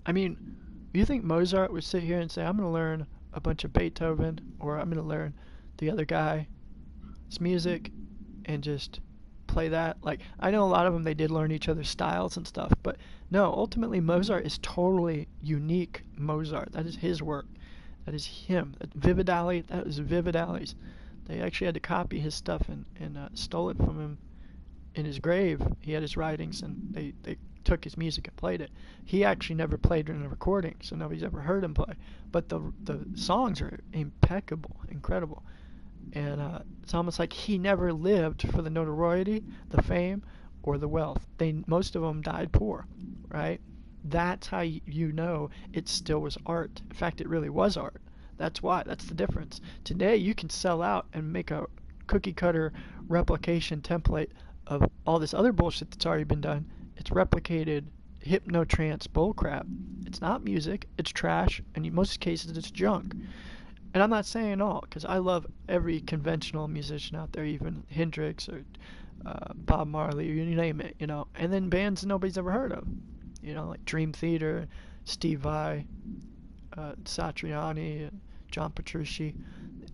I mean, you think Mozart would sit here and say, I'm going to learn a bunch of Beethoven, or I'm going to learn the other guy's music and just play that? Like, I know a lot of them, they did learn each other's styles and stuff, but no, ultimately Mozart is totally unique Mozart. That is his work. That is him. Vivaldi, that was Vivaldi's. They actually had to copy his stuff and stole it from him in his grave. He had his writings and they took his music and played it. He actually never played it in a recording, so nobody's ever heard him play. But the songs are impeccable, incredible. And it's almost like he never lived for the notoriety, the fame, or the wealth. Most of them died poor, right? That's how you know it still was art. In fact, it really was art. That's why. That's the difference. Today, you can sell out and make a cookie cutter replication template of all this other bullshit that's already been done. It's replicated hypnotrance bullcrap. It's not music. It's trash, and in most cases, it's junk. And I'm not saying all, because I love every conventional musician out there, even Hendrix or Bob Marley, or you name it, you know. And then bands nobody's ever heard of, you know, like Dream Theater, Steve Vai, Satriani, John Petrucci.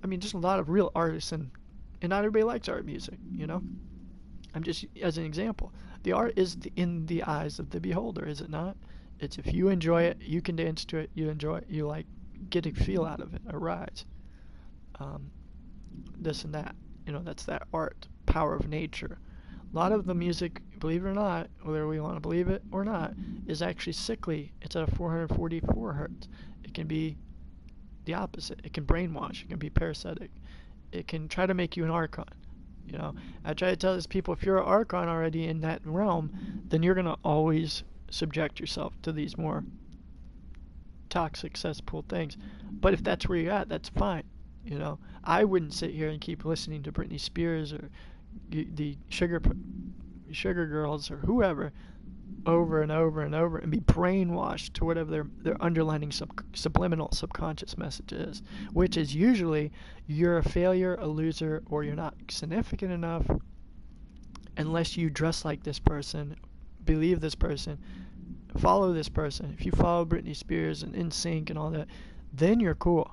I mean, just a lot of real artists, and not everybody likes art music, you know. I'm just, as an example, the art is in the eyes of the beholder, is it not? It's if you enjoy it, you can dance to it, you enjoy it, you like, get a feel out of it, a rise. This and that, you know, that's that art, power of nature. A lot of the music, believe it or not, whether we want to believe it or not, is actually sickly. It's at a 444 hertz. It can be the opposite. It can brainwash. It can be parasitic. It can try to make you an archon. You know, I try to tell these people, if you're an archon already in that realm, then you're going to always subject yourself to these more toxic cesspool things. But if that's where you're at, that's fine. You know, I wouldn't sit here and keep listening to Britney Spears or the Sugar Girls or whoever over and over and over and be brainwashed to whatever their underlining subliminal subconscious message is, which is usually you're a failure, a loser, or you're not significant enough unless you dress like this person, believe this person, follow this person. If you follow Britney Spears and NSYNC and all that, then you're cool,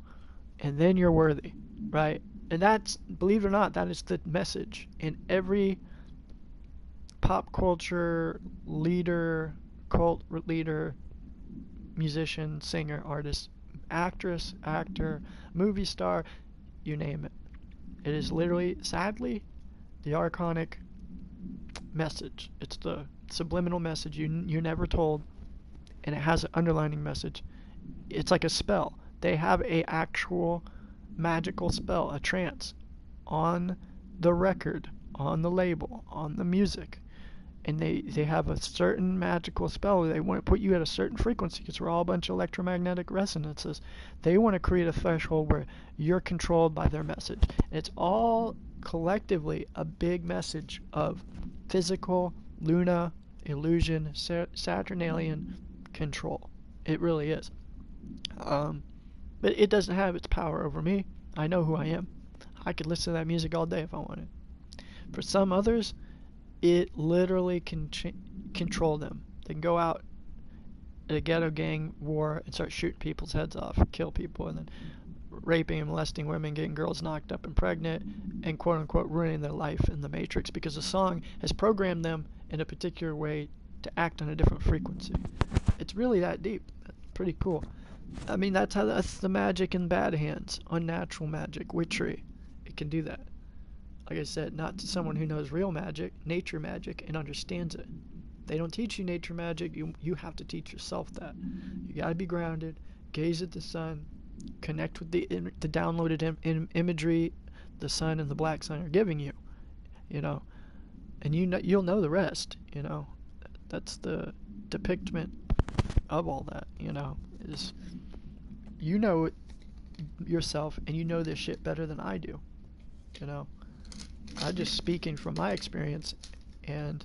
and then you're worthy, right? And that's, believe it or not, that is the message in every pop culture leader, cult leader, musician, singer, artist, actress, actor, movie star, you name it. It is literally, sadly, the archonic message. It's the subliminal message you're never told, and it has an underlining message. It's like a spell. They have a actual magical spell, a trance, on the record, on the label, on the music. And they have a certain magical spell. They want to put you at a certain frequency because we're all a bunch of electromagnetic resonances. They want to create a threshold where you're controlled by their message. And it's all collectively a big message of physical, Luna, illusion, Saturnalian control. It really is. But it doesn't have its power over me. I know who I am. I could listen to that music all day if I wanted. For some others, it literally can control them. They can go out at a ghetto gang war and start shooting people's heads off, kill people, and then raping and molesting women, getting girls knocked up and pregnant, and quote unquote ruining their life in the Matrix because the song has programmed them in a particular way to act on a different frequency. It's really that deep. That's pretty cool. I mean, that's the magic in bad hands. Unnatural magic, witchery. It can do that. Like I said, not to someone who knows real magic, nature magic, and understands it. They don't teach you nature magic. You have to teach yourself that. You gotta be grounded, gaze at the sun, connect with the downloaded imagery the sun and the black sun are giving you. You know, and you'll know the rest. You know, that's the depictment of all that. You know, is you know it yourself, and you know this shit better than I do. You know. I'm just speaking from my experience, and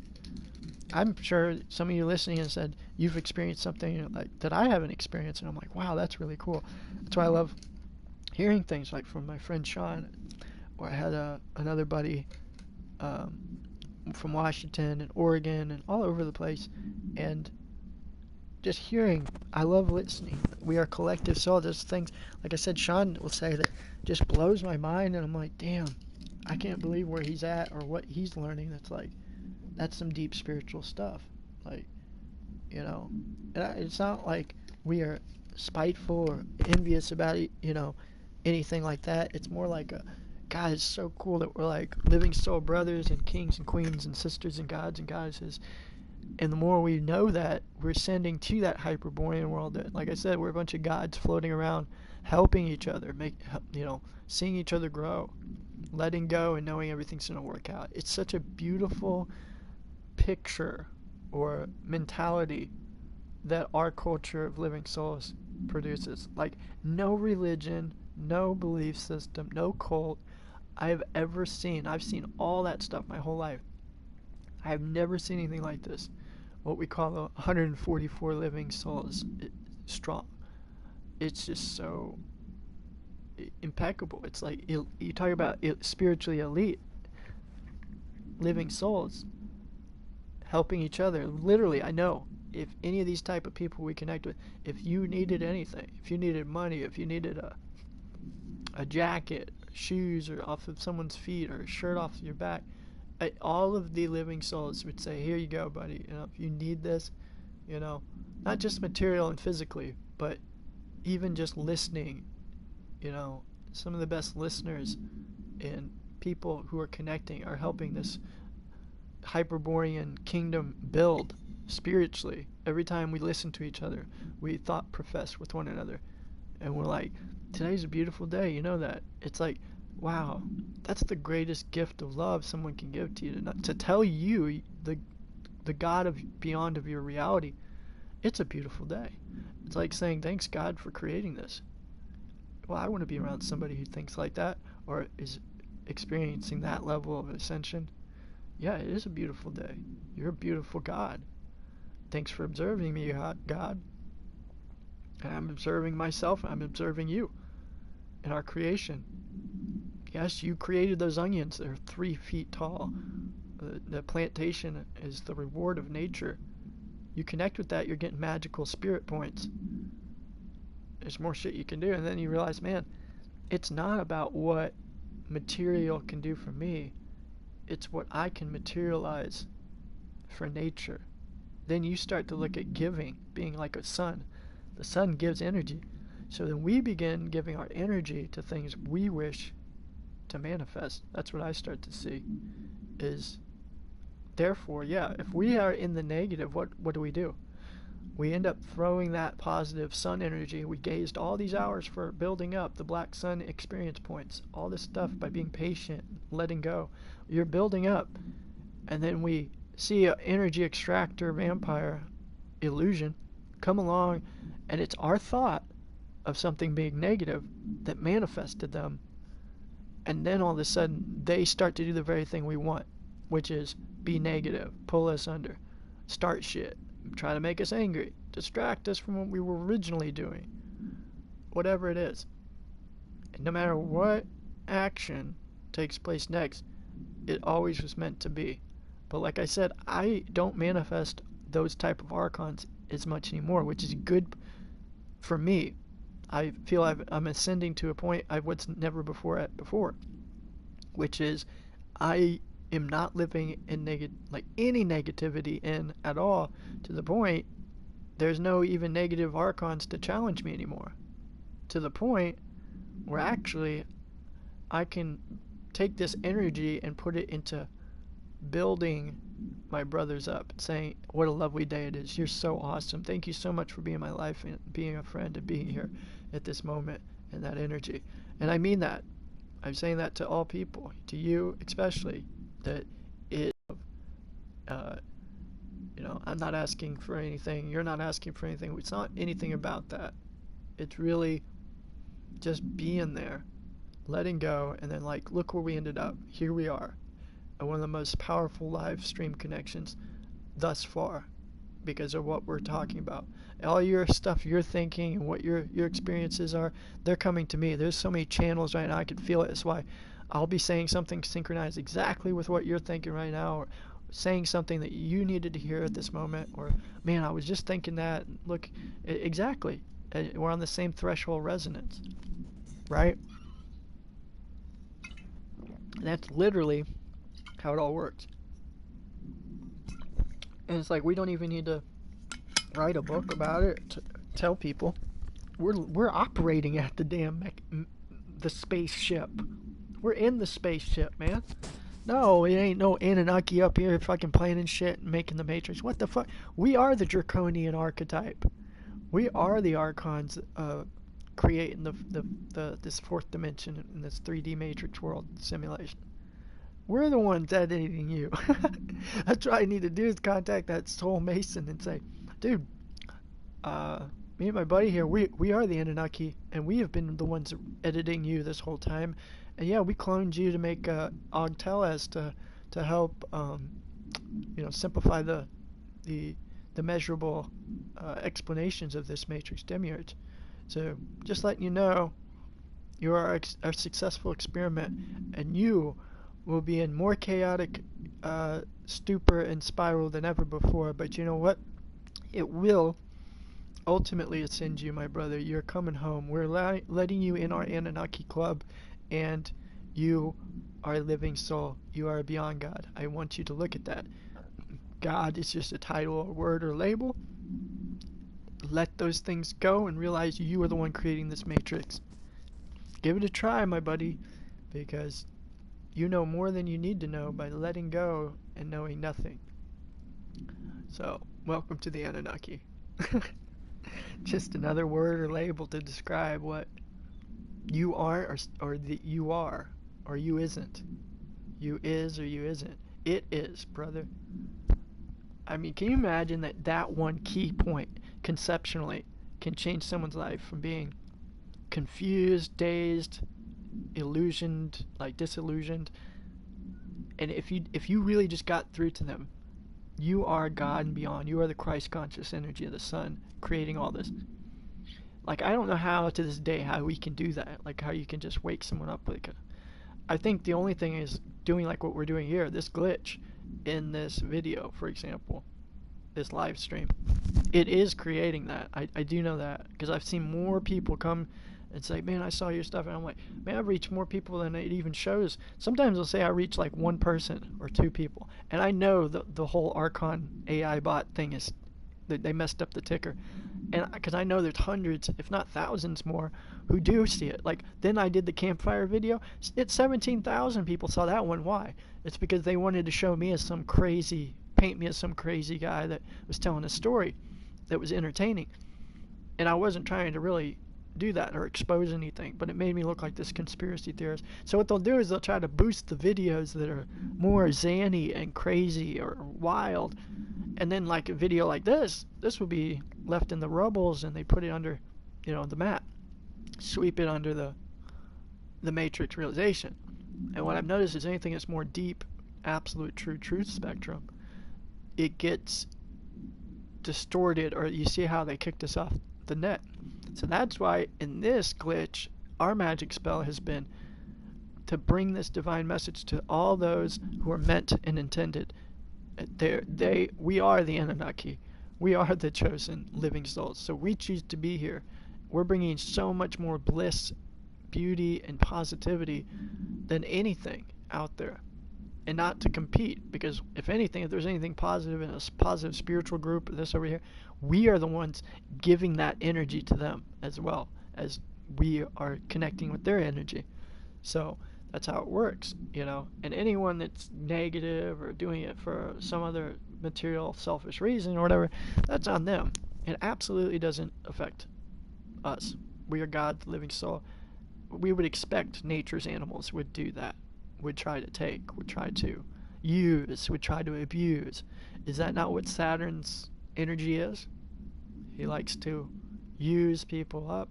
I'm sure some of you listening have said you've experienced something like that I haven't experienced, and I'm like, wow, that's really cool. That's why I love hearing things like from my friend Sean, or I had another buddy from Washington and Oregon and all over the place, and just hearing. I love listening. We are collective soul. There's things, like I said, Sean will say that just blows my mind, and I'm like, damn. I can't believe where he's at or what he's learning. That's some deep spiritual stuff. Like, you know, and it's not like we are spiteful or envious about it, you know, anything like that. It's more like God, it's so cool that we're like living soul brothers and kings and queens and sisters and gods and goddesses. And the more we know that, we're sending to that Hyperborean world that, like I said, we're a bunch of gods floating around, helping each other, seeing each other grow. Letting go and knowing everything's going to work out. It's such a beautiful picture or mentality that our culture of living souls produces. Like, no religion, no belief system, no cult I've ever seen. I've seen all that stuff my whole life. I have never seen anything like this, what we call 144 living souls strong. It's just so impeccable. It's like you talk about spiritually elite living souls helping each other. Literally, I know if any of these type of people we connect with, if you needed anything, if you needed money, if you needed a jacket, shoes, or off of someone's feet, or a shirt off your back, all of the living souls would say, here you go, buddy. You know, if you need this, you know, not just material and physically, but even just listening. You know, some of the best listeners and people who are connecting are helping this Hyperborean kingdom build spiritually. Every time we listen to each other, we thought profess with one another, and we're like, today's a beautiful day. You know that. It's like, wow, that's the greatest gift of love someone can give to you, to tell you, the God of beyond of your reality, it's a beautiful day. It's like saying, thanks God for creating this. Well, I want to be around somebody who thinks like that, or is experiencing that level of ascension. Yeah, it is a beautiful day. You're a beautiful God. Thanks for observing me, God. And I'm observing myself, and I'm observing you in our creation. Yes, you created those onions. They're 3 feet tall. The plantation is the reward of nature. You connect with that, you're getting magical spirit points. There's more shit you can do, and then you realize, man, it's not about what material can do for me. It's what I can materialize for nature. Then you start to look at giving, being like a sun. The sun gives energy. So then we begin giving our energy to things we wish to manifest. That's what I start to see. Is therefore, yeah, if we are in the negative, what do? We end up throwing that positive sun energy. We gazed all these hours for building up the black sun experience points, all this stuff by being patient, letting go. You're building up, and then we see an energy extractor vampire illusion come along, and it's our thought of something being negative that manifested them. And then all of a sudden, they start to do the very thing we want, which is be negative, pull us under, start shit, try to make us angry, distract us from what we were originally doing, whatever it is. And no matter what action takes place next, it always was meant to be. But like I said, I don't manifest those type of archons as much anymore, which is good for me. I feel I'm ascending to a point I was never before, which is I am not living in any negativity in at all, to the point there's no even negative archons to challenge me anymore, to the point where actually I can take this energy and put it into building my brothers up, saying, what a lovely day it is. You're so awesome. Thank you so much for being in my life and being a friend and being here at this moment, and that energy. And I mean that. I'm saying that to all people, to you especially, that it, I'm not asking for anything. You're not asking for anything. It's not anything about that. It's really just being there, letting go, and then look where we ended up. Here we are. One of the most powerful live stream connections thus far, because of what we're talking about. All your stuff you're thinking and what your experiences are, they're coming to me. There's so many channels right now, I can feel it. That's why I'll be saying something synchronized exactly with what you're thinking right now, or saying something that you needed to hear at this moment, or, man, I was just thinking that. Look, exactly. We're on the same threshold resonance, right? And that's literally how it all works. And it's like we don't even need to write a book about it to tell people. We're operating at the damn the spaceship. We're in the spaceship, man. No, it ain't no Anunnaki up here fucking planning shit and making the Matrix. What the fuck? We are the draconian archetype. We are the archons creating this fourth dimension in this 3D Matrix world simulation. We're the ones editing you. That's what I need to do, is contact that soul mason and say, dude, me and my buddy here, we are the Anunnaki, and we have been the ones editing you this whole time. And yeah, we cloned you to make Ogteles to help simplify the the measurable explanations of this matrix demiurge. So just letting you know, you are a successful experiment, and you will be in more chaotic stupor and spiral than ever before. But you know what? It will ultimately ascend you, my brother. You're coming home. We're letting you in our Anunnaki club, and you are a living soul. You are beyond God. I want you to look at that. God is just a title or word or label. Let those things go and realize you are the one creating this matrix. Give it a try, my buddy, because you know more than you need to know by letting go and knowing nothing. So, welcome to the Anunnaki. Just another word or label to describe what you are or that you are, or you isn't. You is or you isn't. It is, brother. I mean, can you imagine that one key point conceptually can change someone's life from being confused, dazed, illusioned, like disillusioned? And if you really just got through to them, you are God and beyond. You are the Christ conscious energy of the sun creating all this. Like, I don't know how to this day how we can do that. Like, how you can just wake someone up. Like, I think the only thing is doing like what we're doing here. This glitch in this video, for example, this live stream, it is creating that. I do know that because I've seen more people come and say, man, I saw your stuff, and I'm like, man, I've reached more people than it even shows. Sometimes they'll say I reach like one person or two people, and I know the whole Archon AI bot thing is that they messed up the ticker, and because I know there's hundreds, if not thousands more, who do see it. Like, then I did the campfire video. It's 17,000 people saw that one. Why? It's because they wanted to show me as some crazy, paint me as some crazy guy that was telling a story that was entertaining, and I wasn't trying to really do that or expose anything, but it made me look like this conspiracy theorist. So what they'll do is they'll try to boost the videos that are more zany and crazy or wild, and then like a video like this would be left in the rubbles, and they put it under, the mat, sweep it under the matrix realization. And what I've noticed is anything that's more deep, absolute truth spectrum, it gets distorted, or you see how they kicked us off the net. So that's why in this glitch, our magic spell has been to bring this divine message to all those who are meant and intended. We are the Anunnaki. We are the chosen living souls. So we choose to be here. We're bringing so much more bliss, beauty, and positivity than anything out there. And not to compete, because if anything, if there's anything positive in a positive spiritual group, this over here, we are the ones giving that energy to them as well as we are connecting with their energy. So that's how it works, And anyone that's negative or doing it for some other material, selfish reason or whatever, that's on them. It absolutely doesn't affect us. We are God's living soul. We would expect nature's animals would do that. Would try to take, would try to use, would try to abuse. Is that not what Saturn's energy is? He likes to use people up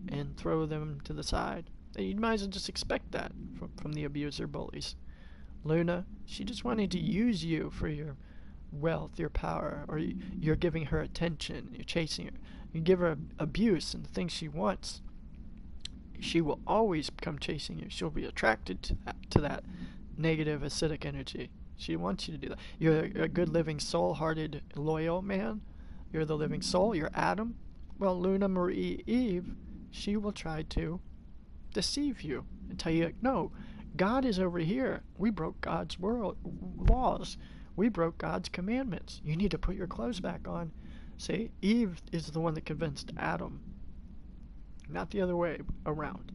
and throw them to the side. You might as well just expect that from the abuser bullies. Luna, she just wanted to use you for your wealth, your power, or you're giving her attention, you're chasing her. You give her abuse and the things she wants, she will always come chasing you. She'll be attracted to that negative, acidic energy. She wants you to do that. You're a good, living, soul-hearted, loyal man. You're the living soul. You're Adam. Well, Luna Marie Eve, she will try to deceive you and tell you, no, God is over here. We broke God's laws. We broke God's commandments. You need to put your clothes back on. See, Eve is the one that convinced Adam, not the other way around.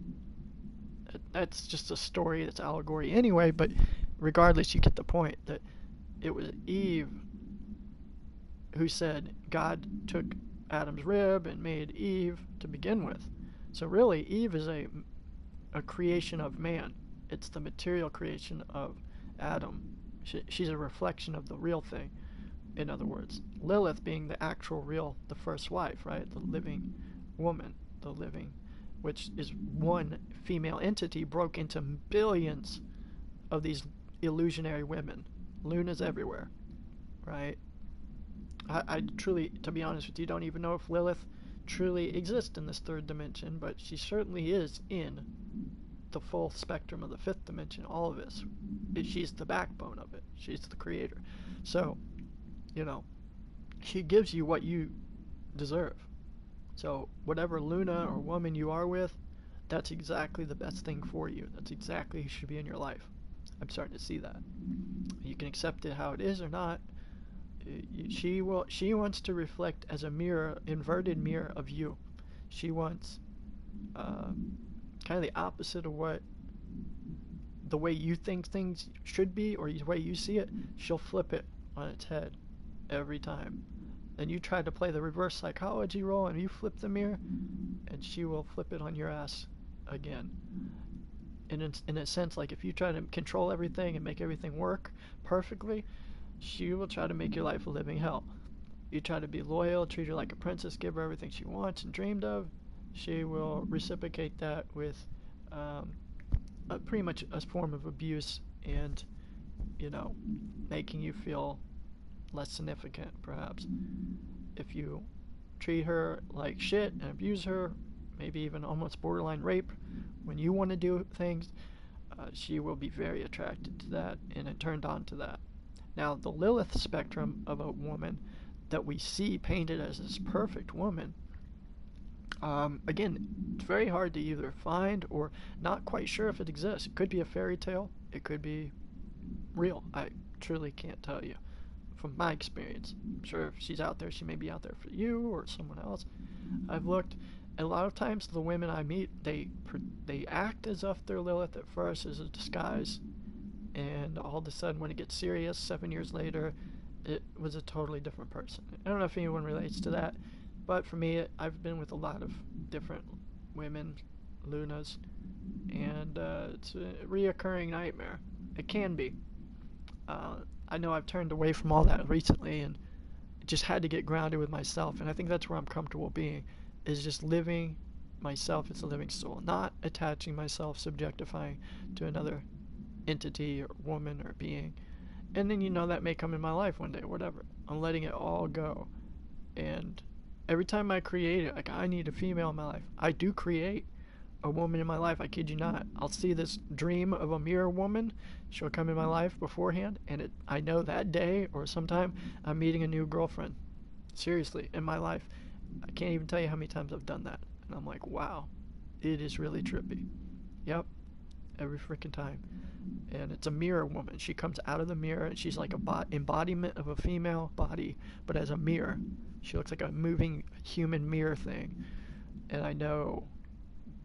That's just a story, that's allegory anyway, but regardless, you get the point that it was Eve who said God took Adam's rib and made Eve to begin with. So really, Eve is a creation of man. It's the material creation of Adam. She's a reflection of the real thing, in other words. Lilith being the actual real, the first wife, right? The living woman. The living, which is one female entity broke into billions of these illusionary women. Luna's everywhere, right? I truly, to be honest with you, don't even know if Lilith truly exists in this third dimension, but she certainly is in the full spectrum of the fifth dimension, all of this. She's the backbone of it. She's the creator. So, you know, she gives you what you deserve. So whatever Luna or woman you are with, that's exactly the best thing for you. That's exactly who should be in your life. I'm starting to see that. You can accept it how it is or not. She wants to reflect as a mirror, inverted mirror of you. She wants kind of the opposite of what the way you think things should be or the way you see it. She'll flip it on its head every time. Then you try to play the reverse psychology role and you flip the mirror, and she will flip it on your ass again. In a sense, like if you try to control everything and make everything work perfectly, she will try to make your life a living hell. You try to be loyal, treat her like a princess, give her everything she wants and dreamed of, she will reciprocate that with pretty much a form of abuse and, you know, making you feel less significant, perhaps. If you treat her like shit and abuse her, maybe even almost borderline rape, when you want to do things, she will be very attracted to that and turned on to that. Now, the Lilith spectrum of a woman that we see painted as this perfect woman, again, it's very hard to either find or not quite sure if it exists. It could be a fairy tale. It could be real. I truly can't tell you from my experience. I'm sure if she's out there, she may be out there for you or someone else. I've looked. A lot of times the women I meet, they act as if they're Lilith at first as a disguise, and all of a sudden when it gets serious 7 years later, it was a totally different person. I don't know if anyone relates to that, but for me, I've been with a lot of different women, Lunas, and it's a reoccurring nightmare. It can be. I know I've turned away from all that recently and just had to get grounded with myself, and I think that's where I'm comfortable being, is just living myself as a living soul, not attaching myself, subjectifying to another entity or woman or being. And then, you know, that may come in my life one day, whatever. I'm letting it all go. And every time I create it, like, I need a female in my life. I do create a woman in my life, I kid you not. I'll see this dream of a mirror woman. She'll come in my life beforehand, and I know that day or sometime I'm meeting a new girlfriend. Seriously, in my life. I can't even tell you how many times I've done that. And I'm like, wow, it is really trippy. Yep, every freaking time. And it's a mirror woman. She comes out of the mirror, and she's like a embodiment of a female body, but as a mirror. She looks like a moving human mirror thing. And I know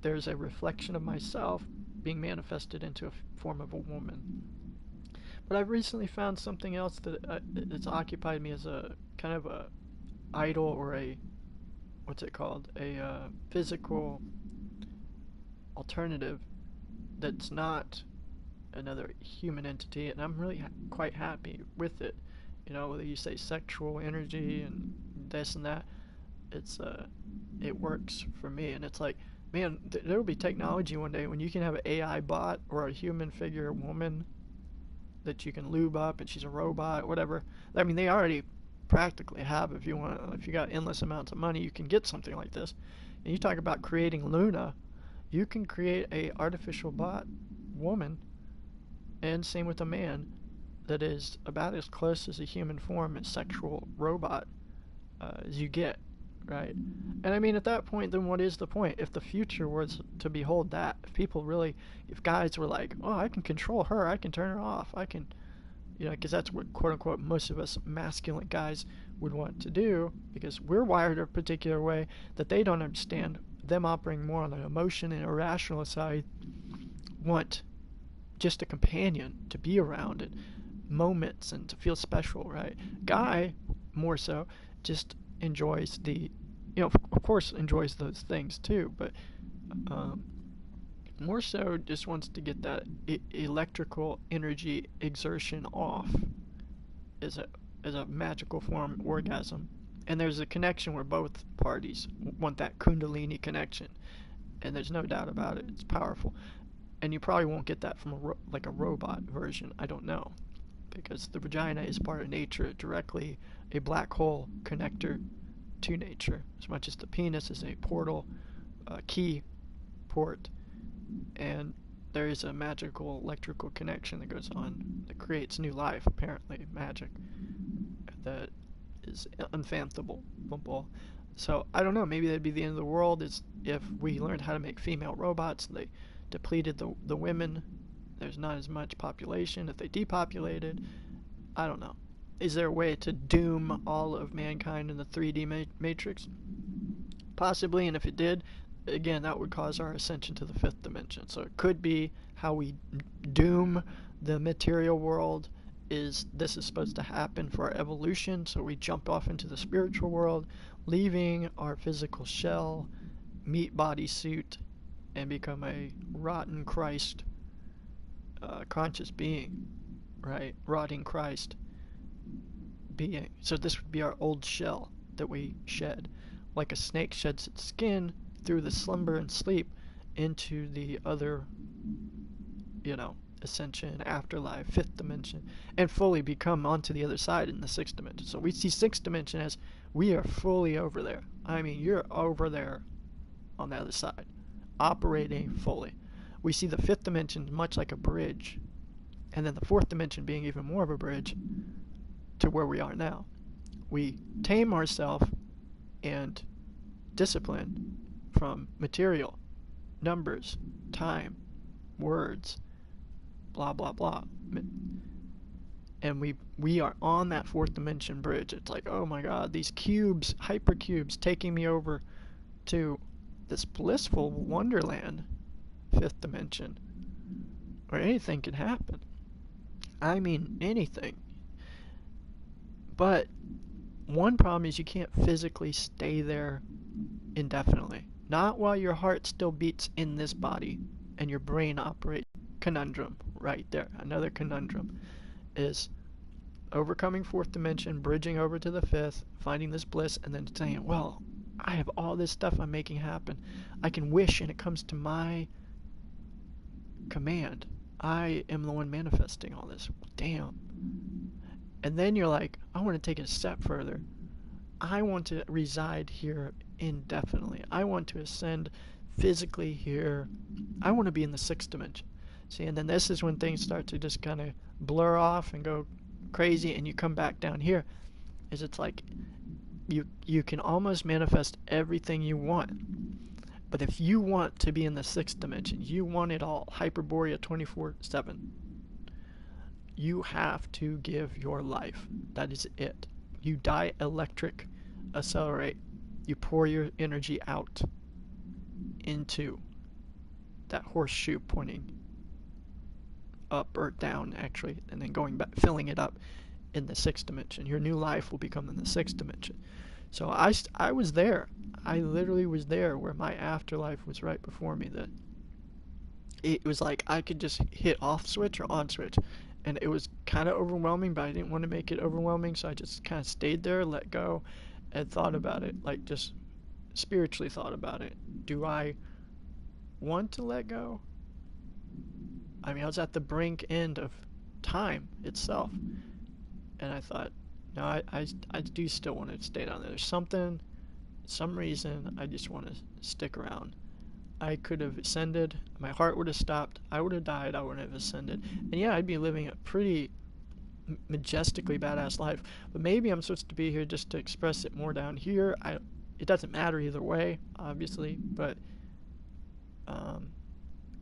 there's a reflection of myself being manifested into a form of a woman. But I've recently found something else that it's occupied me as a kind of a idol, or a, what's it called, a physical alternative that's not another human entity, and I'm really quite happy with it. You know, whether you say sexual energy and this and that, it works for me. And it's like, man, there will be technology one day when you can have an AI bot or a human figure woman that you can lube up, and she's a robot, whatever. I mean, they already practically have. If you got endless amounts of money, you can get something like this. And you talk about creating Luna, you can create a artificial bot woman, and same with a man, that is about as close as a human form and sexual robot as you get, right? And I mean, at that point, then what is the point? If the future was to behold that, if guys were like, oh, I can control her, I can turn her off, I can, you know, because that's what, quote unquote, most of us masculine guys would want to do, because we're wired a particular way that they don't understand. Them operating more on an emotion and irrational side want just a companion to be around at moments and to feel special, right? Guy, more so, just enjoys the, you know, of course enjoys those things too, but more so just wants to get that electrical energy exertion off as a magical form of orgasm. And there's a connection where both parties want that kundalini connection, and there's no doubt about it. It's powerful, and you probably won't get that from like a robot version. I don't know, because the vagina is part of nature, directly a black hole connector to nature, as much as the penis is a portal, key port, and there is a magical electrical connection that goes on that creates new life, apparently magic, that is unfathomable. So I don't know, maybe that'd be the end of the world, is if we learned how to make female robots. They depleted the women, there's not as much population. If they depopulated, I don't know. Is there a way to doom all of mankind in the 3D matrix? Possibly, and if it did, again, that would cause our ascension to the 5th dimension. So it could be how we doom the material world. This is supposed to happen for our evolution, so we jump off into the spiritual world, leaving our physical shell, meat body suit, and become a rotten Christ conscious being, right? Rotting Christ being. So this would be our old shell that we shed, like a snake sheds its skin through the slumber and sleep into the other, ascension, afterlife, 5th dimension, and fully become onto the other side in the 6th dimension. So we see 6th dimension as we are fully over there. I mean, you're over there on the other side, operating fully. We see the 5th dimension much like a bridge, and then the 4th dimension being even more of a bridge to where we are now. We tame ourselves and discipline from material, numbers, time, words, blah blah blah, and we are on that 4th dimension bridge. It's like, oh my god, these cubes, hypercubes, taking me over to this blissful wonderland, 5th dimension, where anything can happen. I mean, anything. But one problem is you can't physically stay there indefinitely. Not while your heart still beats in this body and your brain operates. Conundrum right there. Another conundrum is overcoming 4th dimension, bridging over to the 5th, finding this bliss, and then saying, well, I have all this stuff I'm making happen. I can wish and it comes to my command. I am the one manifesting all this. Damn. And then you're like, I want to take it a step further. I want to reside here indefinitely. I want to ascend physically here. I want to be in the 6th dimension. See, and then this is when things start to just kind of blur off and go crazy, and you come back down here. It's like you can almost manifest everything you want. But if you want to be in the 6th dimension, you want it all, Hyperborea 24/7, you have to give your life. That is it. You dielectric accelerate. You pour your energy out into that horseshoe pointing up or down, actually, and then going back, filling it up in the 6th dimension. Your new life will become in the 6th dimension. So I was there. I literally was there where my afterlife was right before me. That it was like I could just hit off switch or on switch, and it was kind of overwhelming, but I didn't want to make it overwhelming, so I just kind of stayed there, let go, and thought about it, like just spiritually thought about it. Do I want to let go? I mean, I was at the brink end of time itself, and I thought, no, I do still want to stay down there. There's some reason I just want to stick around. I could have ascended, my heart would have stopped, I would have died, I wouldn't have ascended. And yeah, I'd be living a pretty majestically badass life, but maybe I'm supposed to be here just to express it more down here. It doesn't matter either way, obviously, but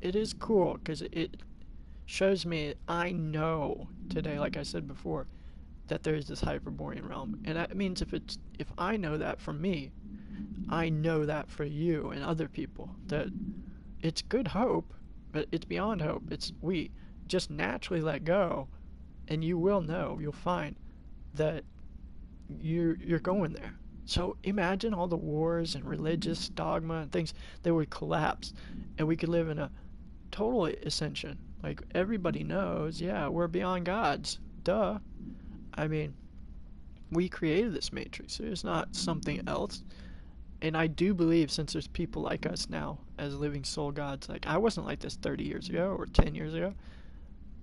it is cool because it shows me, I know today, like I said before, that there is this Hyperborean realm, and that means if I know that for me, I know that for you and other people, that it's good hope, but it's beyond hope. It's we just naturally let go, and you will know, you'll find that you're going there. So imagine all the wars and religious dogma and things that would collapse, and we could live in a total ascension. Like everybody knows, yeah, we're beyond gods. Duh. I mean, we created this matrix. There's not something else. And I do believe, since there's people like us now as living soul gods, like I wasn't like this 30 years ago or 10 years ago.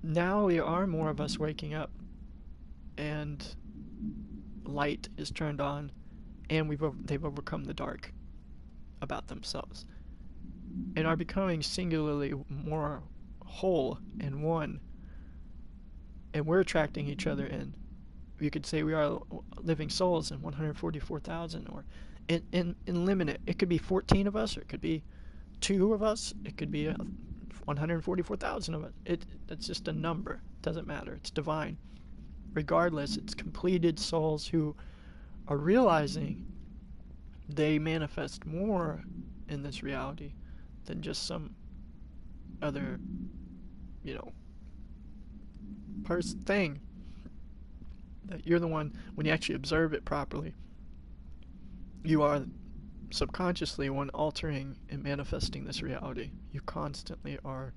Now there are more of us waking up and light is turned on, and they've overcome the dark about themselves, and are becoming singularly more whole and one, and we're attracting each other in. You could say we are living souls in 144,000, or in limited. It could be 14 of us, or it could be 2 of us. It could be 144,000 of us. It's just a number. It doesn't matter. It's divine. Regardless, it's completed souls who are realizing they manifest more in this reality than just some other, thing. That you're the one, when you actually observe it properly, you are subconsciously one altering and manifesting this reality. You constantly are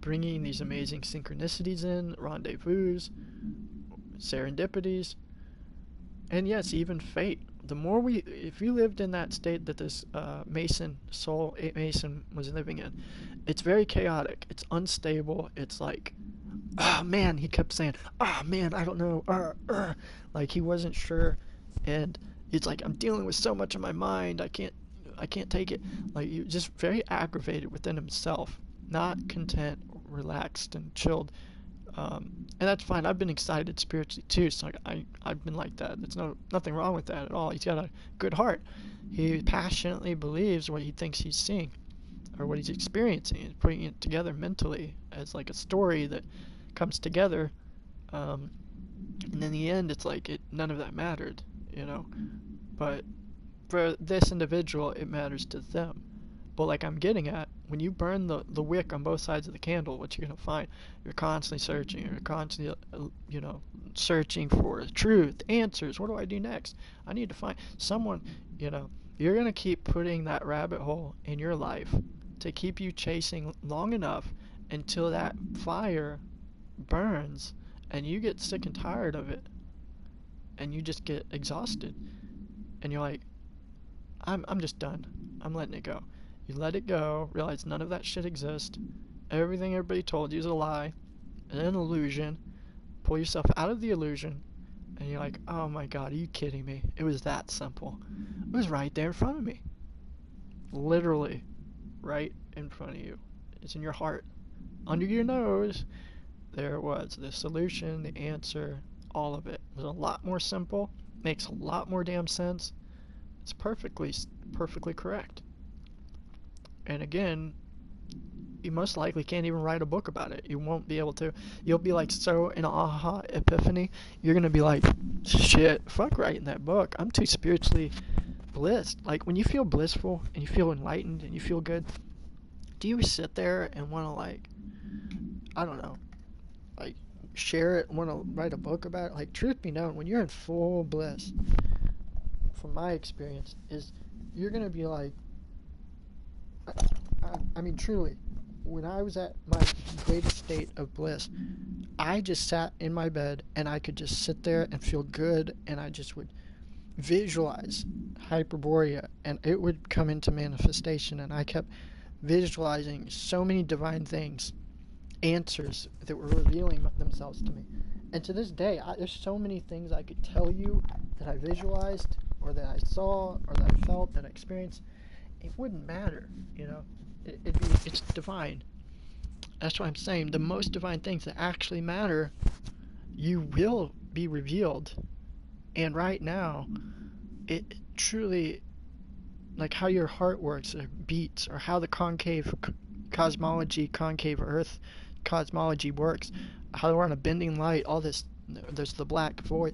bringing these amazing synchronicities in, rendezvous, serendipities, and yes, even fate. The more if you lived in that state that this Mason was living in, it's very chaotic. It's unstable. It's like, oh man, he kept saying, oh man, I don't know, like he wasn't sure, and it's like, I'm dealing with so much in my mind, I can't take it. Like, he was just very aggravated within himself, not content, relaxed, and chilled. And that's fine. I've been excited spiritually too, so I've been like that. There's nothing wrong with that at all. He's got a good heart. He passionately believes what he thinks he's seeing, or what he's experiencing, and putting it together mentally as like a story that comes together. And in the end, it's like none of that mattered, But for this individual, it matters to them. But like I'm getting at, when you burn the wick on both sides of the candle, what you're going to find, you're constantly searching. You're constantly, searching for truth, answers. What do I do next? I need to find someone, You're going to keep putting that rabbit hole in your life to keep you chasing long enough until that fire burns and you get sick and tired of it. And you just get exhausted. And you're like, I'm just done. I'm letting it go. You let it go, realize none of that shit exists. Everything everybody told you is a lie, an illusion. Pull yourself out of the illusion, and you're like, oh my god, are you kidding me? It was that simple. It was right there in front of me. Literally, right in front of you. It's in your heart. Under your nose, there it was. The solution, the answer, all of it. It was a lot more simple, makes a lot more damn sense. It's perfectly correct. And again, you most likely can't even write a book about it. You won't be able to. You'll be like so in aha epiphany. You're going to be like, shit, fuck writing that book. I'm too spiritually blissed. Like, when you feel blissful and you feel enlightened and you feel good, do you sit there and want to, like, I don't know, like, share it, want to write a book about it? Like, truth be known, when you're in full bliss, from my experience, is you're going to be like, I mean, truly, when I was at my greatest state of bliss, I just sat in my bed and I could just sit there and feel good, and I just would visualize Hyperborea, and it would come into manifestation, and I kept visualizing so many divine things, answers that were revealing themselves to me. And to this day, there's so many things I could tell you that I visualized, or that I saw, or that I felt, that I experienced. It wouldn't matter, it's divine. That's what I'm saying. The most divine things that actually matter, you will be revealed. And right now, it truly, like how your heart works, or beats, or how the concave earth cosmology works, how we're on a bending light, all this, there's the black void,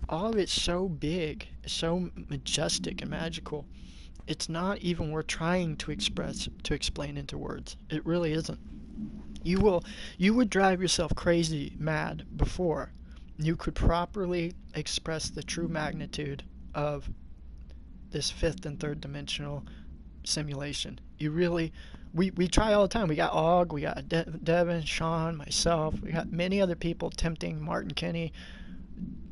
all of it's so big, so majestic and magical. It's not even worth trying to explain into words. It really isn't. You would drive yourself crazy mad before you could properly express the true magnitude of this fifth and third dimensional simulation. We try all the time. We got Og, we got Devin, Sean, myself, we got many other people tempting, Martin Kenny,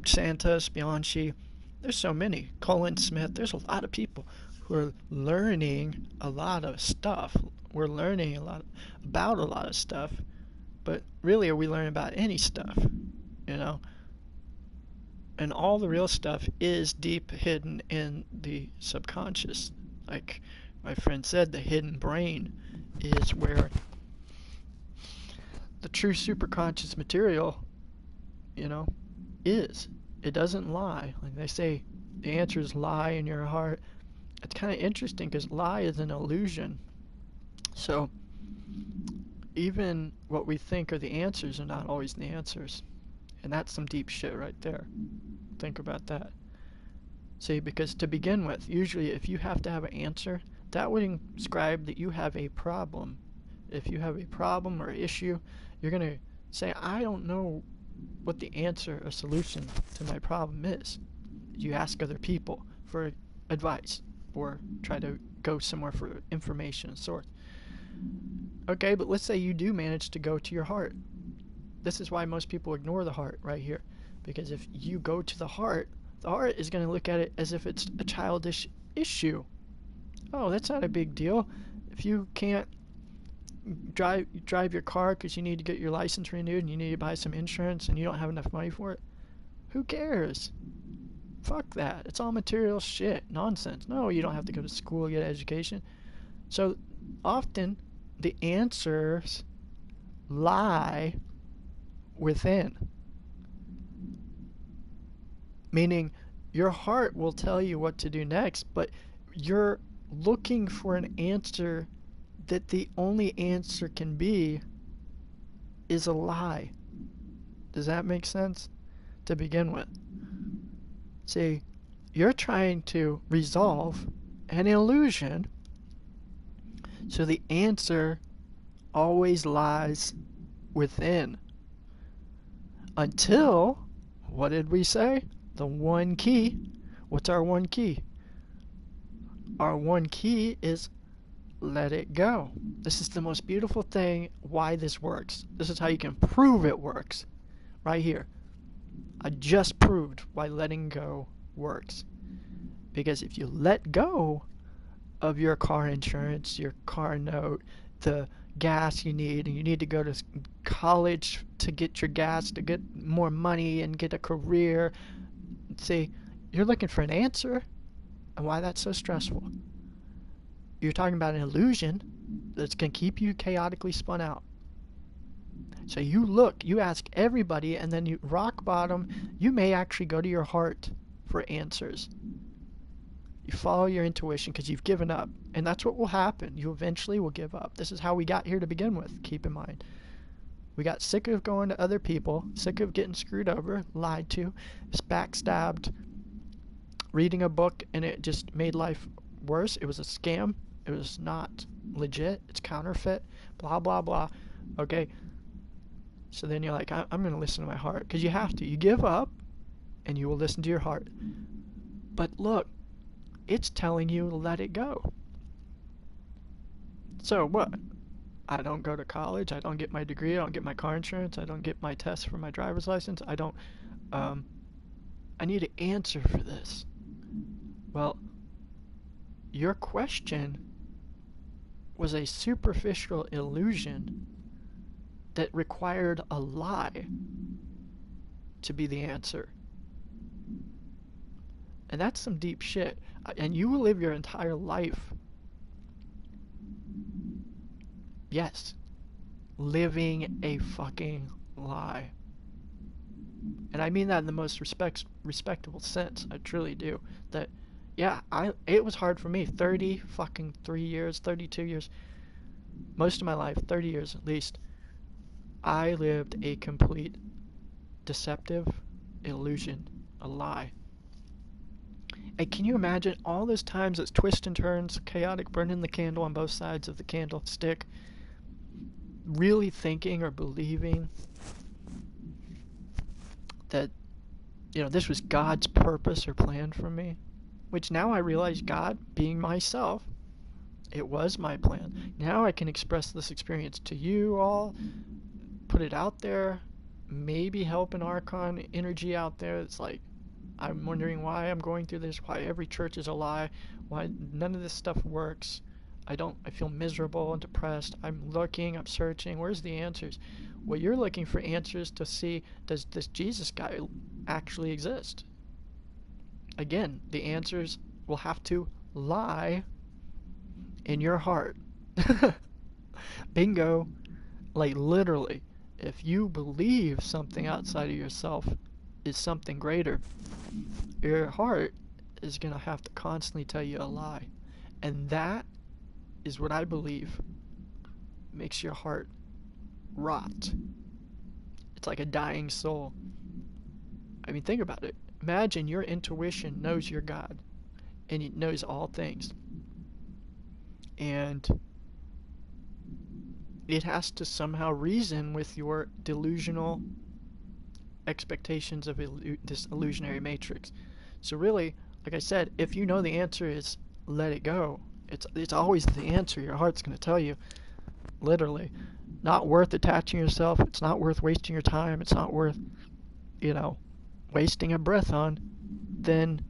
Santos, Bianchi. There's so many. Colin Smith. There's a lot of people who are learning a lot of stuff. We're learning a lot about a lot of stuff, but really, are we learning about any stuff? And all the real stuff is deep hidden in the subconscious. Like my friend said, the hidden brain is where the true superconscious material, is. It doesn't lie. Like they say, the answers lie in your heart. It's kind of interesting because lie is an illusion. So even what we think are the answers are not always the answers. And that's some deep shit right there. Think about that. See, because to begin with, usually if you have to have an answer, that would describe that you have a problem. If you have a problem or issue, you're going to say, I don't know what the answer or solution to my problem is. You ask other people for advice or try to go somewhere for information and source. Okay, but let's say you do manage to go to your heart. This is why most people ignore the heart right here. Because if you go to the heart is going to look at it as if it's a childish issue. Oh, that's not a big deal. If you can't drive your car because you need to get your license renewed and you need to buy some insurance and you don't have enough money for it, who cares? Fuck that. It's all material shit. Nonsense. No, you don't have to go to school, get an education. So often the answers lie within. Meaning your heart will tell you what to do next, but you're looking for an answer that the only answer can be is a lie. Does that make sense? To begin with. See, you're trying to resolve an illusion, so the answer always lies within. Until, what did we say? The one key. What's our one key? Our one key is let it go. This is the most beautiful thing why this works. This is how you can prove it works. Right here. I just proved why letting go works. Because if you let go of your car insurance, your car note, the gas you need, and you need to go to college to get your gas, to get more money and get a career. See, you're looking for an answer and why that's so stressful. You're talking about an illusion that's going to keep you chaotically spun out. So you look, you ask everybody, and then you rock bottom, you may actually go to your heart for answers. You follow your intuition because you've given up. And that's what will happen. You eventually will give up. This is how we got here to begin with, keep in mind. We got sick of going to other people, sick of getting screwed over, lied to, backstabbed, reading a book, and it just made life worse. It was a scam. It was not legit. It's counterfeit. Blah, blah, blah. Okay? So then you're like, I'm going to listen to my heart. Because you have to. You give up, and you will listen to your heart. But look, it's telling you to let it go. So what? I don't go to college. I don't get my degree. I don't get my car insurance. I don't get my test for my driver's license. I don't... I need an answer for this. Well, your question was a superficial illusion that required a lie to be the answer. And that's some deep shit. And you will live your entire life, yes, living a fucking lie. And I mean that in the most respectable sense. I truly do. That, yeah, it was hard for me. 32 years, most of my life, 30 years at least, I lived a complete deceptive illusion, a lie. And can you imagine all those times it's twists and turns, chaotic, burning the candle on both sides of the candlestick, really thinking or believing that, this was God's purpose or plan for me? Which now I realize God, being myself, it was my plan. Now I can express this experience to you all, put it out there, maybe help an Archon energy out there. It's like, I'm wondering why I'm going through this, why every church is a lie, why none of this stuff works. I feel miserable and depressed. I'm looking, I'm searching. Where's the answers? Well, you're looking for answers to see, does this Jesus guy actually exist? again, the answers will have to lie in your heart. Bingo. Like, literally, if you believe something outside of yourself is something greater, your heart is going to have to constantly tell you a lie. And that is what I believe makes your heart rot. It's like a dying soul. I mean, think about it. Imagine your intuition knows your God, and it knows all things. And it has to somehow reason with your delusional expectations of this illusionary matrix. So really, like I said, if you know the answer is let it go, it's always the answer your heart's going to tell you. Literally. Not worth attaching yourself. It's not worth wasting your time. It's not worth, wasting a breath on. Then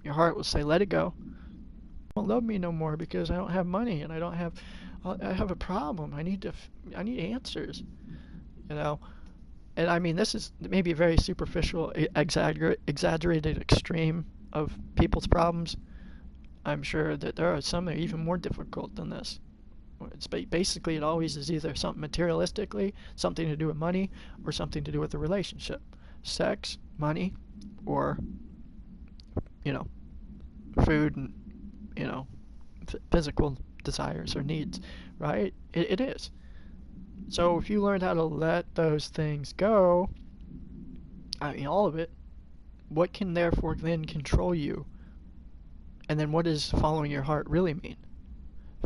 your heart will say, let it go. Don't love me no more because I don't have money and I have a problem. I need answers, And I mean, this is maybe a very superficial, exaggerated extreme of people's problems. I'm sure that there are some that are even more difficult than this. It's basically, it always is either something materialistically, something to do with money, or something to do with the relationship. Sex, money, or, food and, physical desires or needs, right? It is. So if you learned how to let those things go, I mean, all of it, what can therefore then control you? And then what does following your heart really mean?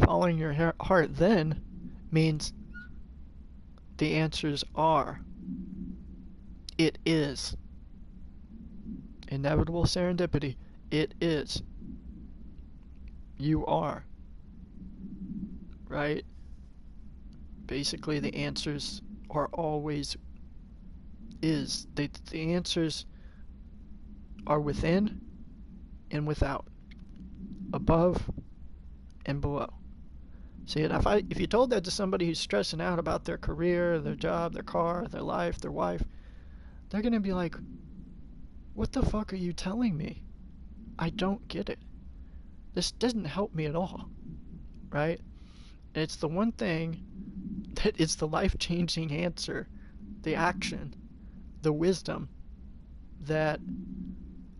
Following your heart then means the answers are, it is. Inevitable serendipity, it is. You are. Right? Basically, the answers are always is. The answers are within and without, above and below. See, if you told that to somebody who's stressing out about their career, their job, their car, their life, their wife, they're going to be like, what the fuck are you telling me? I don't get it. This doesn't help me at all. Right? And it's the one thing that is the life-changing answer, the action, the wisdom that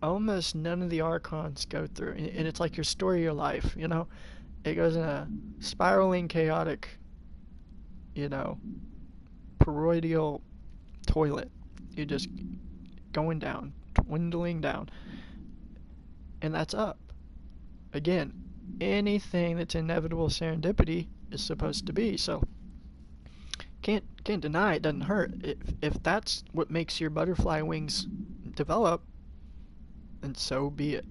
almost none of the archons go through. And it's like your story of your life, It goes in a spiraling, chaotic, paroidal toilet. You're just going down, dwindling down. And that's up. Again, anything that's inevitable serendipity is supposed to be. So can't deny it doesn't hurt. If that's what makes your butterfly wings develop, then so be it.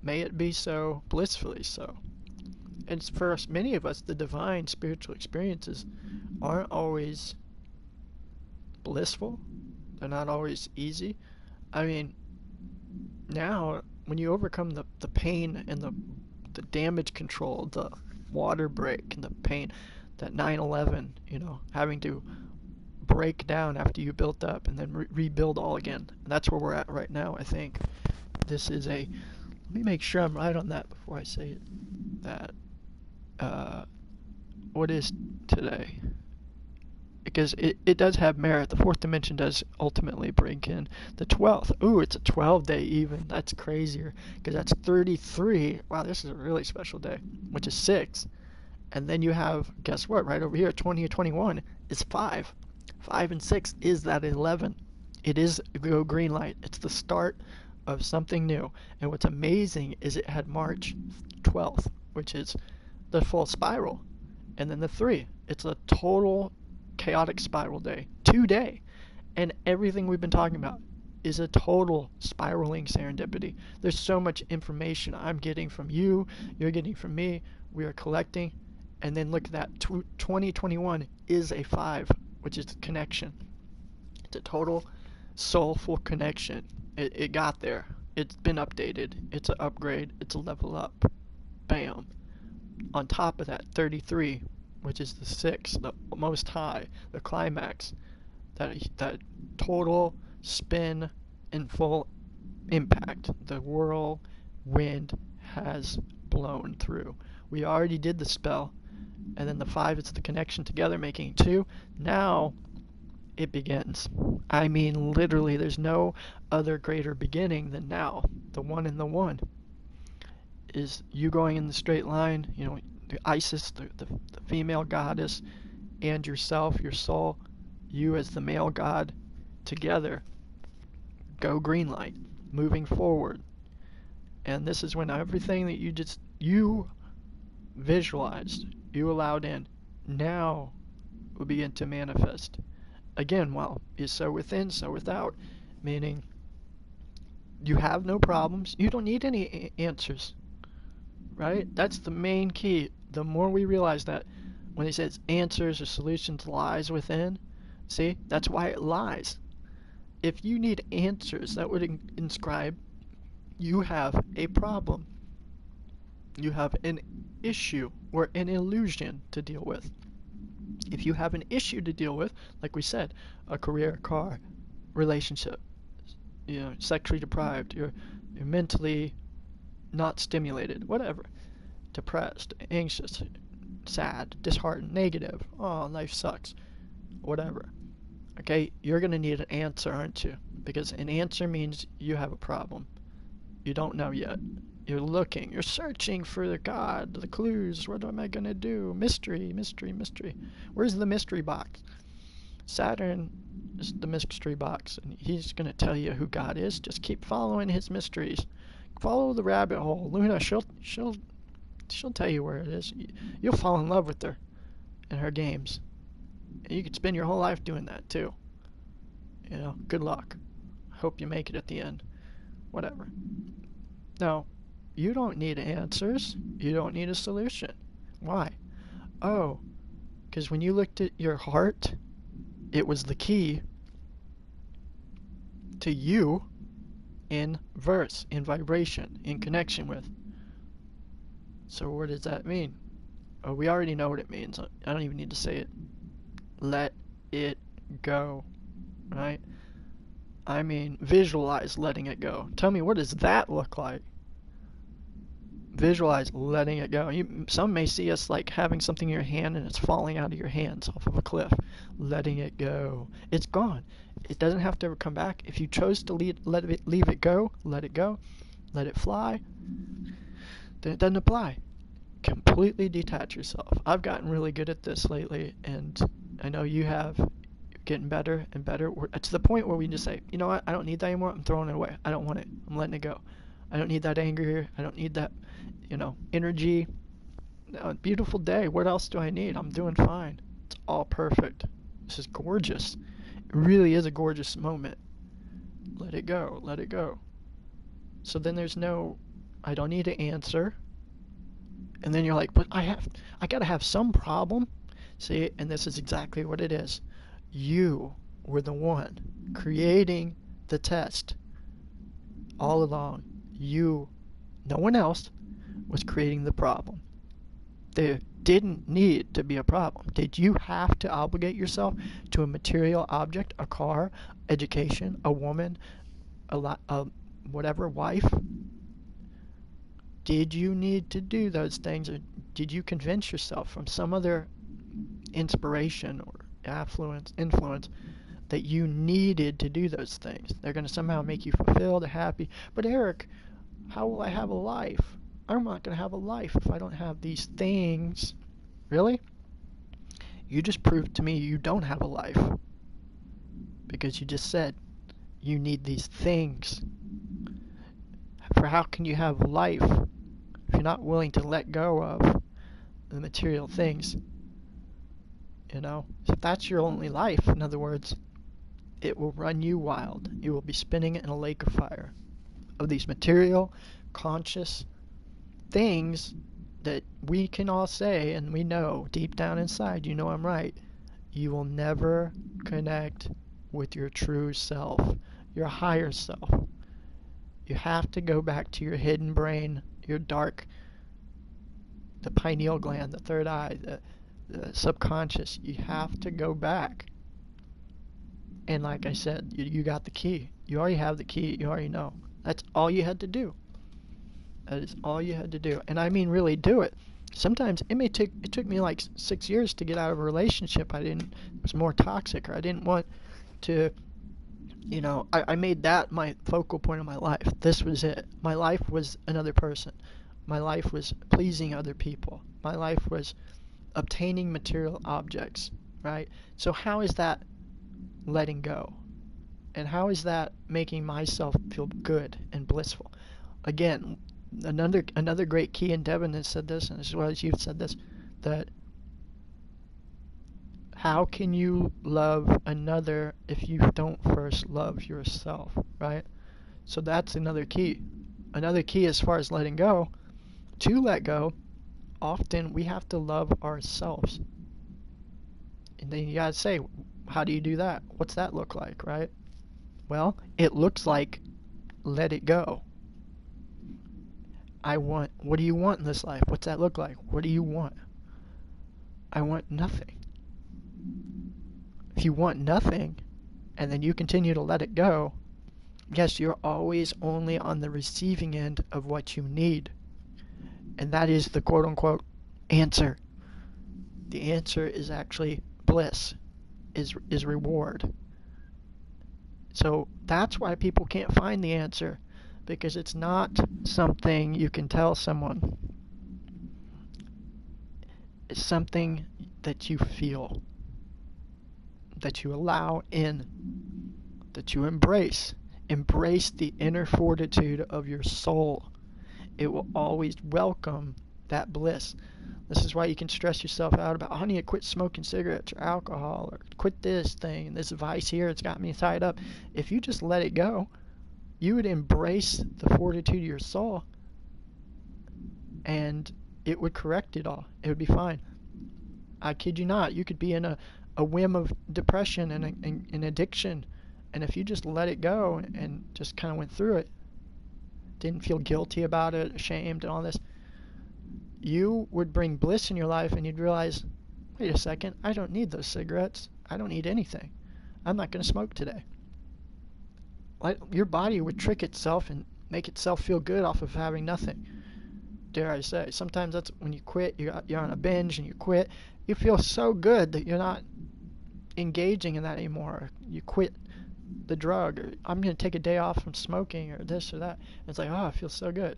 May it be so, blissfully so. And for many of us, the divine spiritual experiences aren't always blissful. They're not always easy. I mean, now, when you overcome the pain and the damage control, the water break and the pain, that 9/11, having to break down after you built up and then rebuild all again. And that's where we're at right now, I think. This is let me make sure I'm right on that before I say it. That, what is today? Because it does have merit. The fourth dimension does ultimately bring in the 12th. Ooh, it's a 12-day even. That's crazier. Because that's 33. Wow, this is a really special day. Which is 6. And then you have, guess what? Right over here, 20 or 21 is 5. 5 and 6 is that 11. It is go green light. It's the start of something new. And what's amazing is it had March 12th, which is the full spiral. And then the 3. It's a total chaotic spiral day. 2-day. And everything we've been talking about is a total spiraling serendipity. There's so much information I'm getting from you, you're getting from me, we are collecting. And then look at that, 2021 is a 5, which is the connection. It's a total soulful connection. It got there. It's been updated. It's an upgrade. It's a level up. Bam. On top of that, 33, which is the 6, the most high, the climax. That total spin in full impact. The whirlwind has blown through. We already did the spell, and then the 5 is the connection together, making 2. Now it begins. I mean, literally, there's no other greater beginning than now. The 1 and the 1 is you going in the straight line, you know, the Isis, the female goddess, and yourself, your soul, you as the male god, together go green light, moving forward. And this is when everything that you visualized, you allowed in, now will begin to manifest. Again, while is so within, so without, meaning you have no problems, you don't need any answers, right? That's the main key. The more we realize that, when he says answers or solutions lies within, see, that's why it lies. If you need answers, that would inscribe you have a problem. You have an issue or an illusion to deal with. If you have an issue to deal with, like we said, a career, car, relationship, you know, sexually deprived, you're mentally not stimulated, whatever, depressed, anxious, sad, disheartened, negative, oh, life sucks, whatever. Okay, you're going to need an answer, aren't you? Because an answer means you have a problem. You don't know yet. You're looking, you're searching for the God, the clues. What am I going to do? Mystery, mystery, mystery. Where's the mystery box? Saturn is the mystery box, and he's going to tell you who God is. Just keep following his mysteries. Follow the rabbit hole. Luna, she'll tell you where it is. You'll fall in love with her and her games. And you could spend your whole life doing that too. You know, good luck. Hope you make it at the end. Whatever. Now, you don't need answers. You don't need a solution. Why? Oh, because when you looked at your heart, it was the key to you in verse, in vibration, in connection with. So what does that mean? Oh, we already know what it means. I don't even need to say it. Let it go, right? I mean, visualize letting it go. Tell me, what does that look like? Visualize letting it go. Some may see us like having something in your hand and it's falling out of your hands off of a cliff. Letting it go. It's gone. It doesn't have to ever come back. If you chose to leave it go, let it go, let it fly, then it doesn't apply. Completely detach yourself. I've gotten really good at this lately, and I know you have. Getting better and better. We're to the point where we just say, you know what, I don't need that anymore. I'm throwing it away. I don't want it. I'm letting it go. I don't need that anger. I don't need that, you know, energy. Beautiful day. What else do I need? I'm doing fine. It's all perfect. This is gorgeous. It really is a gorgeous moment. Let it go. Let it go. So then there's no, I don't need to answer. And then you're like, but I gotta have some problem. See, and this is exactly what it is. You were the one creating the test all along. You, no one else, was creating the problem. There didn't need to be a problem. Did you have to obligate yourself to a material object, a car, education, a woman, whatever, wife? Did you need to do those things, or did you convince yourself from some other inspiration or influence that you needed to do those things? They're going to somehow make you fulfilled, happy. But Eric, how will I have a life? I'm not going to have a life if I don't have these things. Really? You just proved to me you don't have a life. Because you just said you need these things. For how can you have life if you're not willing to let go of the material things? You know, if that's your only life, in other words, it will run you wild. You will be spinning in a lake of fire of these material, conscious things that we can all say, and we know deep down inside, you know I'm right. You will never connect with your true self, your higher self. You have to go back to your hidden brain, your dark, the pineal gland, the third eye, the subconscious. You have to go back. And like I said, you got the key. You already have the key. You already know. That's all you had to do. That is all you had to do. And I mean really do it. Sometimes it took me like 6 years to get out of a relationship it was more toxic, or I didn't want to, I made that my focal point of my life. This was it. My life was another person. My life was pleasing other people. My life was obtaining material objects, right? So how is that letting go? And how is that making myself feel good and blissful? Again, another great key, and Devin has said this, and as well as you've said this, that how can you love another if you don't first love yourself, right? So that's another key. Another key as far as letting go, to let go, often we have to love ourselves. And then you gotta say, how do you do that? What's that look like, right? Well, it looks like let it go. What do you want in this life? What's that look like? What do you want? I want nothing. If you want nothing, and then you continue to let it go, yes, you're always only on the receiving end of what you need. And that is the quote-unquote answer. The answer is actually bliss, is reward. So that's why people can't find the answer, because it's not something you can tell someone. It's something that you feel, that you allow in, that you embrace. Embrace the inner fortitude of your soul. It will always welcome that bliss. This is why you can stress yourself out about, I need to quit smoking cigarettes or alcohol, or quit this thing, this vice here, it's got me tied up. If you just let it go, you would embrace the fortitude of your soul, and it would correct it all. It would be fine. I kid you not. You could be in a whim of depression and addiction, and if you just let it go and just kind of went through it, didn't feel guilty about it, ashamed and all this, you would bring bliss in your life, and you'd realize, wait a second, I don't need those cigarettes. I don't need anything. I'm not going to smoke today. Your body would trick itself and make itself feel good off of having nothing. Dare I say, sometimes that's when you quit, you're on a binge and you quit, you feel so good that you're not engaging in that anymore. You quit the drug, or I'm going to take a day off from smoking, or this or that. And it's like, oh, I feel so good.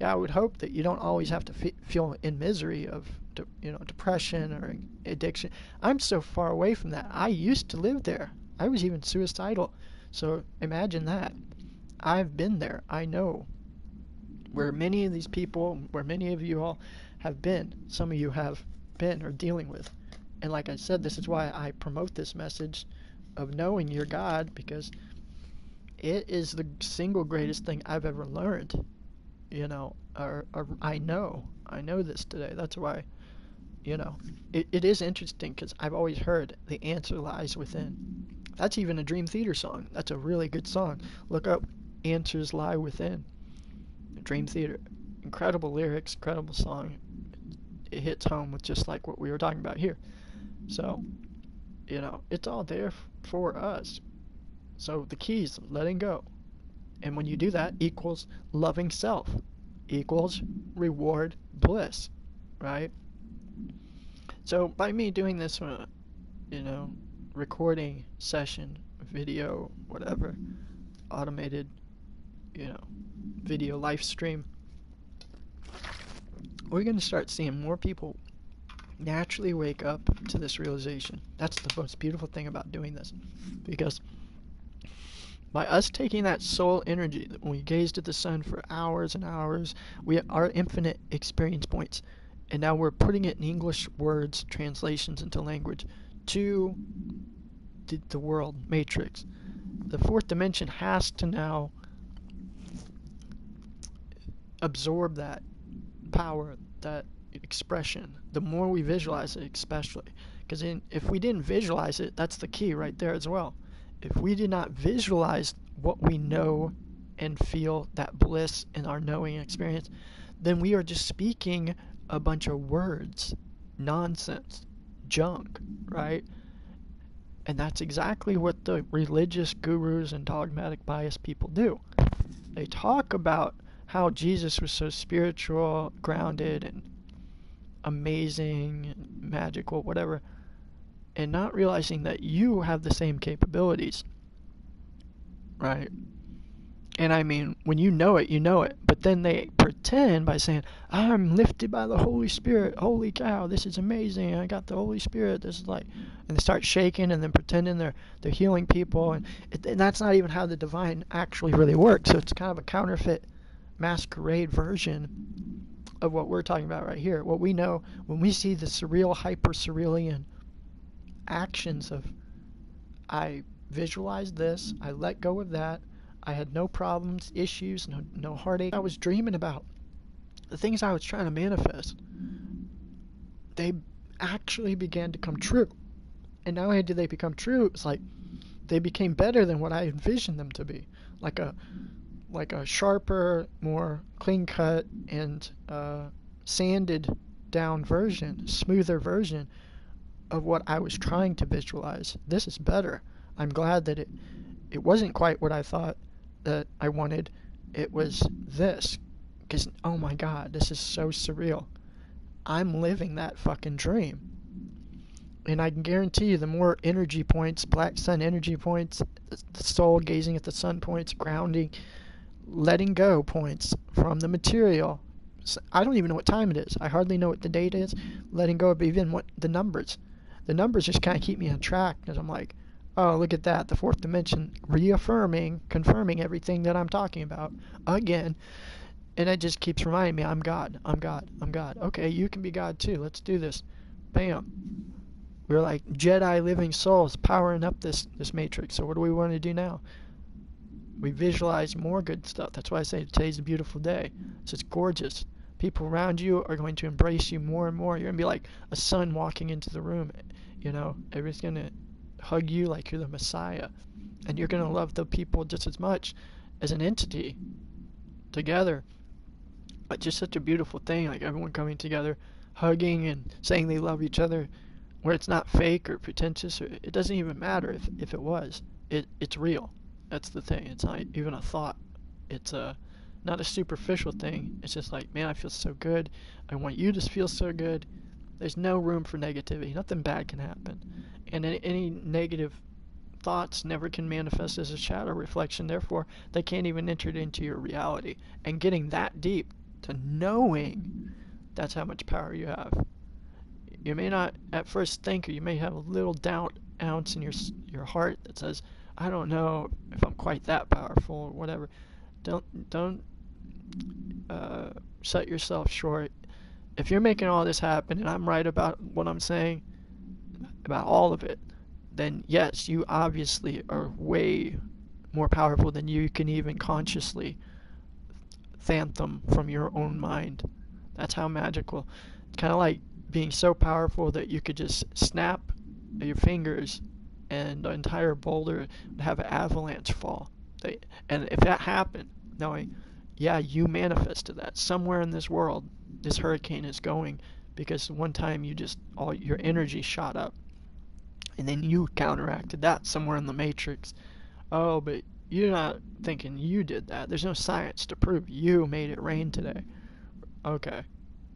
Yeah, I would hope that you don't always have to feel in misery of depression or addiction. I'm so far away from that. I used to live there. I was even suicidal. So imagine that. I've been there. I know where many of these people, where many of you all have been. Some of you have been or dealing with. And like I said, this is why I promote this message of knowing your God, because it is the single greatest thing I've ever learned. I know this today. That's why, it is interesting, because I've always heard the answer lies within. That's even a Dream Theater song. That's a really good song. Look up Answers Lie Within. Dream Theater. Incredible lyrics, incredible song. It hits home with just like what we were talking about here. So, it's all there for us. So the key is letting go. And when you do that, equals loving self, equals reward bliss, right? So by me doing this, recording session, video, whatever, automated, video live stream, we're going to start seeing more people naturally wake up to this realization. That's the most beautiful thing about doing this, because by us taking that soul energy, when we gazed at the sun for hours and hours, we are infinite experience points, and now we're putting it in English words, translations into language, to the world matrix. The fourth dimension has to now absorb that power, that expression. The more we visualize it, especially, because if we didn't visualize it, that's the key right there as well. If we did not visualize what we know and feel, that bliss in our knowing experience, then we are just speaking a bunch of words, nonsense, junk, right? And that's exactly what the religious gurus and dogmatic bias people do. they talk about how Jesus was so spiritual, grounded, and amazing, and magical, whatever, and not realizing that you have the same capabilities, right? And I mean, when you know it, you know it. But then they pretend by saying, I'm lifted by the Holy Spirit. Holy cow, this is amazing. I got the Holy Spirit. This is like, and they start shaking and then pretending they're healing people. And that's not even how the divine actually really works. So it's kind of a counterfeit masquerade version of what we're talking about right here. What we know when we see the surreal, hyper surrealian actions of, I visualized this, I let go of that, I had no problems, issues, no heartache. I was dreaming about the things I was trying to manifest. They actually began to come true. And not only did they become true, it's like they became better than what I envisioned them to be. Like a sharper, more clean cut and sanded down version, smoother version of what I was trying to visualize. This is better. I'm glad that it wasn't quite what I thought that I wanted. It was this. Because, oh my God, this is so surreal. I'm living that fucking dream. And I can guarantee you the more energy points, black sun energy points, the soul gazing at the sun points, grounding, letting go points from the material. I don't even know what time it is. I hardly know what the date is. Letting go of even what the numbers. The numbers just kind of keep me on track because I'm like, oh, look at that, the fourth dimension, reaffirming, confirming everything that I'm talking about again. And it just keeps reminding me, I'm God, I'm God, I'm God. Okay, you can be God too. Let's do this. Bam. We're like Jedi living souls powering up this matrix. So what do we want to do now? We visualize more good stuff. That's why I say today's a beautiful day. It's just gorgeous. People around you are going to embrace you more and more. You're going to be like a son walking into the room. You know, everybody's going to hug you like you're the Messiah. And you're going to love the people just as much as an entity together. But just such a beautiful thing, like everyone coming together, hugging and saying they love each other, where it's not fake or pretentious. Or, it doesn't even matter if it was. It's real. That's the thing. It's not even a thought. It's not a superficial thing. It's just like, man, I feel so good. I want you to feel so good. There's no room for negativity. Nothing bad can happen. And any negative thoughts never can manifest as a shadow reflection. Therefore, they can't even enter into your reality. And getting that deep to knowing, that's how much power you have. You may not at first think, or you may have a little doubt ounce in your heart that says, I don't know if I'm quite that powerful or whatever. Don't set yourself short. If you're making all this happen and I'm right about what I'm saying, about all of it, then yes, you obviously are way more powerful than you can even consciously fathom from your own mind. That's how magical. It's kind of like being so powerful that you could just snap your fingers and the entire boulder would have an avalanche fall. And if that happened, knowing, yeah, you manifested that. Somewhere in this world, this hurricane is going because one time all your energy shot up. And then you counteracted that somewhere in the matrix. Oh, but you're not thinking you did that. There's no science to prove you made it rain today. Okay.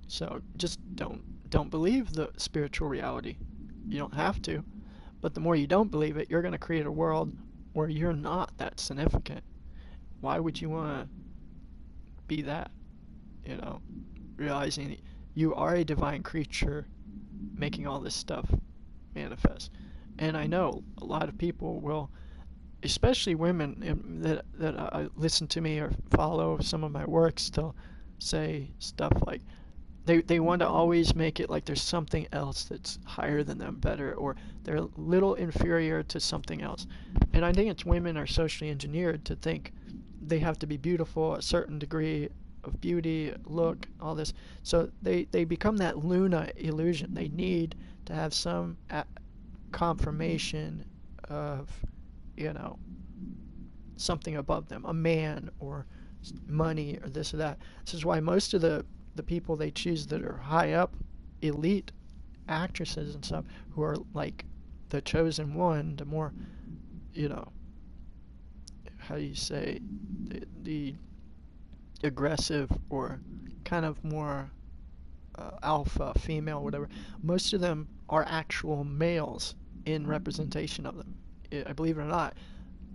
So just don't believe the spiritual reality. You don't have to. But the more you don't believe it, you're going to create a world where you're not that significant. Why would you want to be that? You know, realizing that you are a divine creature making all this stuff manifest. And I know a lot of people will, especially women that listen to me or follow some of my works, they'll say stuff like, they want to always make it like there's something else that's higher than them, better, or they're a little inferior to something else. And I think it's women are socially engineered to think they have to be beautiful, a certain degree of beauty, look, all this. So they become that Luna illusion. They need to have some confirmation of, something above them, a man or money or this or that. This is why most of the people they choose that are high up, elite actresses and stuff, who are like the chosen one, the more, how do you say, the aggressive or kind of more alpha, female, whatever, most of them are actual males in representation of them. I believe it or not,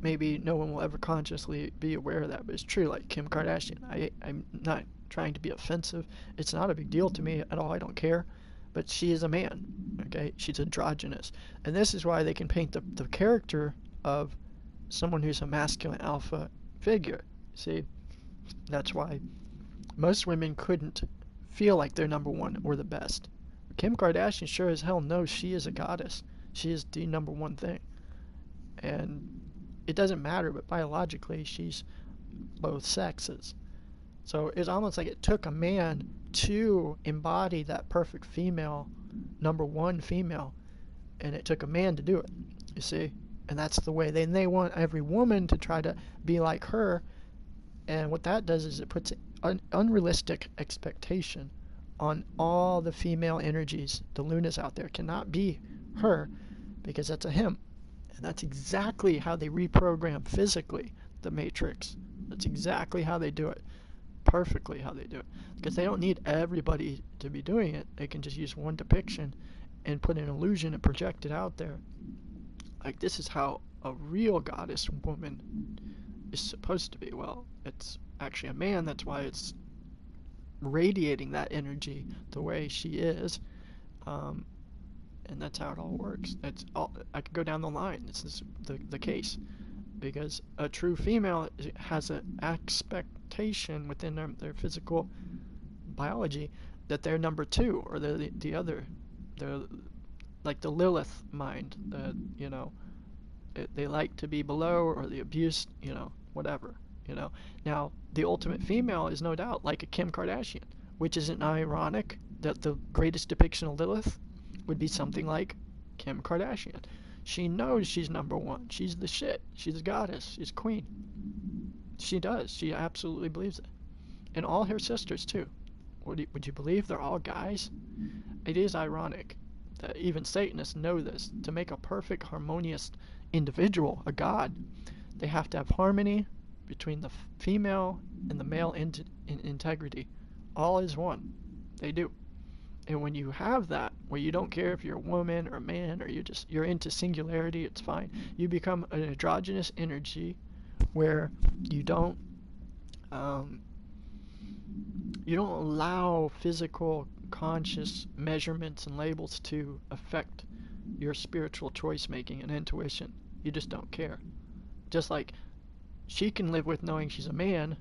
maybe no one will ever consciously be aware of that, but it's true. Like Kim Kardashian, I'm not trying to be offensive. It's not a big deal to me at all. I don't care. But she is a man, okay? She's androgynous. And this is why they can paint the character of someone who's a masculine alpha figure. See, that's why most women couldn't feel like they're number one or the best. Kim Kardashian sure as hell knows she is a goddess. She is the number one thing. And it doesn't matter, but biologically she's both sexes. So it's almost like it took a man to embody that perfect female, number one female, and it took a man to do it, you see? And that's the way they want every woman to try to be like her, and what that does is it puts an unrealistic expectation on all the female energies. The Lunas out there cannot be her, because that's a him. And that's exactly how they reprogram physically the Matrix. That's exactly how they do it. Perfectly how they do it. Because they don't need everybody to be doing it. They can just use one depiction and put an illusion and project it out there. Like, this is how a real goddess woman is supposed to be. Well, it's actually a man. That's why it's radiating that energy the way she is. And that's how it all works. That's all. I could go down the line. This is the case. Because a true female has an expectation within their physical biology that they're number two, or they're the other. They're like the Lilith mind, that, you know, they like to be below, or the abuse, you know, whatever, you know. Now, the ultimate female is no doubt like a Kim Kardashian, which isn't ironic that the greatest depiction of Lilith would be something like Kim Kardashian. She knows she's number one. She's the shit. She's a goddess. She's queen. She does. She absolutely believes it. And all her sisters, too. Would you believe they're all guys? It is ironic that even Satanists know this. To make a perfect, harmonious individual, a god, they have to have harmony between the female and the male integrity. All is one. They do. And when you have that, where you don't care if you're a woman or a man, or you're into singularity, it's fine. You become an androgynous energy where you don't allow physical conscious measurements and labels to affect your spiritual choice making and intuition. You just don't care. Just like she can live with knowing she's a man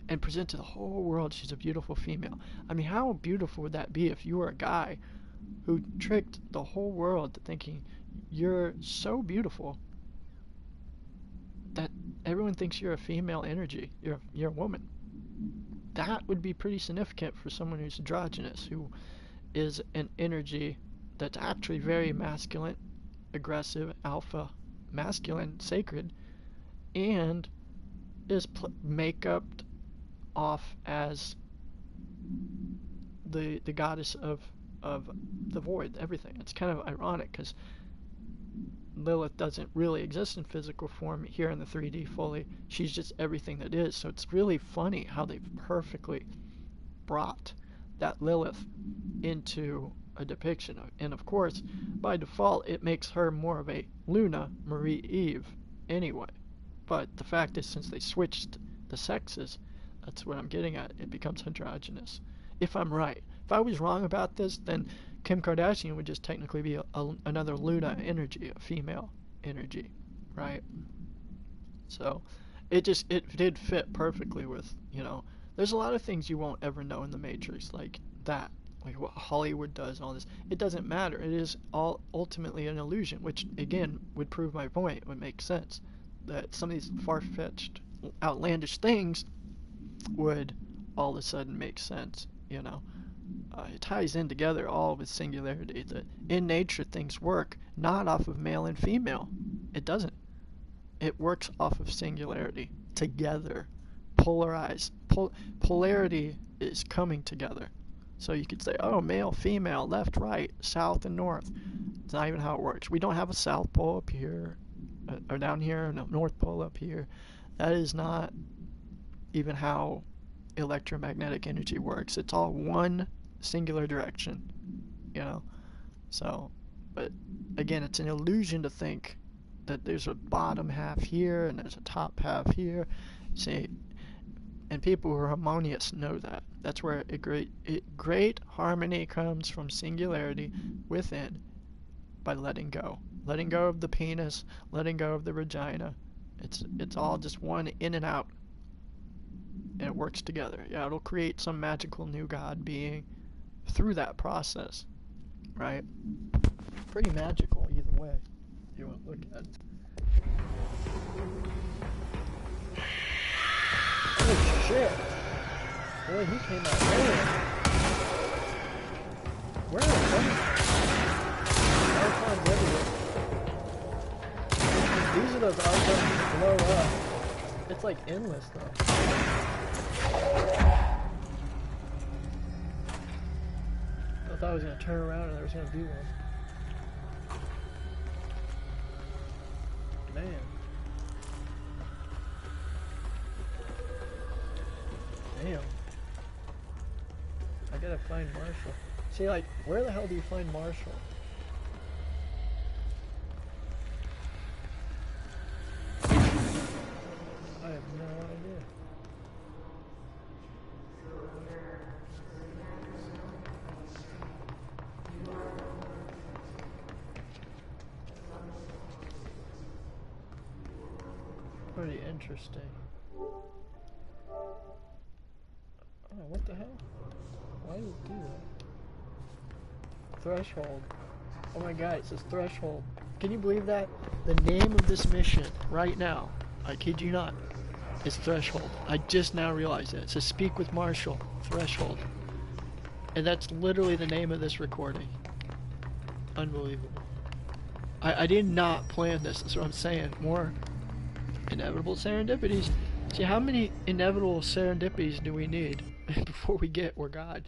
and present to the whole world she's a beautiful female. I mean, how beautiful would that be if you were a guy who tricked the whole world to thinking you're so beautiful that everyone thinks you're a female energy, you're a woman. That would be pretty significant for someone who's androgynous, who is an energy that's actually very masculine, aggressive, alpha, masculine, sacred, and is makeup off as the goddess of the void, everything. It's kind of ironic because Lilith doesn't really exist in physical form here in the 3D fully. She's just everything that is. So it's really funny how they've perfectly brought that Lilith into a depiction. And of course, by default, it makes her more of a Luna Marie Eve anyway. But the fact is, since they switched the sexes, that's what I'm getting at. It becomes androgynous. If I'm right. If I was wrong about this, then Kim Kardashian would just technically be another Luna energy, a female energy, right? So it did fit perfectly with, you know, there's a lot of things you won't ever know in the Matrix, like that, like what Hollywood does and all this. It doesn't matter. It is all ultimately an illusion, which again would prove my point. It would make sense that some of these far-fetched, outlandish things would all of a sudden make sense, you know. It ties in together all with singularity, that in nature things work not off of male and female. It doesn't. It works off of singularity, together, polarized. Polarity is coming together. So you could say, oh, male, female, left, right, south, and north. It's not even how it works. We don't have a south pole up here, or down here, and a north pole up here. That is not even how electromagnetic energy works. It's all one singular direction, you know. So, but again, it's an illusion to think that there's a bottom half here and there's a top half here. See, and people who are harmonious know that. That's where great harmony comes from singularity within, by letting go. Letting go of the penis, letting go of the vagina. It's all just one in and out. And it works together. Yeah, it'll create some magical new God being through that process. Right? Pretty magical either way. You want to look at it. Oh shit! Boy, he came out there. Where are they coming from? Archons everywhere. These are those archons that blow up. It's like endless though. I thought I was gonna turn around and there was gonna be one. Man. Damn. I gotta find Marshall. See, like, where the hell do you find Marshall? I have no idea. Pretty interesting. Oh, what the hell? Why do you do that? Threshold. Oh my god, it says threshold. Can you believe that? The name of this mission, right now, I kid you not, is Threshold. I just now realized that. It says speak with Marshall. Threshold. And that's literally the name of this recording. Unbelievable. I did not plan this, that's what I'm saying. More inevitable serendipities. See, how many inevitable serendipities do we need before we get we're God?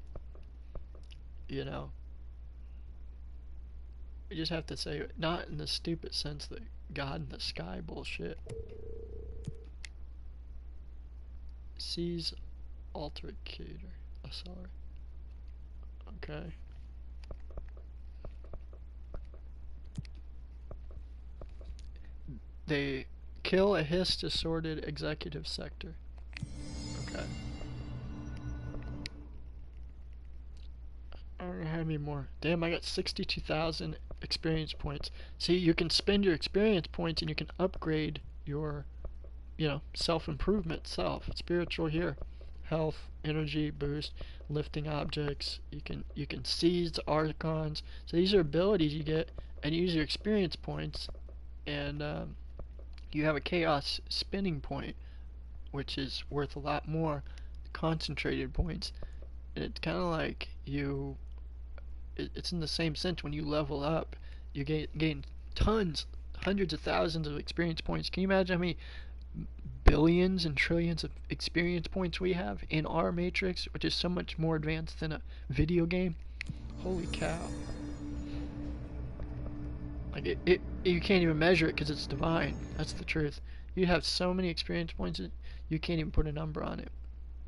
You know? We just have to say it, not in the stupid sense that God in the sky bullshit. Sees altercator. Oh, sorry. Okay. They kill a hist assorted executive sector. Okay. I don't have any more. Damn, I got 62,000 experience points. See, you can spend your experience points and you can upgrade your, you know, self-improvement, spiritual here. Health, energy boost, lifting objects. You can seize the archons. So these are abilities you get, and you use your experience points, and you have a chaos spinning point, which is worth a lot more concentrated points. And it's kind of like you. It's in the same sense. When you level up, you gain tons, hundreds of thousands of experience points. Can you imagine how many billions and trillions of experience points we have in our matrix, which is so much more advanced than a video game? Holy cow. Like you can't even measure it because it's divine. That's the truth. You have so many experience points that you can't even put a number on it.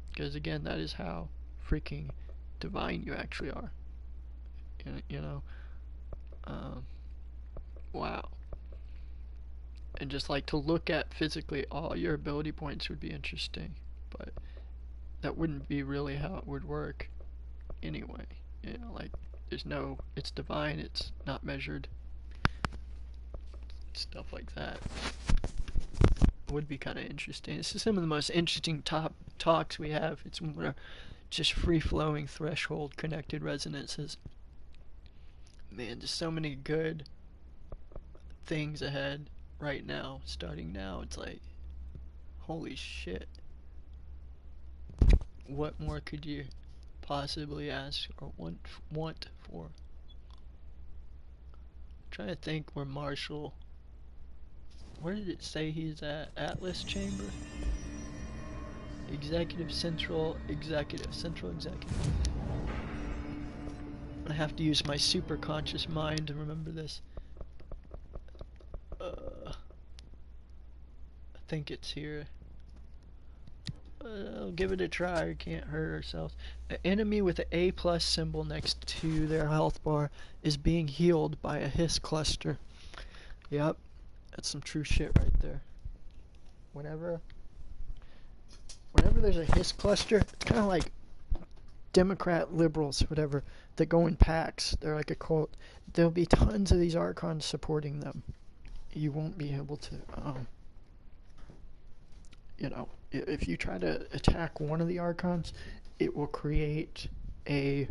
Because again, that is how freaking divine you actually are. You know? Wow. And just like to look at physically all your ability points would be interesting, but that wouldn't be really how it would work anyway. You know, like there's no, it's divine, it's not measured. Stuff like that would be kind of interesting. This is some of the most interesting talks we have. It's more just free-flowing threshold connected resonances. Man, just so many good things ahead right now, starting now. It's like, holy shit. What more could you possibly ask or want for? I'm trying to think where Marshall, where did it say he's at? Atlas Chamber? Executive, Central Executive. I have to use my super conscious mind to remember this. I think it's here. give it a try. Can't hurt ourselves. An enemy with an A+ symbol next to their health bar is being healed by a hiss cluster. Yep, that's some true shit right there. Whenever there's a hiss cluster, it's kind of like Democrat liberals, whatever, that go in packs. They're like a cult. There'll be tons of these Archons supporting them. You won't be able to, you know, if you try to attack one of the Archons, it will create a,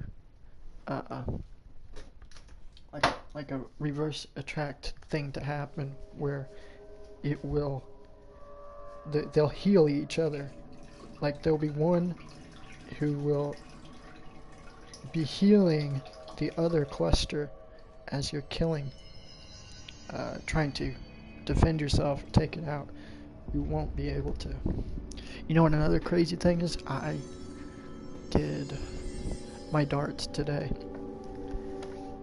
like a reverse attract thing to happen where it will, they'll heal each other. Like there'll be one who will be healing the other cluster as you're killing, trying to defend yourself, take it out. You won't be able to. You know what another crazy thing is? I did my darts today,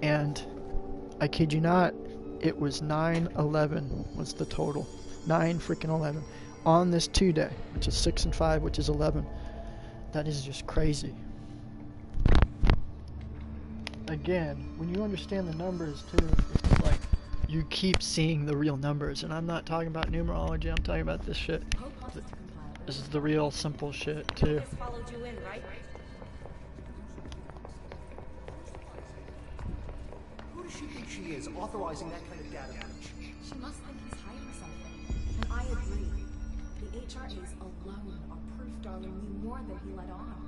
and I kid you not, it was 9-11 was the total. 9-11 on this 2-day, which is 6 and 5, which is 11. That is just crazy. Again, when you understand the numbers too, it's like you keep seeing the real numbers, and I'm not talking about numerology, I'm talking about this shit. This is the real simple shit too. Followed you in, right? Who does she think she is, authorizing that kind of data breach? She must think he's hiding something. And I agree. The HRAs alone are proof Darling knew more than he let on.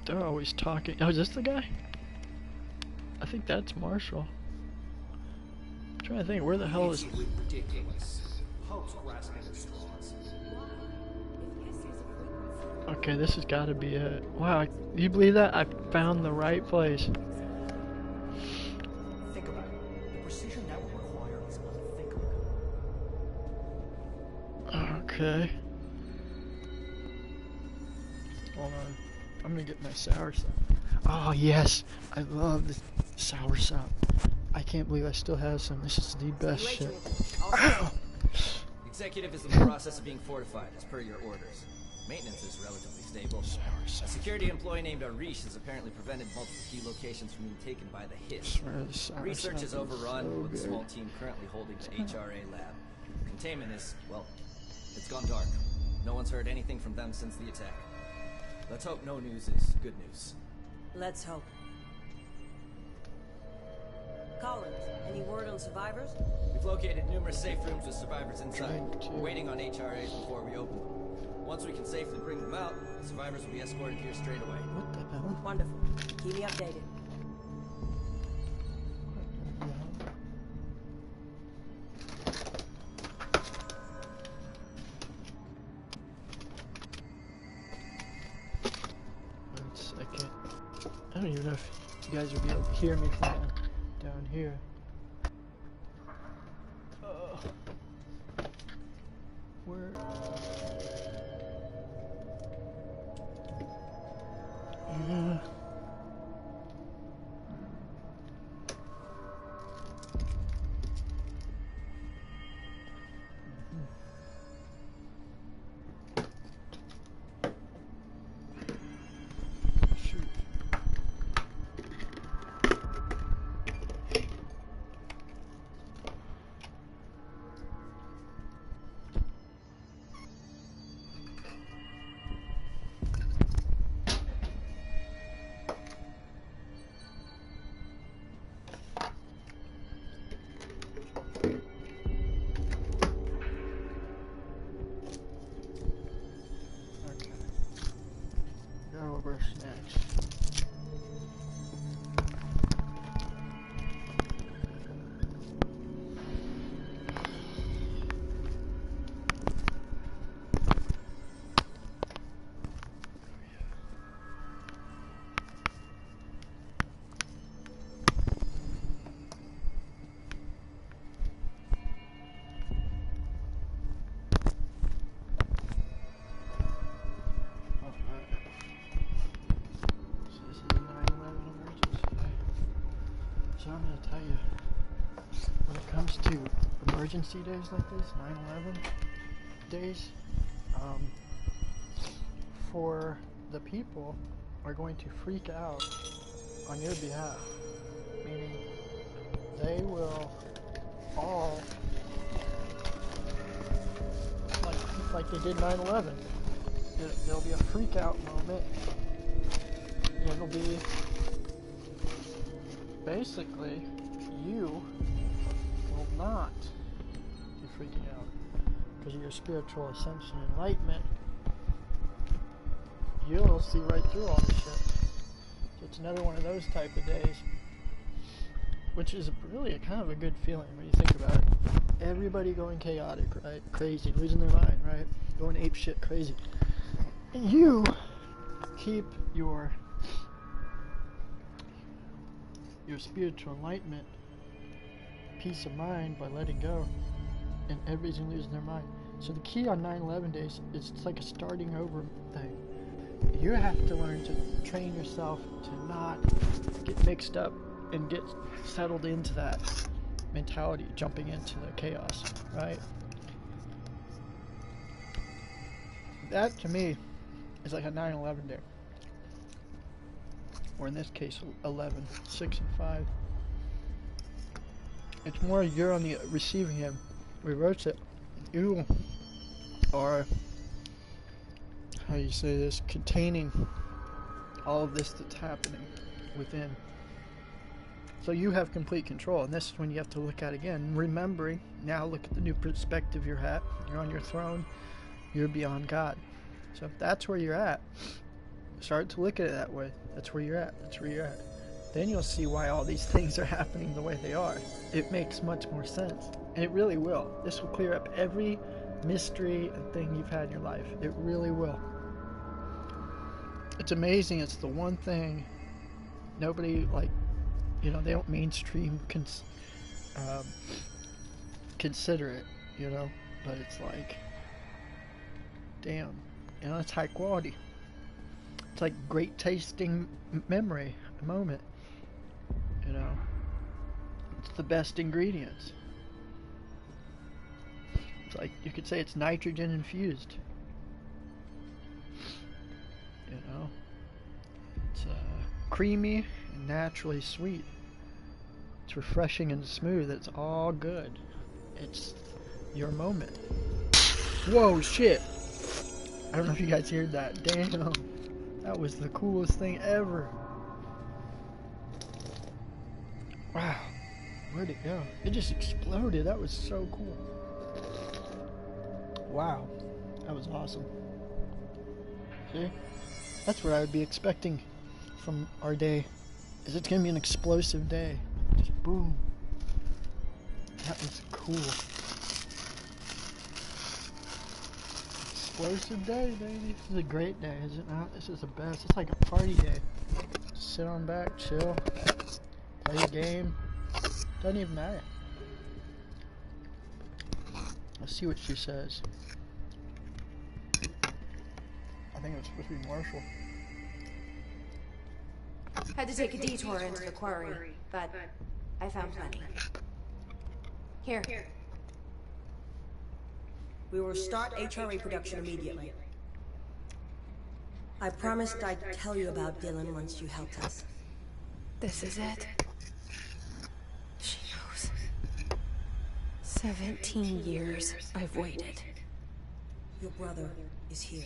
They're always talking. Oh, is this the guy? I think that's Marshall. I'm trying to think, where the hell is... Ridiculous. Hope's grasping at straws. Okay, this has got to be it. Wow, you believe that? I found the right place. Think about it. The precision that would require is unthinkable. Okay. Hold on. I'm gonna get my sour sop. Oh yes, I love the sour sop. I can't believe I still have some. This is the best shit. Ow! Executive is in the process of being fortified as per your orders. Maintenance is relatively stable. A security employee named Arish has apparently prevented multiple key locations from being taken by the hit. Research is overrun with a small team currently holding the HRA lab. Containment is, well, it's gone dark. No one's heard anything from them since the attack. Let's hope no news is good news. Let's hope. Collins, any word on survivors? We've located numerous safe rooms with survivors inside. We're waiting on HRAs before we open them. Once we can safely bring them out, the survivors will be escorted here straight away. What the hell? Wonderful. Keep me updated. I don't even know if you guys will be able to hear me from down here. Where? Yeah. Next. So I'm going to tell you, when it comes to emergency days like this, 9/11 days, for the people are going to freak out on your behalf, meaning they will all, like they did 9/11. There'll be a freak out moment. It'll be basically you will not be freaking out because of your spiritual ascension and enlightenment. You'll see right through all this shit. So it's another one of those type of days, which is really a kind of a good feeling when you think about it. Everybody going chaotic, right? Crazy, losing their mind, right? Going ape shit crazy. And you keep your spiritual enlightenment, peace of mind by letting go, and everybody's losing their mind. So the key on 9/11 days is it's like a starting over thing. You have to learn to train yourself to not get mixed up and get settled into that mentality, jumping into the chaos, right? That to me is like a 9/11 day, or in this case 11, 6 and 5. It's more you're on the receiving end. Reverse it. You are, how do you say this, containing all of this that's happening within. So you have complete control, and this is when you have to look at again, remembering, now look at the new perspective you're at. You're on your throne, you're beyond God. So if that's where you're at, start to look at it that way. That's where you're at, that's where you're at. Then you'll see why all these things are happening the way they are. It makes much more sense, and it really will. This will clear up every mystery and thing you've had in your life. It really will. It's amazing. It's the one thing nobody, like, you know, they don't mainstream consider it, you know, but it's like, damn, you know, it's high quality. It's like great tasting memory, a moment, you know, it's the best ingredients. It's like, you could say it's nitrogen infused, you know, it's creamy and naturally sweet. It's refreshing and smooth. It's all good. It's your moment. Whoa, shit. I don't know if you guys heard that. Damn. That was the coolest thing ever. Wow. Where'd it go? It just exploded. That was so cool. Wow. That was awesome. See? That's what I would be expecting from our day. Is it's gonna be an explosive day. Just boom. That was cool. Explosive day, baby. This is a great day, is it not? This is the best. It's like a party day. Just sit on back, chill, play a game. Doesn't even matter. Let's see what she says. I think it's supposed to be Marshall. Had to take a detour into the quarry, but I found plenty. Here. We will start HRA production immediately. I promised I'd tell you about Dylan once you helped us. This is it. She knows. 17 years I've waited. Your brother is here.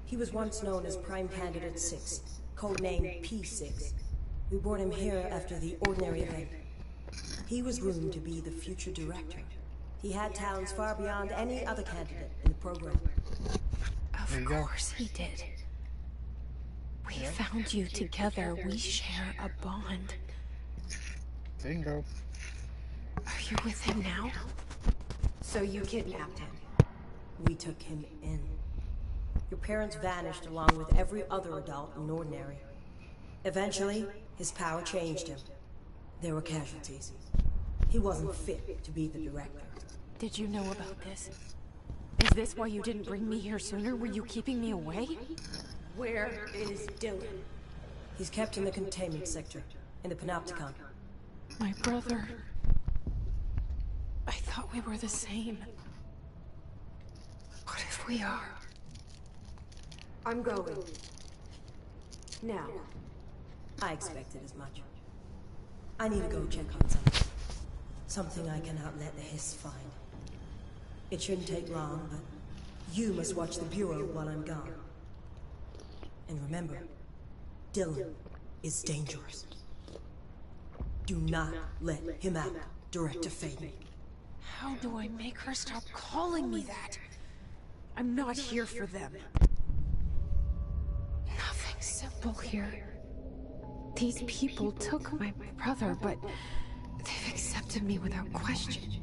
He was once known as Prime Candidate 6, codenamed P6. We brought him here after the ordinary event. He was groomed to be the future director. He had talents far beyond any other candidate in the program. Of course he did. We found you together. We share a bond. Bingo. Are you with him now? So you kidnapped him. We took him in. Your parents vanished along with every other adult in Ordinary. Eventually, his power changed him. There were casualties. He wasn't fit to be the director. Did you know about this? Is this why you didn't bring me here sooner? Were you keeping me away? Where is Dylan? He's kept in the containment sector, in the Panopticon. My brother... I thought we were the same. What if we are? I'm going. Now. I expected as much. I need to go check on something. Something I cannot let the Hiss find. It shouldn't take long, but you must watch the Bureau while I'm gone. And remember, Dylan is dangerous. Do not let him out, Director Faden. How do I make her stop calling me that? I'm not here for them. Nothing simple here. These people took my brother, but they've accepted me without question.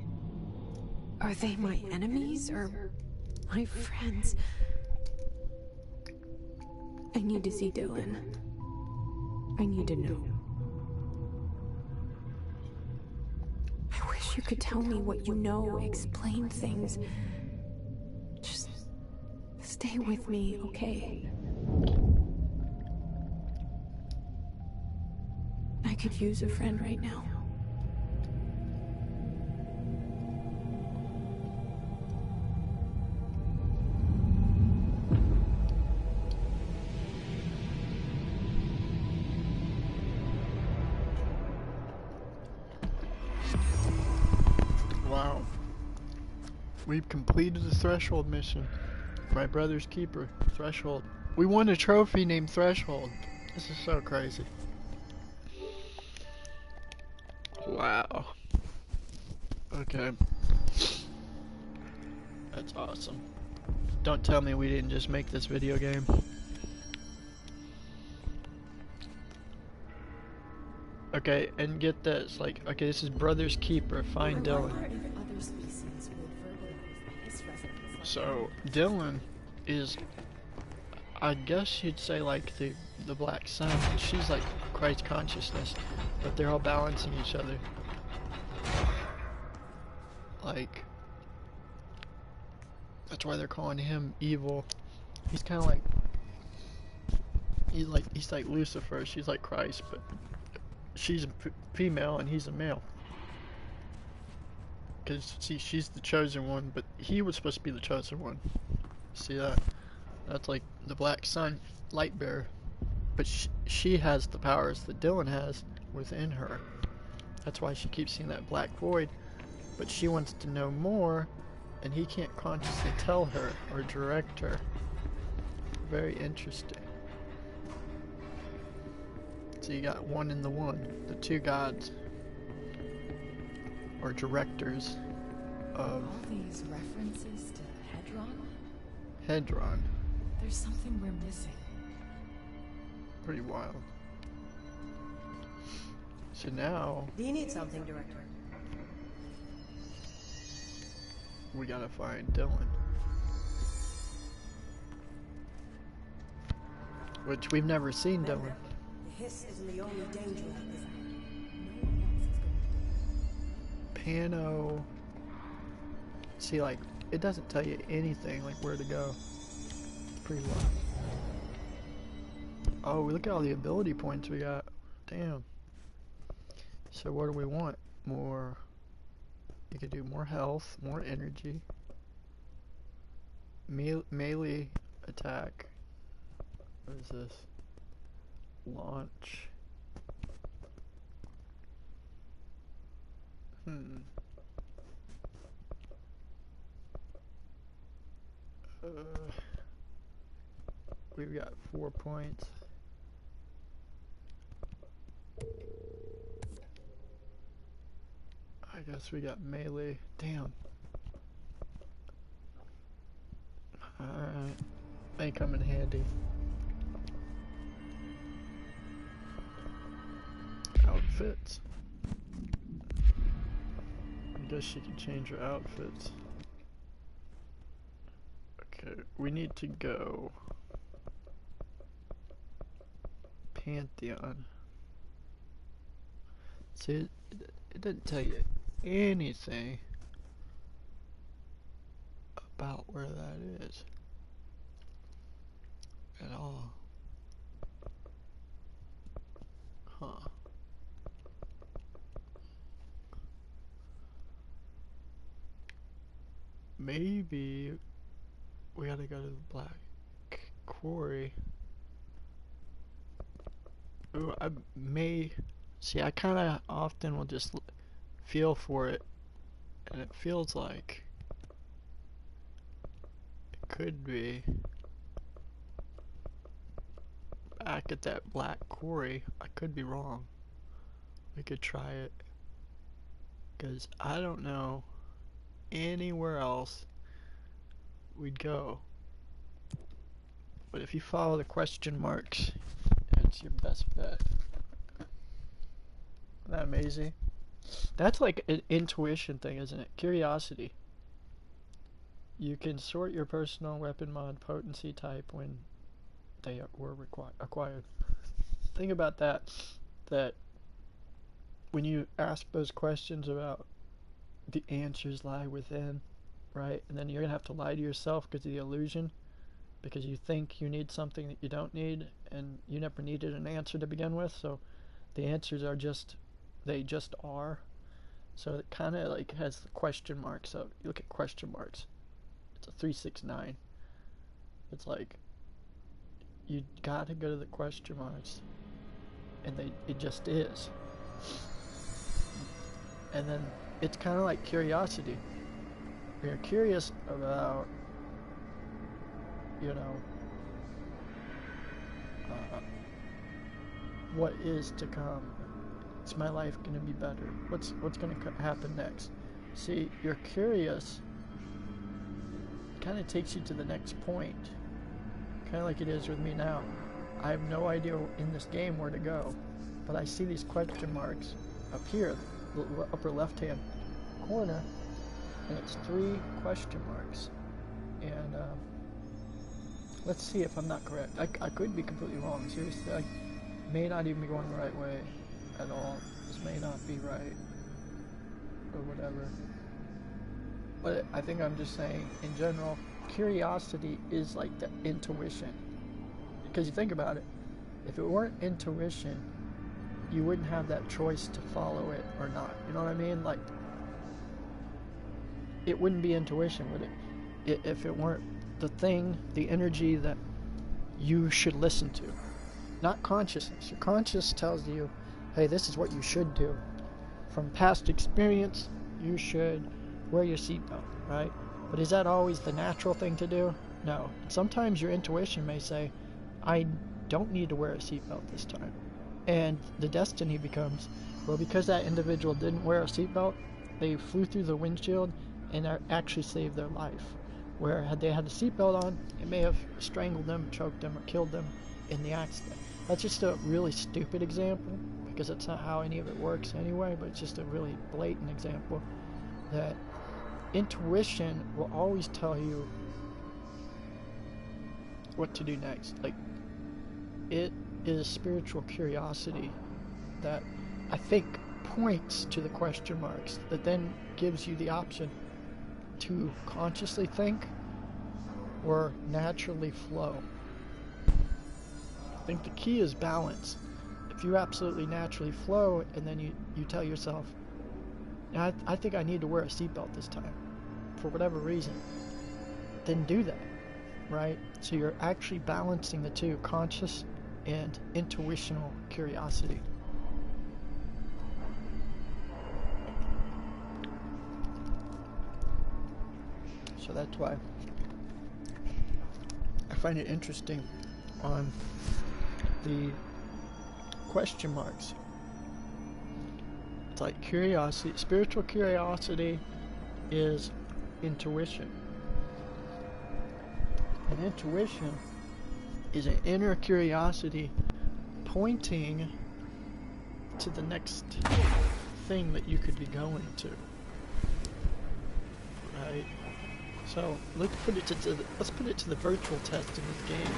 Are they my enemies or my friends? I need to see Dylan. I need to know. I wish you could tell me what you know, explain things. Just stay with me, okay? I could use a friend right now. Wow. We've completed the Threshold mission. My brother's keeper. Threshold. We won a trophy named Threshold. This is so crazy. Wow. Okay. That's awesome. Don't tell me we didn't just make this video game. Okay, and get this, like, okay, this is Brother's Keeper, find Dylan. So, Dylan is, I guess you'd say, like, the Black Sun. She's like Christ consciousness, but they're all balancing each other. Like, that's why they're calling him evil. He's kind of like, he's like Lucifer. She's like Christ, but she's a female and he's a male. Because, see, she's the chosen one, but he was supposed to be the chosen one. See that? That's like the Black Sun, light bearer. But she has the powers that Dylan has within her. That's why she keeps seeing that black void. But she wants to know more, and he can't consciously tell her or direct her. Very interesting. So you got one in the one, the two gods, or directors of All these references to Hedron? Hedron. There's something we're missing. Pretty wild. So now Do you need something, Director? we gotta find Dylan. Which we've never seen Dylan. Remember, the Hiss isn't the only danger out there. Pano. See, like, it doesn't tell you anything, like where to go. It's pretty wild. Oh, look at all the ability points we got. Damn. So what do we want? More. You could do more health, more energy. Melee attack. What is this? Launch. We've got 4 points. I guess we got melee. Damn. Alright. May come in handy. Outfits. I guess she can change her outfits. Okay, we need to go Pantheon. See, it doesn't tell you anything about where that is at all. Huh. maybe we gotta go to the Black Quarry. Ooh, I may... See, I kinda often will just feel for it, and it feels like it could be back at that Black Quarry. I could be wrong. We could try it, because I don't know anywhere else we'd go. But if you follow the question marks, it's your best bet. Isn't that amazing? That's like an intuition thing, isn't it? Curiosity. You can sort your personal weapon mod potency type when they were acquired. Think about that. That when you ask those questions about the answers lie within, right? And then you're gonna have to lie to yourself because of the illusion, because you think you need something that you don't need, and you never needed an answer to begin with. So the answers are just, they just are. So it kind of like has the question marks. So you look at question marks. It's a 369. It's like you gotta go to the question marks, and it just is. And then it's kind of like curiosity. You're curious about, you know, what is to come. Is my life going to be better? What's going to happen next? See, you're curious. It kind of takes you to the next point. Kind of like it is with me now. I have no idea in this game where to go, but I see these question marks up here, the upper left-hand corner, and it's 3 question marks. And let's see if I'm not correct. I could be completely wrong. Seriously, I may not even be going the right way at all. This may not be right, or whatever. But I think I'm just saying, in general, curiosity is like the intuition. Because you think about it, if it weren't intuition, you wouldn't have that choice to follow it or not. You know what I mean? Like, it wouldn't be intuition, would it? If it weren't the thing, the energy that you should listen to. Not consciousness. Your conscious tells you, hey, this is what you should do. From past experience, you should wear your seatbelt, right? But is that always the natural thing to do? No. Sometimes your intuition may say, I don't need to wear a seatbelt this time. And the destiny becomes, well, because that individual didn't wear a seatbelt, they flew through the windshield and actually saved their life. Where had they had the seatbelt on, it may have strangled them, choked them, or killed them in the accident. That's just a really stupid example, because that's not how any of it works anyway, but it's just a really blatant example that intuition will always tell you what to do next. Like, it is spiritual curiosity that I think points to the question marks, that then gives you the option to consciously think or naturally flow. I think the key is balance. If you absolutely naturally flow and then you tell yourself, I think I need to wear a seatbelt this time for whatever reason, then do that, right? So you're actually balancing the two, conscious and intuitional curiosity. So that's why I find it interesting on the question marks. It's like curiosity, spiritual curiosity is intuition. And intuition is an inner curiosity pointing to the next thing that you could be going to. Right? So let's put it to the virtual test in this game.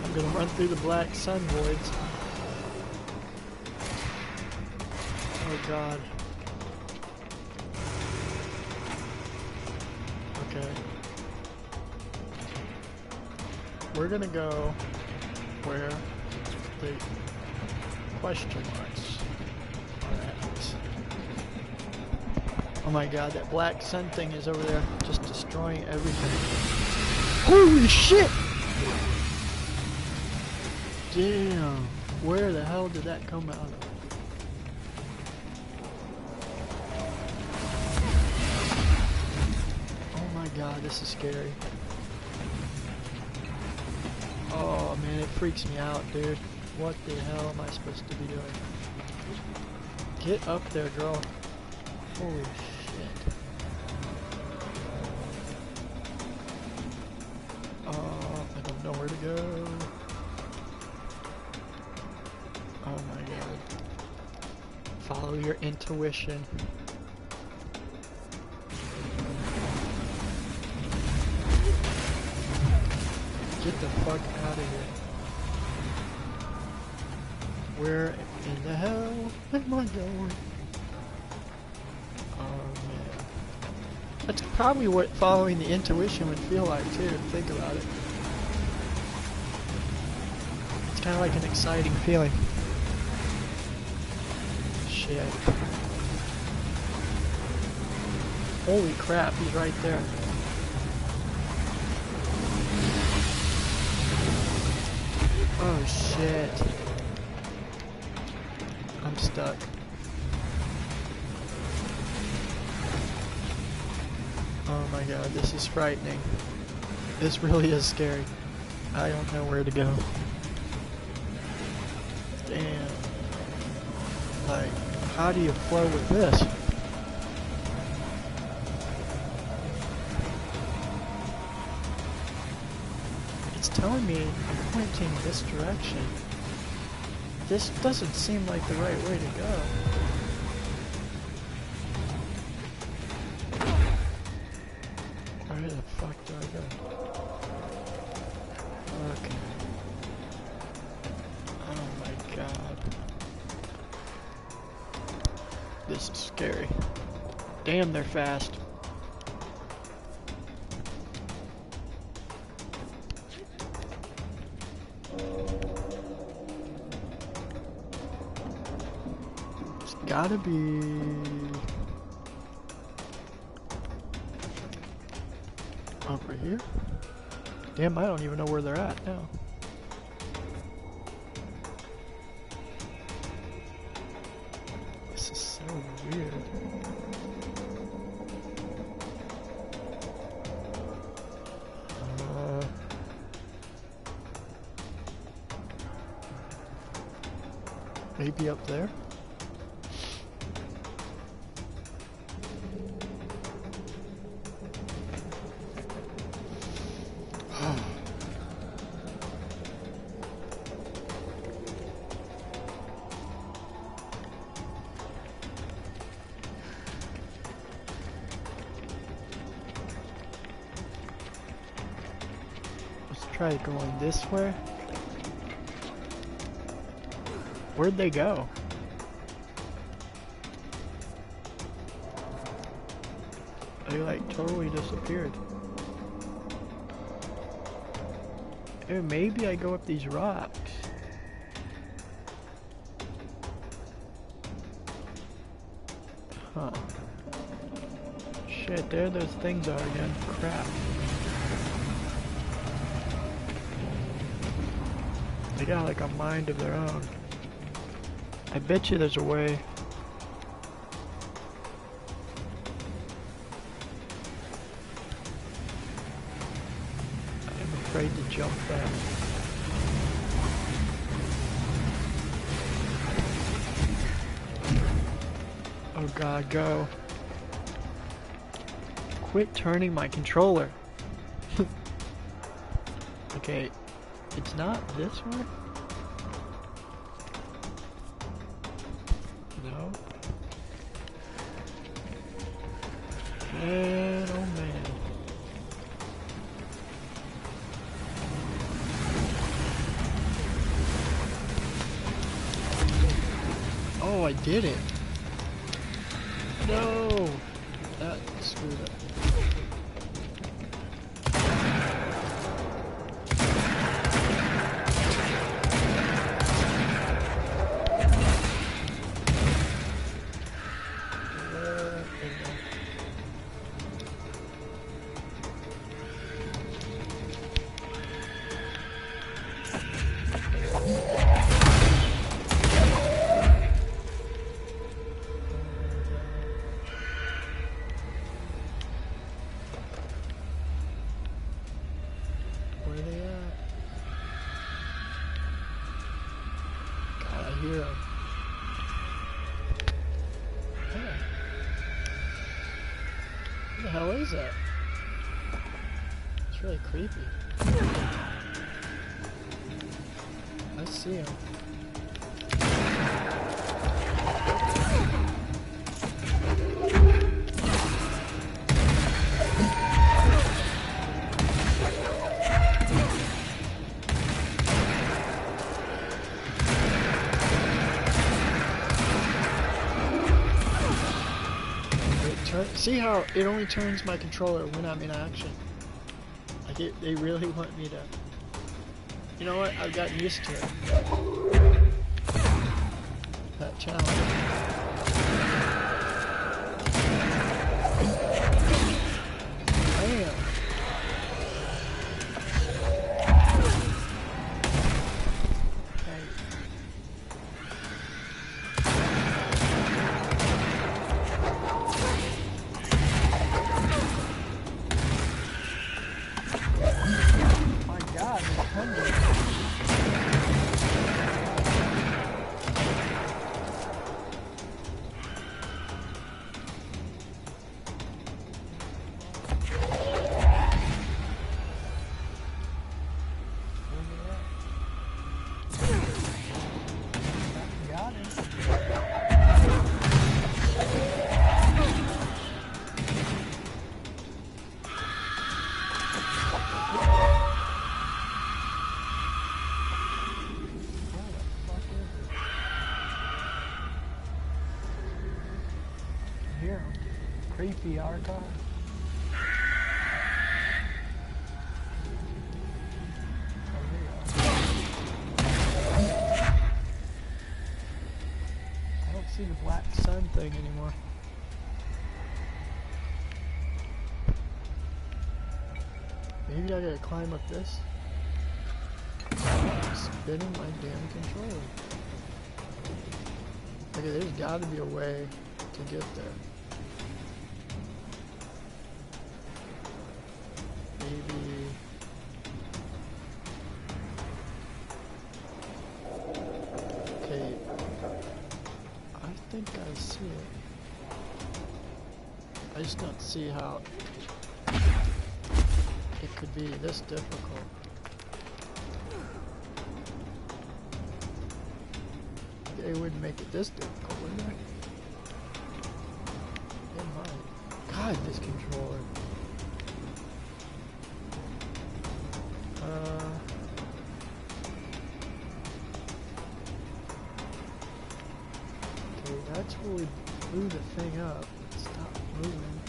I'm gonna run through the black sun voids. Oh god. Okay. We're gonna go where the question marks are at. Oh my god, that black sun thing is over there just destroying everything. Holy shit! Damn, where the hell did that come out of? Oh my god, this is scary. Oh man, it freaks me out, dude. What the hell am I supposed to be doing? Get up there, girl. Holy shit. I don't know where to go. Oh my god. Follow your intuition. Get the fuck out of here. Where in the hell am I going? Oh man. That's probably what following the intuition would feel like too, think about it. It's kind of like an exciting feeling. Shit. Holy crap, he's right there. Oh shit. I'm stuck. Oh my god, this is frightening. This really is scary. I don't know where to go. Damn. Like, how do you flow with this? It's telling me I'm pointing this direction. This doesn't seem like the right way to go. Where the fuck do I go? Okay. Oh my god. This is scary. Damn, they're fast. It's gotta be... over here? Damn, I don't even know where they're at now. This is so weird. Maybe up there? Try going this way. Where'd they go? They like totally disappeared. Hey, maybe I go up these rocks. Huh. Shit, there those things are again. Crap. They got like a mind of their own. I bet you there's a way. I'm afraid to jump that. Oh god, go. Quit turning my controller. Okay. It's not this one? No. Man, oh man. Oh, I did it. No. That screwed up. is that? It's really creepy. I see him. See how it only turns my controller when I'm in action. Like they really want me to. You know what? I've gotten used to it. That challenge. Bam. Creepy archive. I don't see the black sun thing anymore. Maybe I gotta climb up this. I'm spinning my damn controller. Okay, there's gotta be a way to get there. Maybe. Okay. I think I see it. I just don't see how it could be this difficult. They wouldn't make it this difficult, would they? They might. God, this controller. Okay, that's where we blew the thing up. Stop moving.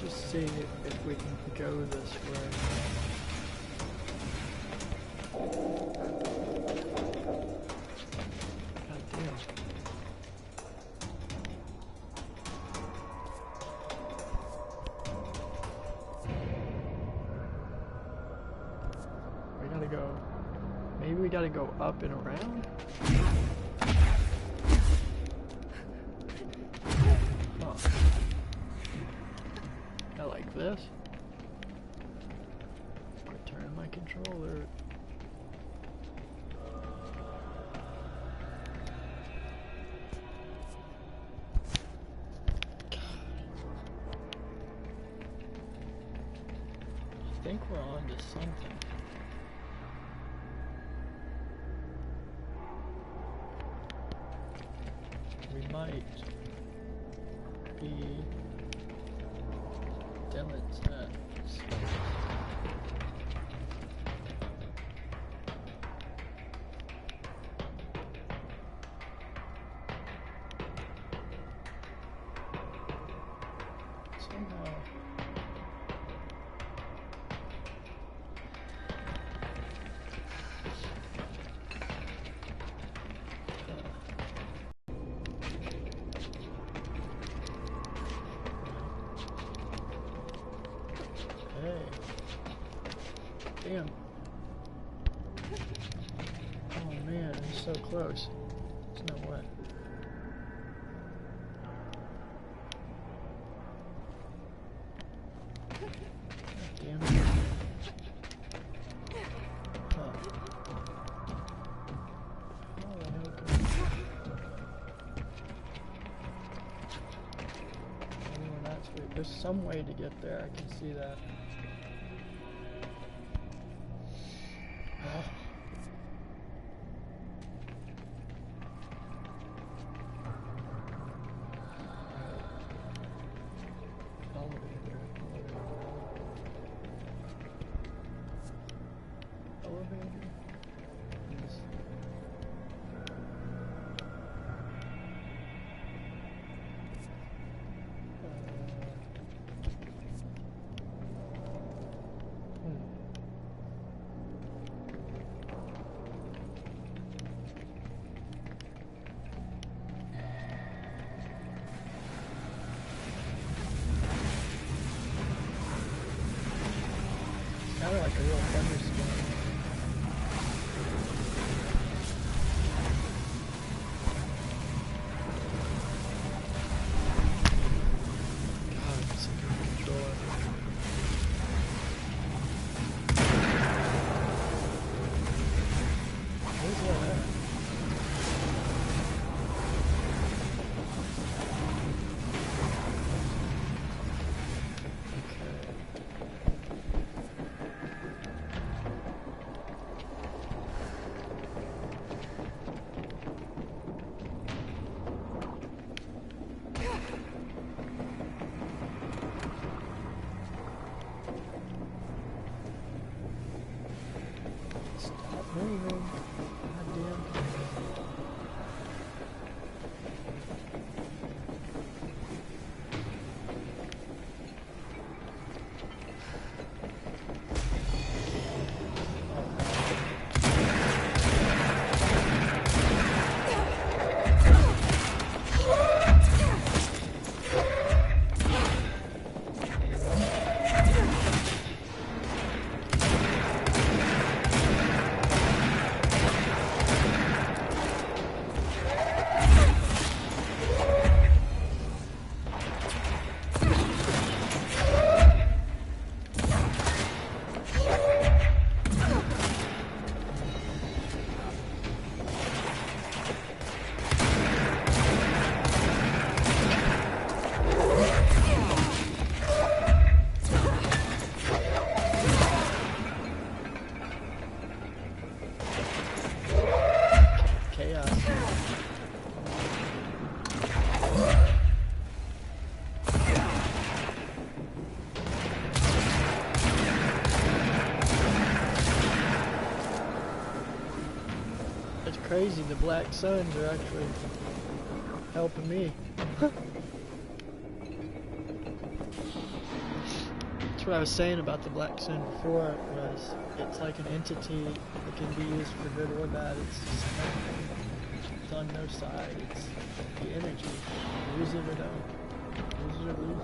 See if we can go this way. God damn. We gotta go. Maybe we gotta go up and around? Like this. Return my controller. I think we're on to something. We might be dilettantes. Somehow. Hey. Damn. so close. There's no way. Damn it. Huh. Oh, I hope anyway, that's weird. There's some way to get there, I can see that. Oh. Kind of like a real thunderstorm. God, it's a good controller. Where's all that? Stop moving. God damn. It's crazy, the black suns are actually helping me. That's what I was saying about the black sun before, was it's like an entity that can be used for good or bad. It's on no side. It's the energy. Use it or don't. Use it or lose it.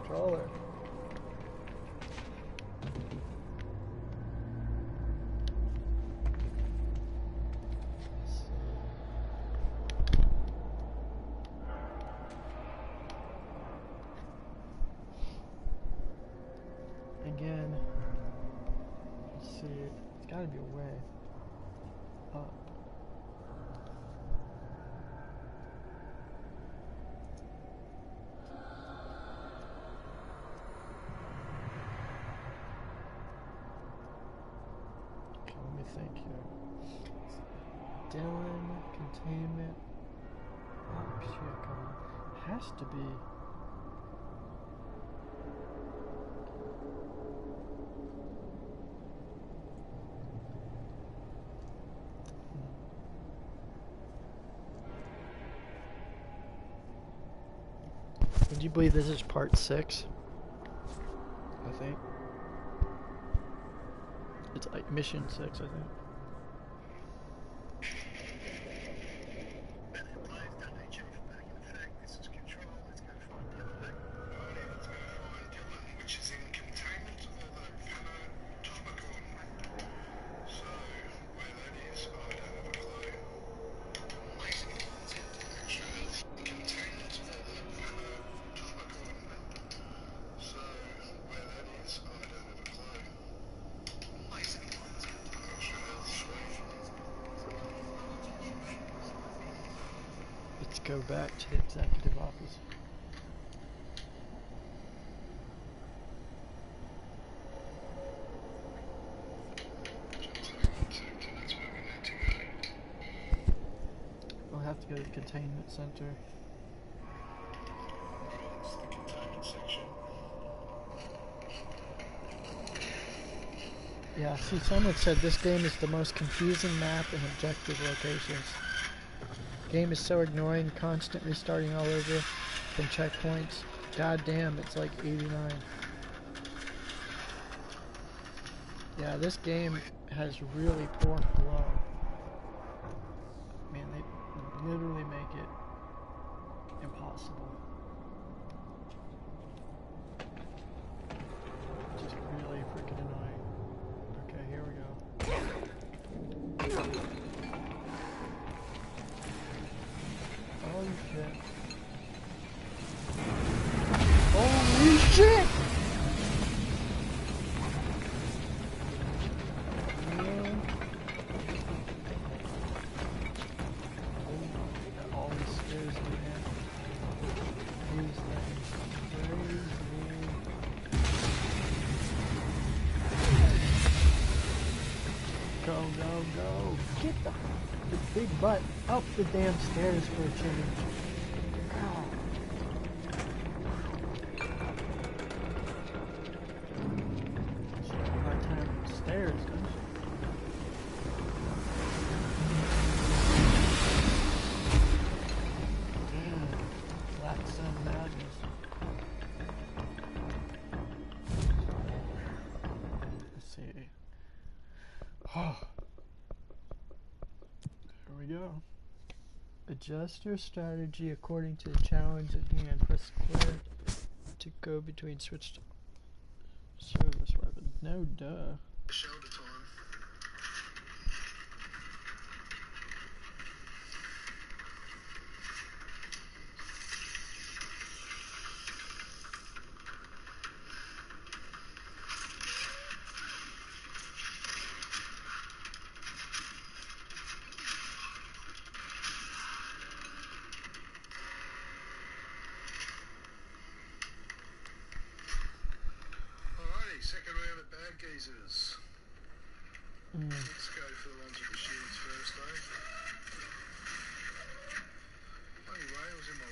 Controller. Again, let's see, it's gotta be a way up. Let me think here. Dylan, containment. Oh shit, come on. Has to be. Would you believe this is part 6? I think. It's like mission 6, I think. Let's go back to the executive office. We'll have to go to the containment center. Yeah, see, someone said this game is the most confusing map and objective locations. Game is so annoying, constant restarting all over from checkpoints. God damn, it's like 89. Yeah, this game has really poor flow. Man, they literally make it impossible. Just really freaking annoying. Okay, here we go. Holy shit. Holy shit! Man. That always scares me, man. These things. Crazy. Go, go, go. Get the big butt up the damn stairs for a change. God. She has a hard time with the stairs, doesn't she? Black Sun Madness. Let's see. Oh. Here we go. Adjust your strategy according to the challenge at hand. Press square to go between switched service weapons. No duh. Shoulder time. Second round of bad geezers. Let's go for the ones with the shields first, eh? Anyway, it was in my way.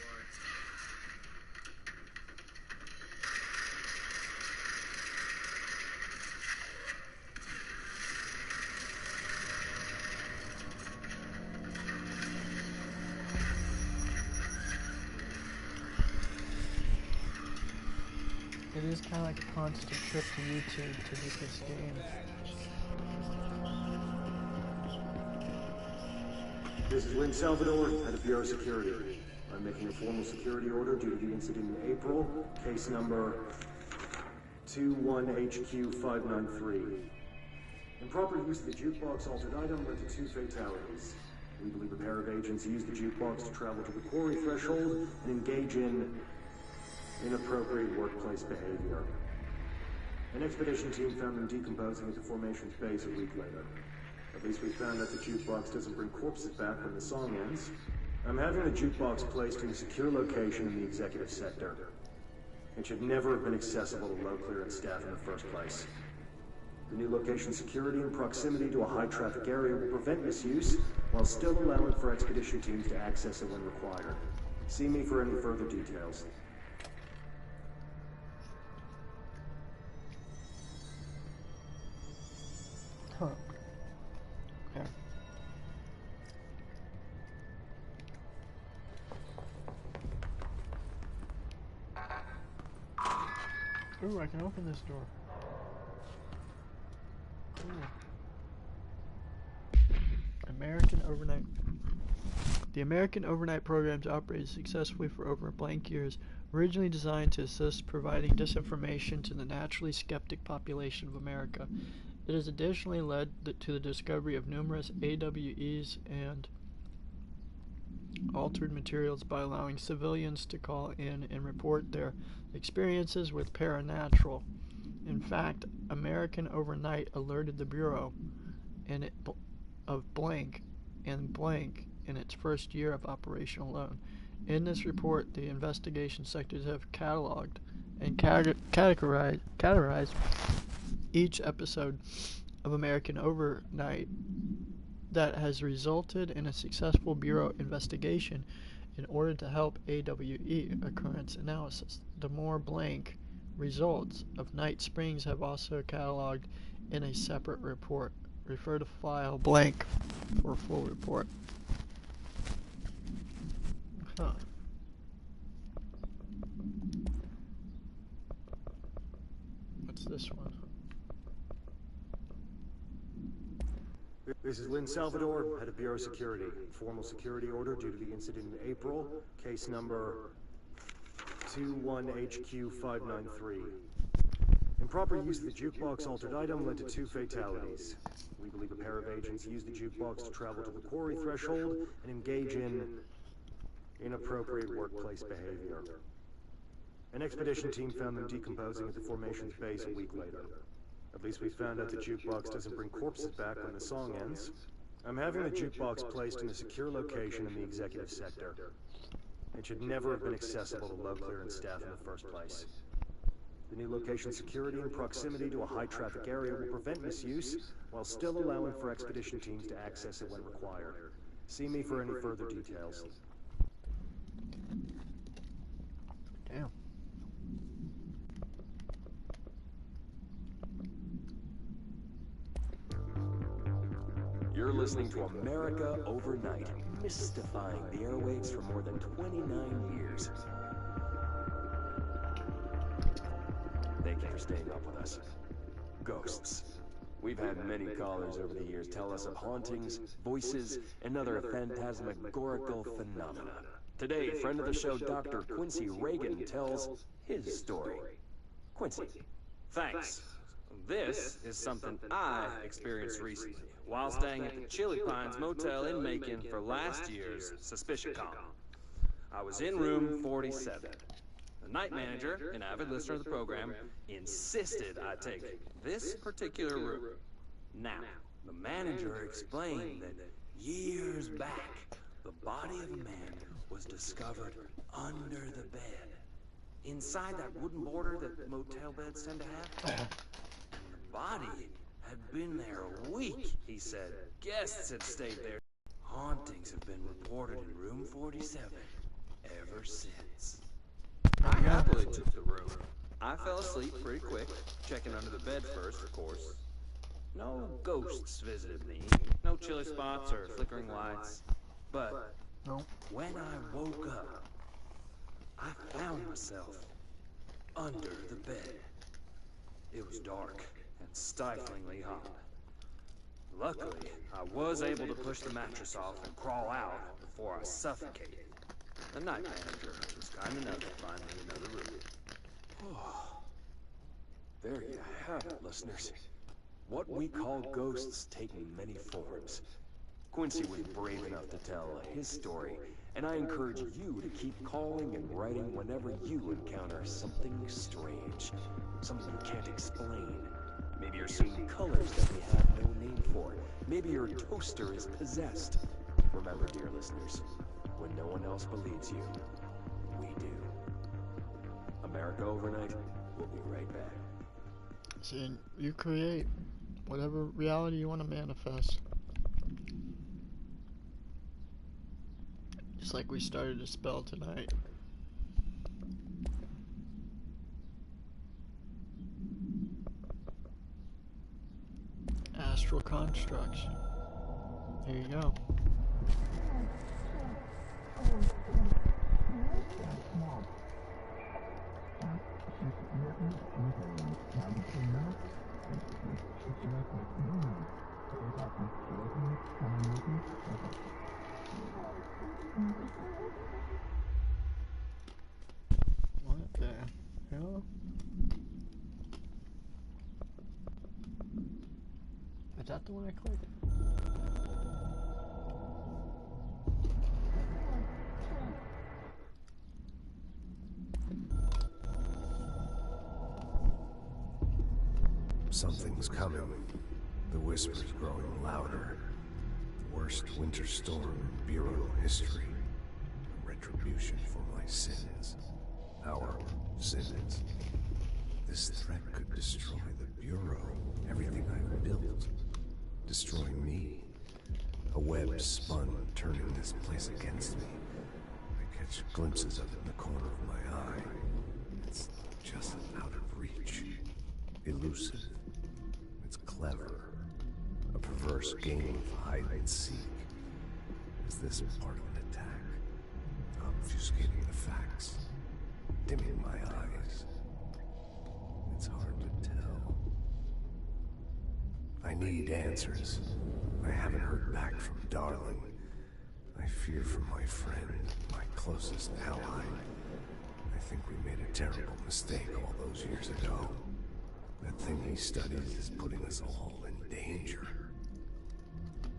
It is kind of like a constant trip to YouTube to beat this game. This is Lynn Salvador, head of Bureau Security. I'm making a formal security order due to the incident in April, case number 21HQ593. Improper use of the jukebox altered item led to 2 fatalities. We believe a pair of agents used the jukebox to travel to the quarry threshold and engage in inappropriate workplace behavior. An expedition team found them decomposing at the formation's base a week later. At least we found out the jukebox doesn't bring corpses back when the song ends. I'm having the jukebox placed in a secure location in the executive sector. It should never have been accessible to low clearance staff in the first place. The new location's security and proximity to a high-traffic area will prevent misuse, while still allowing for expedition teams to access it when required. See me for any further details. Huh. Okay. Ooh, I can open this door. Cool. American overnight programs operated successfully for over a blank years, originally designed to assist providing disinformation to the naturally skeptic population of America. It has additionally led to the discovery of numerous AWEs and altered materials by allowing civilians to call in and report their experiences with paranatural. In fact, American Overnight alerted the Bureau of blank and blank in its first year of operation alone. In this report, the investigation sectors have cataloged and categorized each episode of American Overnight that has resulted in a successful Bureau investigation in order to help AWE occurrence analysis. The more blank results of Night Springs have also cataloged in a separate report. Refer to file blank for full report. Huh. What's this one? This is Lynn Salvador, head of Bureau Security. Formal security order due to the incident in April. Case number 21HQ593. Improper use of the jukebox altered item led to 2 fatalities. We believe a pair of agents used the jukebox to travel to the quarry threshold and engage in inappropriate workplace behavior. An expedition team found them decomposing at the formation's base a week later. At least we found out the jukebox doesn't bring corpses back when the song ends. I'm having the jukebox placed in a secure location in the executive sector. It should never have been accessible to low clearance staff in the first place. The new location's security and proximity to a high-traffic area will prevent misuse, while still allowing for expedition teams to access it when required. See me for any further details. Damn. You're listening to America Overnight, mystifying the airwaves for more than 29 years. Thank you for staying up with us. Ghosts. We've had many callers over the years tell us of hauntings, voices, and other phantasmagorical phenomena. Today, friend of the show, Dr. Quincy Reagan, tells his story. Quincy. Thanks. This is something I experienced recently while staying at the Chili Pines Motel in Macon for last year's SuspicionCon. I was in room 47. The night manager, an avid listener of the program, insisted I take this particular room. Now, the manager explained that years back, the body of a man was discovered under the bed. Inside that wooden border that motel beds tend to have. And the body had been there a week, he said. Guests had stayed there. Hauntings have been reported in room 47 ever since. I happily took the room. I fell asleep pretty quick, checking under the bed first, of course. No ghosts visited me, no chilly spots or flickering lights. But when I woke up, I found myself under the bed. It was dark and stiflingly hot. Luckily, I was able to push the mattress off and crawl out before I suffocated. The night manager was kind enough to find me another room. Oh, there you have it, listeners. What we call ghosts take many forms. Quincy was brave enough to tell his story, and I encourage you to keep calling and writing whenever you encounter something strange, something you can't explain. Maybe you're seeing colors that we have no name for. Maybe your toaster is possessed. Remember, dear listeners, when no one else believes you, we do. America Overnight, we'll be right back. See, you create whatever reality you want to manifest. Just like we started a spell tonight. Astral constructs. There you go. the one I clicked. Something's coming. The whisper's growing louder. The worst winter storm in Bureau history. A retribution for my sins. Our sins. This threat could destroy the Bureau, everything I've built. Destroy me. A web spun, turning this place against me. I catch glimpses of it in the corner of my eye. It's just out of reach. Elusive. It's clever. A perverse game of hide and seek. Is this part of an attack? Obfuscating the facts. Dimming my eyes. It's hard to tell. I need answers. I haven't heard back from Darling. I fear for my friend, my closest ally. I think we made a terrible mistake all those years ago. That thing he studies is putting us all in danger.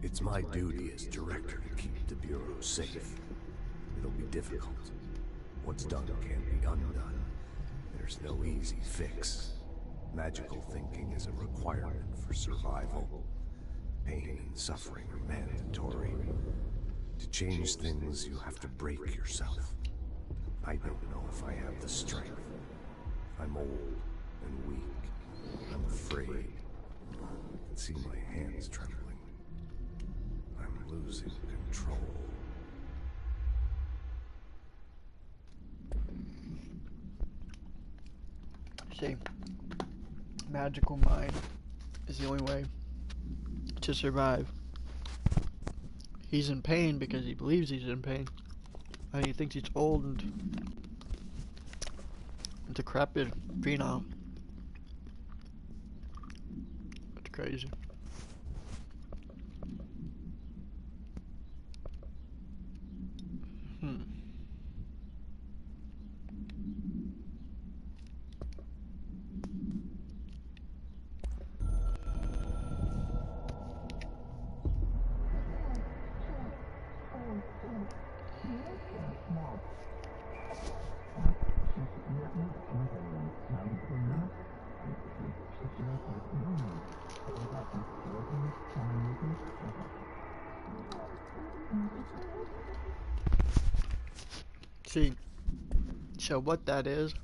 It's my duty as director to keep the Bureau safe. It'll be difficult. What's done can't be undone. There's no easy fix. Magical thinking is a requirement for survival. Pain and suffering are mandatory. To change things, you have to break yourself. I don't know if I have the strength. I'm old and weak. I'm afraid. I can see my hands trembling. I'm losing control. See, magical mind is the only way to survive. He's in pain because he believes he's in pain. And he thinks he's old and decrepit, penile. It's crazy. See, so what that is,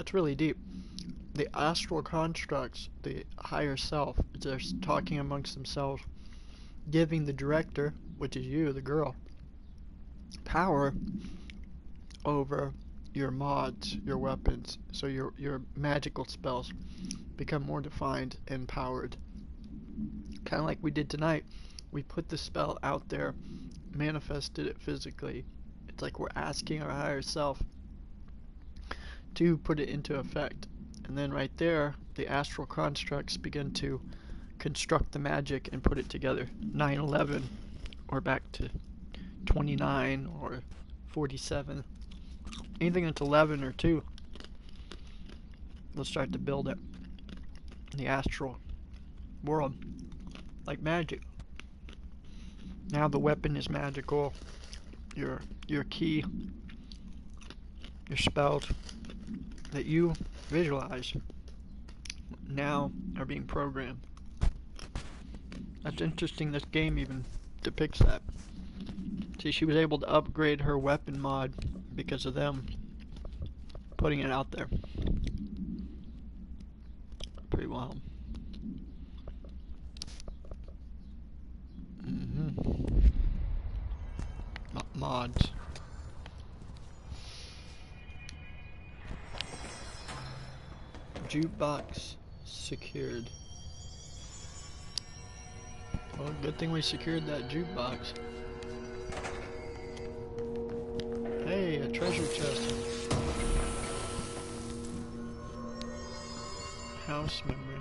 it's really deep. The astral constructs, the higher self, they're talking amongst themselves, giving the director, which is you, the girl, power over your mods, your weapons, so your magical spells become more defined and powered. Kind of like we did tonight. We put the spell out there, manifested it physically. It's like we're asking our higher self to put it into effect. And then right there, the astral constructs begin to construct the magic and put it together. 9/11, or back to 29, or 47. Anything that's 11 or 2, they'll start to build it. The astral world. Like magic. Now the weapon is magical. Your key, your spells that you visualize now are being programmed. That's interesting. This game even depicts that. See, she was able to upgrade her weapon mod because of them putting it out there. Pretty wild. Mods. Jukebox secured. Well, good thing we secured that jukebox. Hey, a treasure chest. House memory.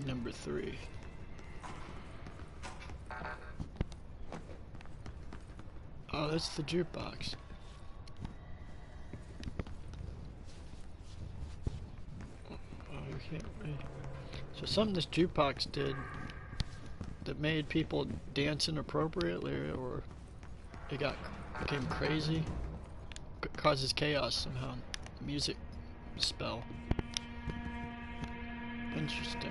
number 3. Oh, that's the jukebox. Oh, you can't read. So something this jukebox did that made people dance inappropriately, or it became crazy, causes chaos somehow. Music spell. Interesting.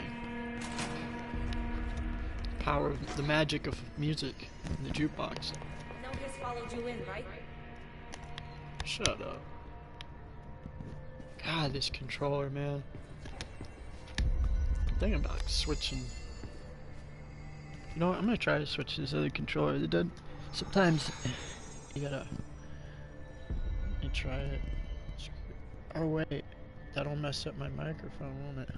Power of the magic of music in the jukebox. No Hiss followed you in, right? Shut up. God, this controller, man. I'm thinking about switching. You know what? I'm gonna try to switch this other controller. It did. Sometimes you gotta. Let me try it. Oh wait, that'll mess up my microphone, won't it?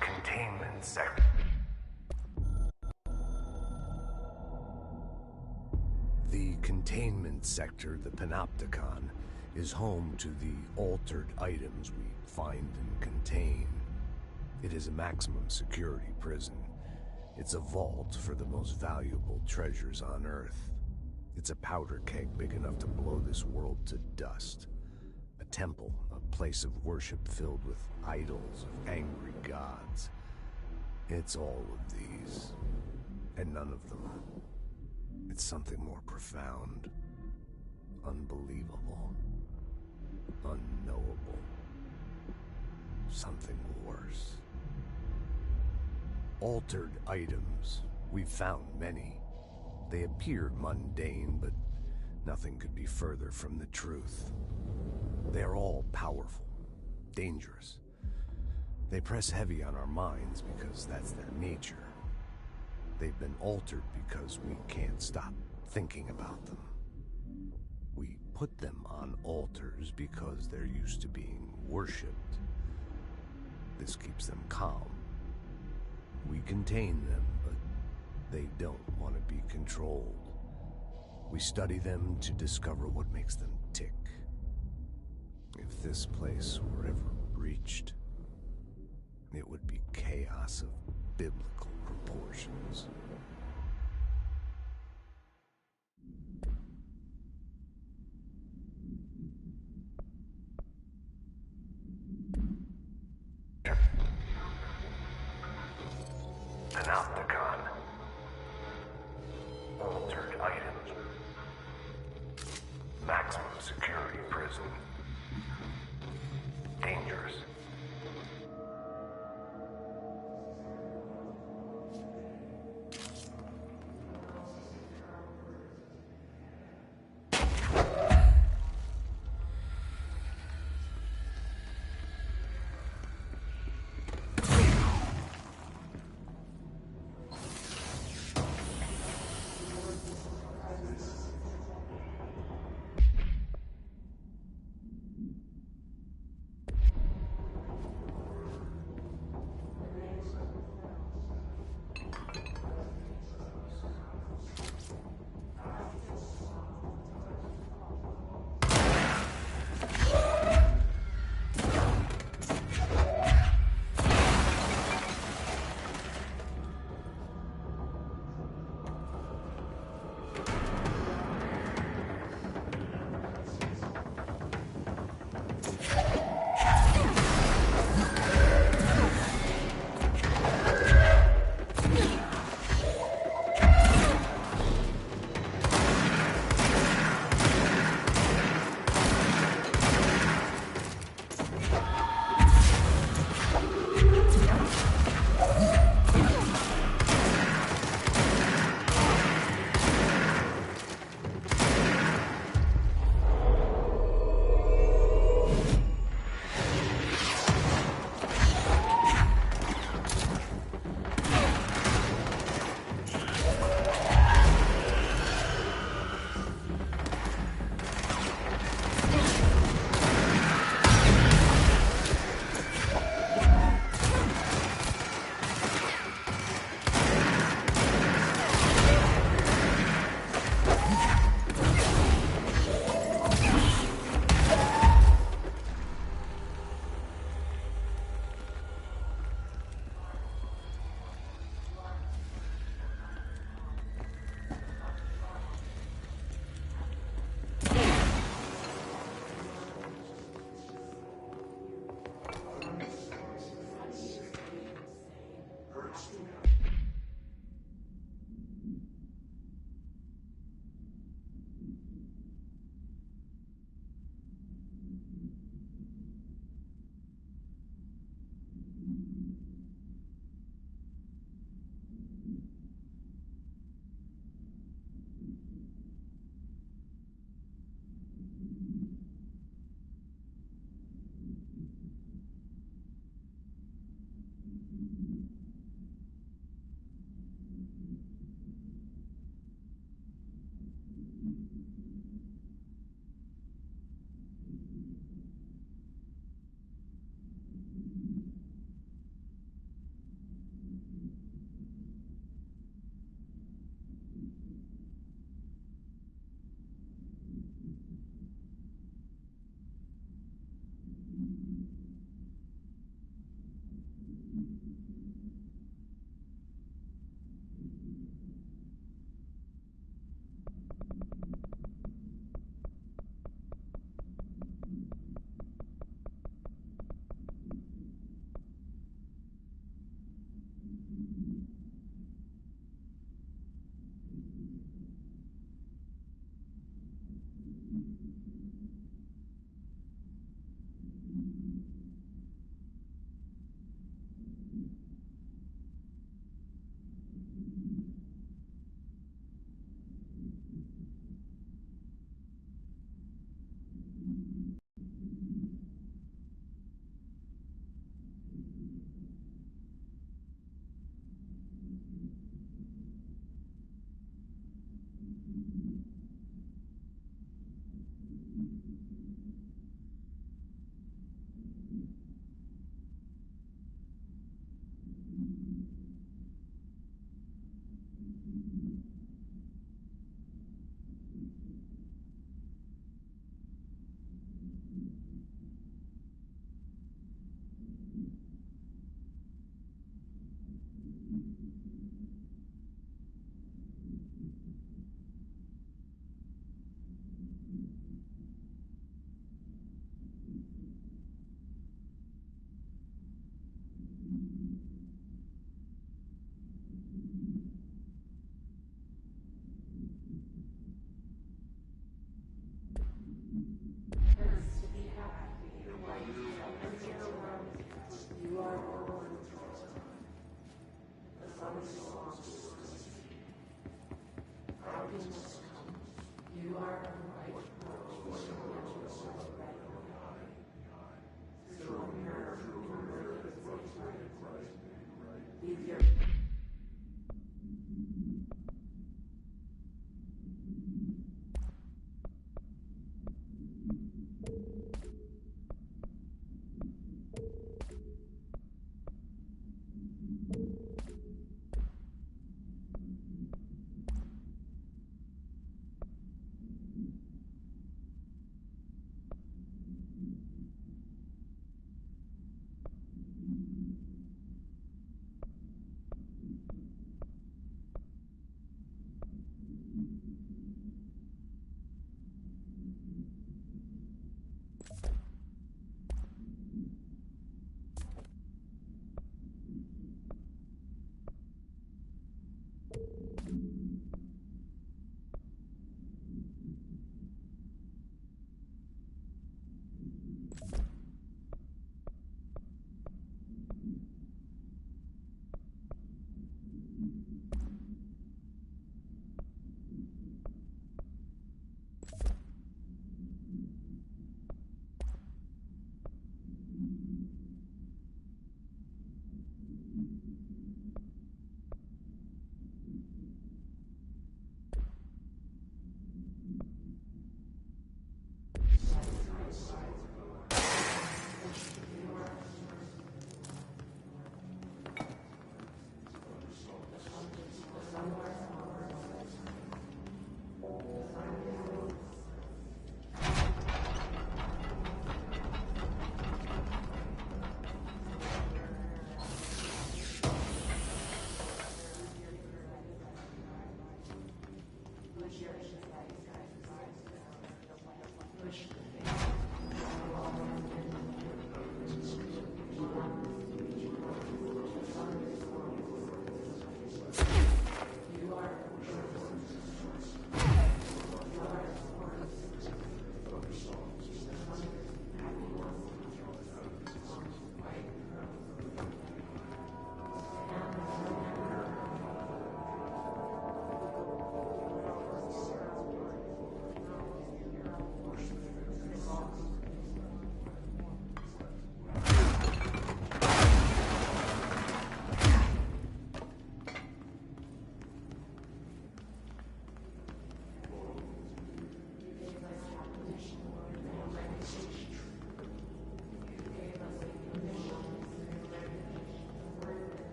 Containment sector. The containment sector, the Panopticon, is home to the altered items we find and contain. It is a maximum security prison. It's a vault for the most valuable treasures on Earth. It's a powder keg big enough to blow this world to dust. A temple, a place of worship filled with idols of angry gods. It's all of these, and none of them. It's something more profound, unbelievable, unknowable, something worse. Altered items. We've found many. They appeared mundane, but nothing could be further from the truth. They're all powerful, dangerous. They press heavy on our minds because that's their nature. They've been altered because we can't stop thinking about them. We put them on altars because they're used to being worshipped. This keeps them calm. We contain them, but they don't want to be controlled. We study them to discover what makes them tick. If this place were ever breached, it would be chaos of biblical proportions. Panopticon. Altered items. Maximum security prison. Dangerous.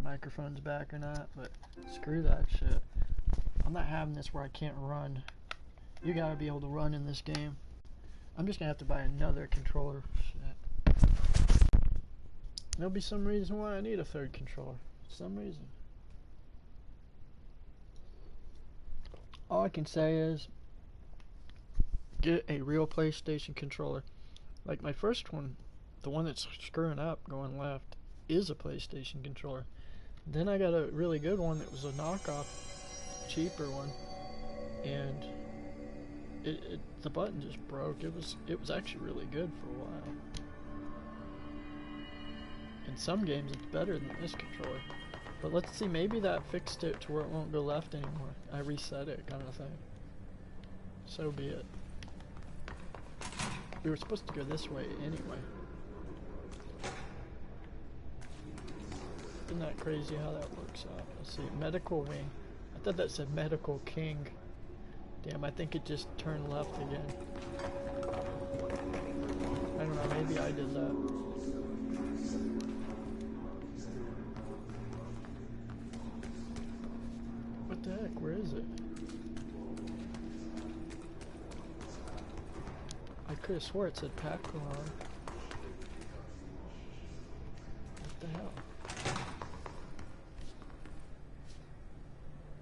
microphone's back or not, but screw that shit. I'm not having this where I can't run. You gotta be able to run in this game. I'm just gonna have to buy another controller. Shit. There'll be some reason why I need a third controller. Some reason. All I can say is get a real PlayStation controller. Like my first one, the one that's screwing up going left, is a PlayStation controller. Then I got a really good one that was a knockoff, cheaper one, and the button just broke. It was actually really good for a while. In some games it's better than this controller. But let's see, maybe that fixed it to where it won't go left anymore. I reset it, kind of thing. So be it. We were supposed to go this way anyway. Isn't that crazy how that works out? Let's see, medical wing. I thought that said medical king. Damn, I think it just turned left again. I don't know, maybe I did that. What the heck, where is it? I could have swore it said Pac-Man. What the hell?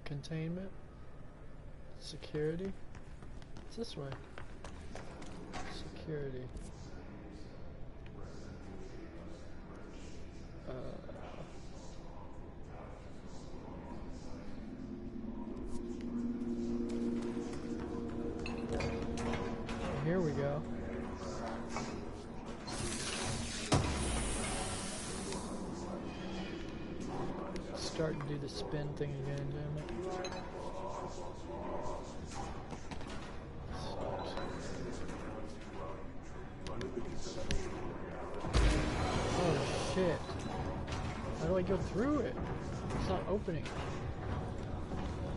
Containment? Security? It's this way. Security. Here we go. Starting to do the spin thing again, damn it. Oh shit. How do I go through it? It's not opening.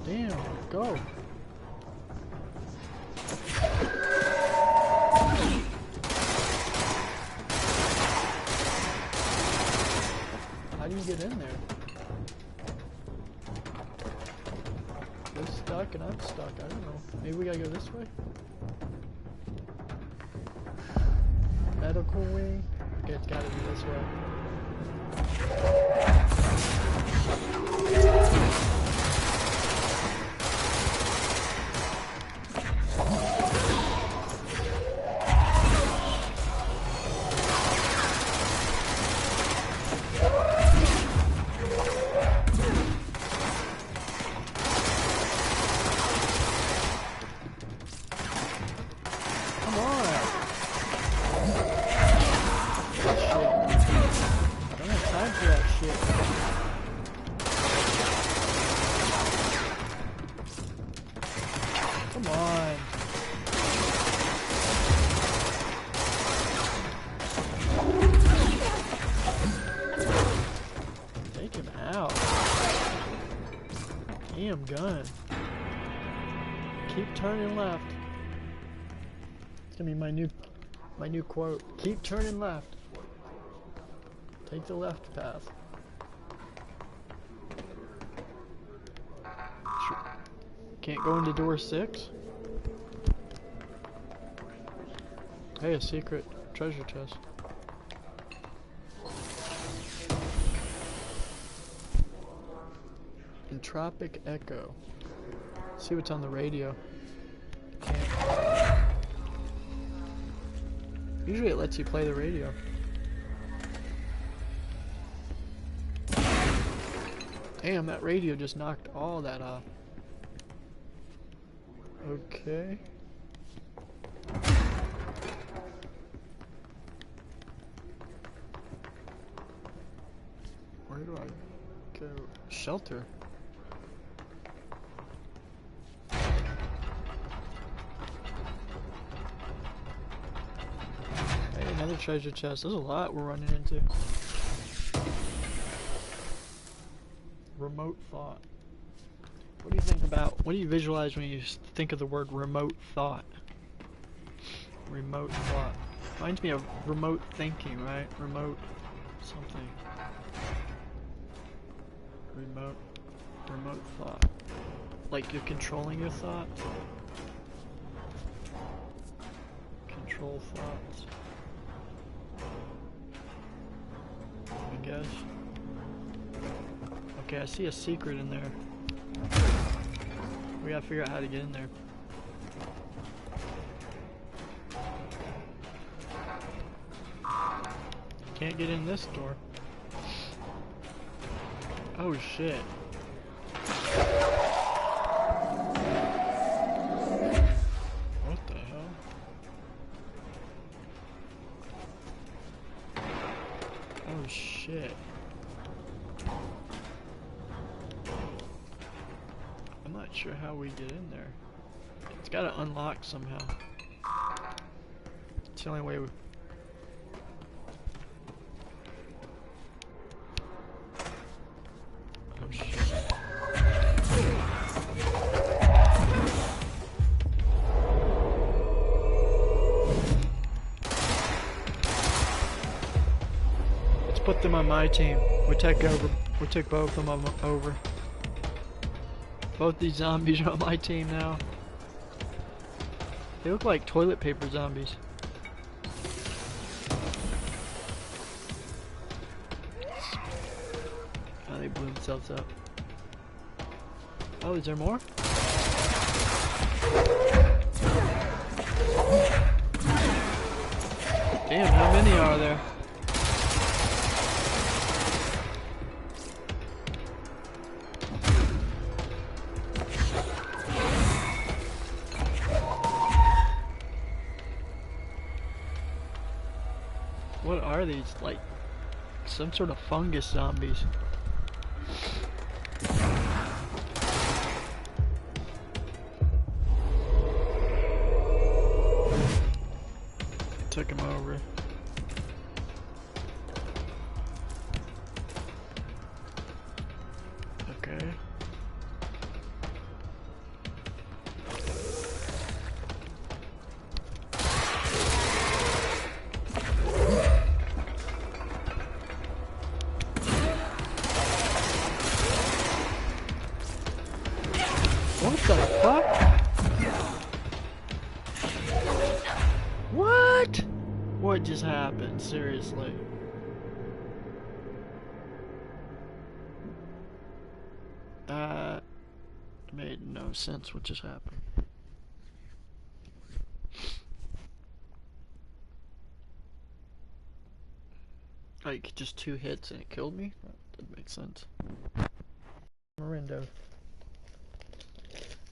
Damn, go. How do you get in there? They're stuck and I'm stuck. I don't know. Maybe we gotta go this way? Medical wing? Okay, it's gotta be this way. Come on. Take him out. Damn gun. Keep turning left. It's gonna be my new quote. Keep turning left. Take the left path. Can't go into door 6? Hey, a secret treasure chest. Entropic Echo. Let's see what's on the radio. Can't. Usually it lets you play the radio. Damn, that radio just knocked all that off. Okay. Where do I go? Shelter. Hey, another treasure chest. There's a lot we're running into. Remote thought. What do you think about, what do you visualize when you think of the word remote thought? Remote thought. Reminds me of remote thinking, right? Remote something. Remote thought. Like you're controlling your thoughts? Control thoughts. I guess. Okay, I see a secret in there. We gotta figure out how to get in there. Can't get in this door. Oh shit. What the hell? Oh shit. I'm not sure how we get in there. It's gotta unlock somehow. It's the only way we... Oh shit. Let's put them on my team. We take both of them over. Both these zombies are on my team now. They look like toilet paper zombies. Oh, they blew themselves up. Oh, is there more? Damn, how many are there? What are these? Like some sort of fungus zombies. Took him over. Okay. What the fuck? What? What just happened? Seriously. That made no sense what just happened. Like, just 2 hits and it killed me? That didn't make sense. Morindo.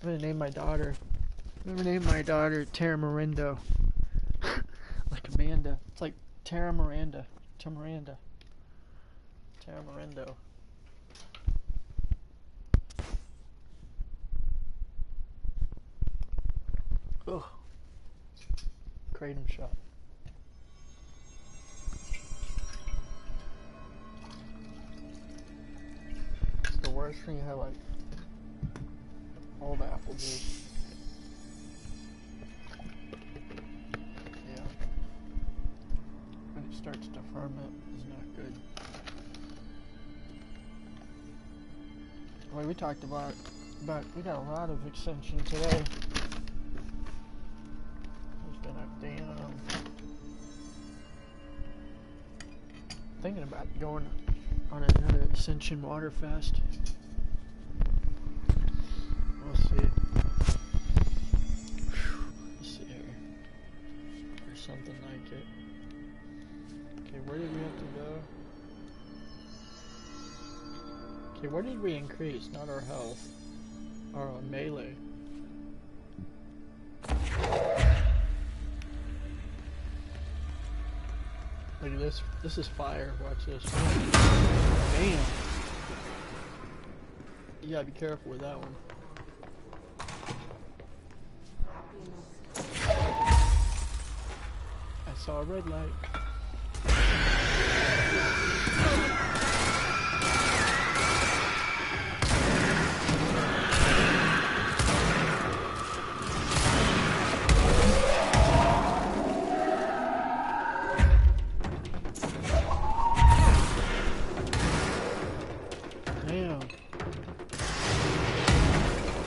I'm gonna name my daughter. I'm gonna name my daughter Tara Morindo. Like Amanda. It's like Tara Miranda. Tamaranda. Tara Morindo. Ugh. Kratom shot. It's the worst thing you have, like all the apple juice. Yeah. When it starts to ferment, it's not good. Well, we talked about we got a lot of extension today. There's been a damn thinking about going on another Ascension water fast. We'll see. Let's see here. Or something like it. Okay, where did we have to go? Okay, where did we increase? Not our health. Our melee. Look at this. This is fire. Watch this. Damn. You gotta be careful with that one. I saw a red light. Damn.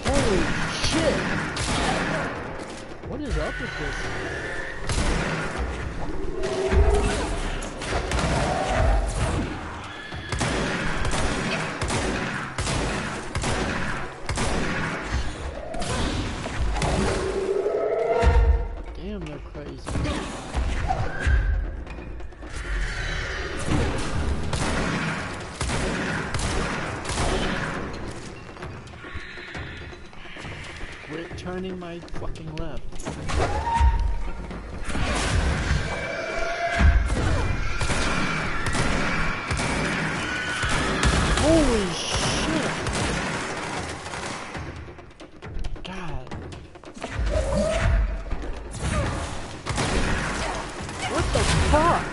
Holy shit! What is up with this? Damn, they're crazy. Quit turning my fucking left. Holy shit! God. What the fuck?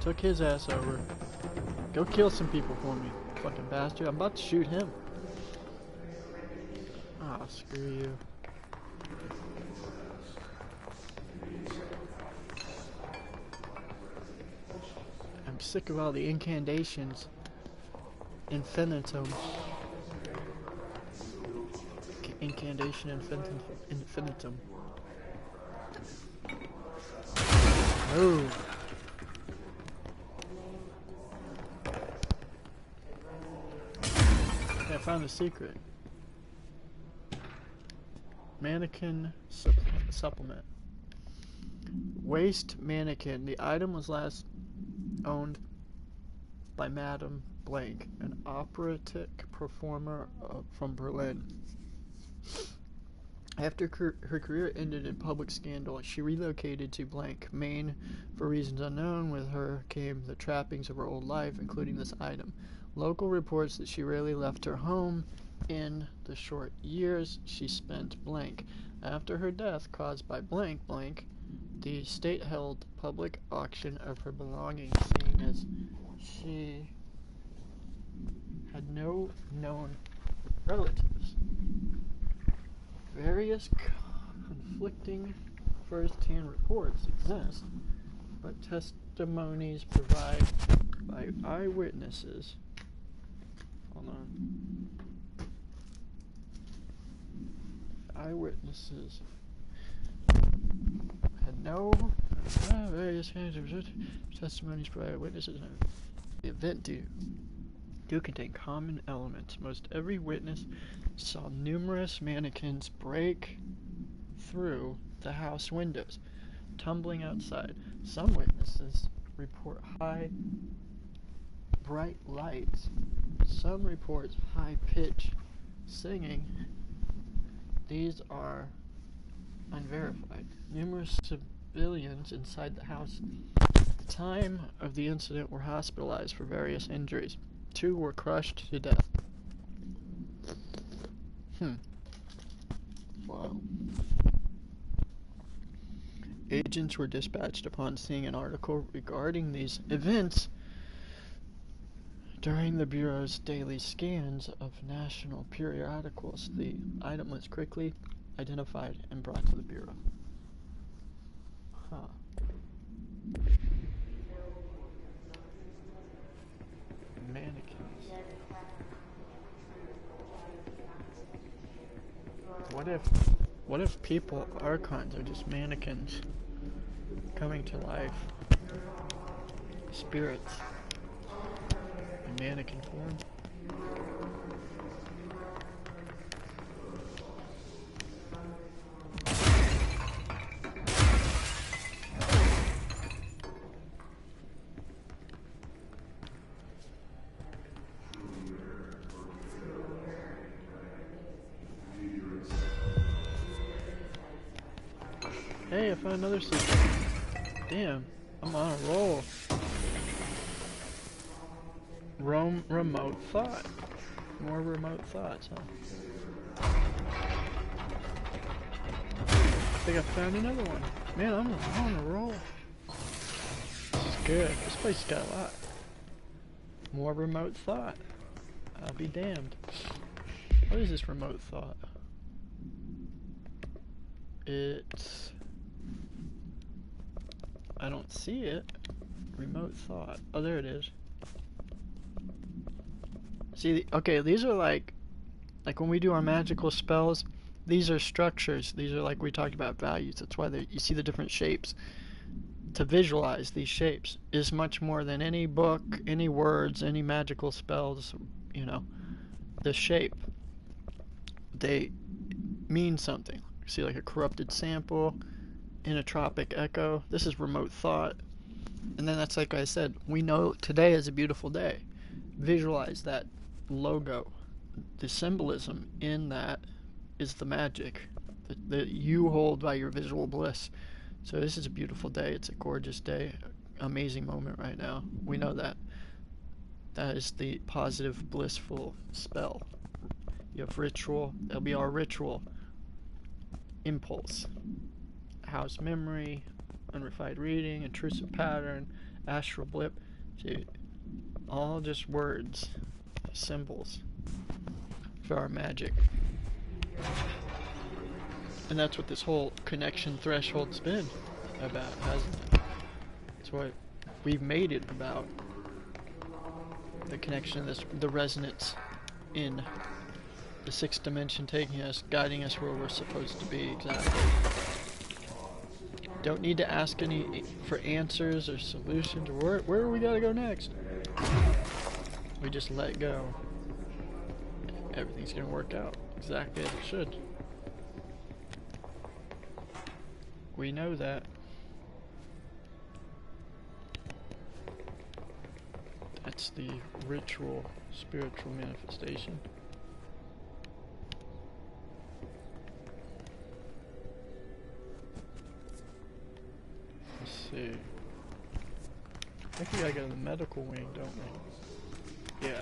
Took his ass over. Go kill some people for me, fucking bastard. I'm about to shoot him. Ah, oh, screw you. I'm sick of all the incantations. Infinitum. Incantation infinitum. Oh. I found a secret. Mannequin supplement. Waste mannequin. The item was last owned by Madame Blank, an operatic performer from Berlin. After her career ended in public scandal, she relocated to Blank, Maine, for reasons unknown. With her came the trappings of her old life, including this item. Local reports that she rarely left her home in the short years she spent Blank. After her death, caused by Blank, the state held public auction of her belongings, seeing as she had no known relatives. Various conflicting first-hand reports exist, but testimonies provided by eyewitnesses. Hold on. Eyewitnesses had no various kinds of testimonies provided by witnesses. The event do contain common elements. Most every witness saw numerous mannequins break through the house windows, tumbling outside. Some witnesses report bright lights. Some reports high-pitched singing. These are unverified. Numerous civilians inside the house at the time of the incident were hospitalized for various injuries. 2 were crushed to death. Wow. Agents were dispatched upon seeing an article regarding these events during the Bureau's daily scans of national periodicals. The item was quickly identified and brought to the Bureau. Mannequins. What if people, archons, are just mannequins coming to life? Spirits in mannequin form? Hey, I found another secret. Damn, I'm on a roll. Remote thought. More remote thoughts, huh? I think I found another one. Man, I'm on a roll. This is good. This place got a lot. More remote thought. I'll be damned. What is this remote thought? It's... I don't see it. Remote thought. Oh, there it is. See, okay, these are like when we do our magical spells, these are structures. These are like we talked about values. That's why you see the different shapes. To visualize these shapes is much more than any book, any words, any magical spells, you know. The shape, they mean something. See, like a corrupted sample, inotropic echo. This is remote thought. And then that's like I said, we know today is a beautiful day. Visualize that logo. The symbolism in that is the magic that you hold by your visual bliss. So this is a beautiful day. It's a gorgeous day. Amazing moment right now. We know that. That is the positive, blissful spell. You have ritual. That'll be our ritual. Impulse. House memory. Unrefined reading. Intrusive pattern. Astral blip. See, all just words. Symbols. For our magic. And that's what this whole connection threshold's been about, hasn't it? It's what we've made it about. The connection, the resonance in the sixth dimension, taking us, guiding us where we're supposed to be exactly. Don't need to ask any for answers or solutions or where we gotta go next. We just let go. Everything's gonna work out exactly as it should. We know that. That's the ritual, spiritual manifestation. Let's see. I think we gotta go to the medical wing, don't we? Yeah,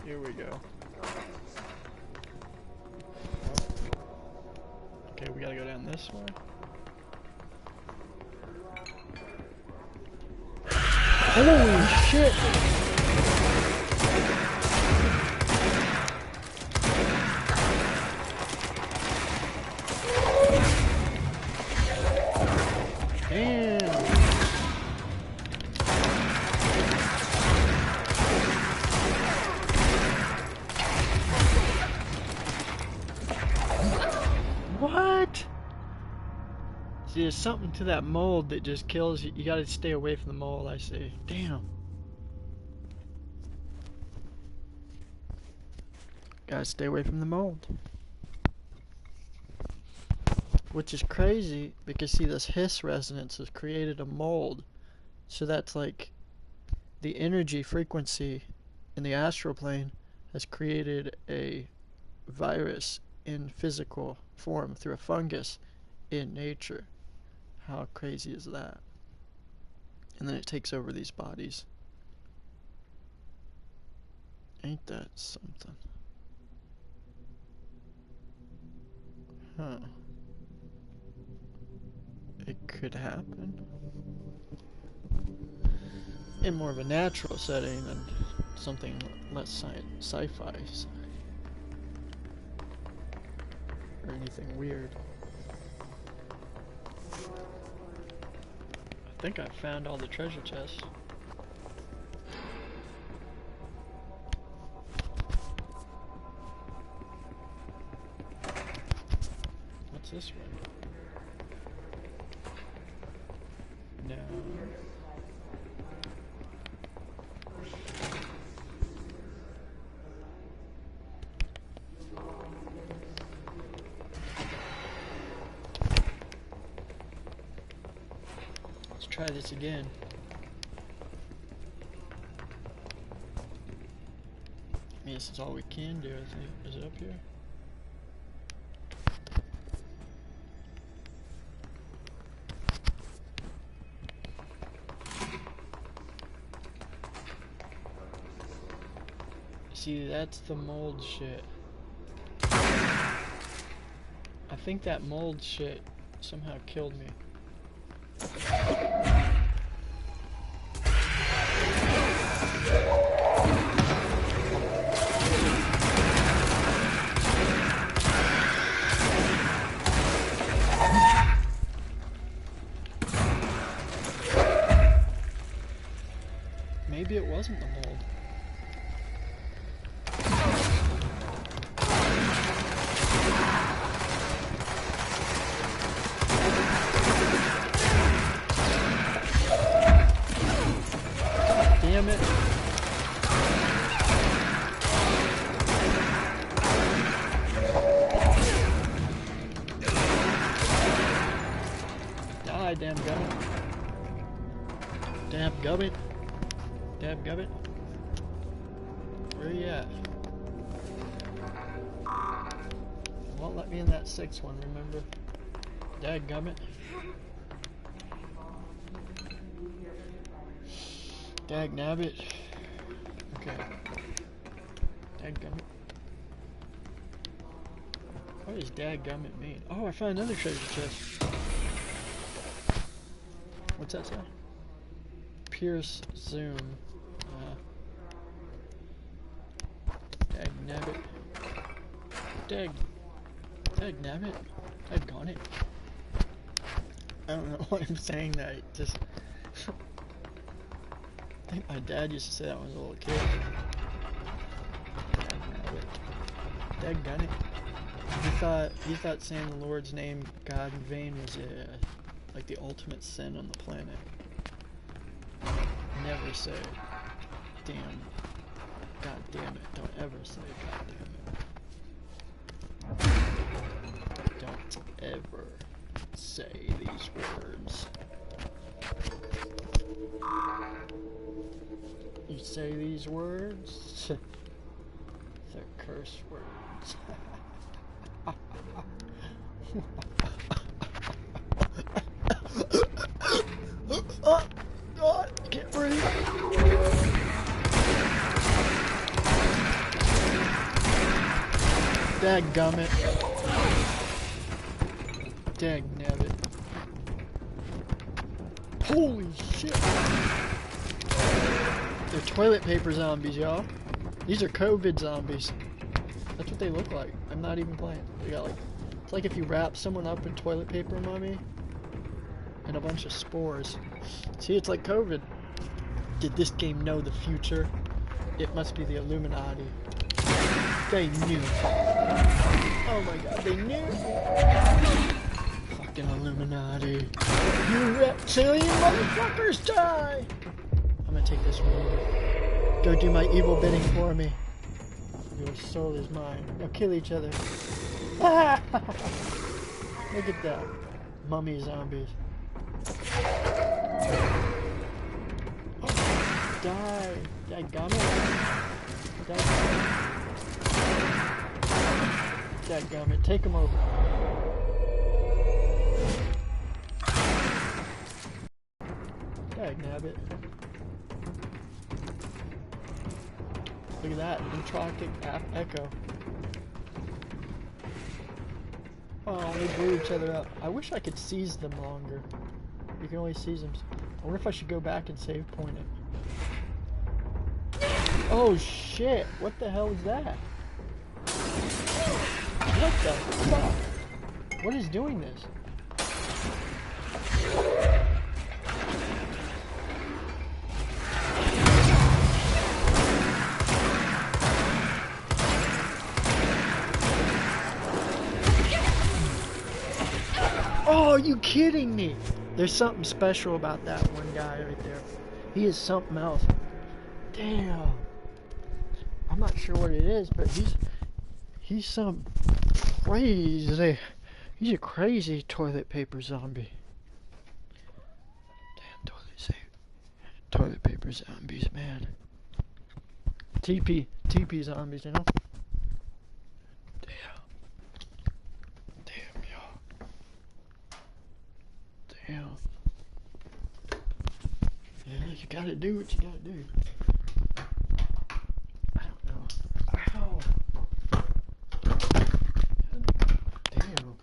here we go. Okay, we gotta go down this way. Holy shit! Damn! What? See, there's something to that mold that just kills you. You gotta stay away from the mold, I see. Damn. Gotta stay away from the mold. Which is crazy, because see, this hiss resonance has created a mold. So that's like the energy frequency in the astral plane has created a virus in physical form through a fungus in nature. How crazy is that? And then it takes over these bodies. Ain't that something? Huh. It could happen. In more of a natural setting than something less sci-fi or anything weird. I think I found all the treasure chests. What's this one? No. Let's try this again. I mean, this is all we can do, I think. Is it up here? See, that's the mold shit. I think that mold shit somehow killed me. damn gummit. Damn gummit. Damn gummit. Where you at? Won't let me in that 6th one, remember? Dad gummit. Dag nabbit. Okay. Dag gummit. What does dag gummit mean? Oh, I found another treasure chest. What's that say? Pierce zoom. Dag nabbit. Dag nabbit. Dag got it. I don't know why I'm saying that. Just. I think my dad used to say that when I was a little kid. Dag got it. He thought saying the Lord's name, God, in vain was like the ultimate sin on the planet. Never say, damn, God damn it. Don't ever say, God damn it. Don't ever say these words. You say these words, they're curse words. Oh, God, I can't breathe. Dadgummit. Dagnabbit. Holy shit. They're toilet paper zombies, y'all. These are COVID zombies. That's what they look like. I'm not even playing. They got like, it's like if you wrap someone up in toilet paper, mommy, and a bunch of spores. See, it's like COVID. Did this game know the future? It must be the Illuminati. They knew. Oh my God, they knew. Fucking Illuminati. You reptilian motherfuckers, die! I'm gonna take this one. Go do my evil bidding for me. Your soul is mine. Now kill each other. Ah! Look at that. Mummy zombies. Oh, die. Dadgummit. Take him over. Dagnabbit. Look at that. Entropic echo. Oh, they blew each other up. I wish I could seize them longer. You can only seize them. I wonder if I should go back and save point it. Oh shit! What the hell is that? What the fuck? What is doing this? Oh, are you kidding me? There's something special about that one guy right there. He is something else. Damn. I'm not sure what it is, but he's some crazy. He's a crazy toilet paper zombie. Damn, toilet paper zombies, man. TP zombies, you know? Damn, y'all. Damn. Yeah, you gotta do what you gotta do. I don't know. Ow. Damn.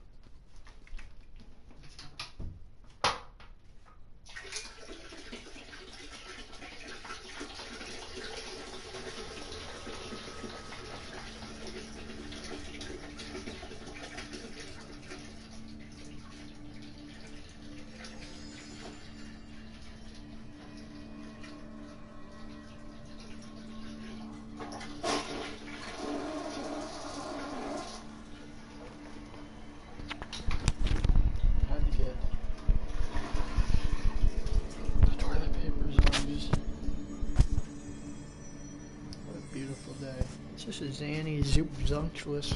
This is Zanny Zoopzunculus.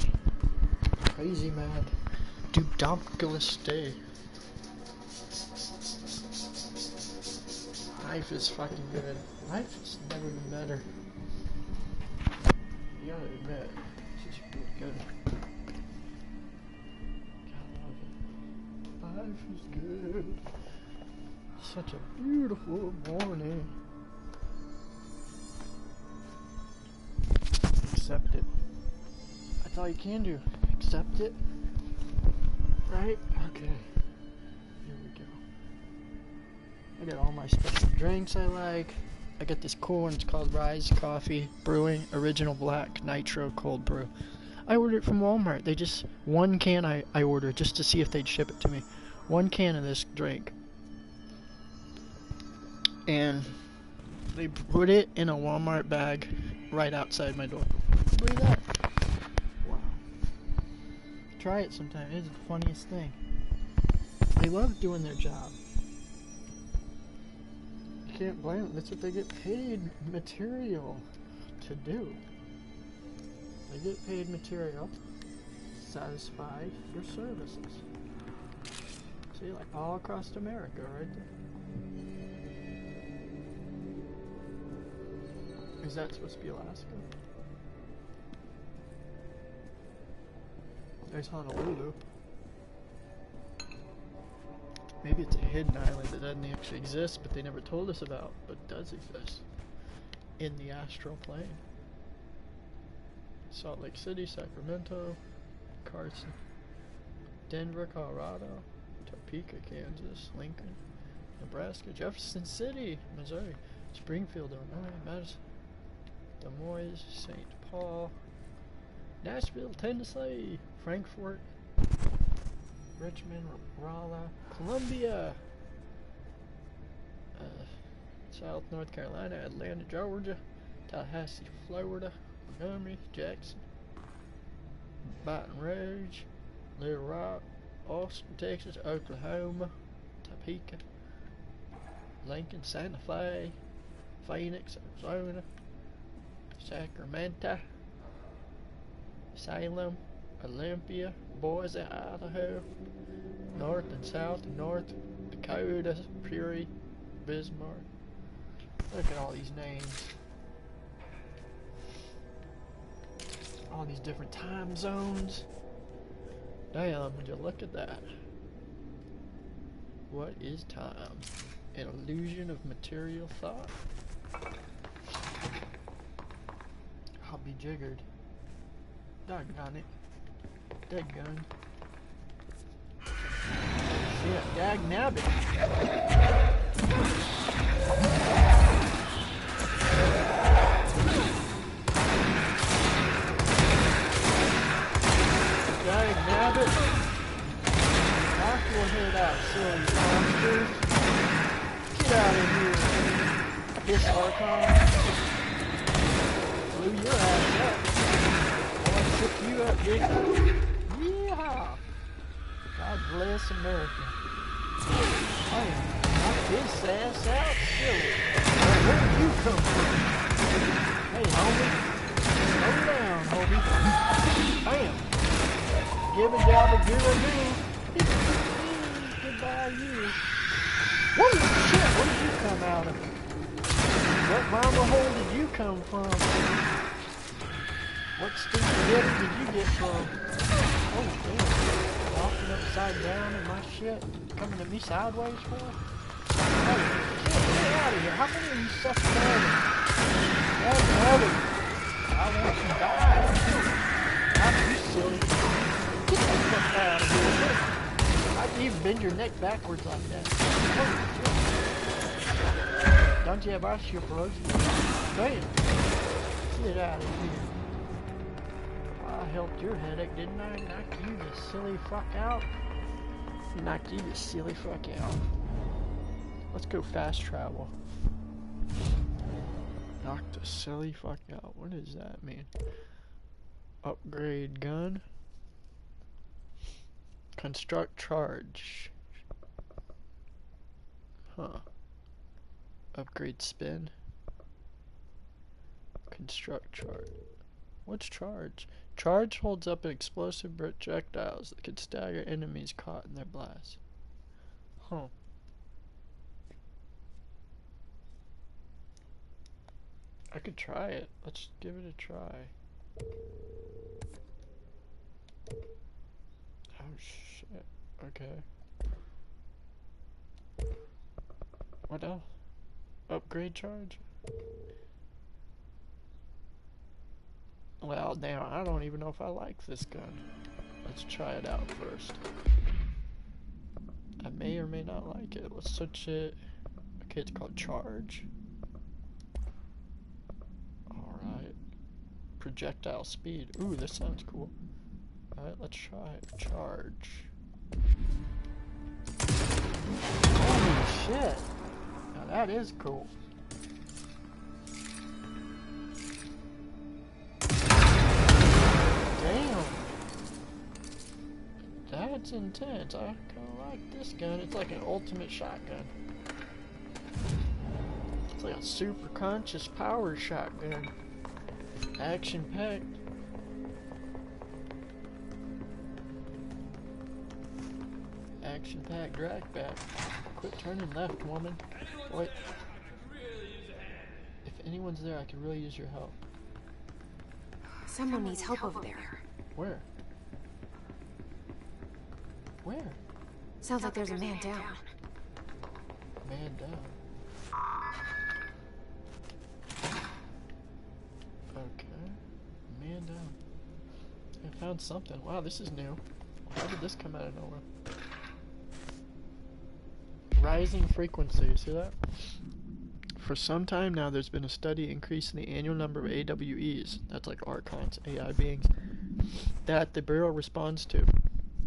Crazy mad. Dupdonkulus day. Life is fucking good. Life has never been better. You gotta admit, it's just really good. God, I love it. Life is good. Such a beautiful morning. Accept it. That's all you can do. Accept it. Right? Okay. Here we go. I got all my special drinks I like. I got this cool one. It's called Rise Coffee Brewing Original Black Nitro Cold Brew. I ordered it from Walmart. They just, one can I ordered just to see if they'd ship it to me. One can of this drink. And they put it in a Walmart bag right outside my door. Look at that. Wow. Try it sometime. It's the funniest thing. They love doing their job. You can't blame them. That's what they get paid material to do. They get paid material to satisfy your services. See, like all across America, right there. Is that supposed to be Alaska? There's Honolulu. Maybe it's a hidden island that doesn't actually exist, but they never told us about, but does exist in the astral plane. Salt Lake City, Sacramento, Carson, Denver, Colorado, Topeka, Kansas, Lincoln, Nebraska, Jefferson City, Missouri, Springfield, Illinois, Madison, Des Moines, St. Paul, Nashville, Tennessee, Frankfort, Richmond, Raleigh, Columbia, South North Carolina, Atlanta, Georgia, Tallahassee, Florida, Montgomery, Jackson, Baton Rouge, Little Rock, Austin, Texas, Oklahoma, Topeka, Lincoln, Santa Fe, Phoenix, Arizona, Sacramento, Salem, Olympia, Boise, Idaho, North and South and North Dakota, Prairie, Bismarck. Look at all these names. All these different time zones. Damn, would you look at that? What is time? An illusion of material thought? I'll be jiggered. Doggone it. Deadgun. Shit, dag nabbit. Dag nabbit. Knock your head out, silly monsters. Get out of here. Piss Archon. Blew your ass up. I want to trip you up, Dick. Yeehaw. God bless America. I knock his ass out, silly. Where did you come from? Hey, homie. Slow down, homie. Bam. Give a job a give a do. Goodbye, you. Whoa, shit, where did you come out of? What mama hole did you come from? What spaghetti did you get from? Oh, damn. Walking upside down in my shit. Coming at me sideways for? Hey, shit, get out of here. How many of you suck daddy? That's another. I want you to die. I'm you silly. Get the fuck out of here. I can even bend your neck backwards like that. Oh, shit. Don't you have osteoporosis? Damn. Get out of here. I helped your headache, didn't I? Knock you the silly fuck out. Knock you the silly fuck out. Let's go fast travel. Knock the silly fuck out. What does that mean? Upgrade gun. Construct charge. Huh. Upgrade spin. Construct charge. What's charge? Charge holds up explosive projectiles that could stagger enemies caught in their blast. Huh. I could try it. Let's give it a try. Oh shit. Okay. What else? Upgrade charge? Well, now I don't even know if I like this gun. Let's try it out first. I may or may not like it. Let's switch it. Okay, it's called charge. Alright. Projectile speed. Ooh, this sounds cool. Alright, let's try it. Charge. Holy shit! Now that is cool. Damn! That's intense. I kinda like this gun. It's like an ultimate shotgun. It's like a super conscious power shotgun. Action packed. Action packed drag back. Quit turning left, woman. Wait. If anyone's there, I could really use your help. Someone needs help over there. Where? Where? Sounds like there's a man down. Man down. Okay. Man down. I found something. Wow, this is new. How did this come out of nowhere? Rising frequency, see that? For some time now, there's been a steady increase in the annual number of AWEs, that's like Archons, AI beings, that the Bureau responds to.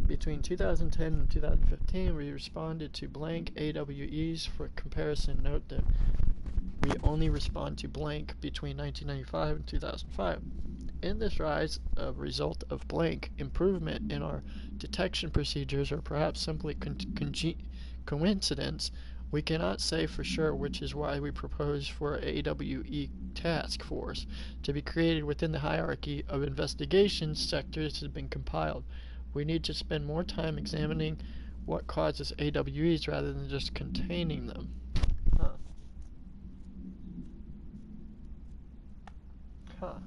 Between 2010 and 2015, we responded to blank AWEs. For comparison, note that we only respond to blank between 1995 and 2005. In this rise, a result of blank improvement in our detection procedures, or perhaps simply coincidence, we cannot say for sure, which is why we propose for AWE task force to be created within the hierarchy of investigation sectors has been compiled. We need to spend more time examining what causes AWEs rather than just containing them. Huh. Huh.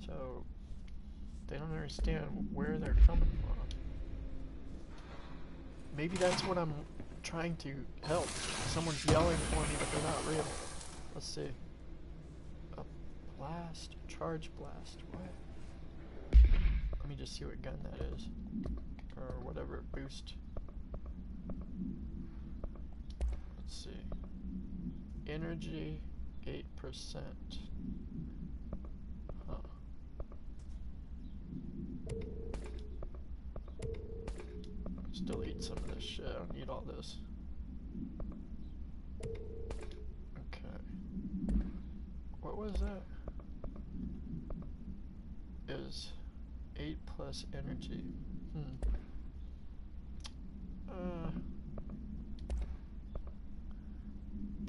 So, they don't understand where they're coming from. Maybe that's what I'm trying to help. Someone's yelling for me, but they're not real. Let's see. A blast. Charge blast. What? Let me just see what gun that is. Or whatever boost. Let's see. Energy 8%. Huh. Let's delete some of this shit. I don't need all this. Okay. What was that? Is 8 plus energy.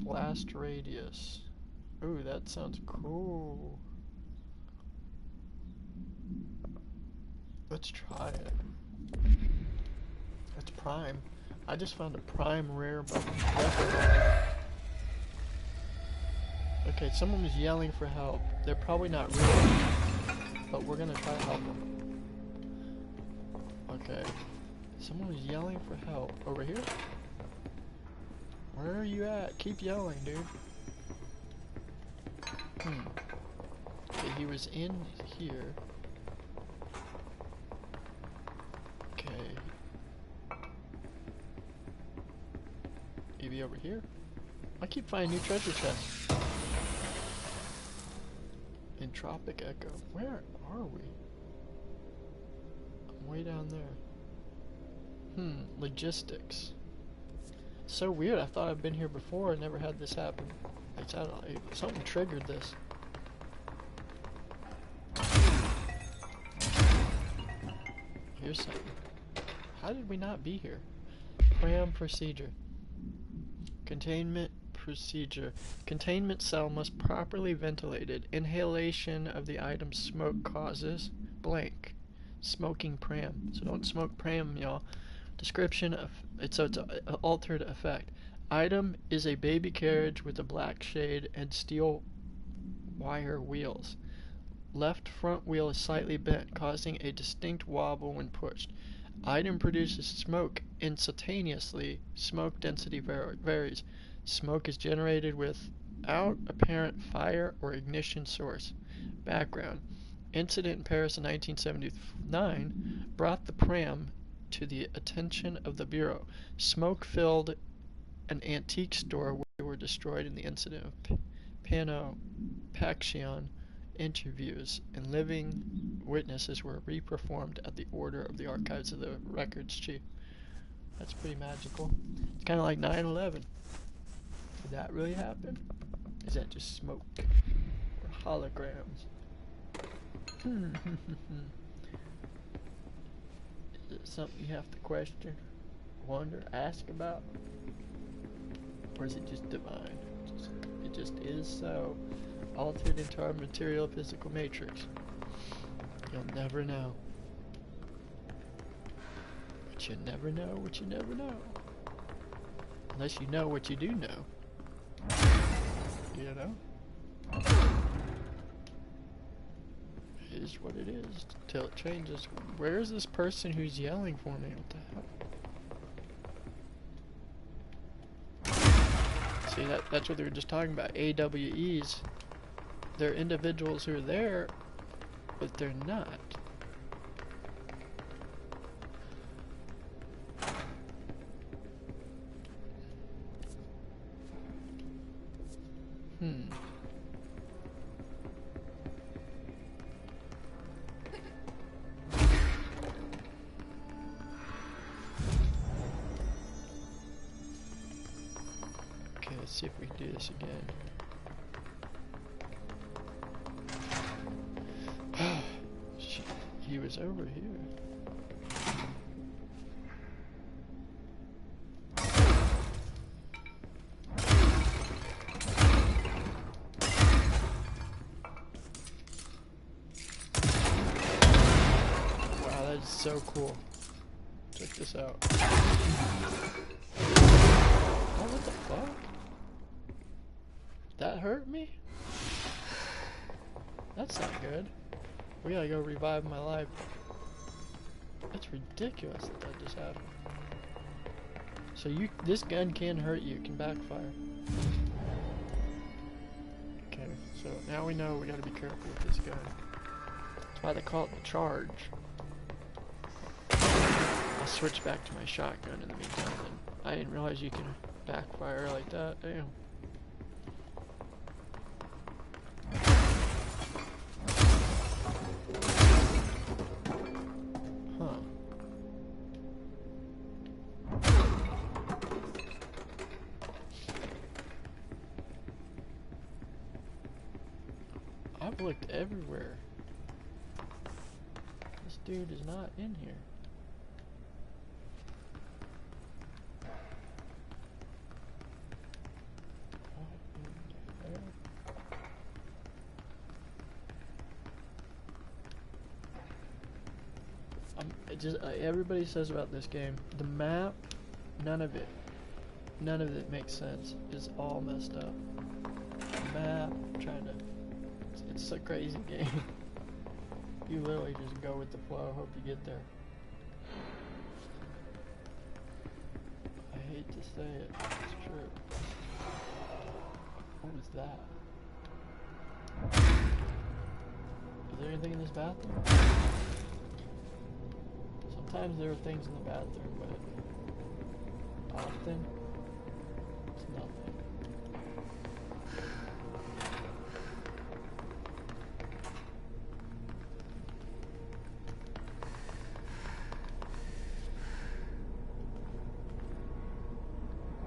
Blast radius. Ooh, that sounds cool. Let's try it. It's prime. I just found a prime rare button. Okay, someone was yelling for help. They're probably not real, but we're gonna try to help them. Okay. Someone was yelling for help. Over here? Where are you at? Keep yelling, dude. Okay, he was in here. Okay. Maybe over here? I keep finding new treasure chests. Entropic Echo. Where are we? I'm way down there. Logistics. So weird, I thought I'd been here before and never had this happen. Something triggered this. Here's something. How did we not be here? Pram procedure. Containment procedure. Containment cell must properly ventilated. Inhalation of the item's smoke causes blank. Smoking pram. So don't smoke pram, y'all. Description of it's an altered effect. Item is a baby carriage with a black shade and steel wire wheels. Left front wheel is slightly bent, causing a distinct wobble when pushed. Item produces smoke instantaneously. Smoke density varies. Smoke is generated without apparent fire or ignition source. Background. Incident in Paris in 1979 brought the pram to the attention of the Bureau. Smoke filled an antique store where they were destroyed in the incident. Paxion interviews and living witnesses were reperformed at the order of the archives of the records chief. That's pretty magical. It's kind of like 9/11. Did that really happen? Is that just smoke or holograms? Is it something you have to question, wonder, ask about? Or is it just divine? It just is so. Altered into our material physical matrix. You'll never know. But you never know what you never know. Unless you know what you do know. You know? It is what it is until it changes. Where's this person who's yelling for me? What the hell? See, that's what they were just talking about. AWEs. They're individuals who are there, but they're not. Okay, let's see if we can do this again. He was over here. Wow, that is so cool. Check this out. Oh, what the fuck? That hurt me? That's not good. We gotta go revive my life. That's ridiculous that just happened. So this gun can hurt you, it can backfire. Okay, so now we know we gotta be careful with this gun. That's why they call it the charge. I'll switch back to my shotgun in the meantime. I didn't realize you can backfire like that. Damn. I've looked everywhere. This dude is not in here. Everybody says about this game, the map, none of it makes sense. It's all messed up. The map, it's a crazy game. You literally just go with the flow, hope you get there. I hate to say it, it's true. What was that? Is there anything in this bathroom? Sometimes there are things in the bathroom, but often it's nothing.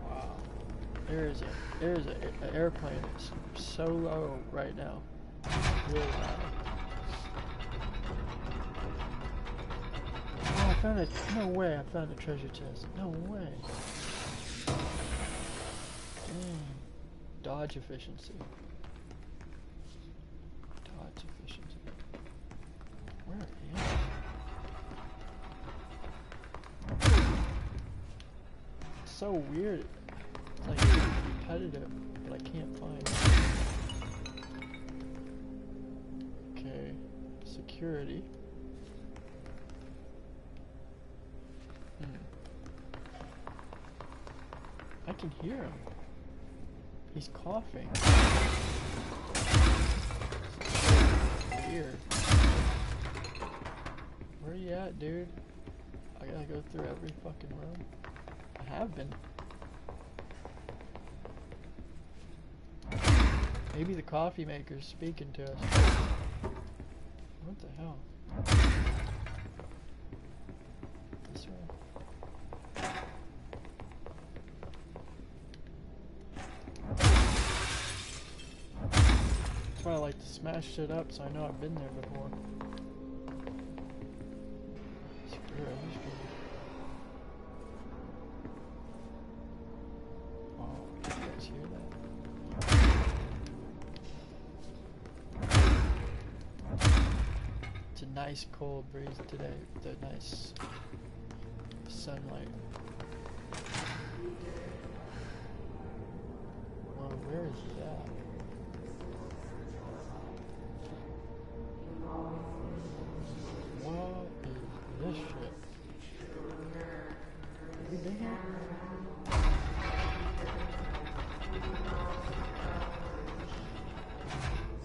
Wow. There's an airplane that's so low right now. Really high. No way I found a treasure chest. No way. Dang. Dodge efficiency. Dodge efficiency. Where is it? It's so weird. It's like repetitive, but I can't find it. security. I can hear him. He's coughing. Weird. Where you at, dude? I gotta go through every fucking room. I have been. Maybe the coffee maker's speaking to us. What the hell? This way. That's why I like to smash shit up so I know I've been there before. Screw it, I'm just gonna... Oh, you guys hear that? It's a nice cold breeze today with a nice sunlight. Well, where is he at? What is this shit? Have we been here?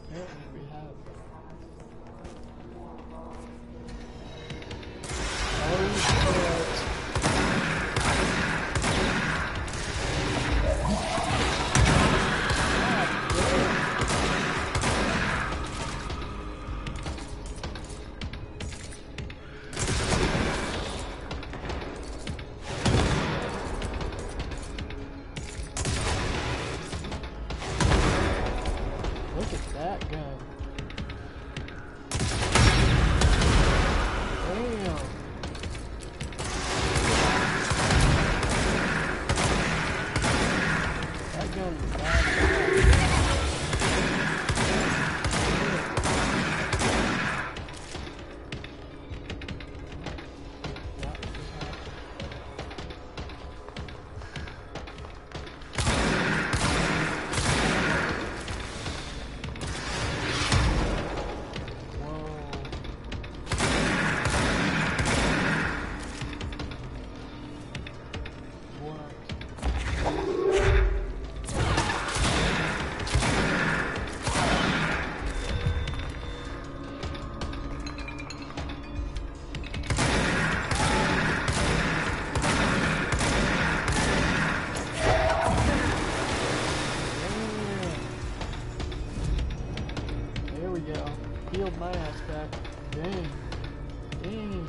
Apparently we have. Oh shit. Look at that gun. Damn. That gun is bad. There we go. Healed my ass back. Dang. Dang.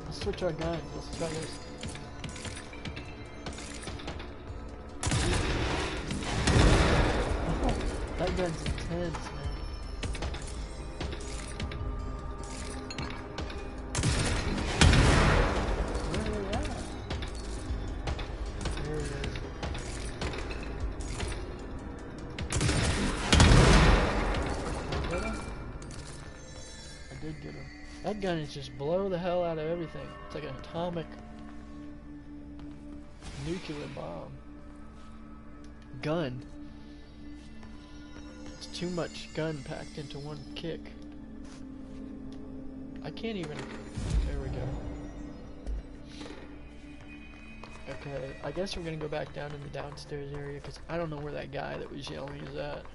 Let's switch our guns. Let's try this. That gun's intense, man. Where are they at? There it is. I did get him. That gun is just blow the hell out of everything. It's like an atomic nuclear bomb. Gun. It's too much gun packed into one kick. I can't even... There we go. Okay, I guess we're gonna go back down in the downstairs area because I don't know where that guy that was yelling is at.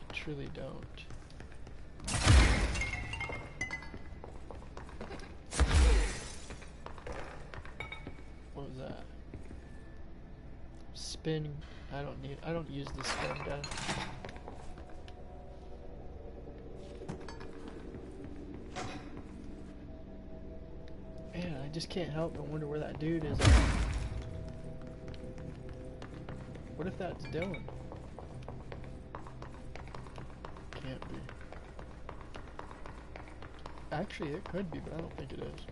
I truly don't. What was that? Spin. I don't use the spin gun. Man, I just can't help but wonder where that dude is at. What if that's Dylan? Can't be. Actually, it could be, but I don't think it is.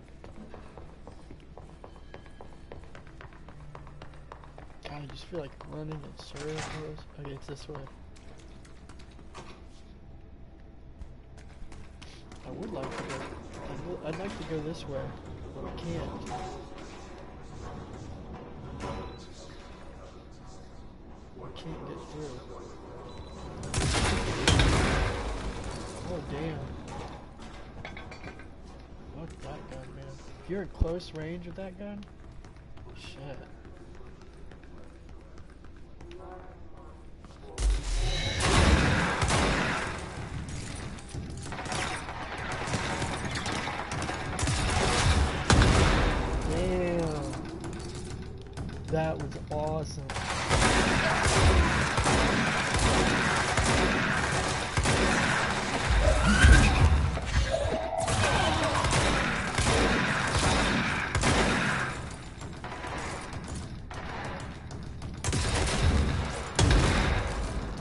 God, I just feel like running in circles. Okay, it's this way. I would like to go. I'd like to go this way, but I can't. I can't get through. If you're in close range with that gun, shit. Damn. That was awesome.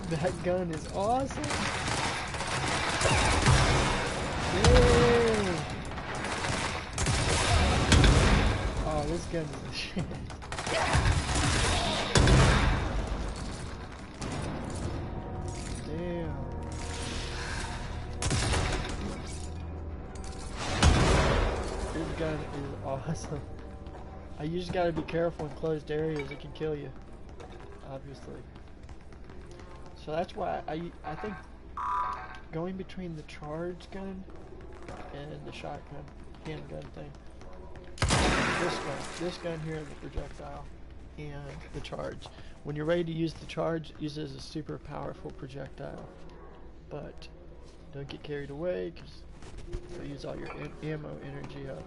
That gun is awesome. Yay. Oh, this gun is the shit. Damn. This gun is awesome. You just gotta be careful in closed areas, it can kill you. Obviously. So that's why I think going between the charge gun and the shotgun, handgun thing. This gun here, the projectile, and the charge. When you're ready to use the charge, use it as a super powerful projectile. But don't get carried away, because you'll use all your ammo energy up.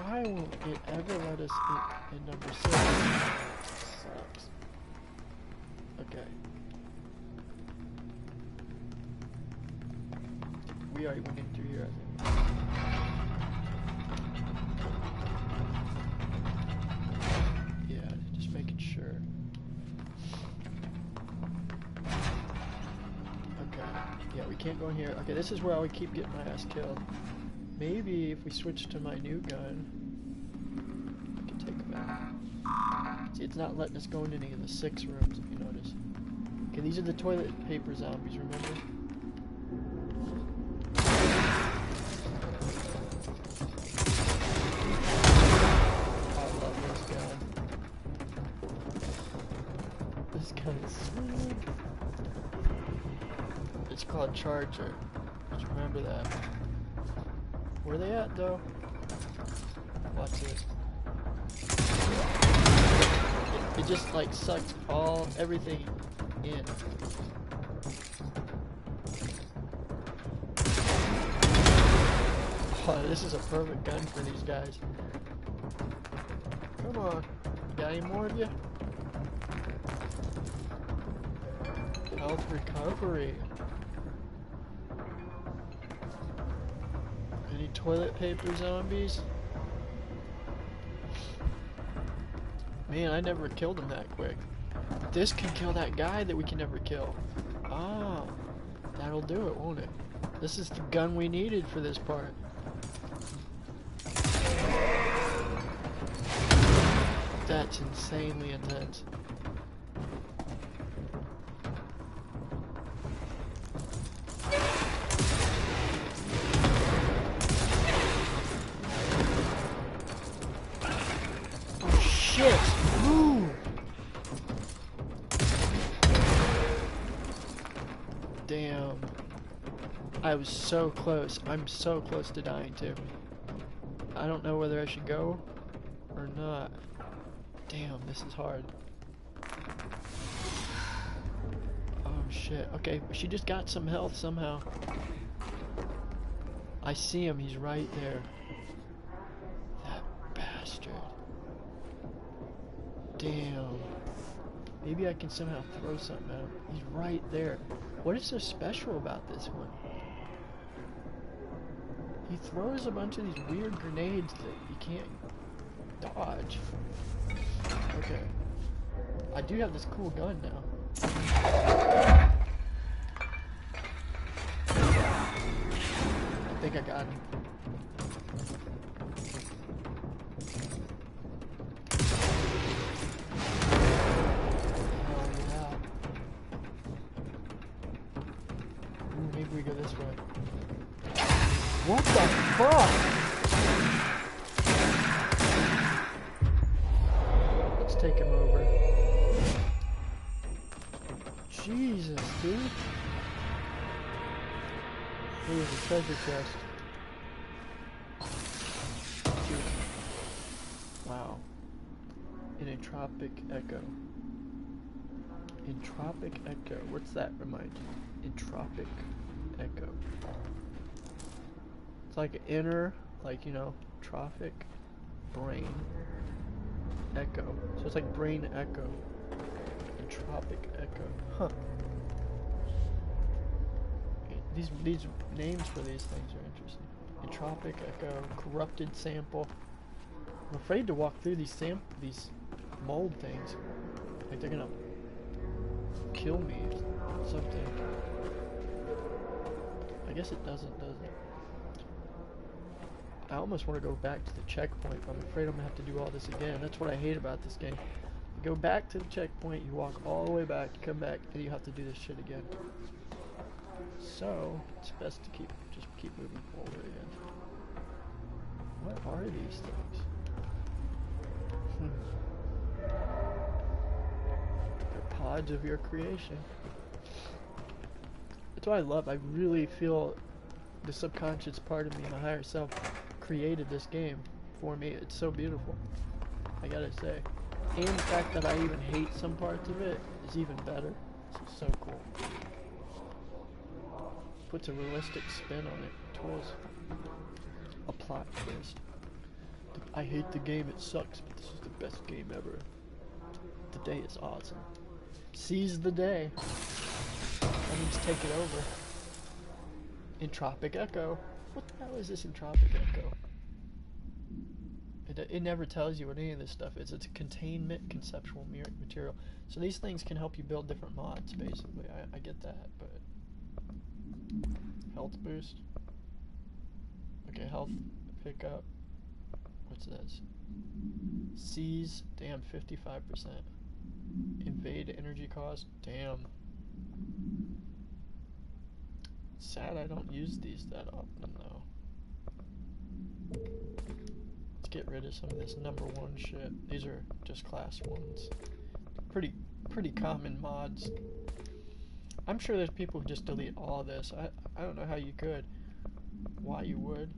Why won't it ever let us in number 6? Sucks. Okay. We already went in through here, I think. Yeah, just making sure. Okay. Yeah, we can't go in here. Okay, this is where I would keep getting my ass killed. Maybe if we switch to my new gun, I can take it back. See, it's not letting us go in any of the 6 rooms, if you notice. Okay, these are the toilet paper zombies, remember? I love this gun. This gun is sweet. It's called Charger. Just remember that. Where are they at, though? Watch it. It just like sucks everything in. Oh, this is a perfect gun for these guys. Come on. Got any more of you? Health recovery. Any toilet paper zombies? Man, I never killed him that quick. This can kill that guy that we can never kill. Ah, that'll do it, won't it? This is the gun we needed for this part. That's insanely intense. Oh shit! Move! Damn. I was so close. I'm so close to dying too. I don't know whether I should go or not. Damn, this is hard. Oh shit. Okay, she just got some health somehow. I see him, he's right there. That bastard. Damn. Maybe I can somehow throw something at him. He's right there. What is so special about this one? He throws a bunch of these weird grenades that you can't dodge. Okay. I do have this cool gun now. I think I got him. Oh yeah. Ooh, maybe we go this way. What the fuck? Let's take him over. Jesus, dude. Here's a treasure chest. Wow. An entropic echo. Entropic echo. What's that remind you? Entropic echo. It's like an inner, like, you know, trophic brain echo. So it's like brain echo. Entropic echo. Huh. These names for these things are interesting. Entropic echo, corrupted sample. I'm afraid to walk through these mold things. Like they're gonna kill me or something. I guess it doesn't, does it? I almost want to go back to the checkpoint, but I'm afraid I'm gonna have to do all this again. That's what I hate about this game. You go back to the checkpoint, you walk all the way back, you come back, and you have to do this shit again. So it's best to just keep moving forward again. What are these things? They're pods of your creation. That's what I love. I really feel the subconscious part of me, my higher self, created this game for me. It's so beautiful, I gotta say. And the fact that I even hate some parts of it is even better. It's so cool. Puts a realistic spin on it. Tools. A plot twist. I hate the game, it sucks, but this is the best game ever. The day is awesome. Seize the day. That means take it over. Entropic echo. What the hell is this entropic echo? It never tells you what any of this stuff is. It's a containment conceptual material. So these things can help you build different mods, basically. I get that, but... Health boost. Okay, health pickup. What's this? Seize. Damn, 55%. Invade energy cost. Damn. Sad I don't use these that often, though. Let's get rid of some of this number 1 shit. These are just class 1s. Pretty common mods. I'm sure there's people who just delete all this. I don't know how you could. Why you would.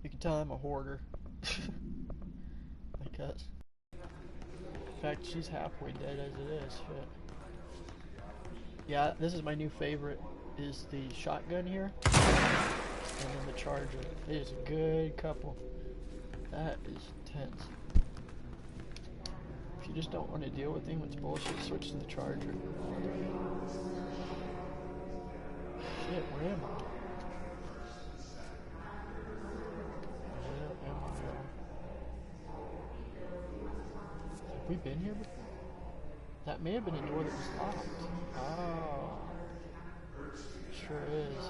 You can tell I'm a hoarder. I guess. In fact, she's halfway dead as it is. Shit. Yeah, this is my new favorite. Is the shotgun here. And then the charger. It is a good couple. That is tense. If you just don't want to deal with anyone's bullshit, switch to the charger. Shit, where am I? Where am I? Have we been here before? That may have been a door that was locked. Oh. Sure is.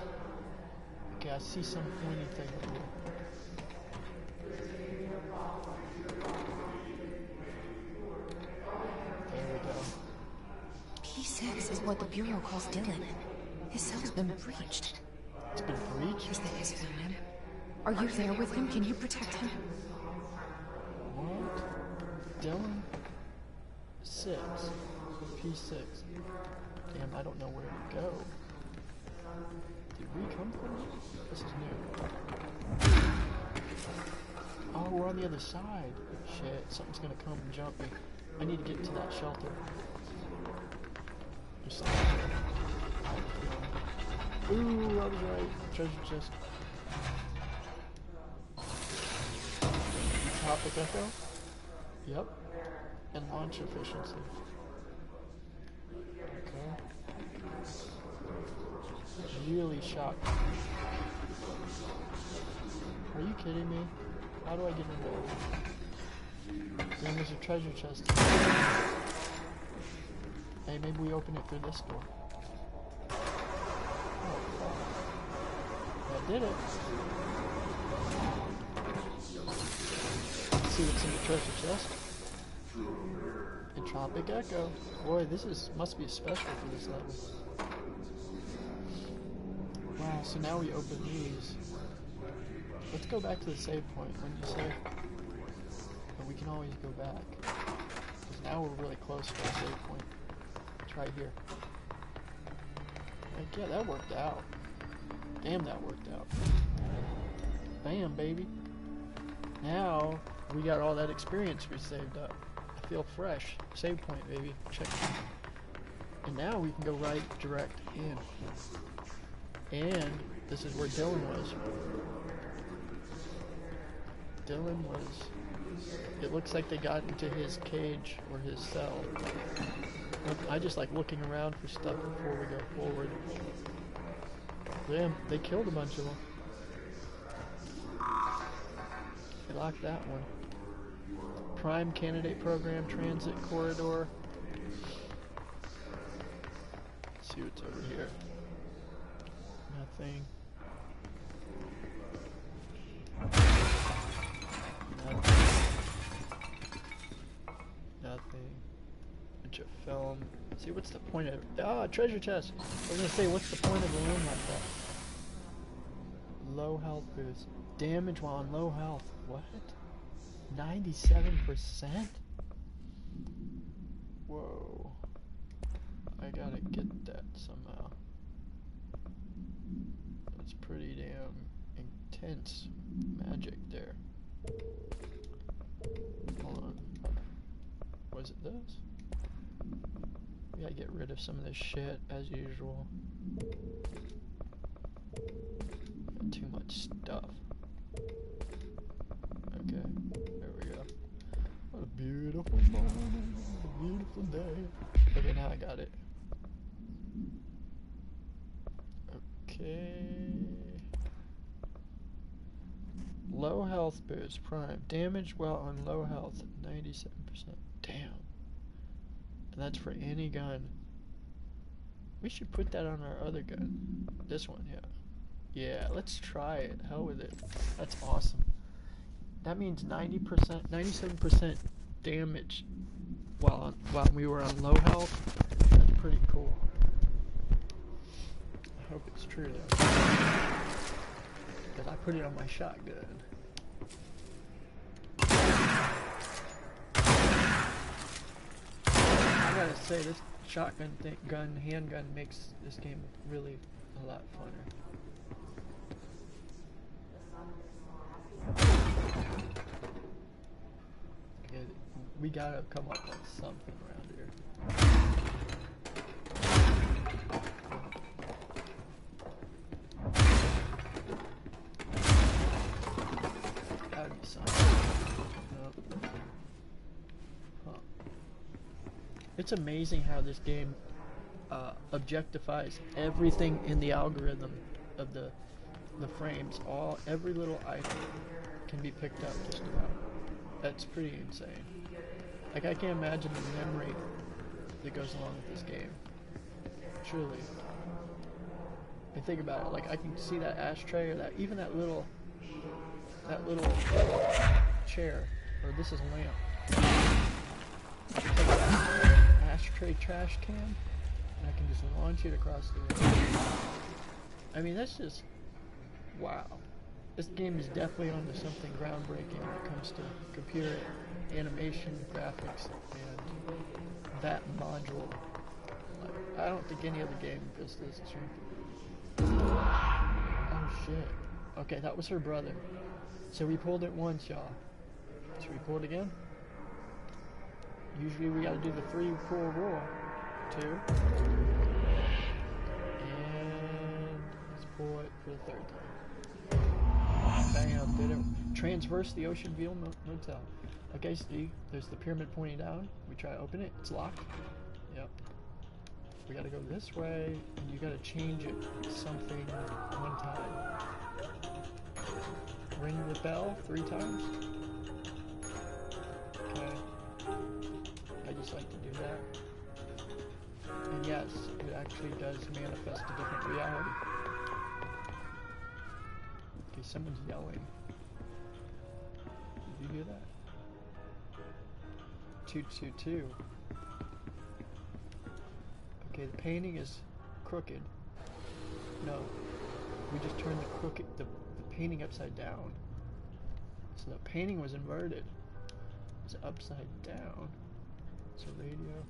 Okay, I see some pointy thing over here. P6 is what the Bureau calls Dylan. His cell's been breached. It's been breached? Is that his phone? Are you there with him? Can you protect him? What? Dylan? 6. P6. Damn, I don't know where to go. Did we come from here? This is new. Oh, we're on the other side. Shit, something's gonna come and jump me. I need to get to that shelter. Ooh, I was right. Treasure chest. Topic echo? Yep. And launch efficiency. Okay. Really shocked. Are you kidding me? How do I get in there? Then there's a treasure chest. Hey, maybe we open it through this door. Oh, I did it. Let's see what's in the treasure chest. Entropic echo. Boy, this must be special for this level. Wow, so now we open these. Let's go back to the save point, wouldn't you say? But we can always go back. Because now we're really close to our save point. It's right here. Heck yeah, that worked out. Damn, that worked out. Bam, baby. Now, we got all that experience we saved up. I feel fresh. Save point, baby. Check. And now we can go right direct in. And this is where Dylan was. Dylan was... It looks like they got into his cage or his cell. I just like looking around for stuff before we go forward. Damn, they killed a bunch of them. They locked that one. Prime candidate program, transit corridor. Let's see what's over here. Nothing. Nothing. Bunch of film. See, what's the point of it? Ah, treasure chest! I was gonna say, what's the point of a room like that? Low health boost. Damage while on low health. What? 97%? Whoa. I gotta get that somehow. That's pretty damn intense magic there. Hold on. Was it this? We gotta get rid of some of this shit as usual. Got too much stuff. Okay, there we go. What a beautiful morning, what a beautiful day. Okay, now I got it. Okay. Low health boost, prime. Damage while on low health, 97%. Damn. And that's for any gun. We should put that on our other gun. This one, yeah. Yeah, let's try it. Hell with it. That's awesome. That means 90%, 97% damage while we were on low health. That's pretty cool. I hope it's true though. Because I put it on my shotgun. I gotta say, this shotgun handgun makes this game really a lot funner. Okay, we gotta come up with something around here. Gotta be something. Nope. Huh. It's amazing how this game objectifies everything in the algorithm of the frames. Every little item can be picked up just about. That's pretty insane. Like, I can't imagine the memory that goes along with this game. Truly. I think about it, like, I can see that ashtray or even that little chair, or this is a lamp. I can take that ashtray trash can, and I can just launch it across the room. I mean, that's just, wow. This game is definitely onto something groundbreaking when it comes to computer animation, graphics, and that module. Like, I don't think any other game does this. Oh shit. Okay, that was her brother. So we pulled it once, y'all. Should we pull it again? Usually we gotta do the 3 pull rule. 2. And let's pull it for the 3rd time. Bam, did it. Transverse the Ocean View Motel. Okay, see, there's the pyramid pointing down. We try to open it, it's locked. Yep. We gotta go this way, and you gotta change it something one time. Ring the bell 3 times. Okay. I just like to do that. And yes, it actually does manifest a different reality. Okay, someone's yelling. Did you hear that? 222. Okay, the painting is crooked. No, we just turned the painting upside down. So the painting was inverted. It's upside down. So radio.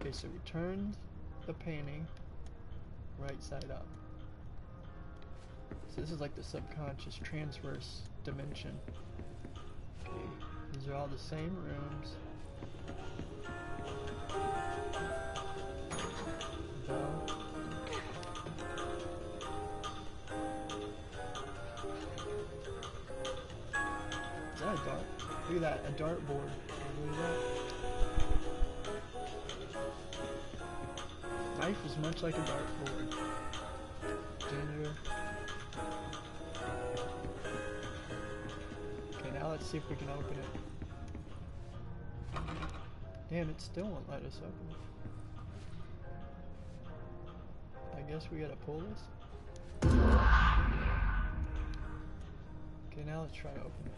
Okay, so we turned the painting right side up. So this is like the subconscious transverse dimension. Okay, these are all the same rooms. Bell. Is that a dart? Look at that, a dartboard. Look at that. Life is much like a dartboard. Ginger. Okay, now let's see if we can open it. Damn, it still won't let us open it. I guess we gotta pull this. Okay, now let's try to open it.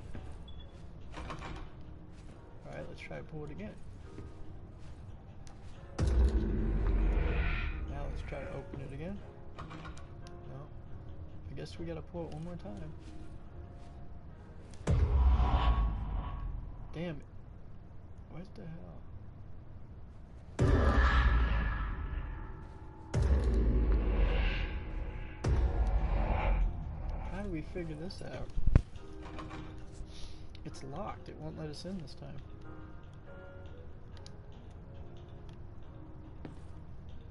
Alright, let's try to pull it again. Now let's try to open it again. No. I guess we gotta pull it one more time. Damn it. What the hell? How do we figure this out? It's locked. It won't let us in this time.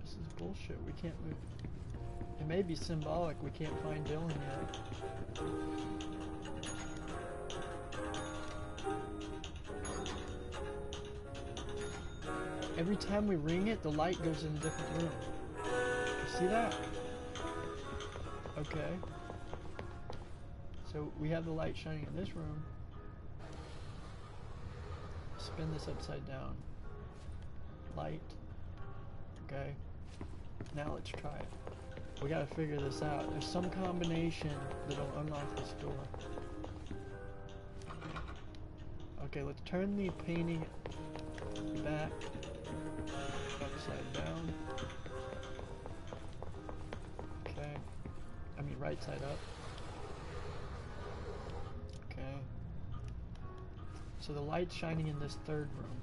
This is bullshit. We can't move. It may be symbolic. We can't find Dylan yet. Every time we ring it, the light goes in a different room. You see that? Okay. So we have the light shining in this room. Spin this upside down. Light. Okay. Now let's try it. We gotta figure this out. There's some combination that'll unlock this door. Okay, let's turn the painting back. Upside down. Okay. I mean right side up. Okay. So the light's shining in this third room.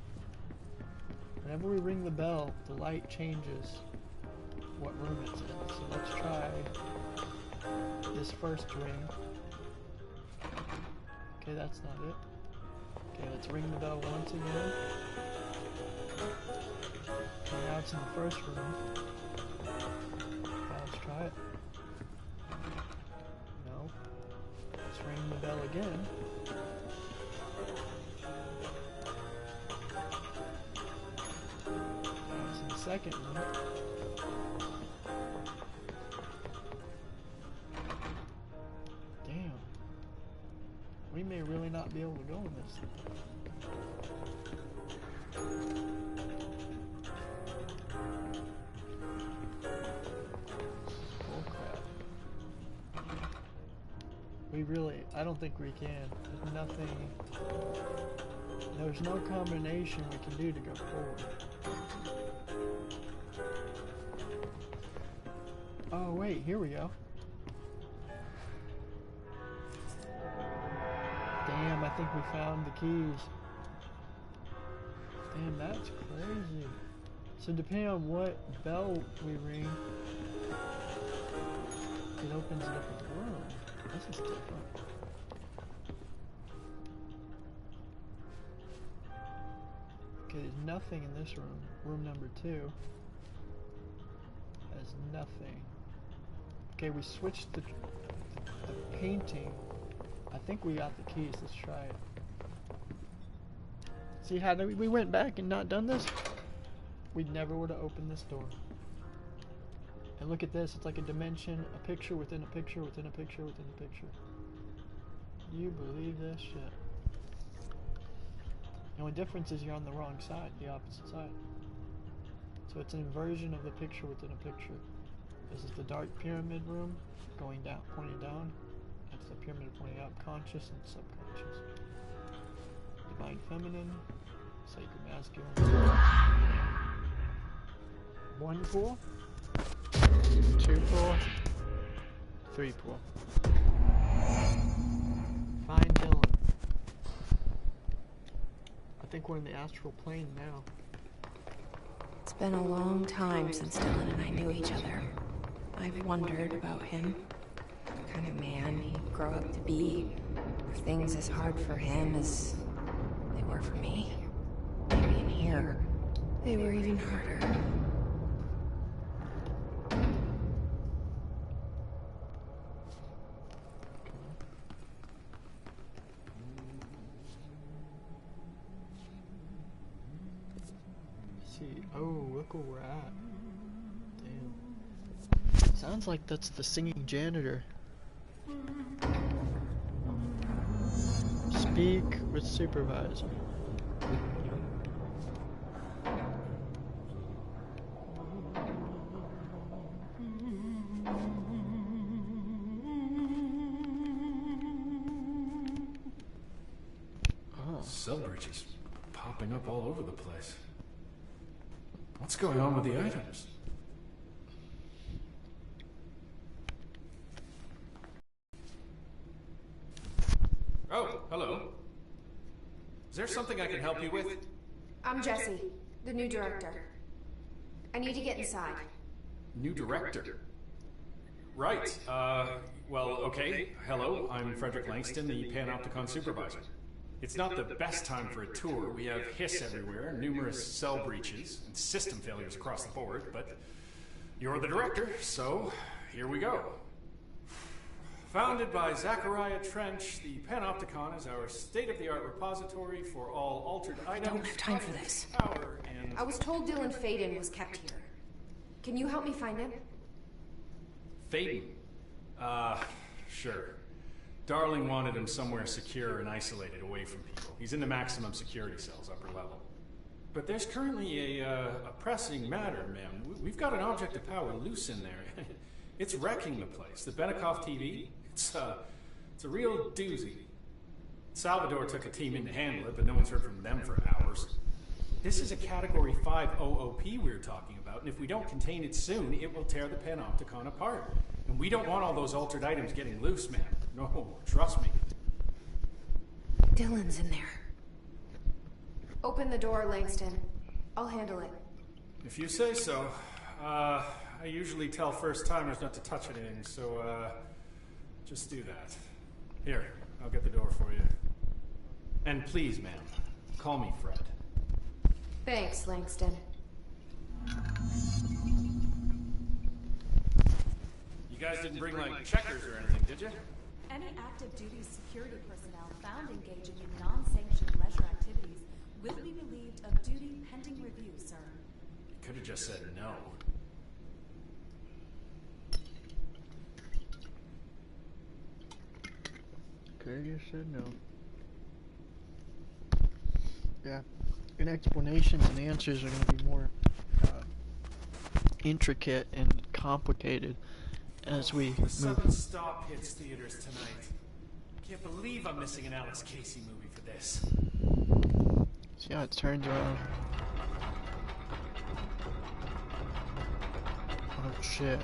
Whenever we ring the bell, the light changes what room it's in. So let's try this first ring. Okay, that's not it. Okay, let's ring the bell once again. Okay, now it's in the first room. Now let's try it. No. Let's ring the bell again. Now it's in the second room. Damn. We may really not be able to go in this. I don't think we can. There's nothing, there's no combination we can do to go forward. Oh wait, here we go. Damn, I think we found the keys. Damn, that's crazy. So depending on what bell we ring, it opens a different room. This is different. Okay, there's nothing in this room. Room number 2 has nothing. Okay, we switched the painting. I think we got the keys. Let's try it. See how we went back and not done this? We never would have opened this door. And look at this. It's like a dimension, a picture within a picture within a picture within a picture. You believe this shit? The only difference is you're on the wrong side, the opposite side. So it's an inversion of the picture within a picture. This is the dark pyramid room, going down, pointing down. That's the pyramid pointing up, conscious and subconscious. Divine feminine, sacred masculine. 1 pool, 2 pool, 3 pool. Find Dylan. I think we're in the astral plane now. It's been a long time since Dylan and I knew each other. I've wondered about him. What kind of man he'd grow up to be. Were things as hard for him as they were for me? Maybe in here, they were even harder. Oh, look where we're at. Damn. Sounds like that's the singing janitor. Speak with supervisor. Cell breaches popping up all over the place. What's going on with the items? Oh, hello. Is there something I can help you with? I'm Jesse, the new director. I need to get inside. New director? Right, well, okay. Hello, I'm Frederick Langston, the Panopticon supervisor. It's not the best time for a tour. We have hiss everywhere, numerous cell breaches, and system failures across the board, but you're the director, so here we go. Founded by Zachariah Trench, the Panopticon is our state-of-the-art repository for all altered items. I don't have time for this. Power and... I was told Dylan Faden was kept here. Can you help me find him? Faden? Sure. Darling wanted him somewhere secure and isolated away from people. He's in the maximum security cells, upper level. But there's currently a pressing matter, ma'am. We've got an object of power loose in there. It's wrecking the place. The Benikoff TV, it's a real doozy. Salvador took a team in to handle it, but no one's heard from them for hours. This is a Category 5 OOP we're talking about, and if we don't contain it soon, it will tear the Panopticon apart. And we don't want all those altered items getting loose, man. No, trust me. Dylan's in there. Open the door, Langston. I'll handle it. If you say so. I usually tell first-timers not to touch anything, so, just do that. Here, I'll get the door for you. And please, ma'am, call me Fred. Thanks, Langston. You guys didn't bring, like, checkers or anything, did you? Any active duty security personnel found engaging in non-sanctioned leisure activities will be relieved of duty pending review, sir. You could have just said no. Could have just said no. Yeah. And explanations and answers are going to be more intricate and complicated as we The move. 7 Stop hits theaters tonight. Can't believe I'm missing an Alex Casey movie for this. See how it turns around. Oh shit.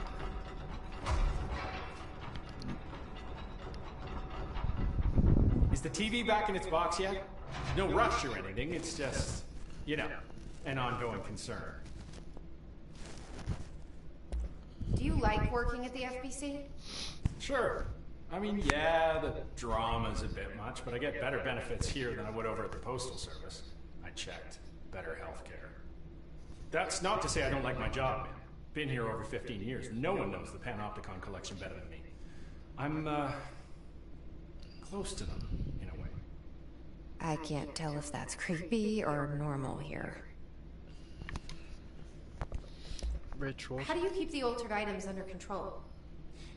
Is the TV back in its box yet? No rush or anything, it's just, you know, an ongoing concern. Do you like working at the FBC? Sure. I mean, yeah, the drama's a bit much, but I get better benefits here than I would over at the Postal Service. I checked. Better healthcare. That's not to say I don't like my job, man. Been here over 15 years. No one knows the Panopticon collection better than me. I'm, close to them, in a way. I can't tell if that's creepy or normal here. Rituals. How do you keep the altered items under control?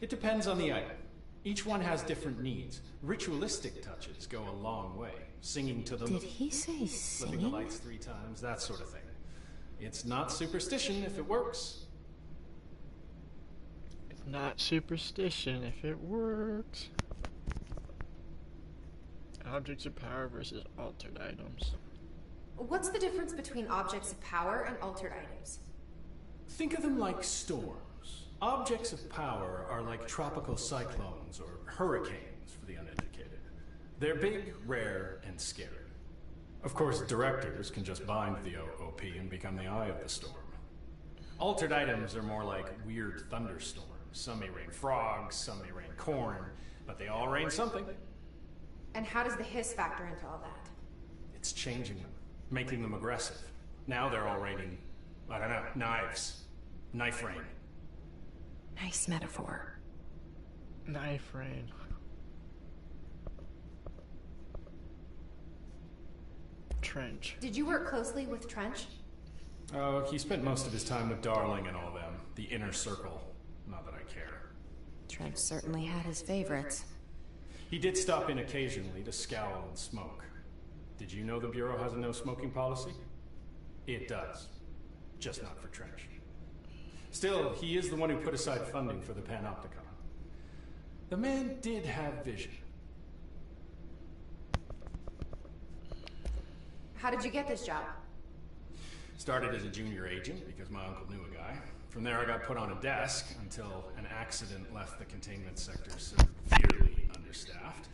It depends on the item. Each one has different needs. Ritualistic touches go a long way. Singing to them. Did he say flipping the singing? lights 3 times, that sort of thing. It's not superstition if it works. It's not superstition if it works. Objects of power versus altered items. What's the difference between objects of power and altered items? Think of them like storms. Objects of power are like tropical cyclones or hurricanes for the uneducated. They're big, rare, and scary. Of course, directors can just bind the OOP and become the eye of the storm. Altered items are more like weird thunderstorms. Some may rain frogs, some may rain corn, but they all rain something. And how does the hiss factor into all that? It's changing them, making them aggressive. Now they're all raining, I don't know, knives. Knife rain. Nice metaphor. Knife rain. Trench. Did you work closely with Trench? Oh, he spent most of his time with Darling and all them. The inner circle. Not that I care. Trench certainly had his favorites. He did stop in occasionally to scowl and smoke. Did you know the Bureau has a no smoking policy? It does. Just not for Trench. Still, he is the one who put aside funding for the Panopticon. The man did have vision. How did you get this job? Started as a junior agent because my uncle knew a guy. From there I got put on a desk until an accident left the containment sector severely understaffed.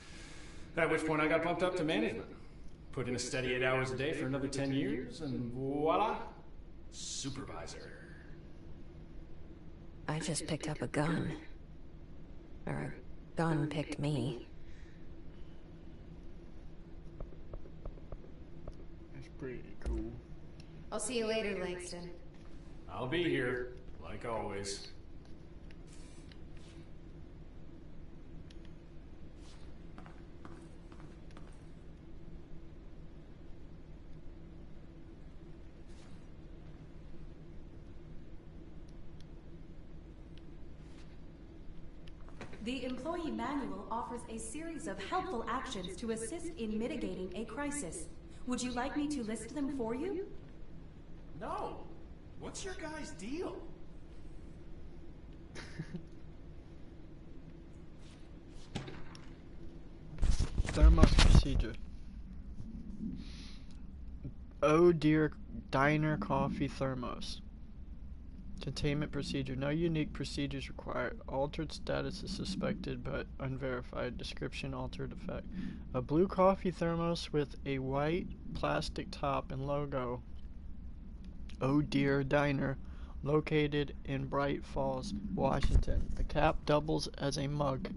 At which point I got bumped up to management. Put in a steady 8 hours a day for another 10 years and voila, supervisor. I just picked up a gun. Or a gun picked me. That's pretty cool. I'll see you later, Langston. I'll be here, like always. The employee manual offers a series of helpful actions to assist in mitigating a crisis. Would you like me to list them for you? No. What's your guy's deal? Thermos procedure. Oh dear, diner coffee thermos. Containment procedure. No unique procedures required. Altered status is suspected but unverified. Description: altered effect. A blue coffee thermos with a white plastic top and logo. Oh dear, diner. Located in Bright Falls, Washington. The cap doubles as a mug.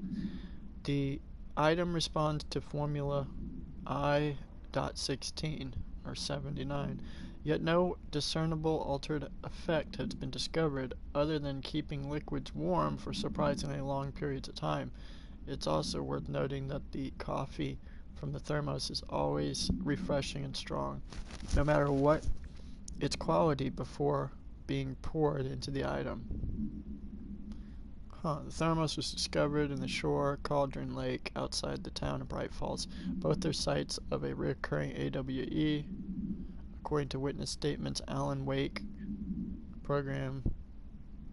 The item responds to formula I.16 or 79. Yet no discernible altered effect has been discovered other than keeping liquids warm for surprisingly long periods of time. It's also worth noting that the coffee from the thermos is always refreshing and strong, no matter what its quality before being poured into the item. The thermos was discovered in the Shore Cauldron Lake outside the town of Bright Falls. Both are sites of a recurring AWE. According to witness statements, Alan Wake program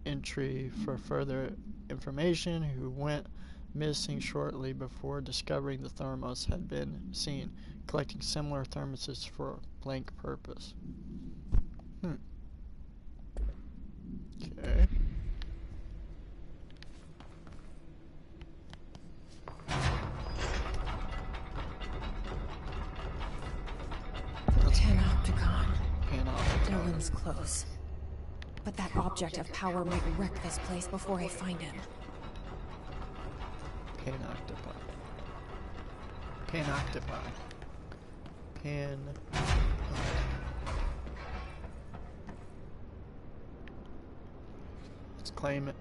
entry for further information, who went missing shortly before discovering the thermos had been seen, collecting similar thermoses for blank purpose. Okay. Panopticon. Dylan's close. But that object of power might wreck this place before I find him. Panopticon. Panopticon. Let's claim it.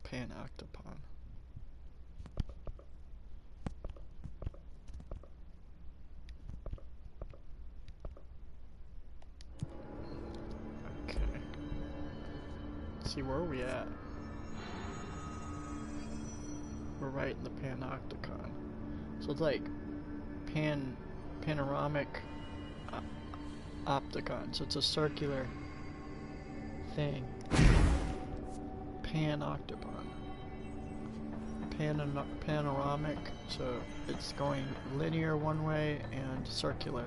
Panopticon. Okay. Let's see, where are we at? We're right in the Panopticon. So it's like panoramic opticon. So it's a circular thing. Panopticon. Panoramic, so it's going linear one way and circular.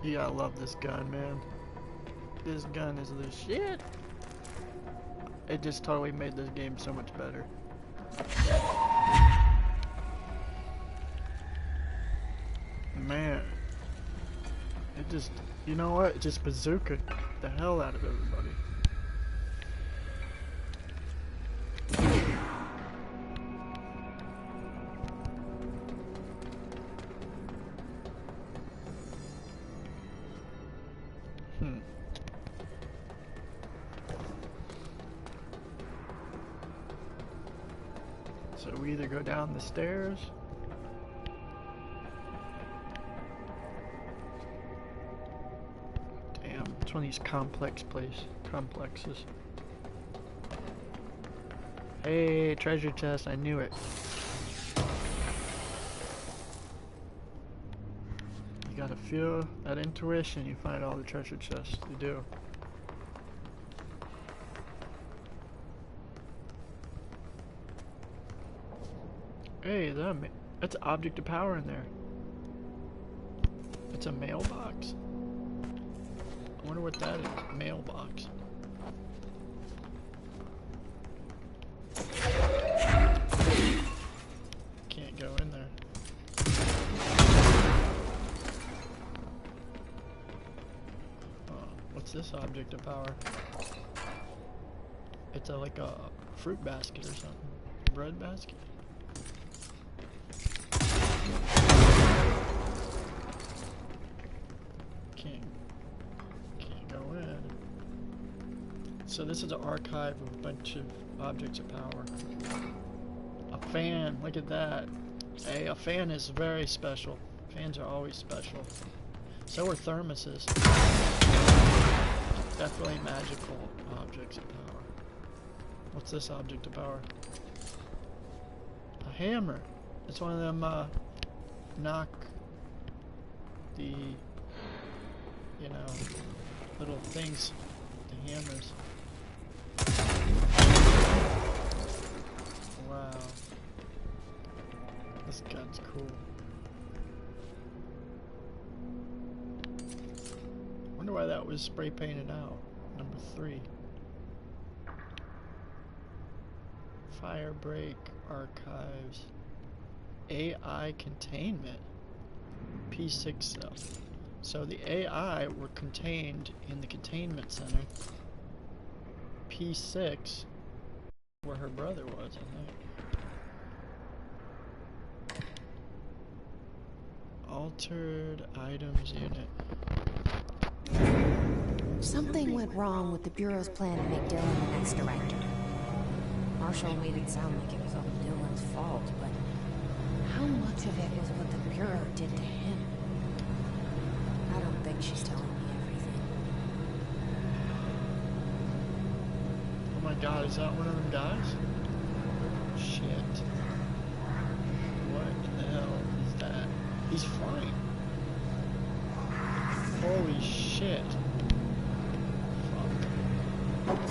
You gotta love this gun, man. This gun is the shit. It just totally made this game so much better. Man. It just, you know what? It just bazooka the hell out of everybody. So we either go down the stairs. Damn, it's one of these complexes. Hey, treasure chest, I knew it. You gotta feel that intuition, you find all the treasure chests, you do. Hey, that's an object of power in there. It's a mailbox. I wonder what that is. Mailbox. Can't go in there. What's this object of power? It's like a fruit basket or something. Bread basket. Can't go in. So this is an archive of a bunch of objects of power. A fan, look at that. Hey, a fan is very special. Fans are always special. So are thermoses. Definitely magical objects of power. What's this object of power? A hammer. It's one of them, knock the, you know, little things, the hammers. Wow. This gun's cool. Wonder why that was spray painted out. Number 3. Fire break archives. AI containment. P6 cell. So the AI were contained in the containment center. P6, where her brother was, I think. Altered items unit. Something went wrong with the Bureau's plan to make Dylan the next director. Marshall made it sound like it was all Dylan's fault, but how much of it was what the Bureau did to him? I don't think she's telling me everything. Oh my god, is that one of them guys? Shit. What the hell is that? He's flying. Holy shit. Fuck.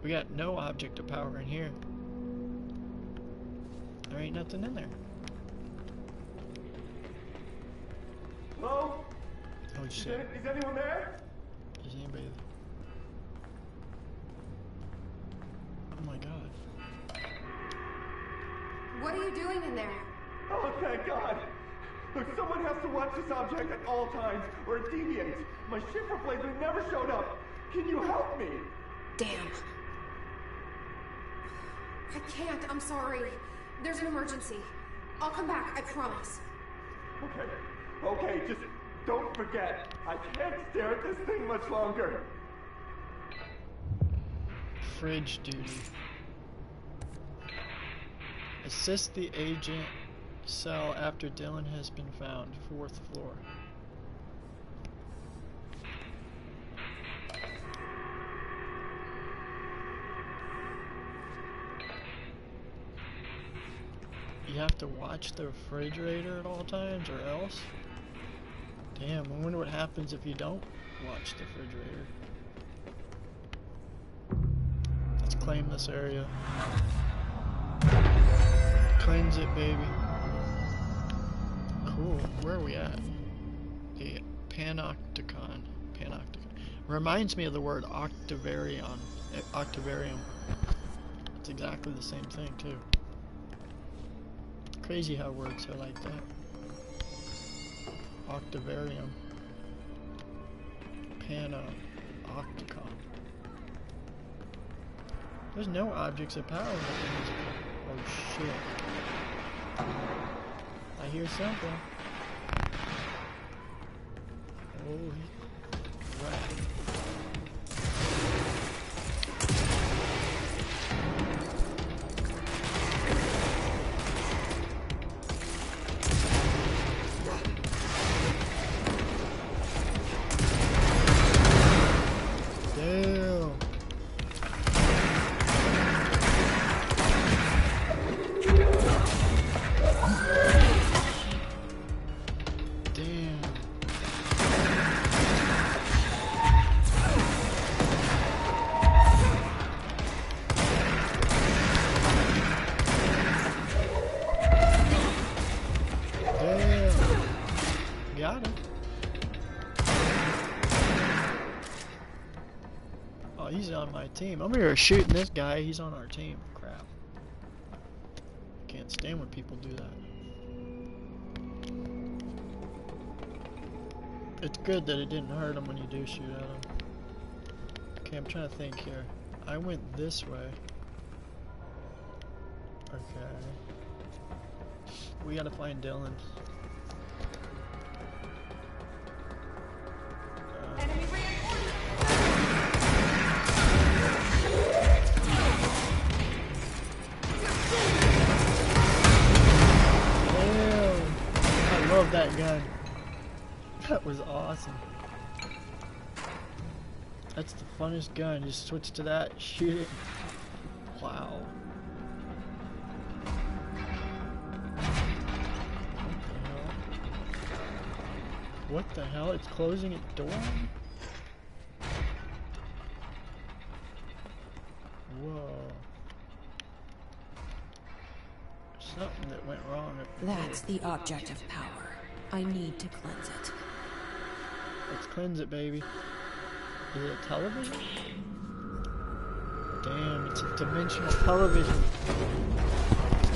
We got no object of power in here. There ain't nothing in there. Hello? Oh shit. Is anyone there? Is anybody there? Oh my god. What are you doing in there? Oh, thank God. Look, someone has to watch this object at all times, or it deviates. My shifter blazer never showed up. Can you help me? Damn. I can't, I'm sorry. There's an emergency. I'll come back, I promise. Okay, just don't forget. I can't stare at this thing much longer. Fridge duty. Assist the agent cell after Dylan has been found. 4th floor. You have to watch the refrigerator at all times or else? Damn, I wonder what happens if you don't watch the refrigerator. Let's claim this area. Cleanse it, baby. Cool. Where are we at? The Panopticon. Reminds me of the word Octavarium. It's exactly the same thing, too. Crazy how words are like that. Octavarium. Panopticon. There's no objects of power in the musical. Oh shit. I hear something. Holy crap. He's on my team. I'm here shooting this guy. He's on our team. Crap. Can't stand when people do that. It's good that it didn't hurt him when you do shoot at him. Okay, I'm trying to think here. I went this way. Okay. We gotta find Dylan. That gun. That was awesome. That's the funnest gun. Just switch to that, shoot it. Wow. What the hell? It's closing its door? Whoa. Something that went wrong. That's the object of power. I need to cleanse it. Let's cleanse it, baby. Is it a television? Damn, it's a dimensional television.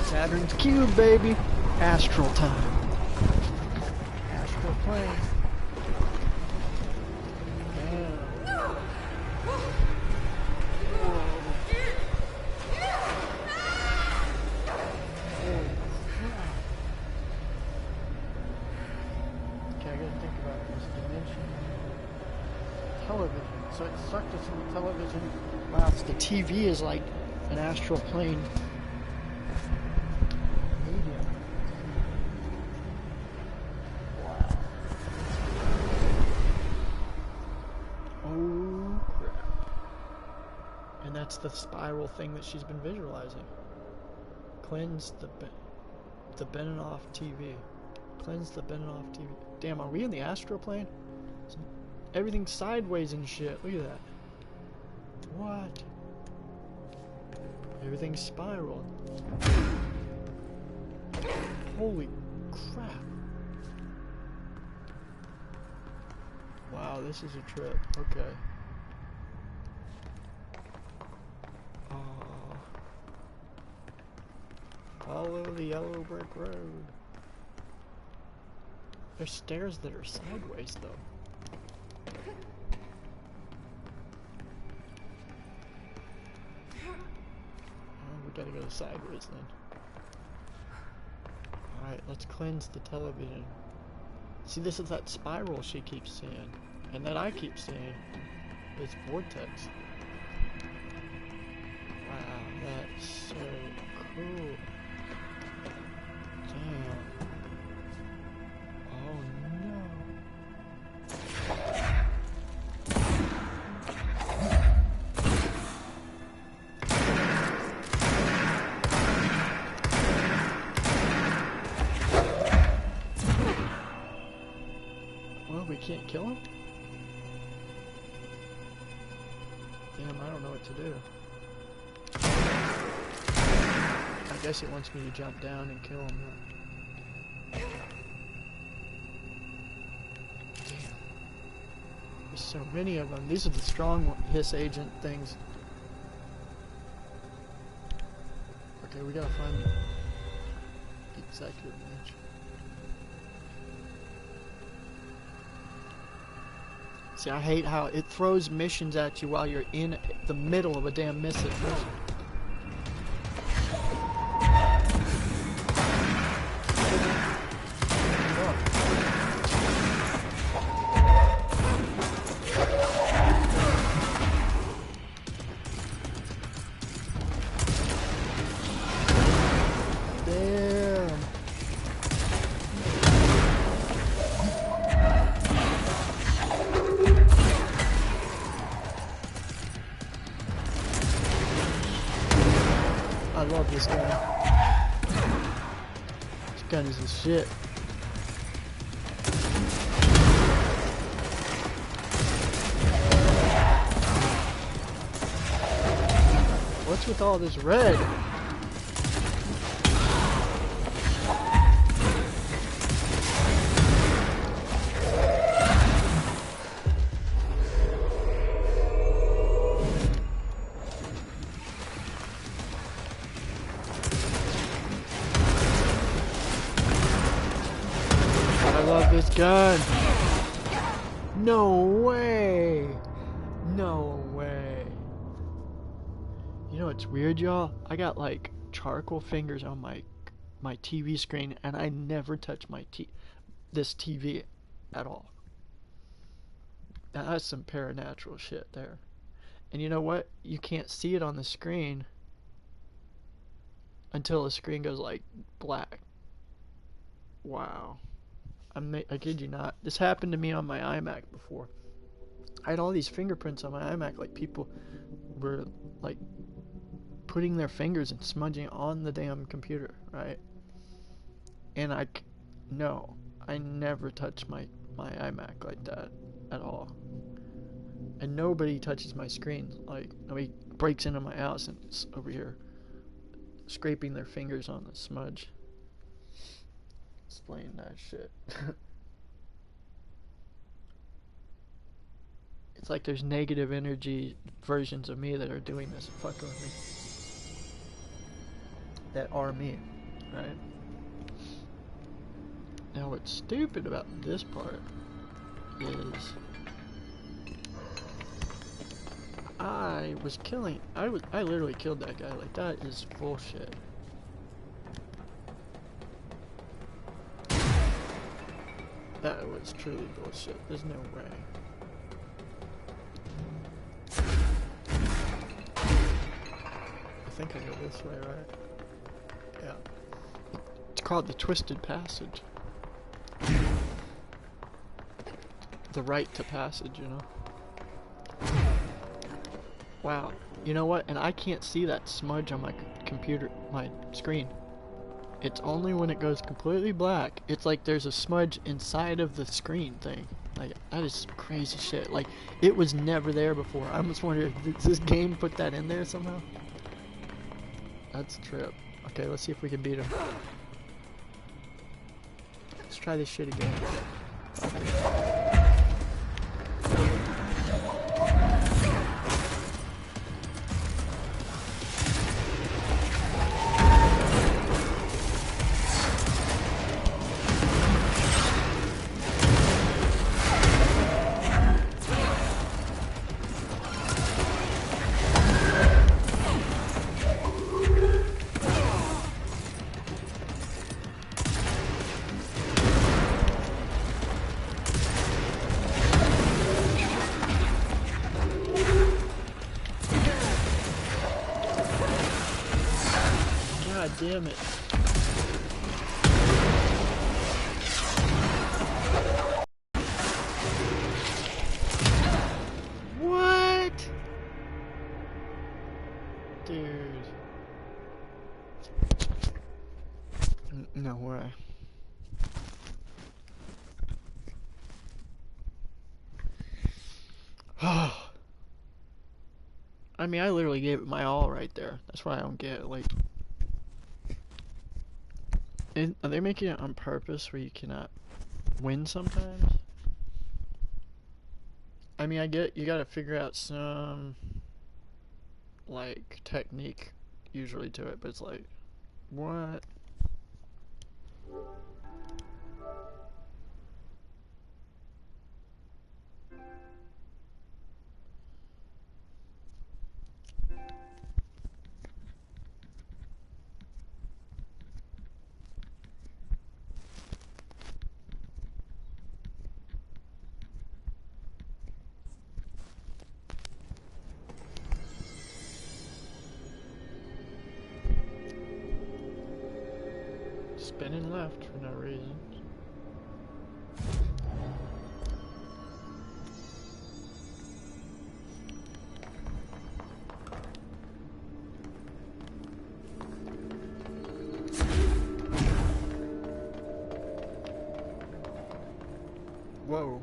Saturn's cube, baby. Astral time. Astral plane. So it sucked us in the television. Wow, so the TV is like an astral plane medium. Wow. Oh crap. And that's the spiral thing that she's been visualizing. Cleanse the Benioff TV. Cleanse the Benioff TV. Damn, are we in the astral plane? Everything's sideways and shit. Look at that. What? Everything's spiraled. Holy crap. Wow, this is a trip. Okay. Follow the yellow brick road. There's stairs that are sideways, though. We gotta go sideways then. Alright, let's cleanse the television. See, this is that spiral she keeps seeing. And that I keep seeing. This vortex. Wow, that's so cool. Damn. Oh no. can't kill him? Damn, I don't know what to do. I guess it wants me to jump down and kill him. Damn. There's so many of them. These are the strong hiss agent things. Okay, we gotta find the executive mansion. See, I hate how it throws missions at you while you're in the middle of a damn mission. I love this gun. This gun is the shit. What's with all this red? Gun. No way. No way. You know what's weird, y'all? I got like charcoal fingers on my TV screen, and I never touch this TV at all. Now, that's some paranatural shit there. And you know what? You can't see it on the screen until the screen goes like black. Wow. I kid you not. This happened to me on my iMac before. I had all these fingerprints on my iMac, like people were like putting their fingers and smudging on the damn computer, right? And I never touch my iMac like that at all. And nobody touches my screen. Like, nobody breaks into my house and is over here scraping their fingers on the smudge. Explain that shit. It's like there's negative energy versions of me that are doing this and fucking with me. That are me, right? Now what's stupid about this part is I literally killed that guy. Like, that is bullshit. That was truly bullshit. There's no way. I think I go this way, right? Yeah. It's called the Twisted Passage. The right to passage, you know? Wow. You know what? And I can't see that smudge on my computer, my screen. It's only when it goes completely black. It's like there's a smudge inside of the screen thing. Like, that is some crazy shit. Like, it was never there before. I almost wonder, did this game put that in there somehow? That's a trip. Okay, let's see if we can beat him. Let's try this shit again. God damn it. What? Dude. No way. I mean, I literally gave it my all right there. That's why I don't get it. Like, are they making it on purpose where you cannot win sometimes? I mean, I get you gotta figure out some, like, technique usually to it, but it's like, what? Spinning left for no reason. Whoa.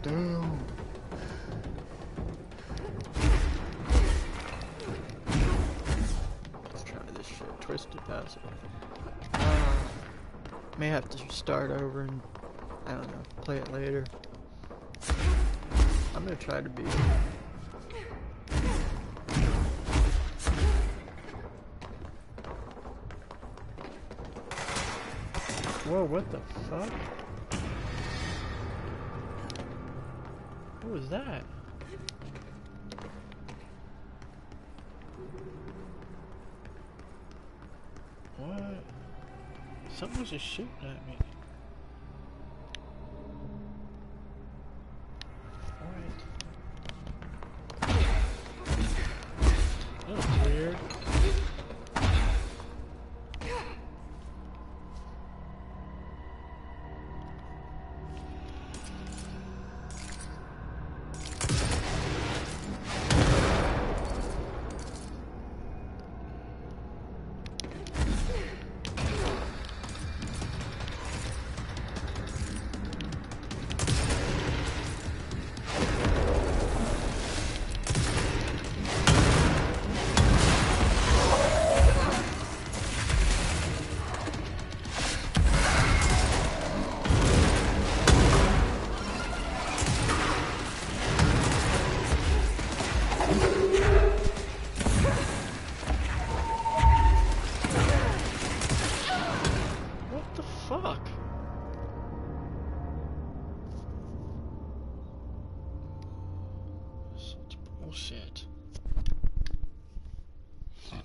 Damn. Let's try this shit. Twisted passive. May have to start over and, I don't know, play it later. I'm gonna try to be. Whoa, what the fuck? What was that? What? Something was just shooting at me. Alright. That was weird. Fuck. Such bullshit. God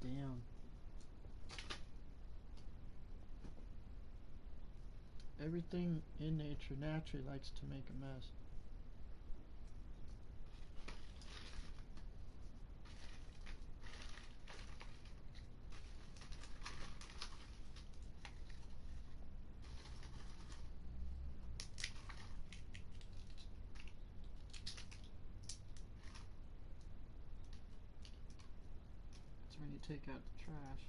damn. Everything in nature naturally likes to make a mess. That's when you take out the trash.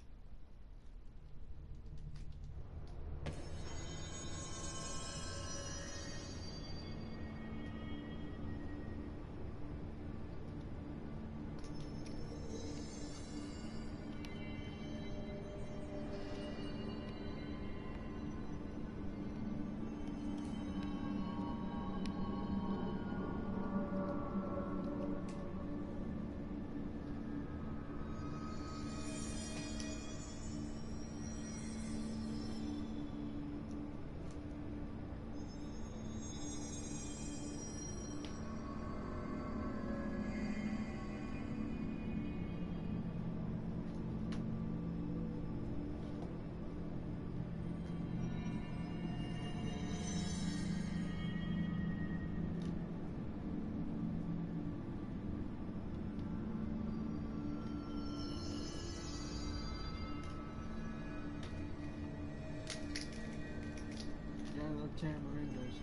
Tamarindos.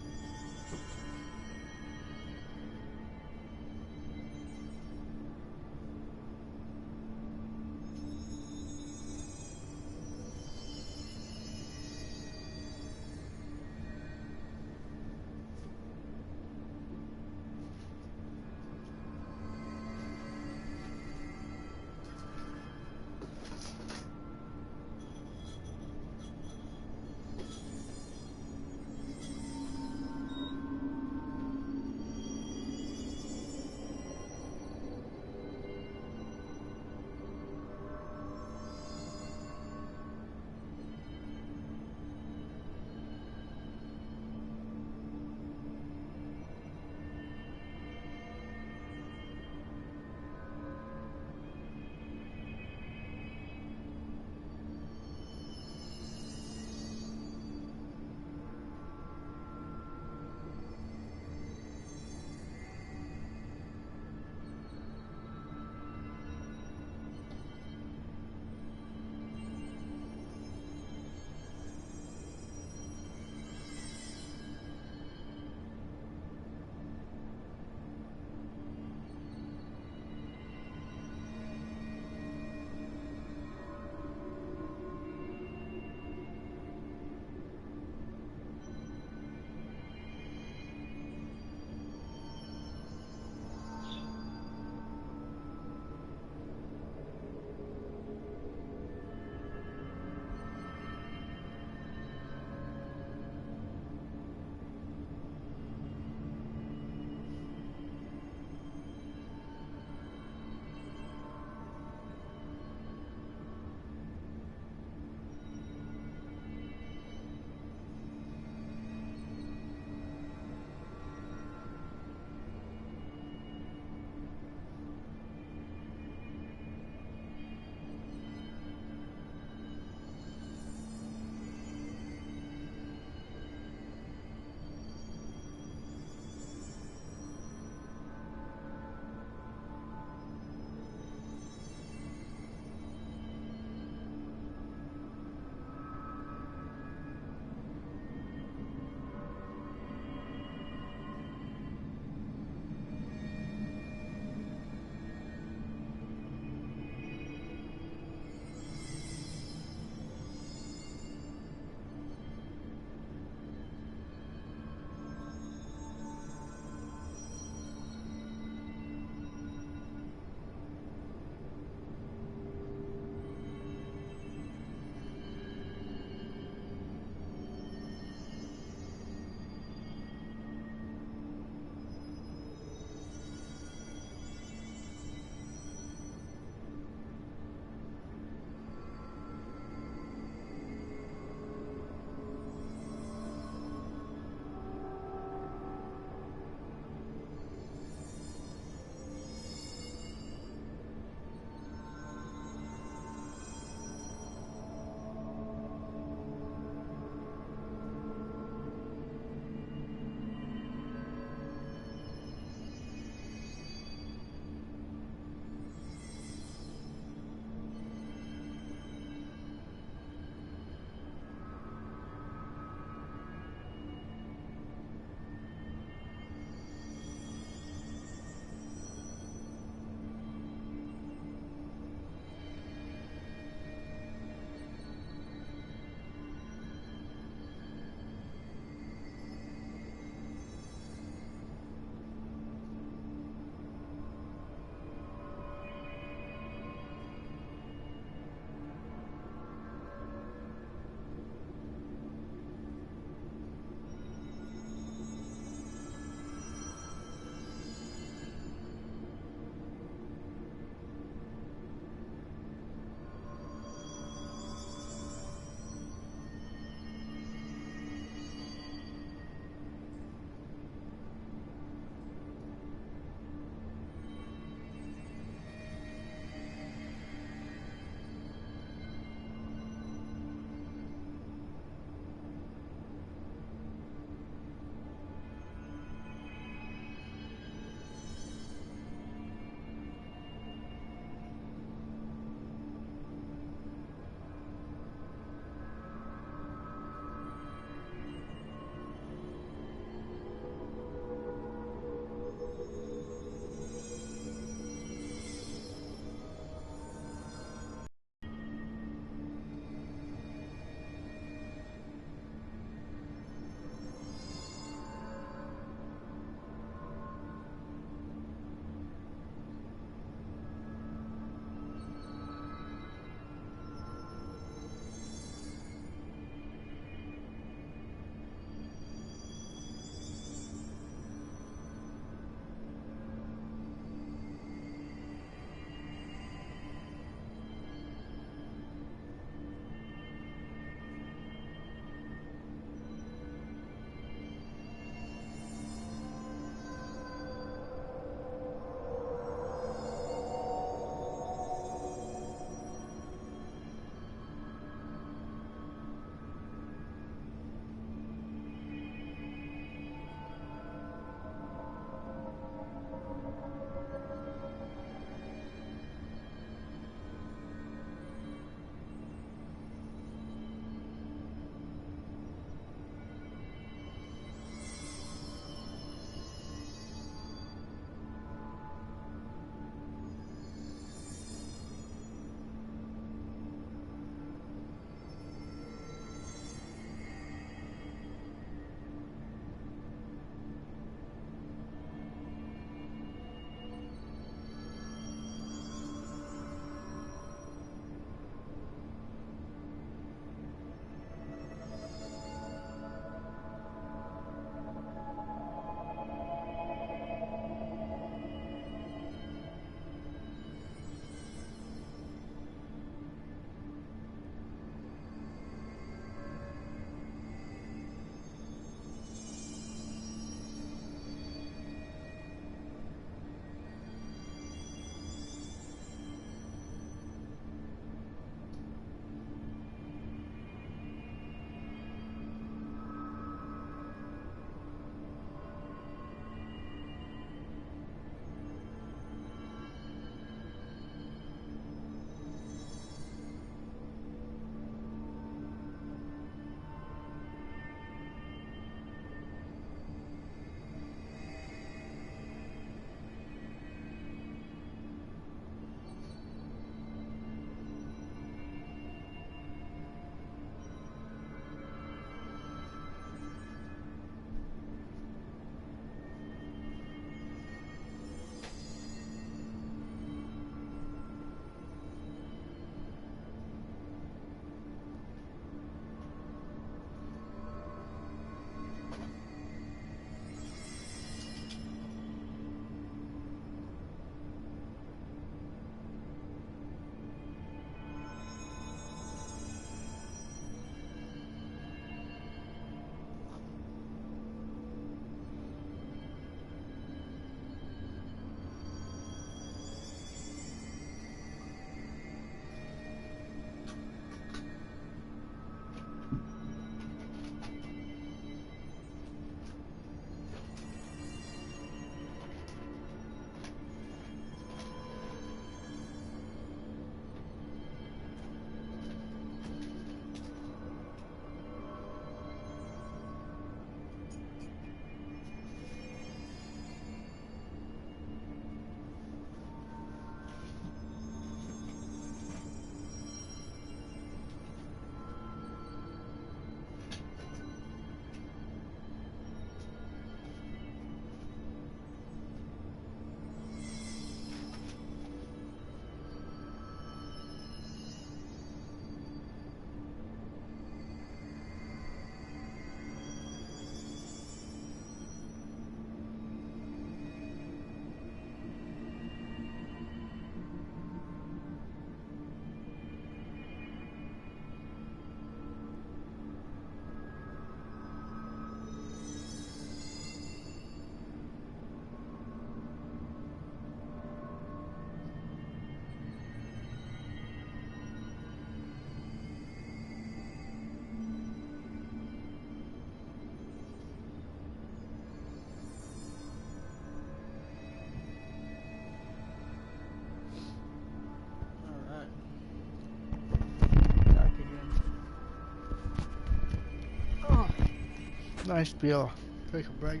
Nice to be able to take a break.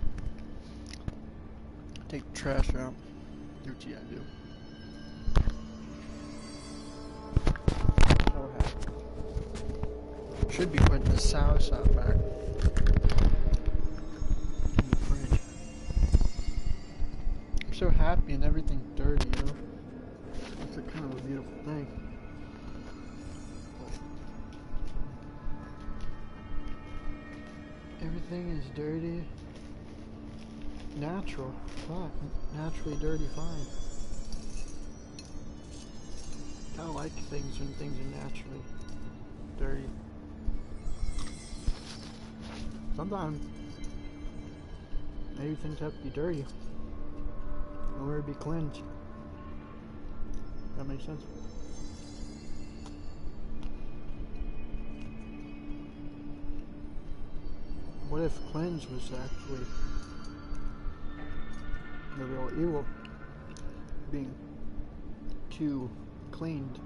Take the trash out. Do what you gotta do. So happy. Should be putting the soursop back in the fridge. I'm so happy and everything's dirty, you know? It's a kind of a beautiful thing. Everything is dirty. Natural. Fuck. Naturally dirty, fine. I don't like things when things are naturally dirty. Sometimes maybe things have to be dirty in order to be cleansed. That makes sense. What if cleanse was actually the real evil, being too cleaned?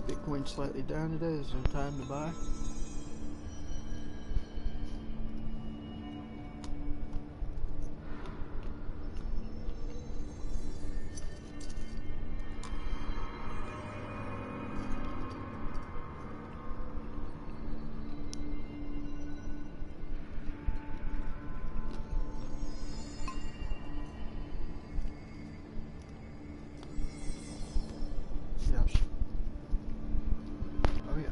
Bitcoin slightly down today. Is there time to buy? Yes. Oh yeah.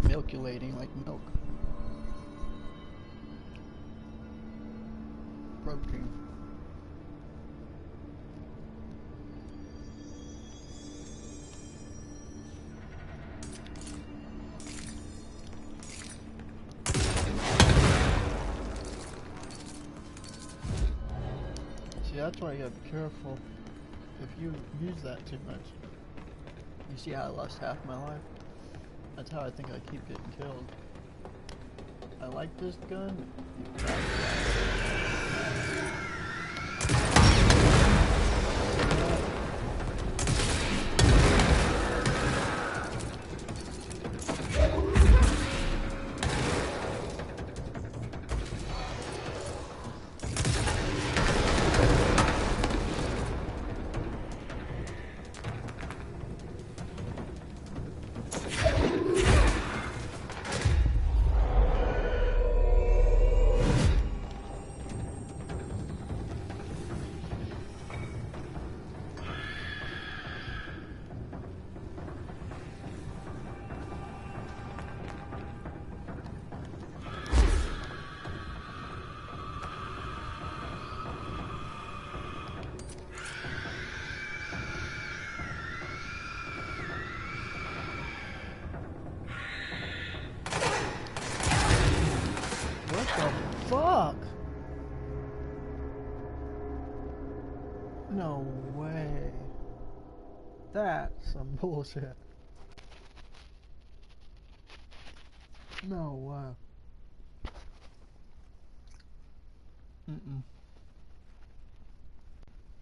Milkulating like milk. Protein. See, that's why you gotta be careful if you use that too much. You see how I lost half my life? That's how I think I keep getting killed. I like this gun. Fuck! No way. That's some bullshit. No way.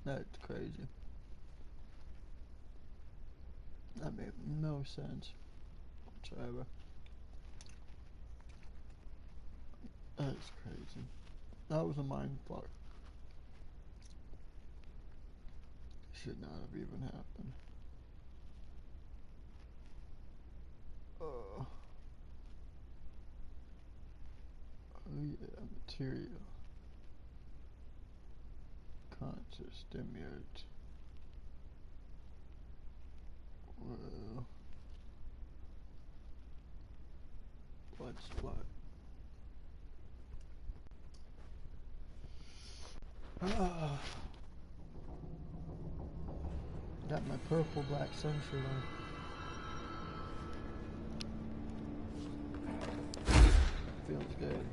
That's crazy. That made no sense whatsoever. That's crazy. That was a mind fuck. Should not have even happened. Oh yeah, material. Conscious stimulate. Well, blood supply. got my purple Black Sun shirt on. Feels good.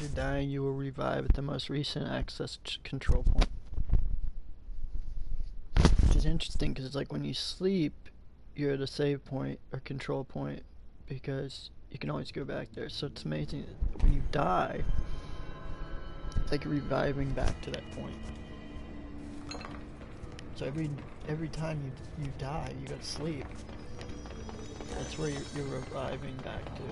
After dying, you will revive at the most recent access control point. Which is interesting because it's like when you sleep, you're at a save point or control point because you can always go back there. So it's amazing that when you die, it's like reviving back to that point. So every time you die, you go to sleep. That's where you're reviving back to.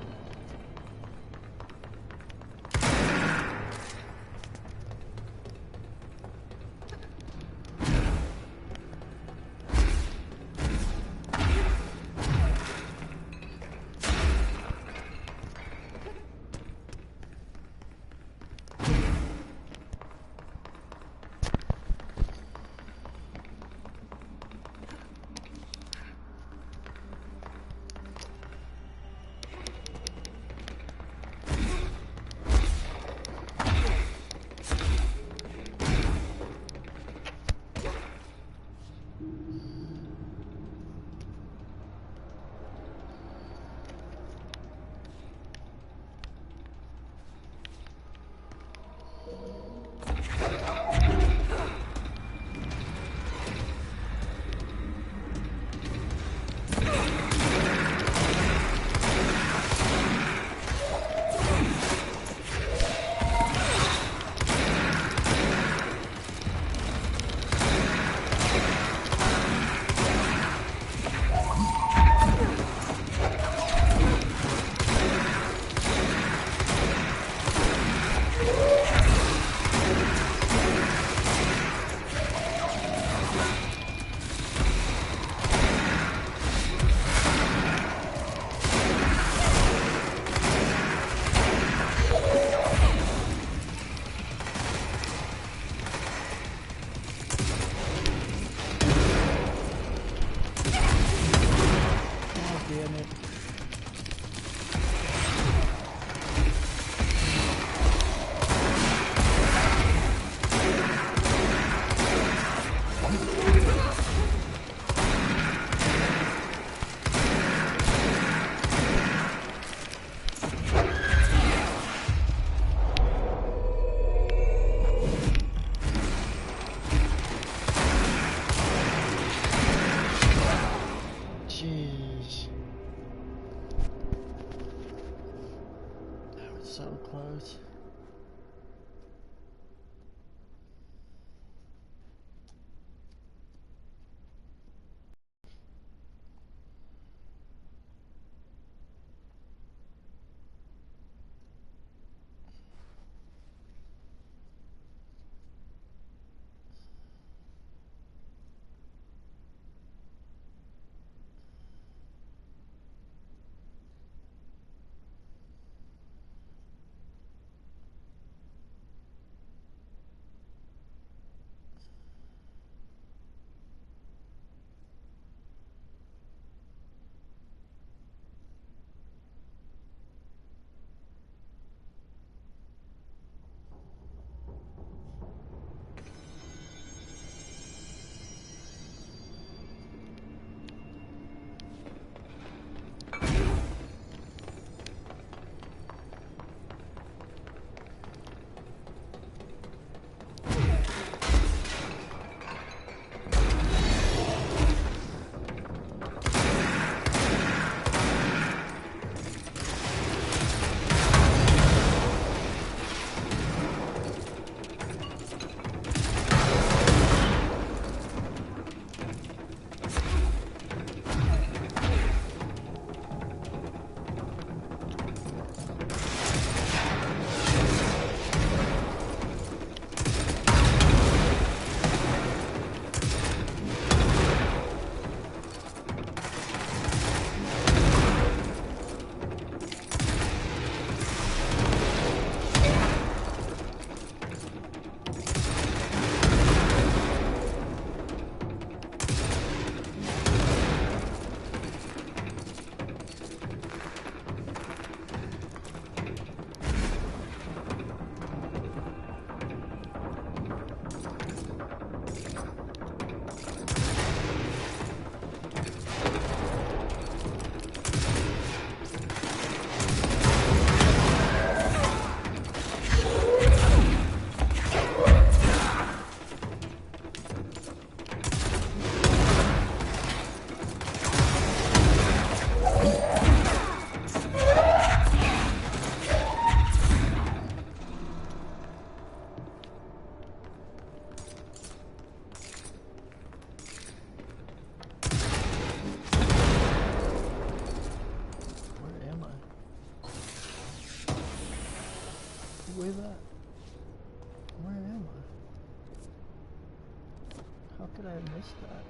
could I have missed that?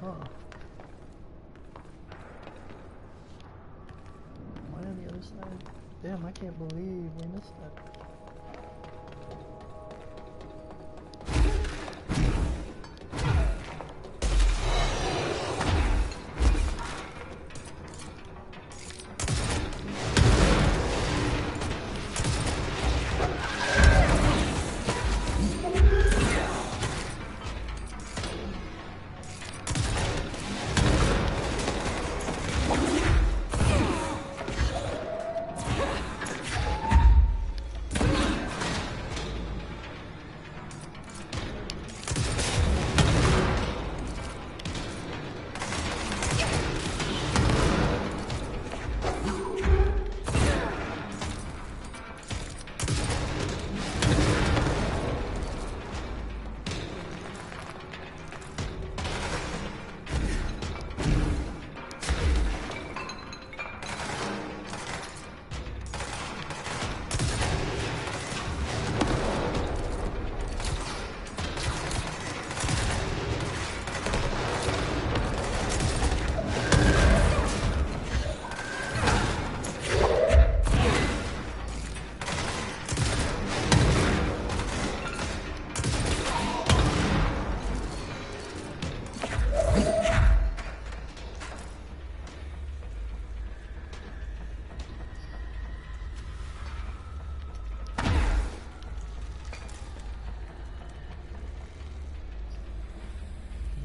Huh. Am I on the other side? Damn, I can't believe we missed that.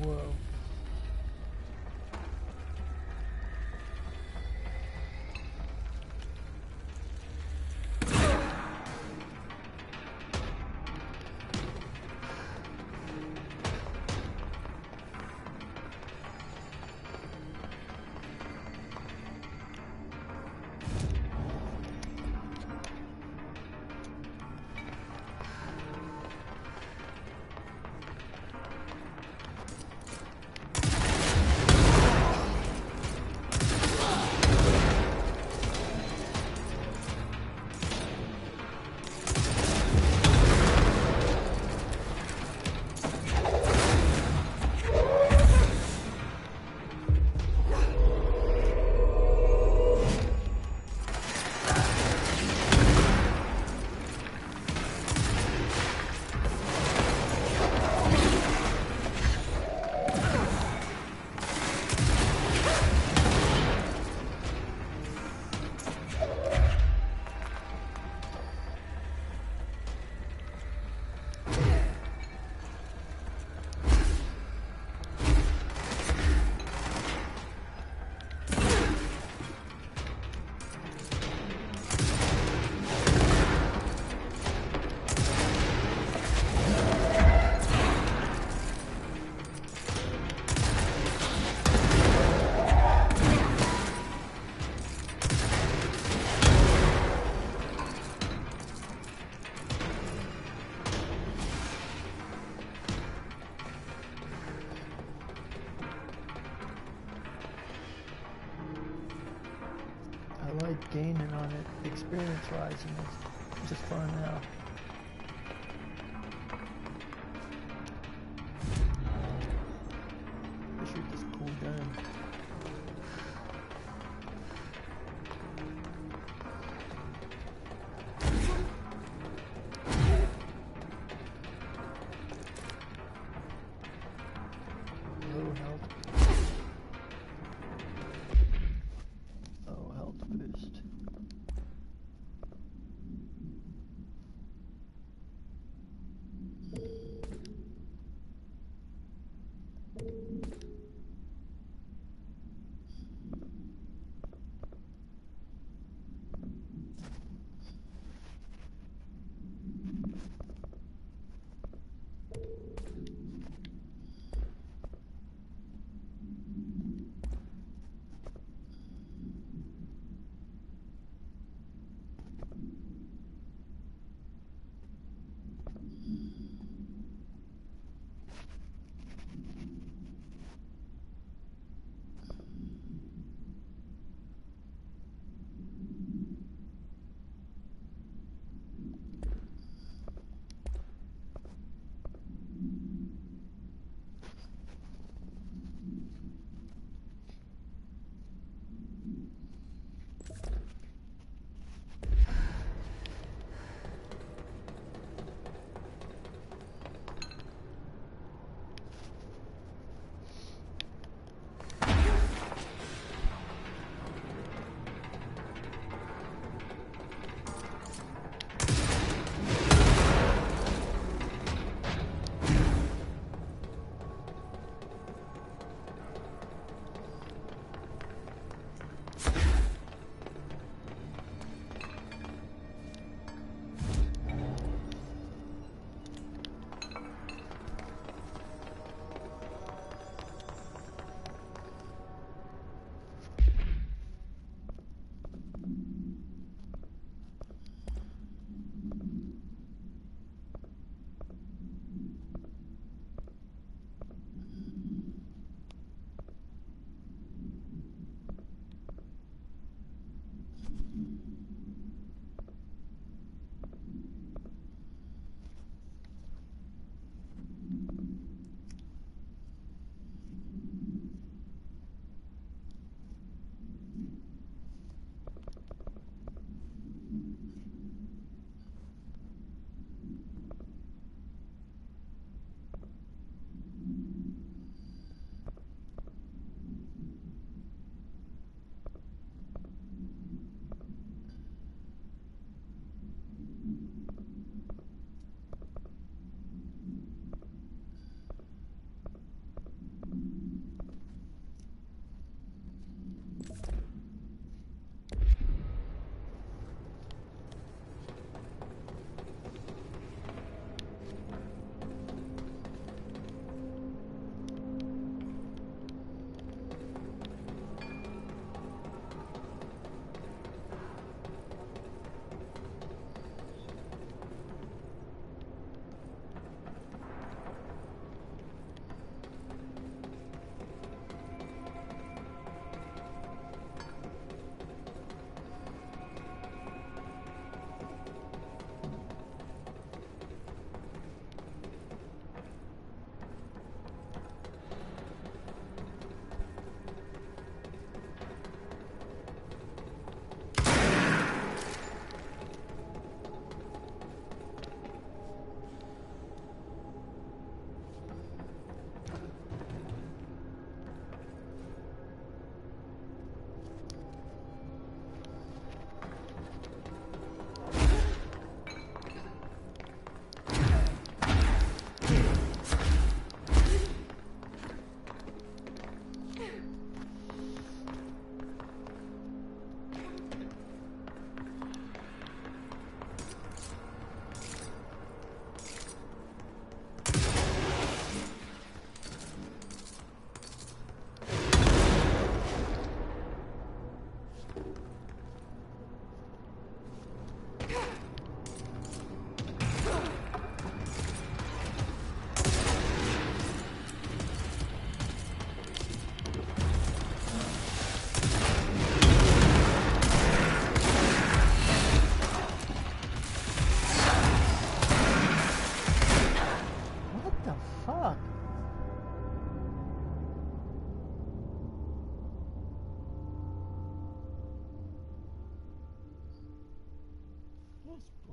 Whoa. I like gaining on it experience-wise, and it's just fun now. I shoot this cool gun. Low health. Oh, health boost.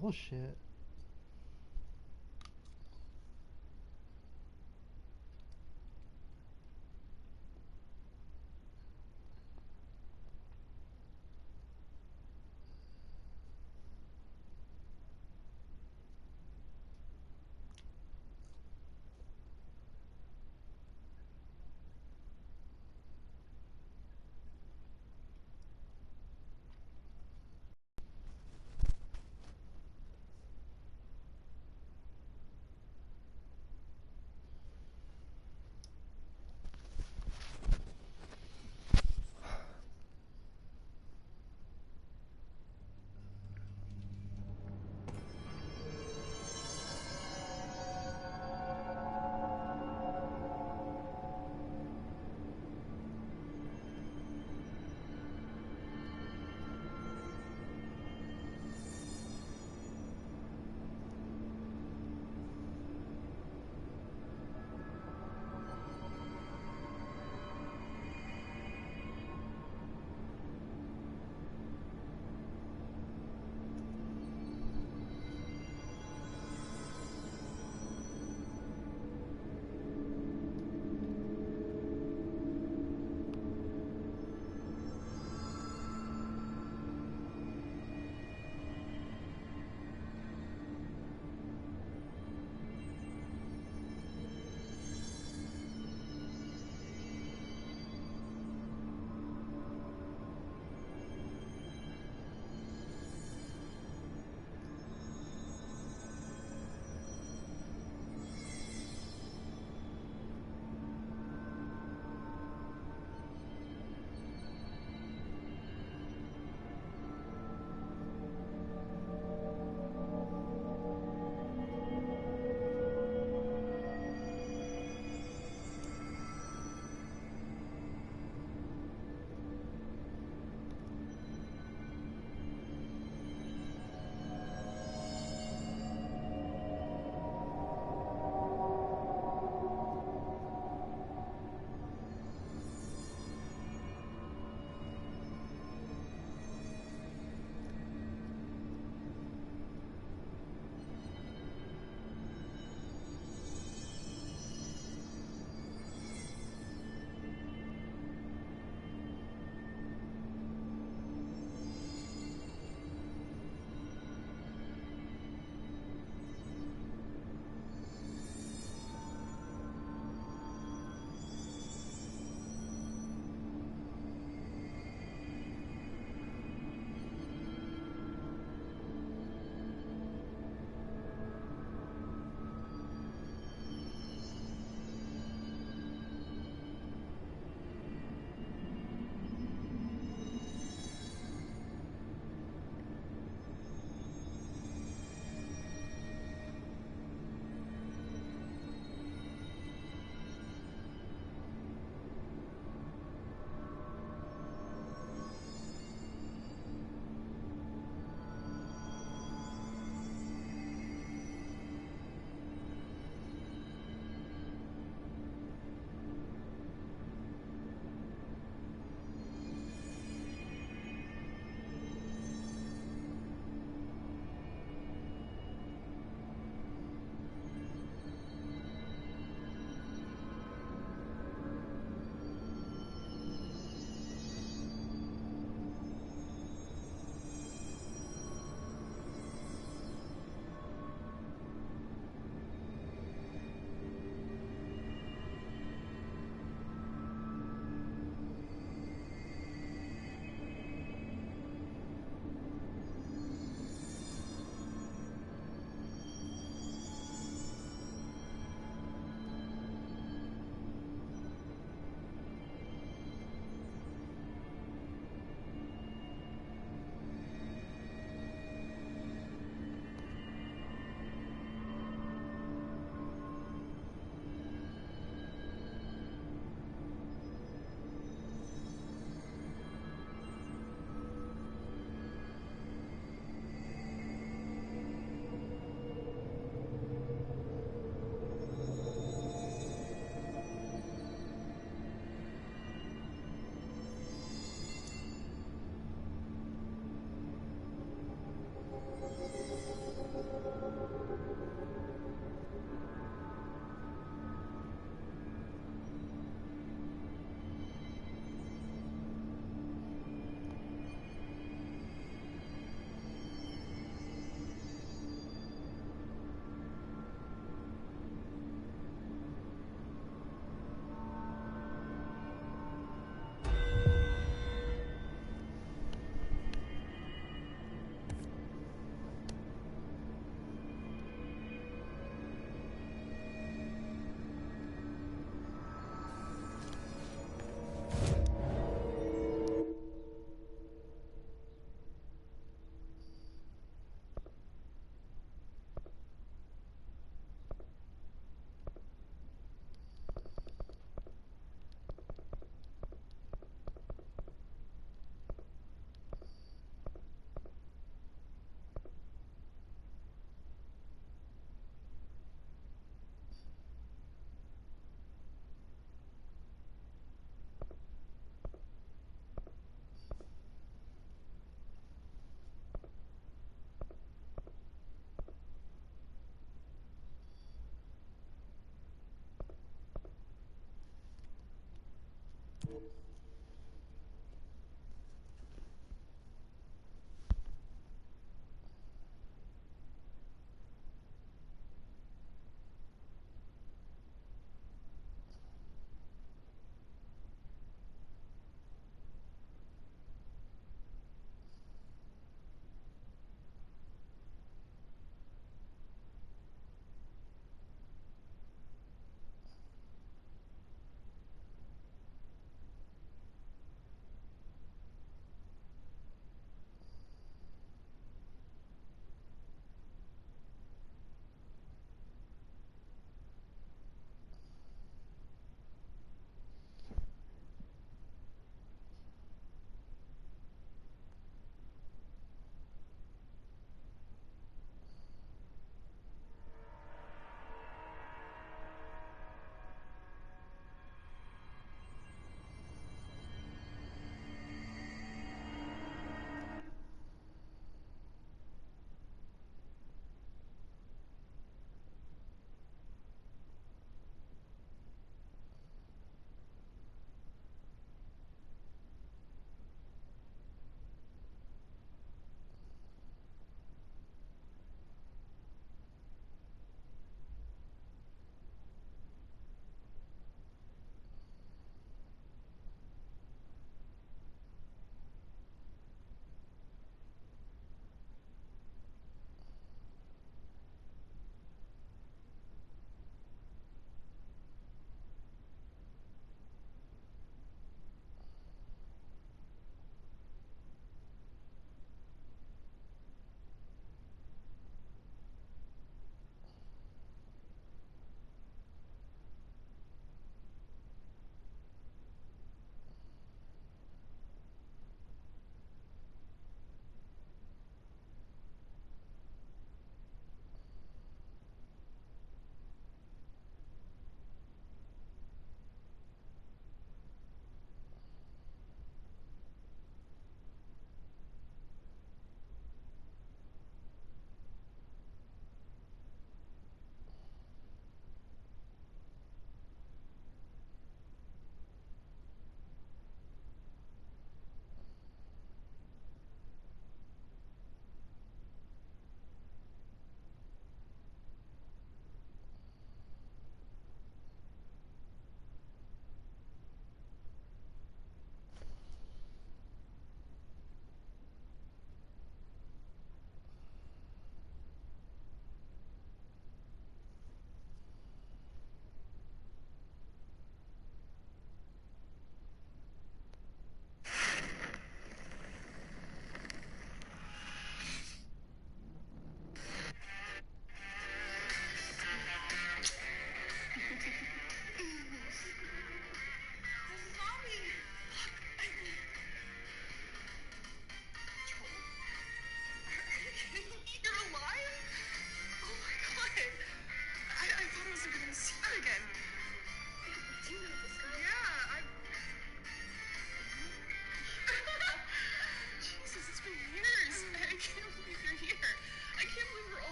bullshit.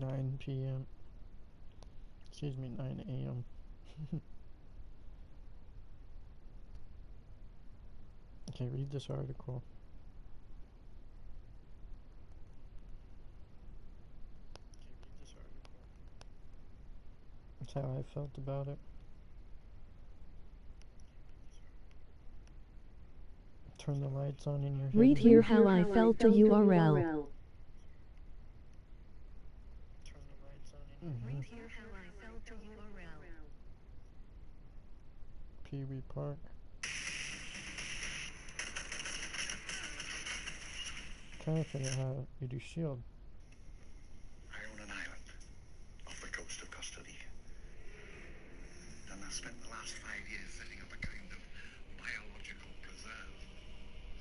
9 p.m. Excuse me, 9 a.m. Okay, read this article. That's how I felt about it. Turn the lights on in your head. Read here how I felt the URL. Read here how I felt the URL. Pee Wee Park. Trying to figure out how you do shield. I own an island off the coast of Costa Rica. And I spent the last 5 years setting up a kind of biological preserve.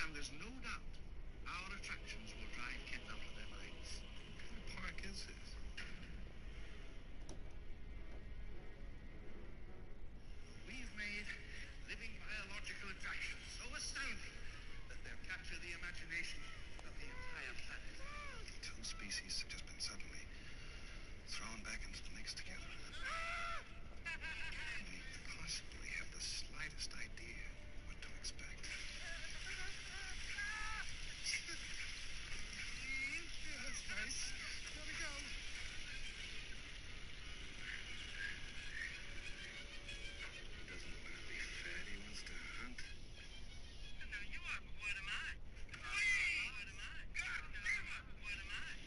And there's no doubt our attractions will drive kids out of their minds. What kind of park is this? We've made living biological attractions so astounding that they'll capture the imagination of the entire planet. Two species have just been suddenly thrown back into the mix together. Can we possibly have the slightest idea what to expect? That's nice. Gotta go. He doesn't want to be fed, he wants to hunt. Now you are, but what am I? What am I? God damn it, what am I?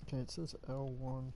Okay, it says L1.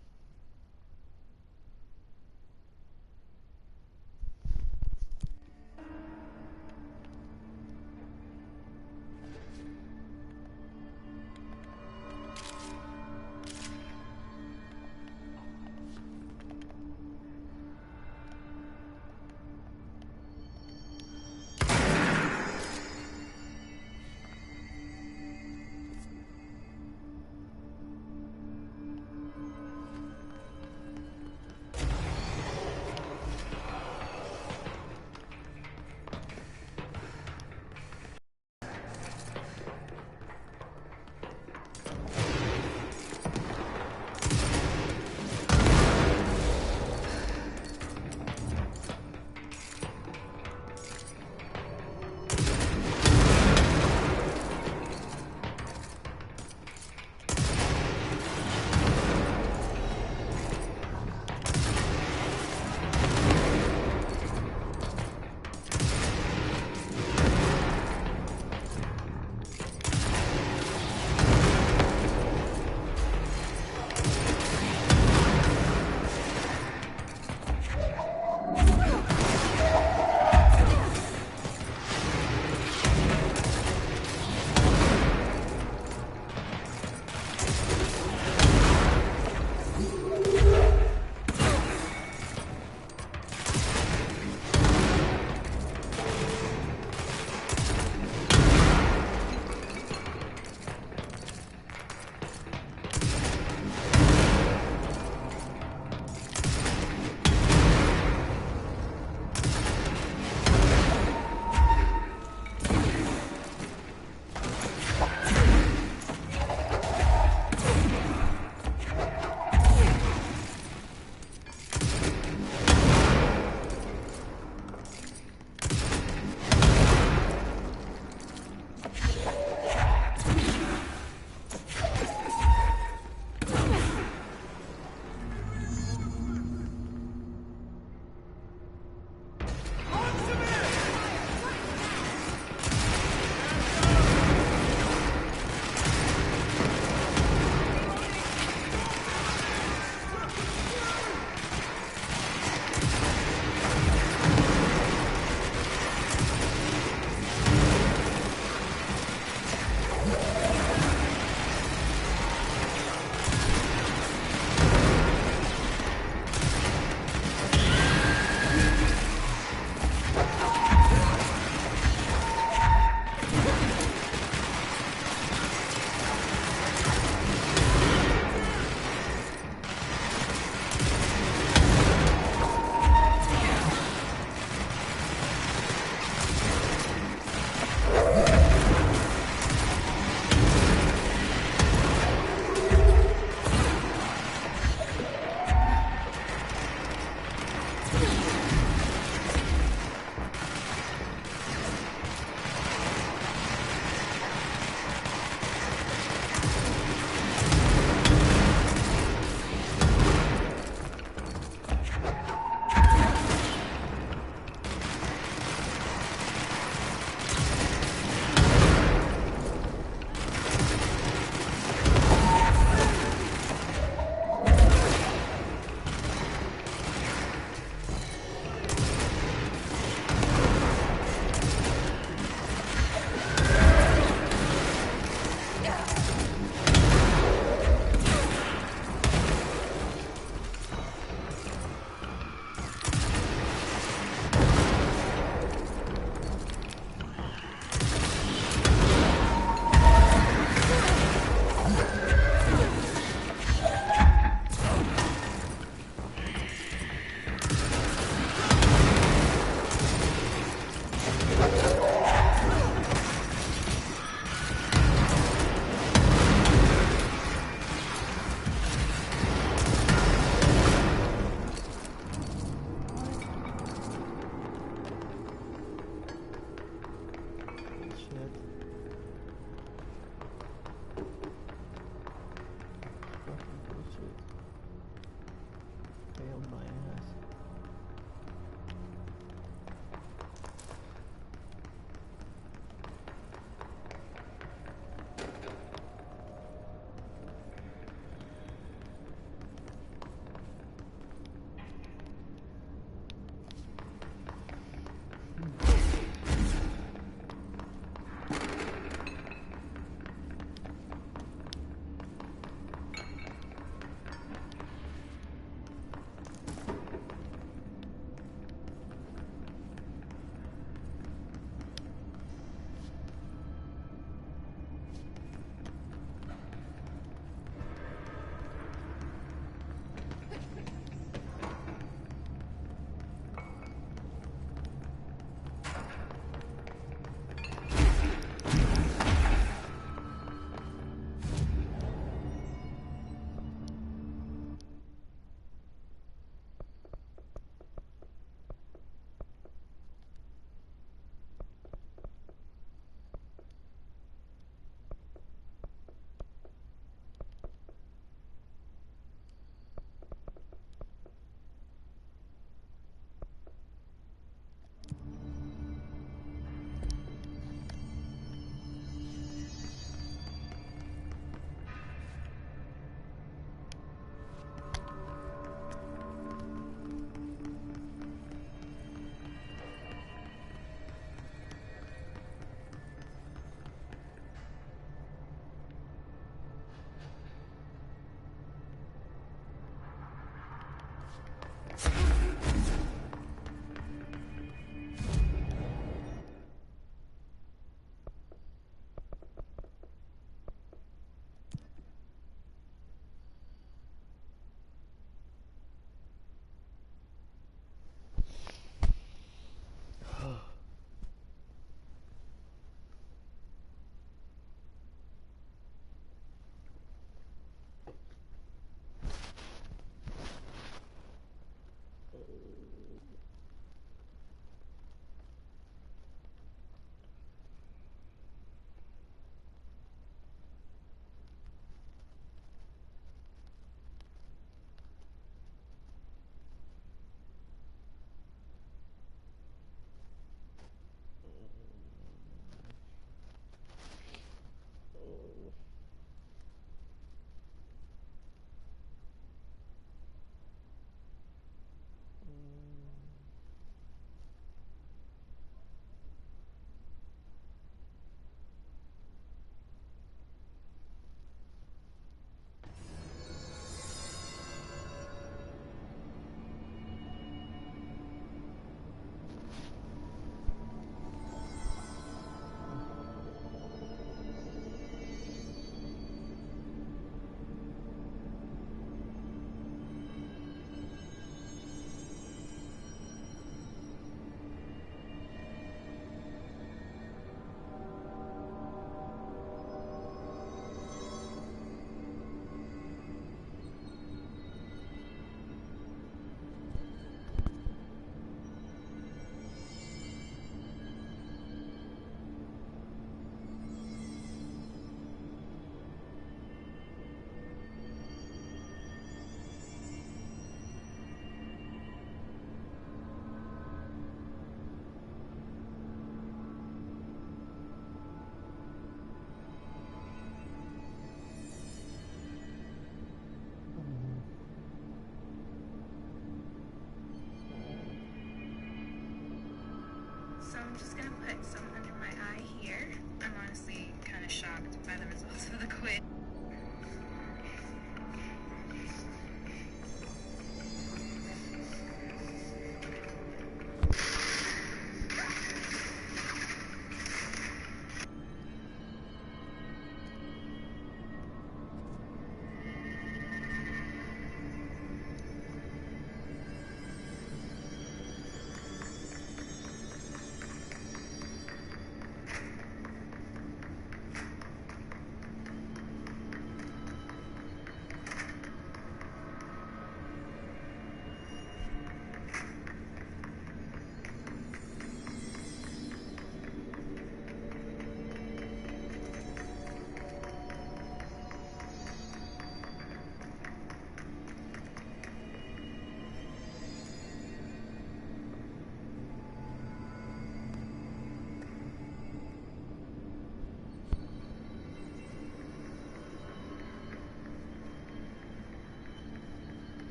I'm just gonna put some under my eye here. I'm honestly kind of shocked by the results of the quiz.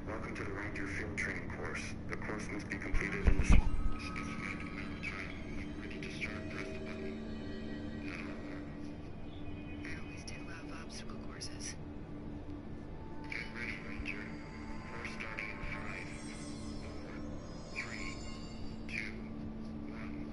Welcome to the Ranger Field Training Course. The course must be completed in the specified amount of time. Ready to start, press the button. I always did love obstacle courses. Get ready, Ranger. Course starting in 5, 4, 3, 2, 1.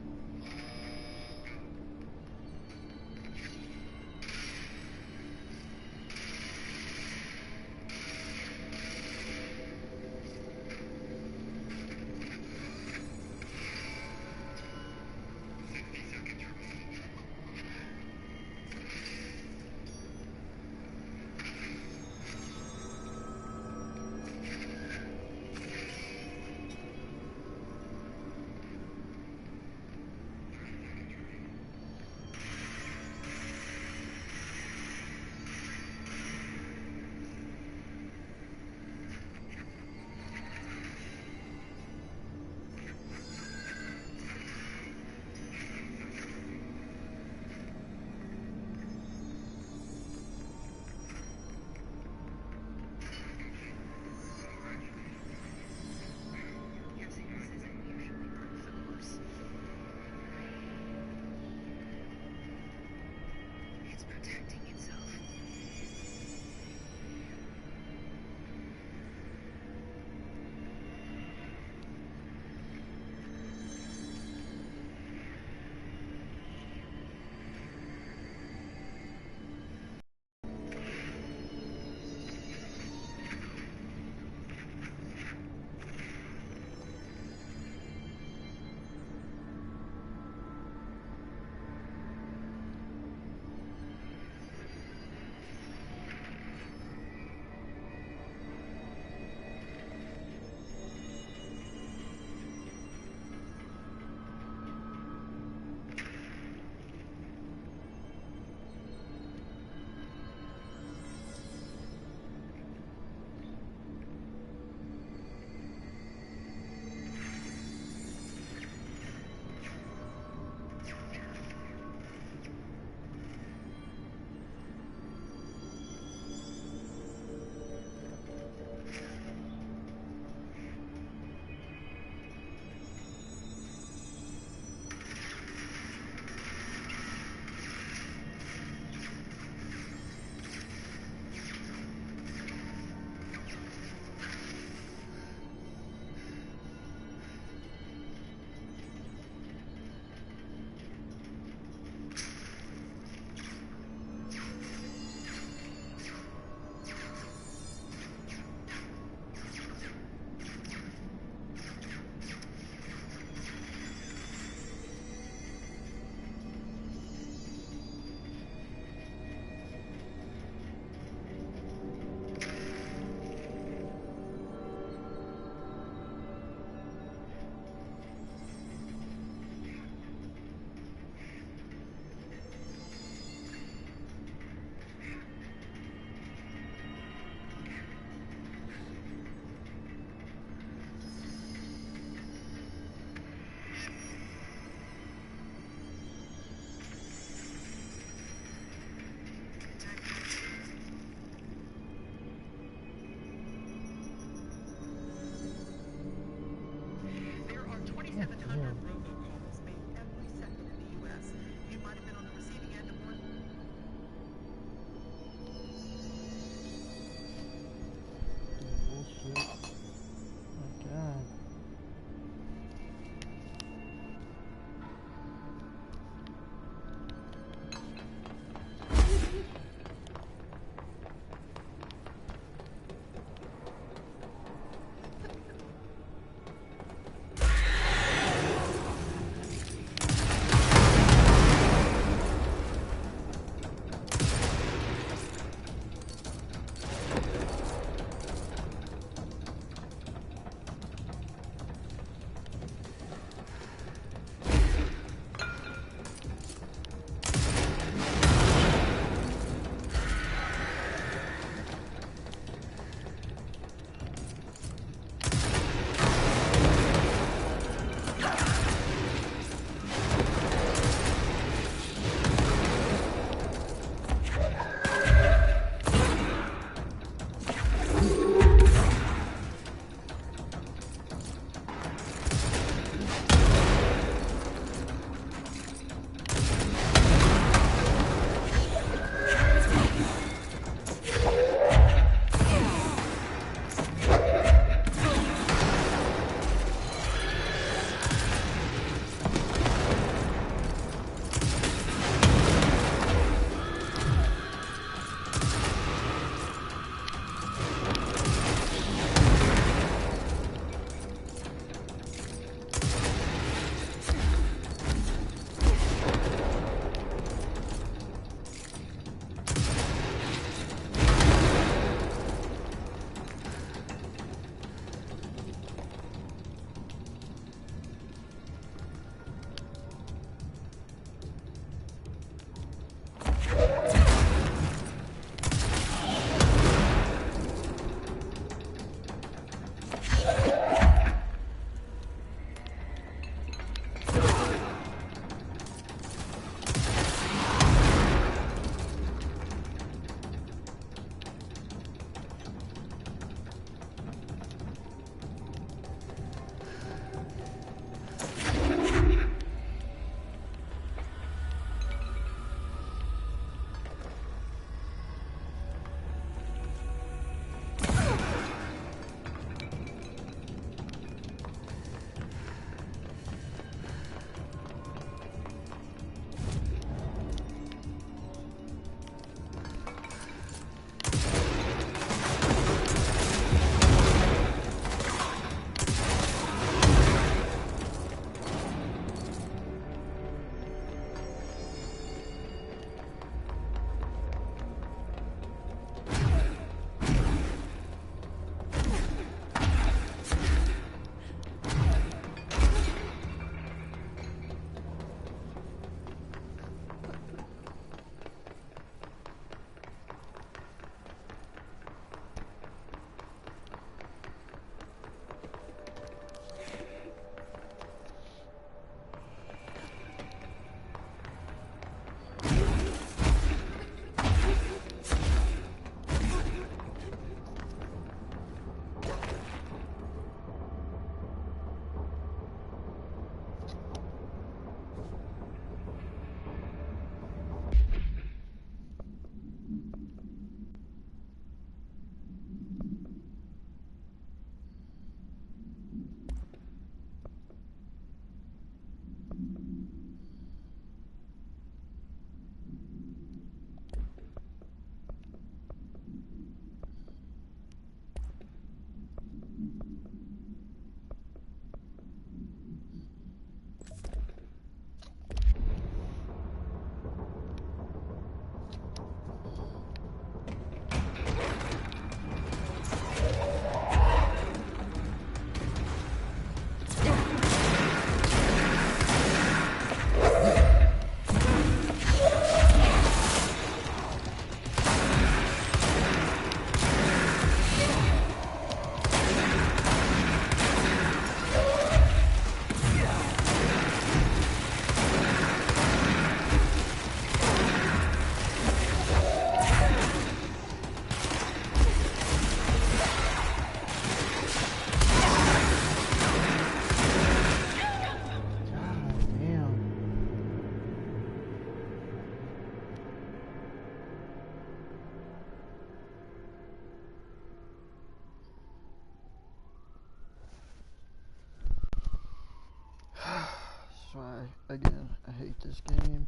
Again, I hate this game.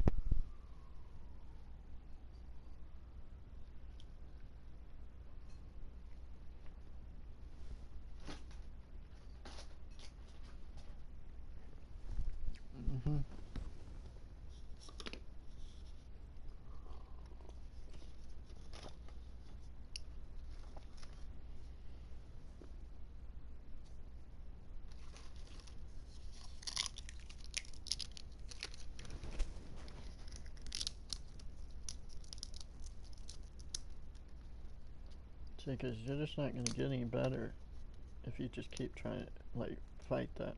See, because you're just not going to get any better if you just keep trying to, like, fight that.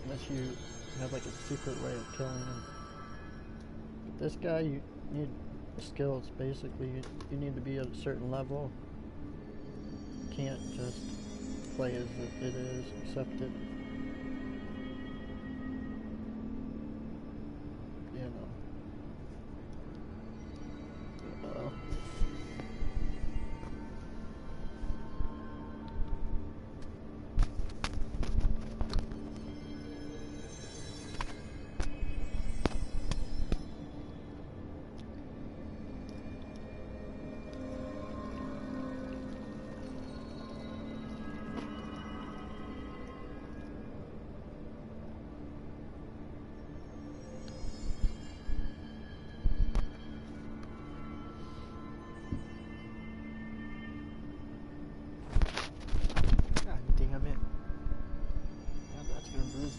Unless you have, like, a secret way of killing him. But this guy, you need skills, basically. You need to be at a certain level. You can't just play as it is, accept it. You know.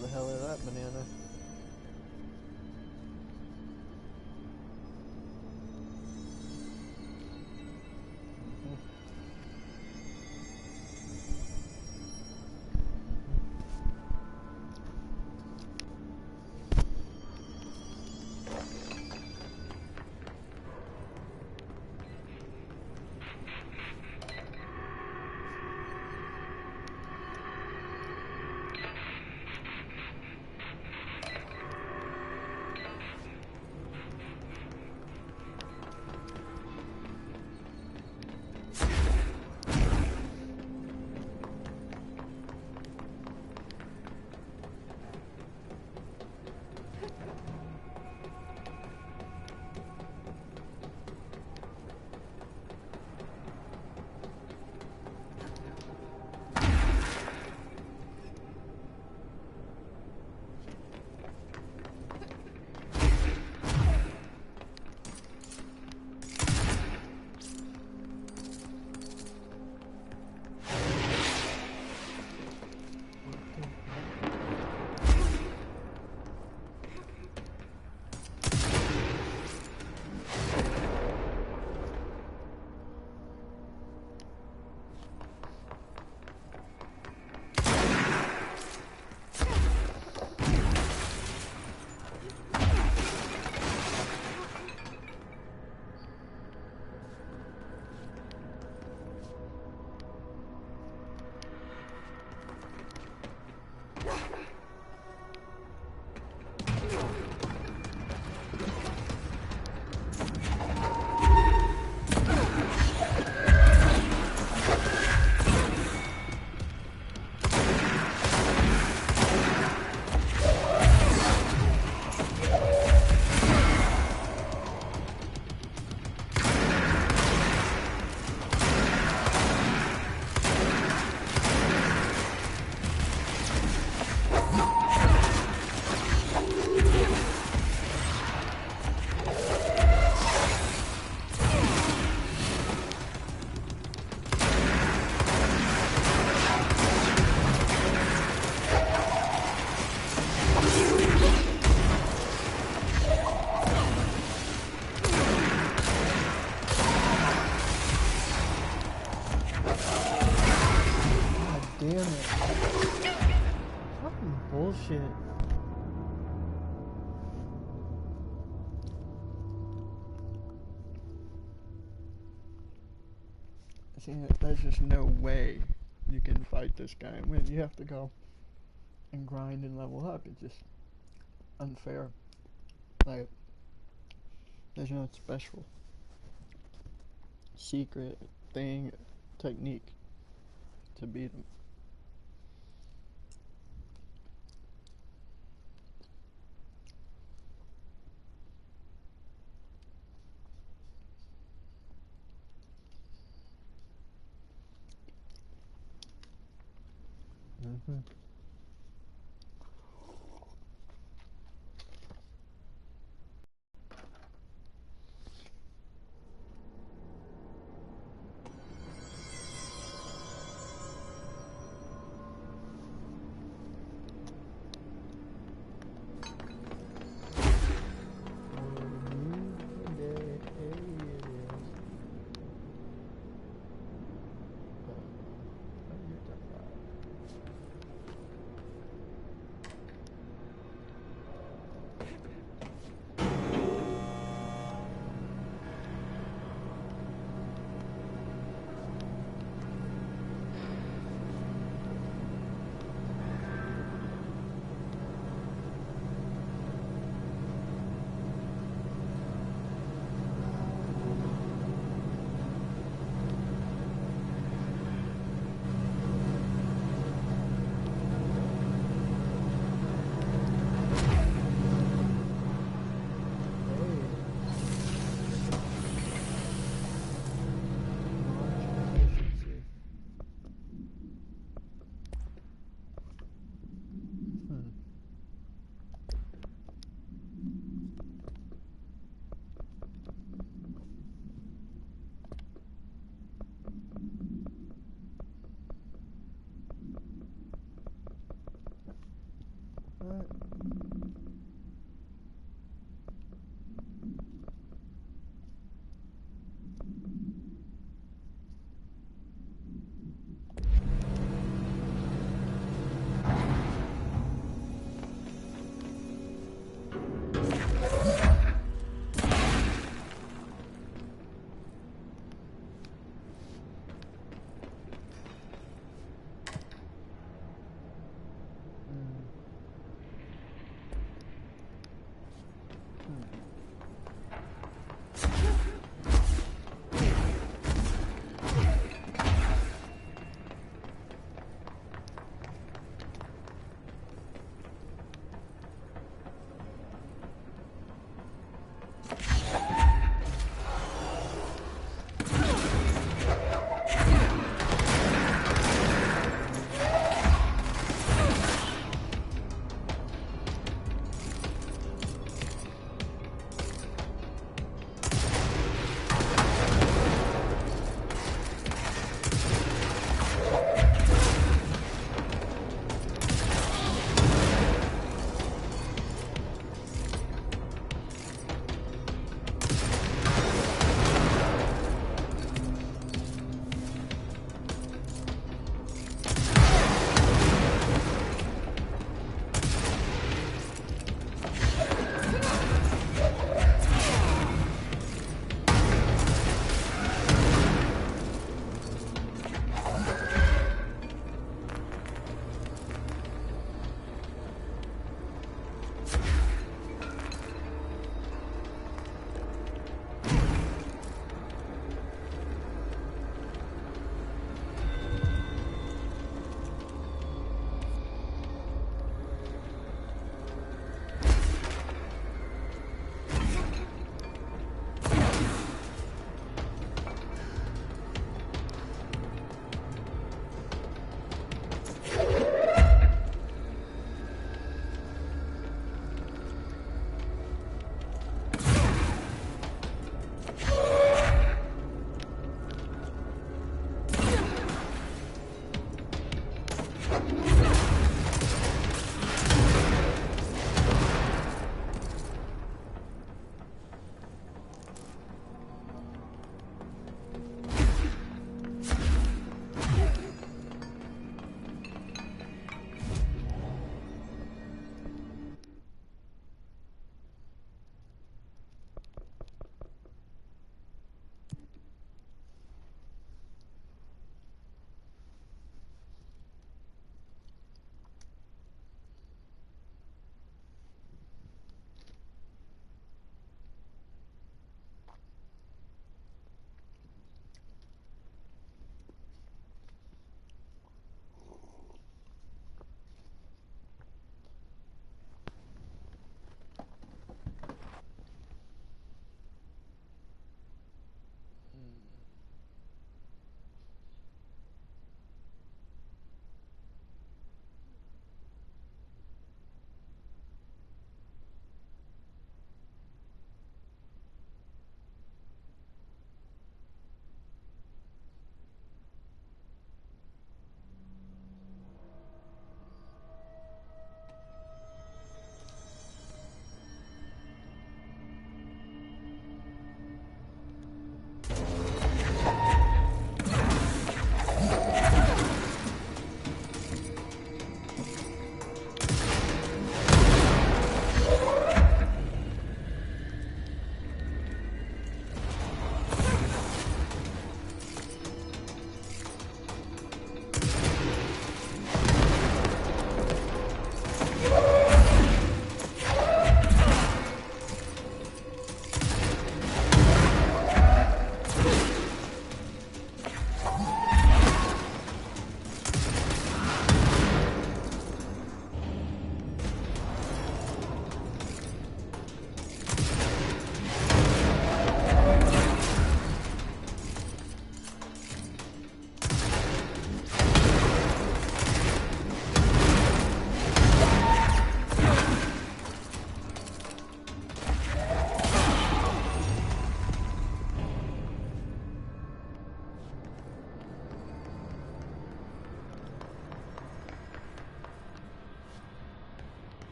The hell out of that banana. Damn it. Fucking bullshit. See, there's just no way you can fight this guy and win. You have to go and grind and level up. It's just unfair. Like, there's no special secret thing, technique to beat him. Mm-hmm.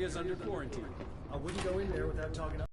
area's under quarantine. I wouldn't go in there without talking to...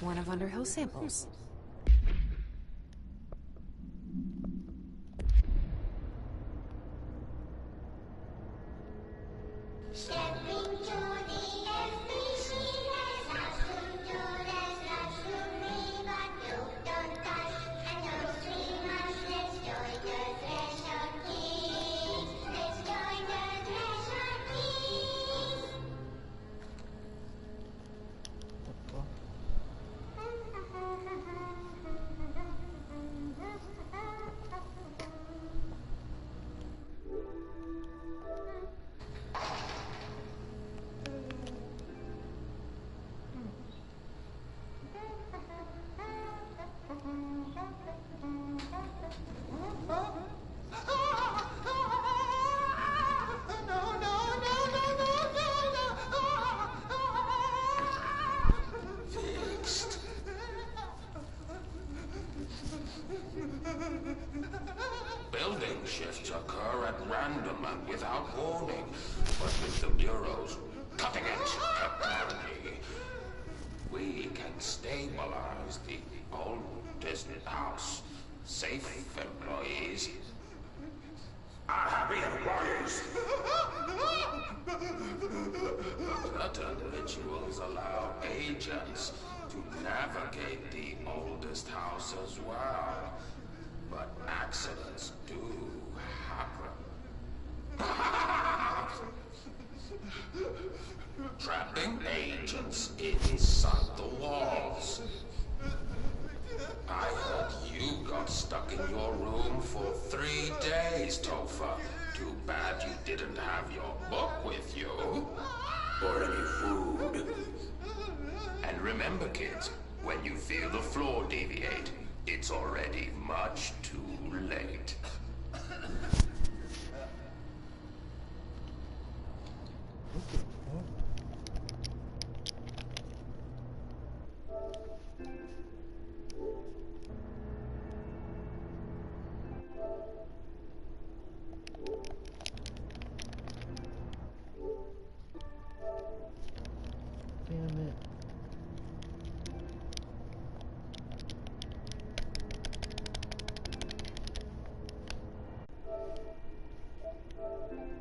One of Underhill's samples. Building shifts occur at random and without warning, but with the Bureau's cutting-edge technology, we can stabilize the oldest house. Safe employees are happy employees. Certain rituals allow agents to navigate the oldest house as well. But accidents do happen. Trapping agents inside the walls. I heard you got stuck in your room for 3 days, Topher. Too bad you didn't have your book with you. Or any food. And remember, kids, when you feel the floor deviate, it's already much too late.